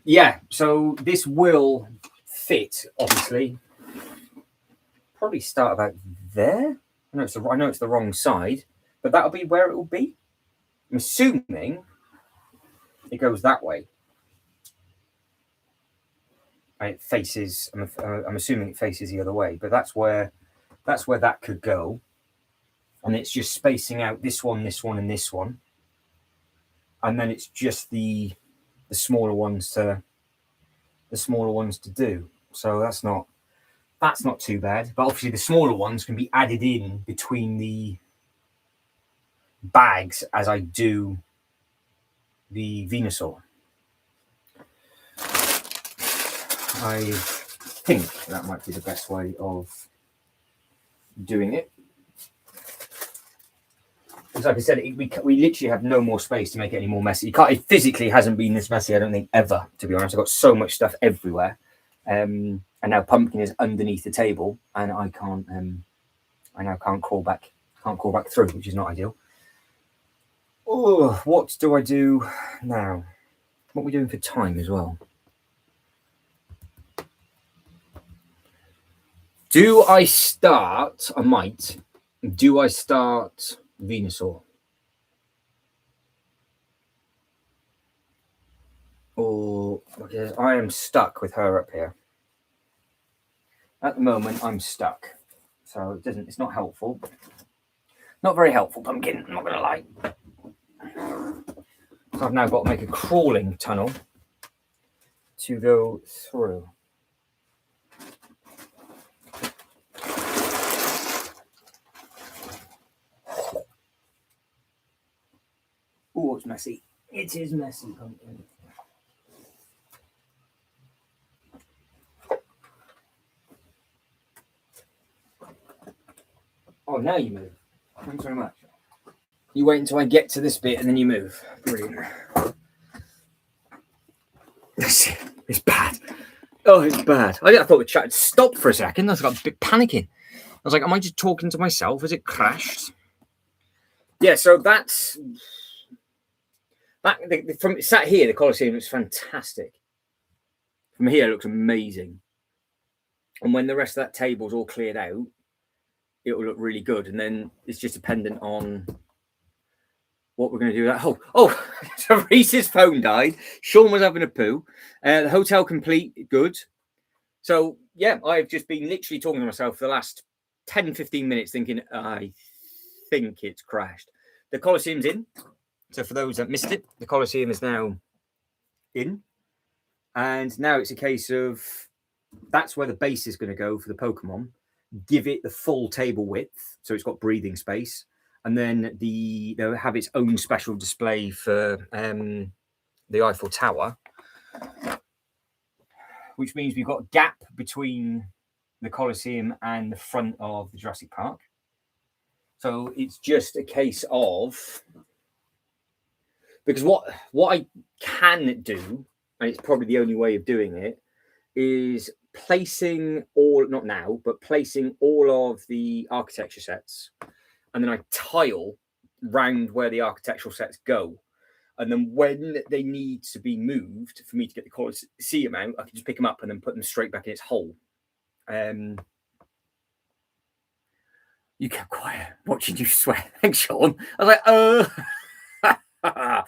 Yeah. So this will fit, obviously. Probably start about there. I know it's the wrong side, but that'll be where it will be. I'm assuming it goes that way. And it faces. I'm assuming it faces the other way, but that's where that could go. And it's just spacing out this one, and this one, and then it's just the smaller ones to do. So that's not too bad. But obviously the smaller ones can be added in between the bags as I do the Venusaur. I think that might be the best way of doing it. Because like I said, we literally have no more space to make it any more messy. It physically hasn't been this messy, I don't think, ever, to be honest. I've got so much stuff everywhere. And now Pumpkin is underneath the table, and I now can't crawl back through, which is not ideal. Oh, what do I do now? What are we doing for time as well? Do I start? I might. Do I start Venusaur? Or because I am stuck with her up here. At the moment, I'm stuck. So it's not helpful. Not very helpful, Pumpkin, I'm not gonna lie. So I've now got to make a crawling tunnel to go through. Oh, it's messy. It is messy, Pumpkin. Oh, now you move. Thanks very much. You wait until I get to this bit and then you move. Brilliant. It's bad. Oh, it's bad. I thought the chat had stopped for a second. I got a bit panicking. I was like, am I just talking to myself? Has it crashed? Yeah, so that's... From sat here, the Colosseum looks fantastic. From here, it looks amazing. And when the rest of that table's all cleared out, it will look really good. And then it's just dependent on what we're going to do. Oh, so Reese's phone died. Sean was having a poo. The hotel complete, good. So, yeah, I've just been literally talking to myself for the last 10, 15 minutes thinking, I think it's crashed. The Colosseum's in. So for those that missed it, the Colosseum is now in. And now it's a case of That's where the base is going to go for the Pokemon. Give it the full table width, so it's got breathing space, and then they'll have its own special display for the Eiffel Tower, which means we've got a gap between the Colosseum and the front of the Jurassic Park. So it's just a case of, because what I can do, and it's probably the only way of doing it, is placing not now, but placing all of the architecture sets, and then I tile round where the architectural sets go. And then when they need to be moved for me to get the Colosseum out, I can just pick them up and then put them straight back in its hole. You kept quiet watching you sweat. Thanks, Sean. I was like,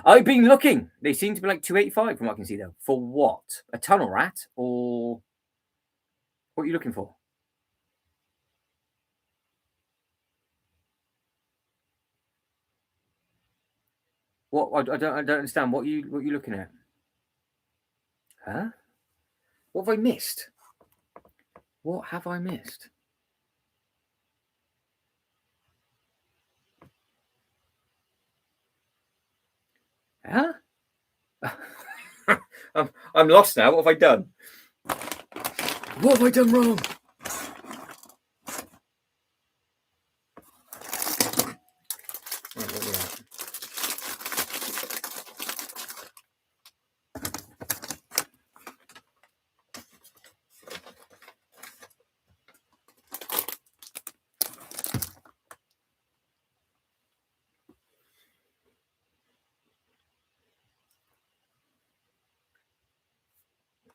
I've been looking. They seem to be like 285 from what I can see, though. For what? A tunnel rat? Or what are you looking for? What? I don't understand. What are you looking at? Huh? What have I missed? What have I missed? Huh? I'm lost now. What have I done? What have I done wrong?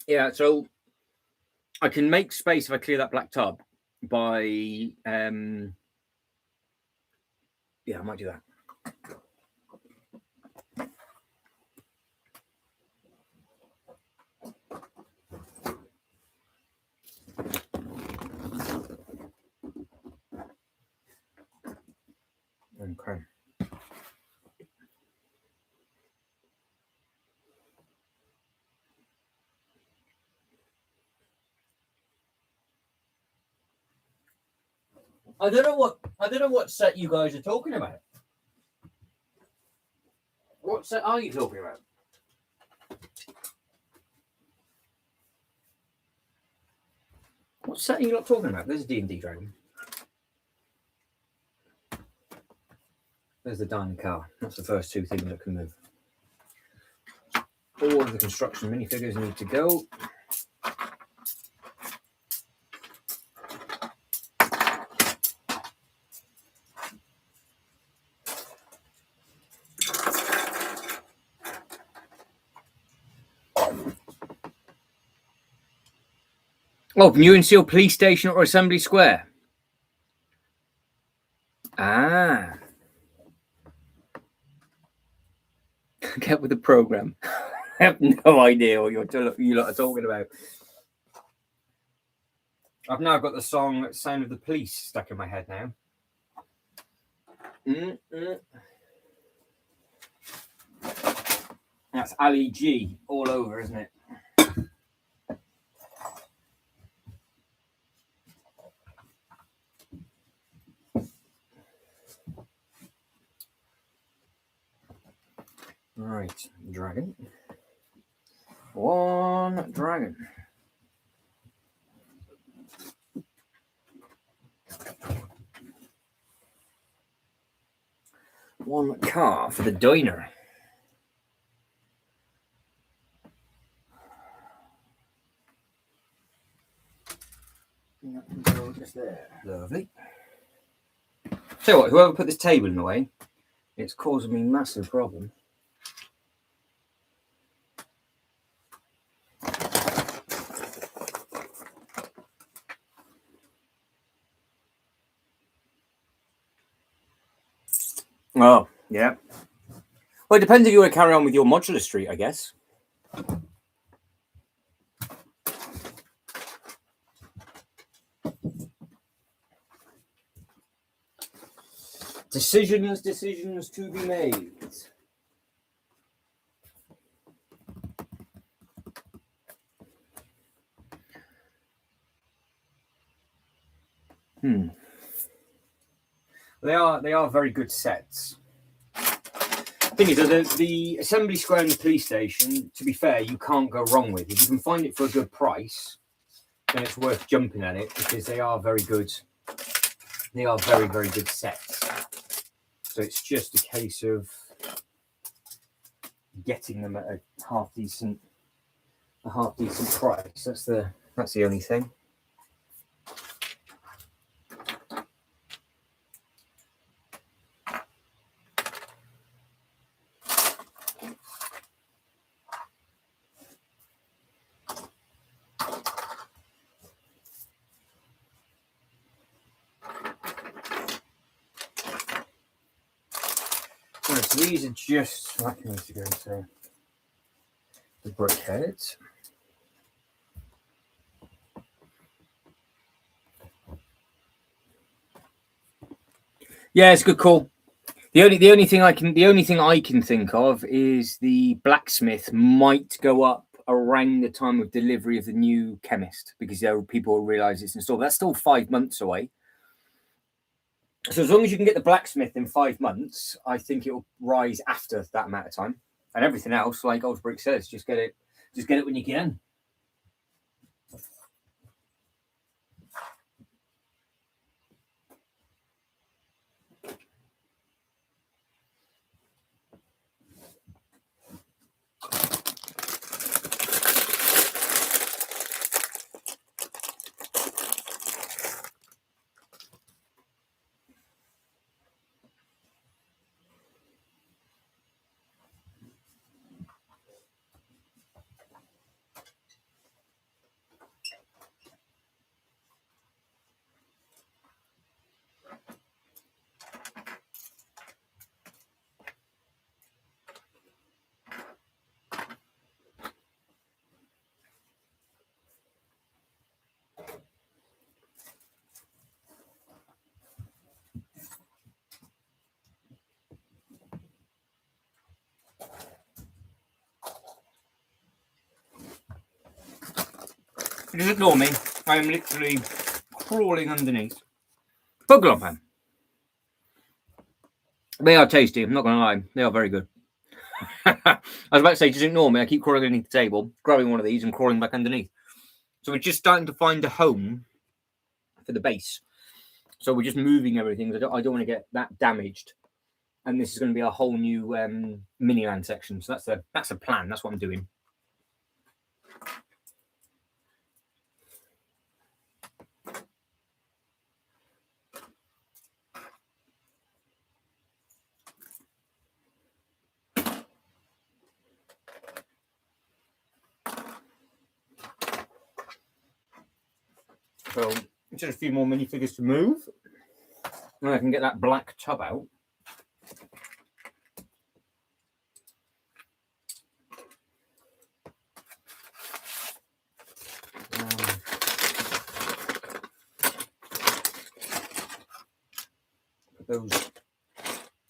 Yeah, so I can make space if I clear that black tub by yeah, I might do that. Okay. I don't know what set you guys are talking about. What set are you talking about? What set are you not talking about? There's a D&D dragon. There's the dining car. That's the first two things that can move. All of the construction minifigures need to go. Oh, New and Seal Police Station or Assembly Square? Ah. Get with the program. I have no idea what you lot are talking about. I've now got the song Sound of the Police stuck in my head now. That's Ali G all over, isn't it? Right, dragon. One dragon. One car for the diner. Just there. Lovely. So what, whoever put this table in the way, it's causing me massive problem. Oh, yeah. Well, it depends if you want to carry on with your modular street, I guess. Decisions to be made. They are very good sets. Thing is, the assembly square and the police station, to be fair, you can't go wrong with. If you can find it for a good price, then it's worth jumping at it, because they are very good. They are very, very good sets. So it's just a case of getting them at a half decent price. That's the only thing. Right, so these are just like I need to go into the brickheads. Yeah, it's a good call. The only thing I can think of is the blacksmith might go up around the time of delivery of the new chemist, because people will realise it's installed. That's still 5 months away. So as long as you can get the blacksmith in 5 months, I think it will rise after that amount of time. And everything else, like Old Brick says, just get it when you can. Just ignore me. I am literally crawling underneath. Pokémon fan. They are tasty. I'm not going to lie. They are very good. I was about to say, just ignore me. I keep crawling underneath the table, grabbing one of these and crawling back underneath. So we're just starting to find a home for the base. So we're just moving everything. I don't want to get that damaged. And this is going to be a whole new mini-land section. So that's a plan. That's what I'm doing. So just a few more minifigures to move. And I can get that black tub out. Put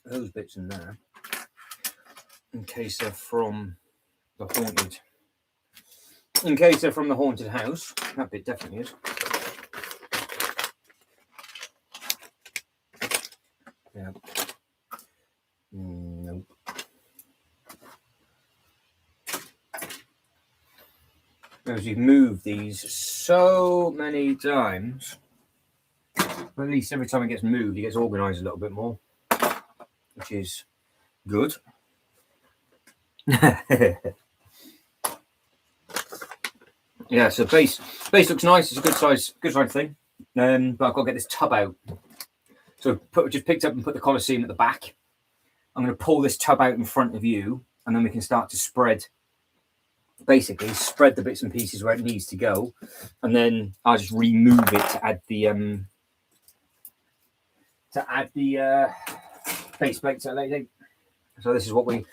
those bits in there, in case they're from the haunted. In case they're from the haunted house, that bit definitely is. Yeah. Nope. Because you've moved these so many times, but at least every time it gets moved, it gets organised a little bit more, which is good. Yeah, so base looks nice. It's a good size thing. But I've got to get this tub out. So just picked up and put the Colosseum at the back. I'm going to pull this tub out in front of you, and then we can start to spread the bits and pieces where it needs to go, and then I'll just remove it to add the base plate to later. So this is what we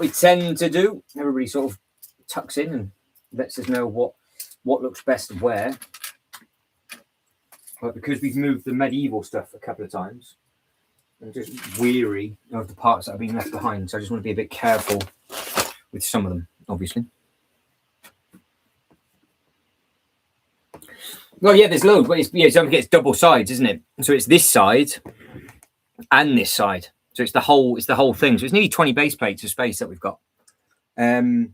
tend to do. Everybody sort of tucks in and lets us know what looks best where. But because we've moved the medieval stuff a couple of times, I'm just weary of the parts that have been left behind. So I just want to be a bit careful with some of them, obviously. Well, yeah, there's loads, but don't forget it's double sides, isn't it? So it's this side and this side. So it's the whole thing. So it's nearly 20 base plates of space that we've got. I've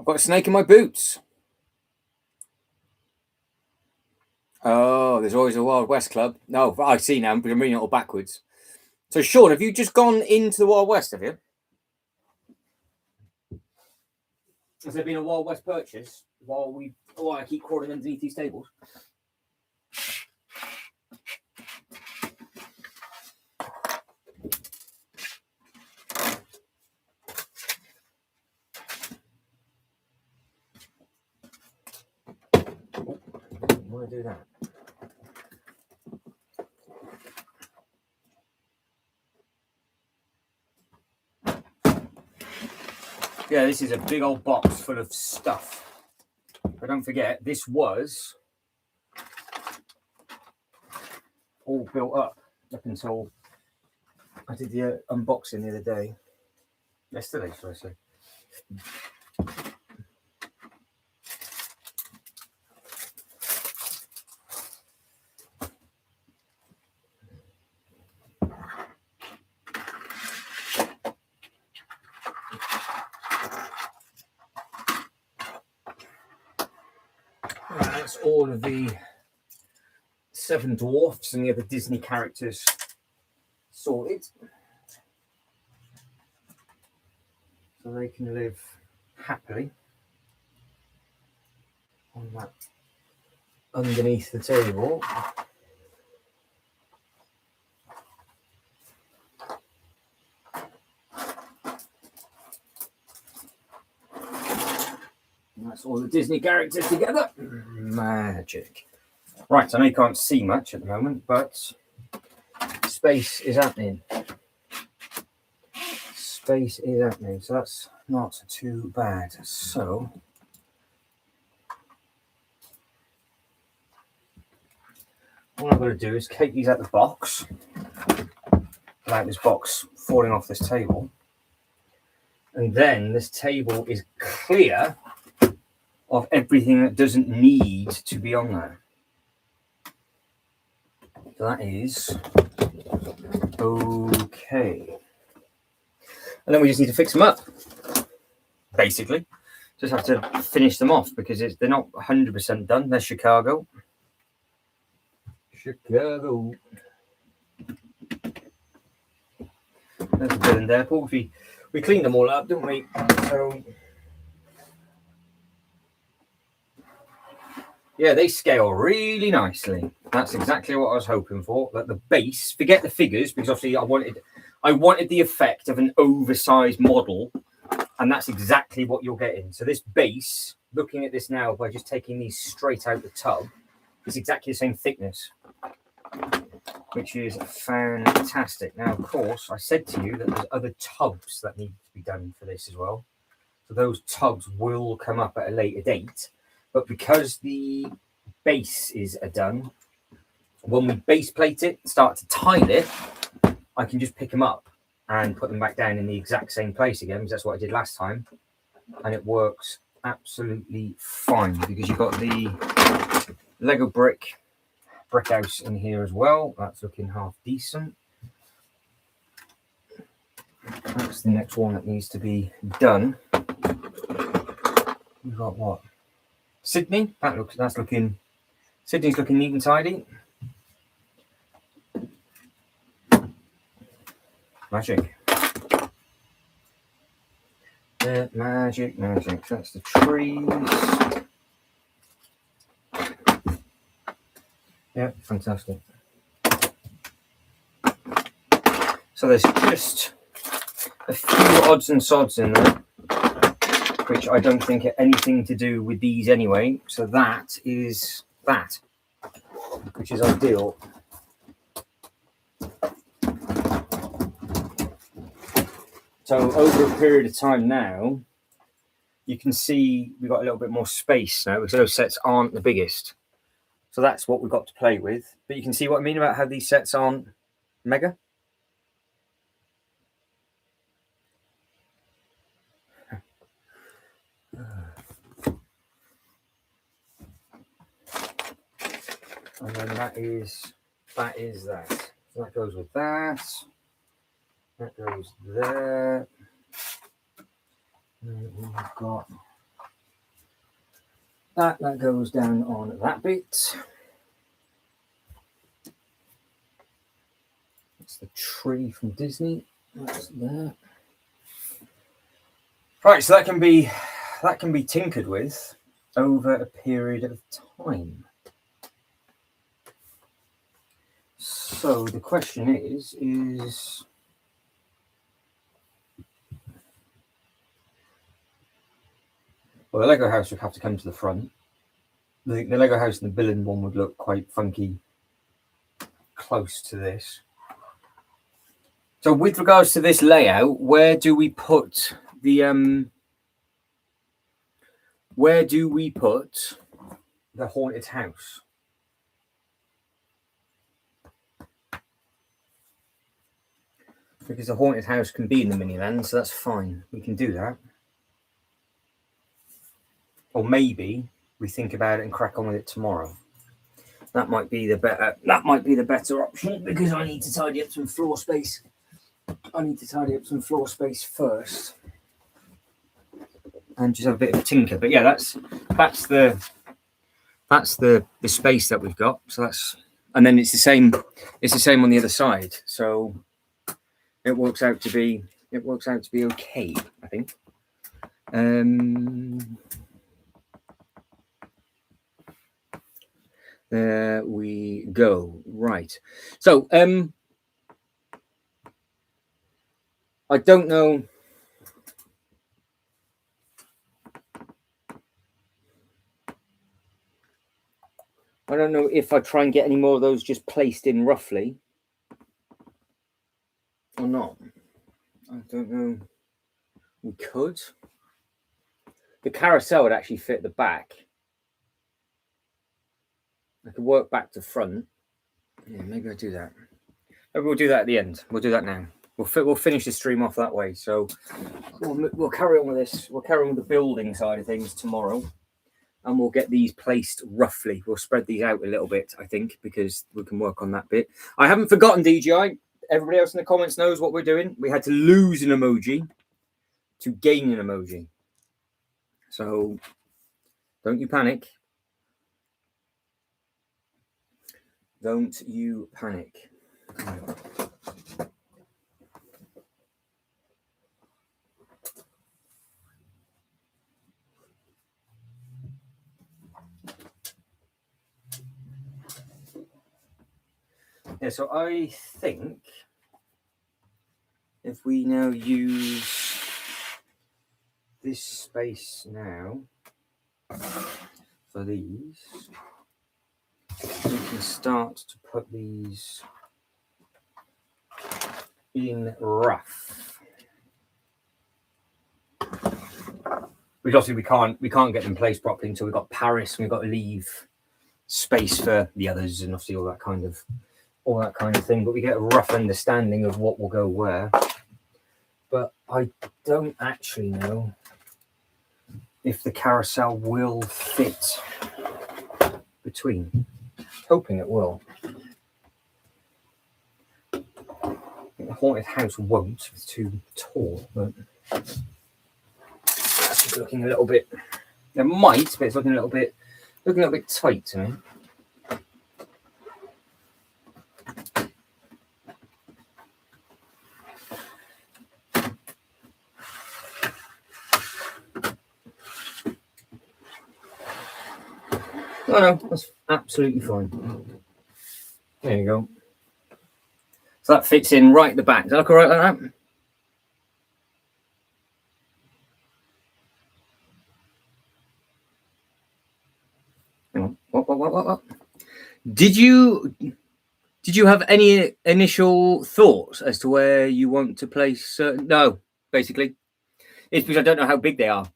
got a snake in my boots. Oh, there's always a Wild West club. No, I see now, but I'm reading it all backwards. So, Sean, have you just gone into the Wild West, have you? Has there been a Wild West purchase while I keep crawling underneath these tables? I want to do that. Yeah, this is a big old box full of stuff. But don't forget, this was all built up until I did the unboxing the other day. Yesterday, should I say. That's all of the 7 dwarfs and the other Disney characters sorted. So they can live happily on that underneath the table. And that's all the Disney characters together. Magic. Right, I know you can't see much at the moment, but space is happening. Space is happening, so that's not too bad. So what I'm going to do is take these out of the box without this box falling off this table, and then this table is clear of everything that doesn't need to be on there. So that is okay. And then we just need to fix them up, basically. Just have to finish them off because they're not 100% done. They're Chicago. Chicago. There's a bit in there, Paul. We cleaned them all up, didn't we? So yeah, they scale really nicely. That's exactly what I was hoping for. That the base, forget the figures, because obviously I wanted the effect of an oversized model, and that's exactly what you're getting. So this base, looking at this now by just taking these straight out the tub, is exactly the same thickness, which is fantastic. Now, of course, I said to you that there's other tubs that need to be done for this as well. So those tubs will come up at a later date. But because the base is done, when we base plate it, start to tile it, I can just pick them up and put them back down in the exact same place again, because that's what I did last time. And it works absolutely fine because you've got the Lego brick house in here as well. That's looking half decent. That's the next one that needs to be done. We've got what? Sydney. Sydney's looking neat and tidy. Magic. Yeah, magic. That's the trees. Yeah, fantastic. So there's just a few odds and sods in there, which I don't think are anything to do with these anyway. So that is that, which is ideal. So over a period of time now, you can see we've got a little bit more space now because those sets aren't the biggest. So that's what we've got to play with. But you can see what I mean about how these sets aren't mega. And then that is that. So that goes with that. That goes there. And we've got that. That goes down on that bit. That's the tree from Disney. That's there. Right, so that can be tinkered with over a period of time. So the question is well, the Lego house would have to come to the front. The Lego house and the villain one would look quite funky close to this. So with regards to this layout, where do we put the haunted house? Because the haunted house can be in the minivan, so that's fine. We can do that. Or maybe we think about it and crack on with it tomorrow. That might be the better option, because I need to tidy up some floor space. I need to tidy up some floor space first. And just have a bit of a tinker. But yeah, that's the space that we've got. So that's, and then it's the same on the other side. So it works out to be okay, I think. There we go. Right. So I don't know. I don't know if I try and get any more of those just placed in roughly or not. I don't know. We could. The carousel would actually fit the back. I could work back to front. Yeah, maybe I'll do that. Maybe we'll do that at the end. We'll do that now. We'll finish the stream off that way. So we'll carry on with this. We'll carry on with the building side of things tomorrow. And we'll get these placed roughly. We'll spread these out a little bit, I think, because we can work on that bit. I haven't forgotten, DJI. Everybody else in the comments knows what we're doing. We had to lose an emoji to gain an emoji. So don't you panic. Don't you panic. Yeah, so I think if we now use this space now for these, we can start to put these in rough. Which obviously we can't get them placed properly until we've got Paris, and we've got to leave space for the others and obviously all that kind of thing. But we get a rough understanding of what will go where. But I don't actually know if the carousel will fit between. Hoping it will. I think the haunted house won't. It's too tall, but that's just looking a little bit. It might, but it's looking a little bit tight to me. Oh no, that's absolutely fine. There you go. So that fits in right at the back. Does that look all right like that? Hang on. What? Did you have any initial thoughts as to where you want to place certain? No, basically, it's because I don't know how big they are.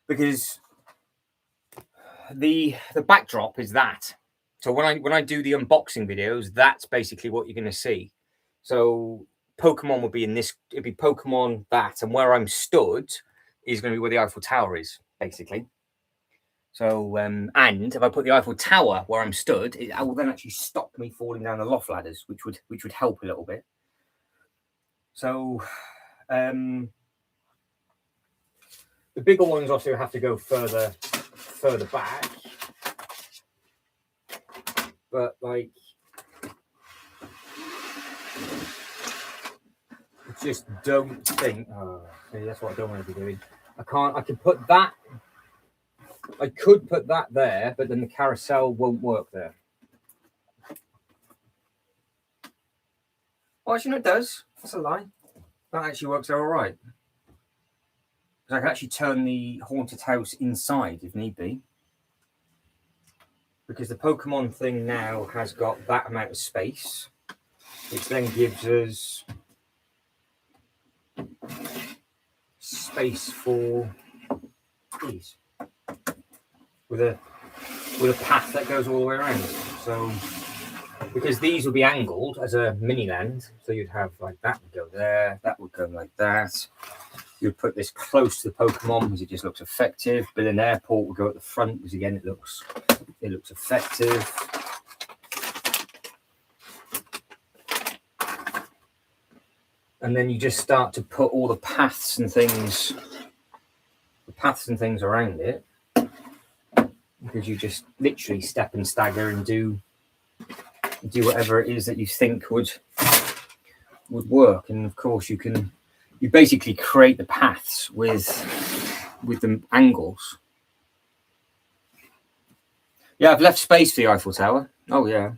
Because the backdrop is that. So when I do the unboxing videos, that's basically what you're going to see. So Pokemon would be in this. It'd be Pokemon that, and where I'm stood is going to be where the Eiffel Tower is, basically. So, and if I put the Eiffel Tower where I'm stood, it will then actually stop me falling down the loft ladders, which would help a little bit. So, the bigger ones also have to go further back. But like, I just don't think. Oh, okay, that's what I don't want to be doing. I can't. I can put that. I could put that there, but then the carousel won't work there. Oh, actually, no, it does. That's a lie. That actually works out all right. I can actually turn the haunted house inside if need be. Because the Pokemon thing now has got that amount of space, which then gives us space for these with a path that goes all the way around. So because these will be angled as a mini land, so you'd have like that would go there, that would go like that. You'd put this close to the Pokemon because it just looks effective. But an airport would go at the front because again it looks effective. And then you just start to put all the paths and things around it, because you just literally step and stagger and do whatever it is that you think would work. And of course you basically create the paths with the angles. Yeah, I've left space for the Eiffel Tower. Oh yeah.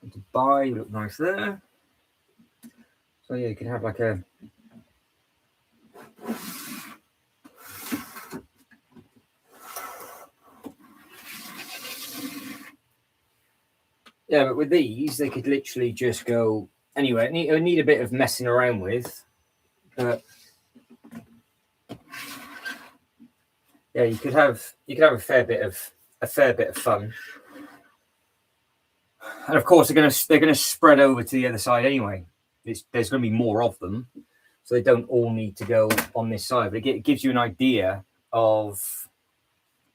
Dubai, look nice there. So yeah, you can have like a yeah, but with these, they could literally just go anywhere. It would need a bit of messing around with, but yeah, you could have a fair bit of fun. And of course, they're gonna spread over to the other side anyway. There's going to be more of them, so they don't all need to go on this side. But it gives you an idea of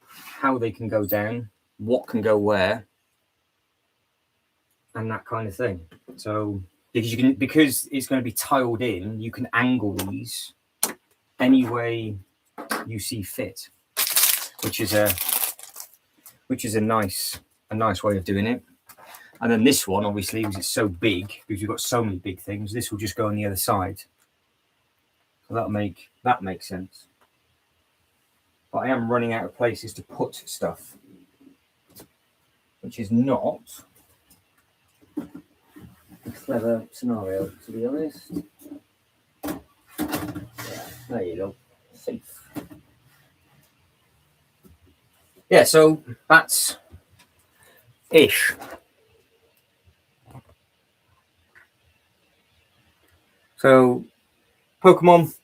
how they can go down, what can go where, and that kind of thing. So because it's going to be tiled in, you can angle these any way you see fit, which is a nice way of doing it. And then this one, obviously, because it's so big, because you've got so many big things, this will just go on the other side. So that makes sense. But I am running out of places to put stuff, which is not a clever scenario, to be honest. Yeah, there you go. Safe. Yeah, so that's ish. So Pokemon,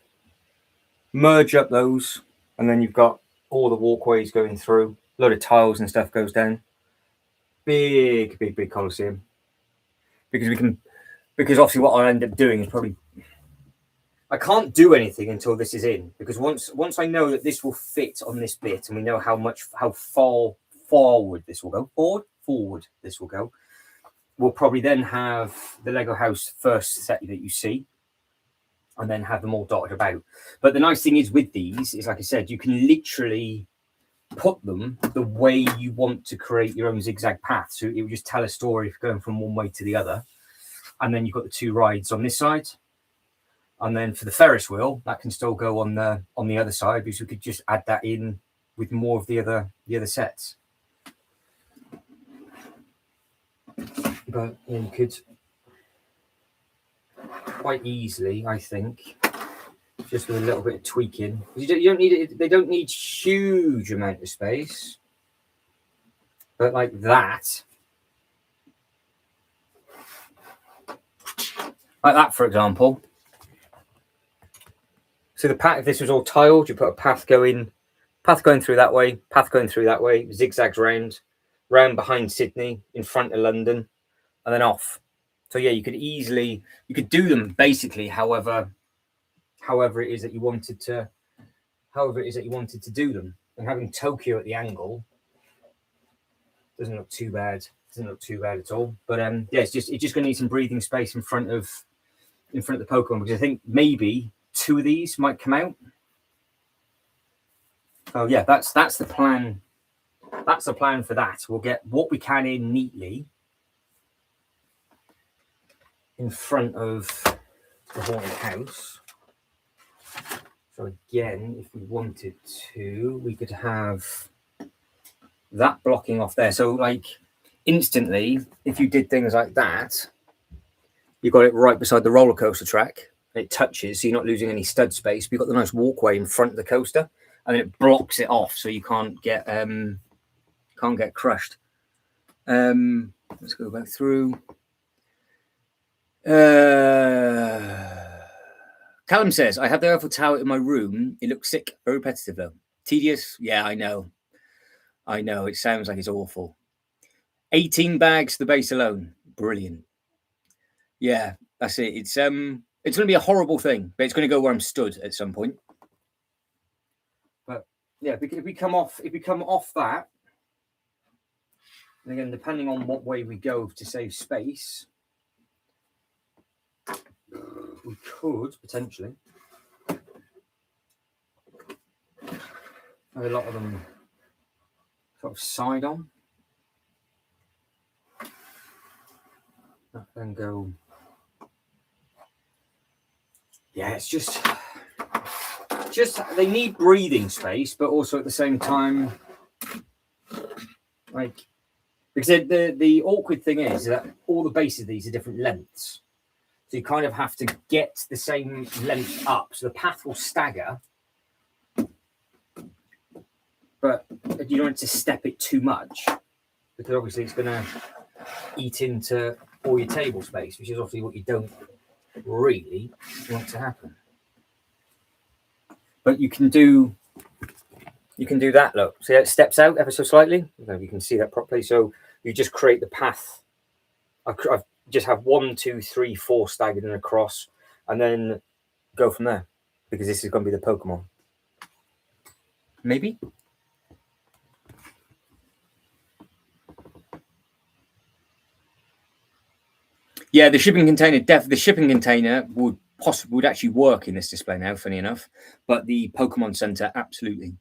merge up those, and then you've got all the walkways going through, a load of tiles and stuff goes down. Big Colosseum. Because obviously what I'll end up doing is probably, I can't do anything until this is in, because once I know that this will fit on this bit and we know how far forward this will go, forward this will go, we'll probably then have the Lego house first set that you see, and then have them all dotted about. But the nice thing is with these is, like I said, you can literally put them the way you want to create your own zigzag path. So it will just tell a story going from one way to the other. And then you've got the two rides on this side. And then for the Ferris wheel, that can still go on the other side, because we could just add that in with more of the other sets. But yeah, you could quite easily, I think, just with a little bit of tweaking. You don't need it. They don't need huge amount of space, but like that, for example. So the path, if this was all tiled, you put a path going through that way, zigzags round behind Sydney, in front of London, and then off. So yeah, you could do them basically however however it is that you wanted to do them. And having Tokyo at the angle doesn't look too bad. Doesn't look too bad at all. But yeah, it's just going to need some breathing space in front of the Pokemon, because I think maybe 2 of these might come out. Oh yeah, that's the plan. That's the plan for that. We'll get what we can in neatly in front of the haunted house. So again, if we wanted to, we could have that blocking off there. So like instantly, if you did things like that, you got it right beside the roller coaster track. It touches, so you're not losing any stud space. But you've got the nice walkway in front of the coaster, and then it blocks it off, so you can't get crushed. Let's go back through. Callum says, I have the Eiffel Tower in my room. It looks sick, very repetitive though. Tedious? Yeah, I know. It sounds like it's awful. 18 bags to the base alone. Brilliant. Yeah, that's it. It's going to be a horrible thing, but it's going to go where I'm stood at some point. But yeah, if we come off that, and again, depending on what way we go to save space, we could potentially have a lot of them sort of side on. Then go. Yeah, it's just they need breathing space, but also at the same time, like, because the awkward thing is that all the bases of these are different lengths. So you kind of have to get the same length up. So the path will stagger, but you don't want to step it too much, because obviously it's going to eat into all your table space, which is obviously what you don't really want to happen. But you can do that, look. See how it steps out ever so slightly? I don't know if you can see that properly. So you just create the path. I've just have 1, 2, 3, 4 staggered and across, and then go from there, because this is going to be the Pokemon. Maybe. Yeah, the shipping container would actually work in this display now, funny enough. But the Pokemon Center, absolutely.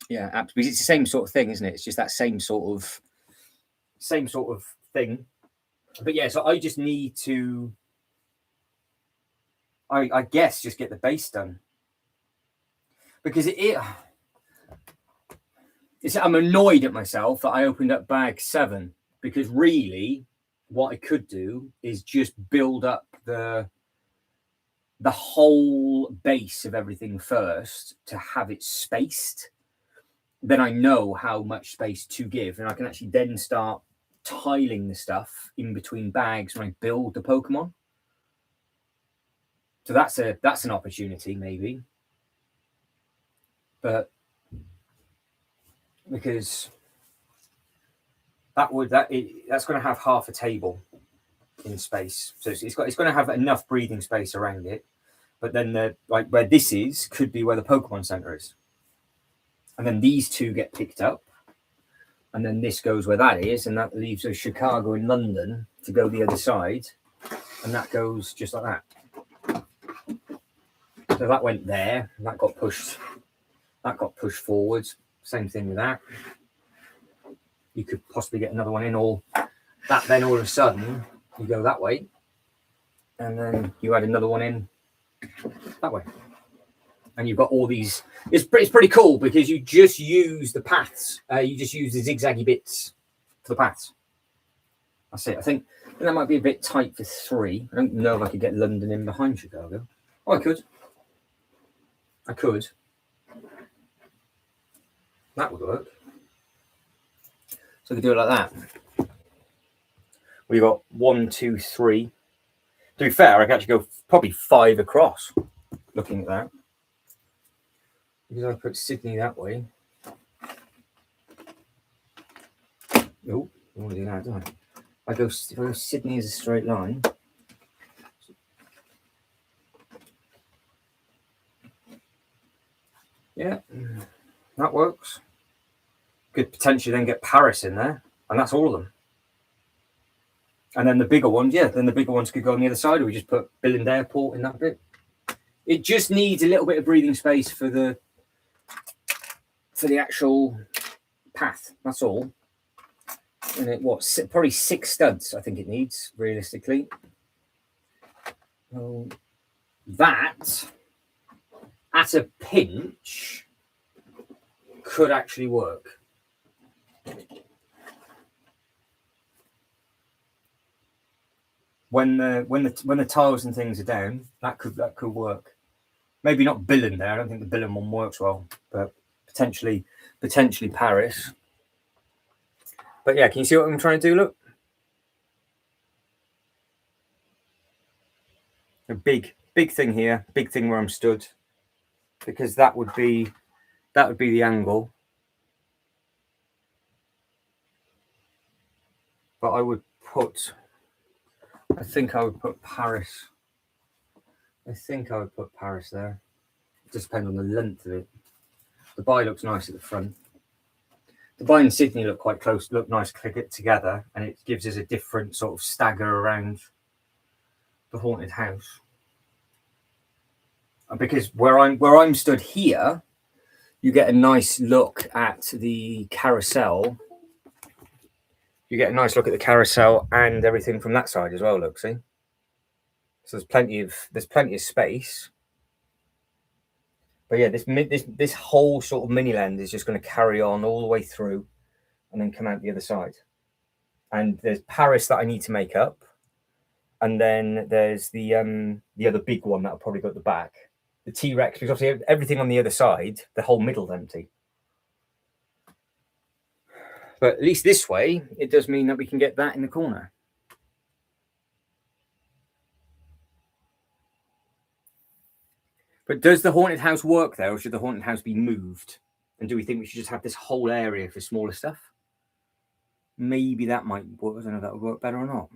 Yeah, absolutely. Because it's the same sort of thing, isn't it? It's just that same sort of thing. But yeah, so I just need to, I guess, just get the base done. Because I'm annoyed at myself that I opened up bag 7, because really what I could do is just build up the whole base of everything first to have it spaced. Then I know how much space to give, and I can actually then start tiling the stuff in between bags when I build the Pokemon. So that's an opportunity, maybe. But because that's going to have half a table in space, so it's going to have enough breathing space around it. But then where this is could be where the Pokemon Center is, and then these 2 get picked up, and then this goes where that is, and that leaves us Chicago and London to go the other side, and that goes just like that. So that went there, and that got pushed forwards. Same thing with that. You could possibly get another one in, or that then all of a sudden you go that way, and then you add another one in that way, and you've got all these. It's pretty cool, because you just use the paths. You just use the zigzaggy bits for the paths. That's it. I think that might be a bit tight for 3. I don't know if I could get London in behind Chicago. Oh, I could. That would work. So I could do it like that. We've got 1, 2, 3. To be fair, I could actually go probably 5 across, looking at that. Because I put Sydney that way. Oh, I want to do that, don't I? If I go Sydney as a straight line. That works. Could potentially then get Paris in there, and that's all of them. And then the bigger ones, then the bigger ones could go on the other side, or we just put Billund Airport in that bit. It just needs a little bit of breathing space for the actual path. That's all. And it probably 6 studs, I think it needs, realistically. Well, that, at a pinch, could actually work. When the tiles and things are down, that could work. Maybe not Billund there. I don't think the Billund one works well, but potentially Paris. But yeah, can you see what I'm trying to do? Look, a big thing here, big thing where I'm stood, because that would be the angle. But I think I would put Paris. I think I would put Paris there. It just depends on the length of it. Dubai looks nice at the front. Dubai and Sydney look quite close, look nice together, and it gives us a different sort of stagger around the haunted house. And because where I'm stood here, you get a nice look at the carousel. You get a nice look at the carousel and everything from that side as well. Look, see. So there's plenty of space. But yeah, this whole sort of mini land is just going to carry on all the way through, and then come out the other side. And there's Paris that I need to make up, and then there's the other big one that'll probably go at the back, the T-Rex, because obviously everything on the other side, the whole middle's empty. But at least this way, it does mean that we can get that in the corner. But does the haunted house work there, or should the haunted house be moved? And do we think we should just have this whole area for smaller stuff? Maybe that might work. I don't know if that would work better or not.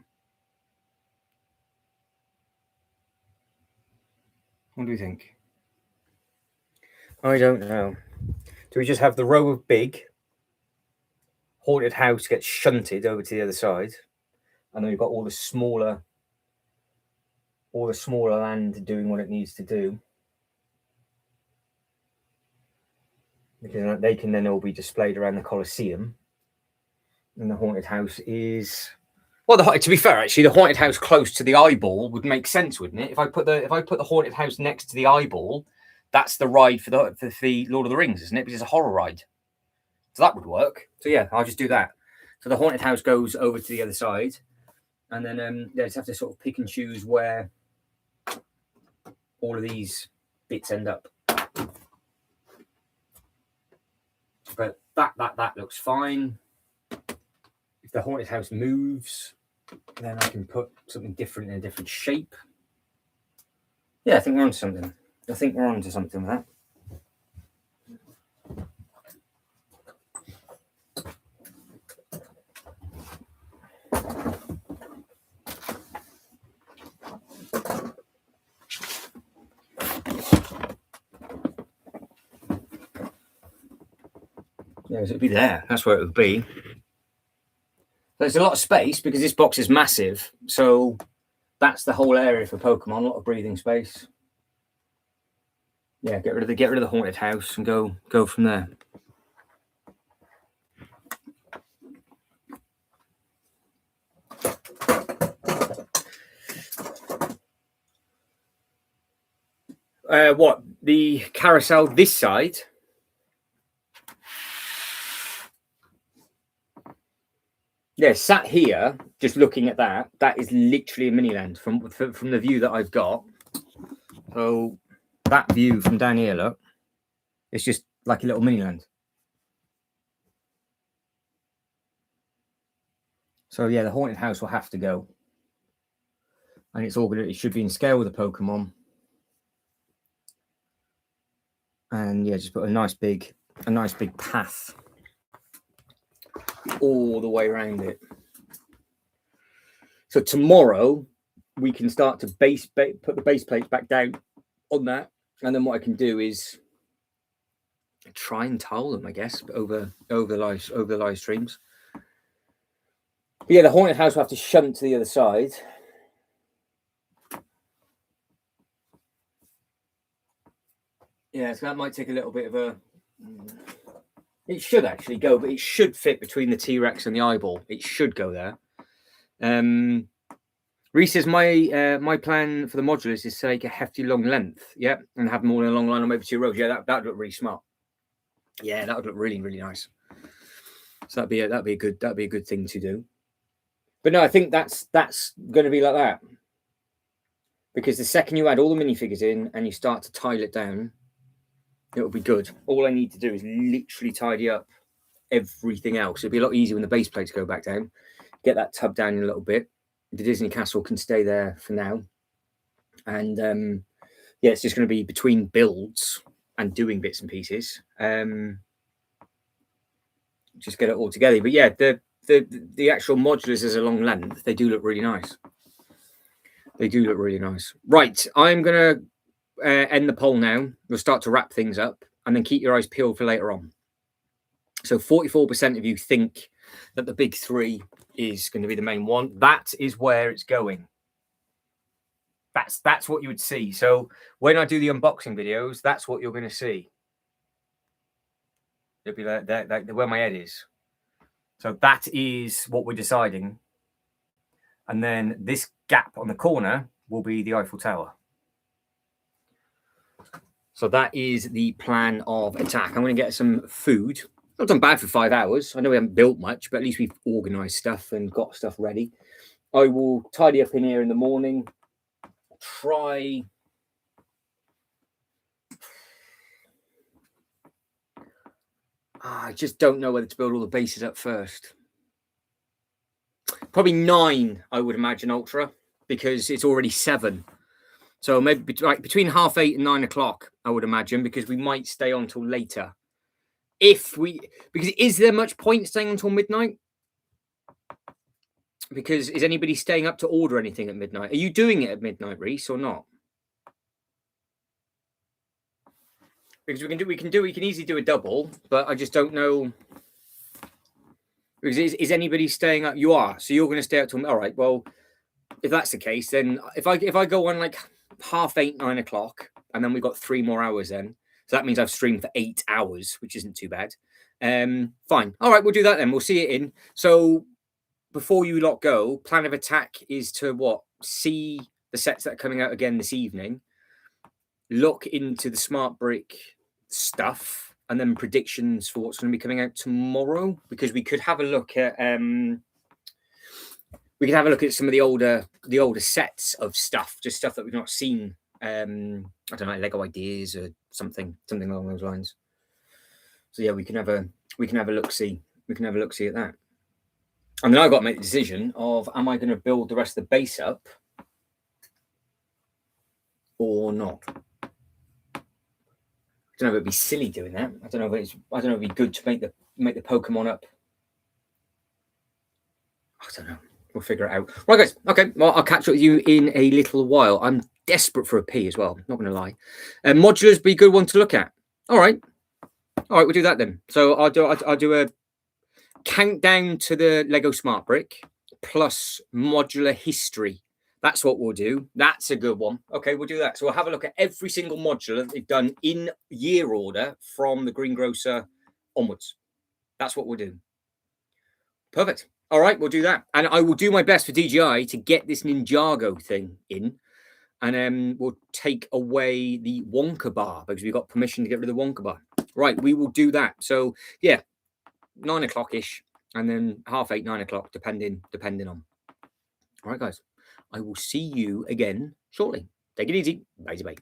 What do you think? I don't know. Do we just have the row of big haunted house gets shunted over to the other side, and then we've got all the smaller land doing what it needs to do? Because they can then all be displayed around the Colosseum. And the haunted house is, well, to be fair, actually, the haunted house close to the eyeball would make sense, wouldn't it? If I put the haunted house next to the eyeball, that's the ride for the Lord of the Rings, isn't it? Because it's a horror ride. So that would work. So yeah, I'll just do that. So the haunted house goes over to the other side, and then they just have to sort of pick and choose where all of these bits end up. But that looks fine. If the haunted house moves, then I can put something different in a different shape. Yeah, I think we're onto something. I think we're onto something with that. Yeah, so it'd be there. That's where it would be. There's a lot of space because this box is massive. So that's the whole area for Pokemon. A lot of breathing space. Yeah, get rid of the haunted house and go from there. What, the carousel this side? Yeah, sat here, just looking at that. That is literally a mini land from the view that I've got. So that view from down here, look, it's just like a little mini land. So yeah, the haunted house will have to go, and it's all good. It should be in scale with the Pokemon. And yeah, just put a nice big path all the way around it. So tomorrow we can start to put the base plates back down on that, and then what I can do is try and towel them, I guess, over the live streams. But yeah, the haunted house will have to shunt to the other side. Yeah, so that might take a little bit of a. It should actually go, but it should fit between the T-Rex and the eyeball. It should go there. Reese says my plan for the modulars is to take a hefty long length, yeah, and have them all in a long line on maybe 2 rows. Yeah, that would look really smart. Yeah, that would look really, really nice. So that'd be a good thing to do. But no, I think that's going to be like that, because the second you add all the minifigures in and you start to tile it down, it'll be good. All I need to do is literally tidy up everything else. It'll be a lot easier when the base plates go back down. Get that tub down in a little bit. The Disney Castle can stay there for now, and yeah, it's just going to be between builds and doing bits and pieces. Just get it all together. But yeah, the actual modulars as a long length, they do look really nice. They do look really nice. Right, I'm going to end the poll now. We'll start to wrap things up, and then keep your eyes peeled for later on. So 44% of you think that the big 3 is going to be the main one. That is where it's going. That's what you would see. So when I do the unboxing videos, that's what you're going to see. It'll be like where my head is. So that is what we're deciding. And then this gap on the corner will be the Eiffel Tower. So that is the plan of attack. I'm going to get some food. Not done bad for 5 hours. I know we haven't built much, but at least we've organised stuff and got stuff ready. I will tidy up in here in the morning. Try. I just don't know whether to build all the bases up first. Probably 9, I would imagine, Ultra, because it's already 7. So maybe between 8:30 and 9 o'clock, I would imagine, because we might stay on till later. Because is there much point staying until midnight? Because is anybody staying up to order anything at midnight? Are you doing it at midnight, Reese, or not? Because we can easily do a double, but I just don't know. Because is anybody staying up? You are, so you're going to stay up till. All right. Well, if that's the case, then if I go on like 8:30, 9 o'clock, and then we've got 3 more hours then. So that means I've streamed for 8 hours, which isn't too bad. Fine. All right, we'll do that then. We'll see it in. So before you lot go, plan of attack is to see the sets that are coming out again this evening. Look into the Smart Brick stuff, and then predictions for what's going to be coming out tomorrow. Because we could have a look at some of the older sets of stuff, just stuff that we've not seen. I don't know, Lego ideas or something along those lines. So yeah, we can have a look see. We can have a look see at that. And then I've got to make the decision of, am I going to build the rest of the base up or not? I don't know if it'd be silly doing that. I don't know if it'd be good to make the Pokemon up. I don't know. We'll figure it out. Right, guys. Okay. Well, I'll catch up with you in a little while. I'm desperate for a pee as well. Not going to lie. Modulars be a good one to look at. All right. We'll do that then. So I'll do a countdown to the Lego Smart Brick plus modular history. That's what we'll do. That's a good one. Okay, we'll do that. So we'll have a look at every single modular that they've done in year order from the Greengrocer onwards. That's what we'll do. Perfect. All right, we'll do that. And I will do my best for DJI to get this Ninjago thing in. And we'll take away the Wonka bar because we've got permission to get rid of the Wonka bar. Right, we will do that. So, yeah, 9 o'clock-ish. And then 8:30, 9 o'clock, depending on. All right, guys. I will see you again shortly. Take it easy. Bye-bye.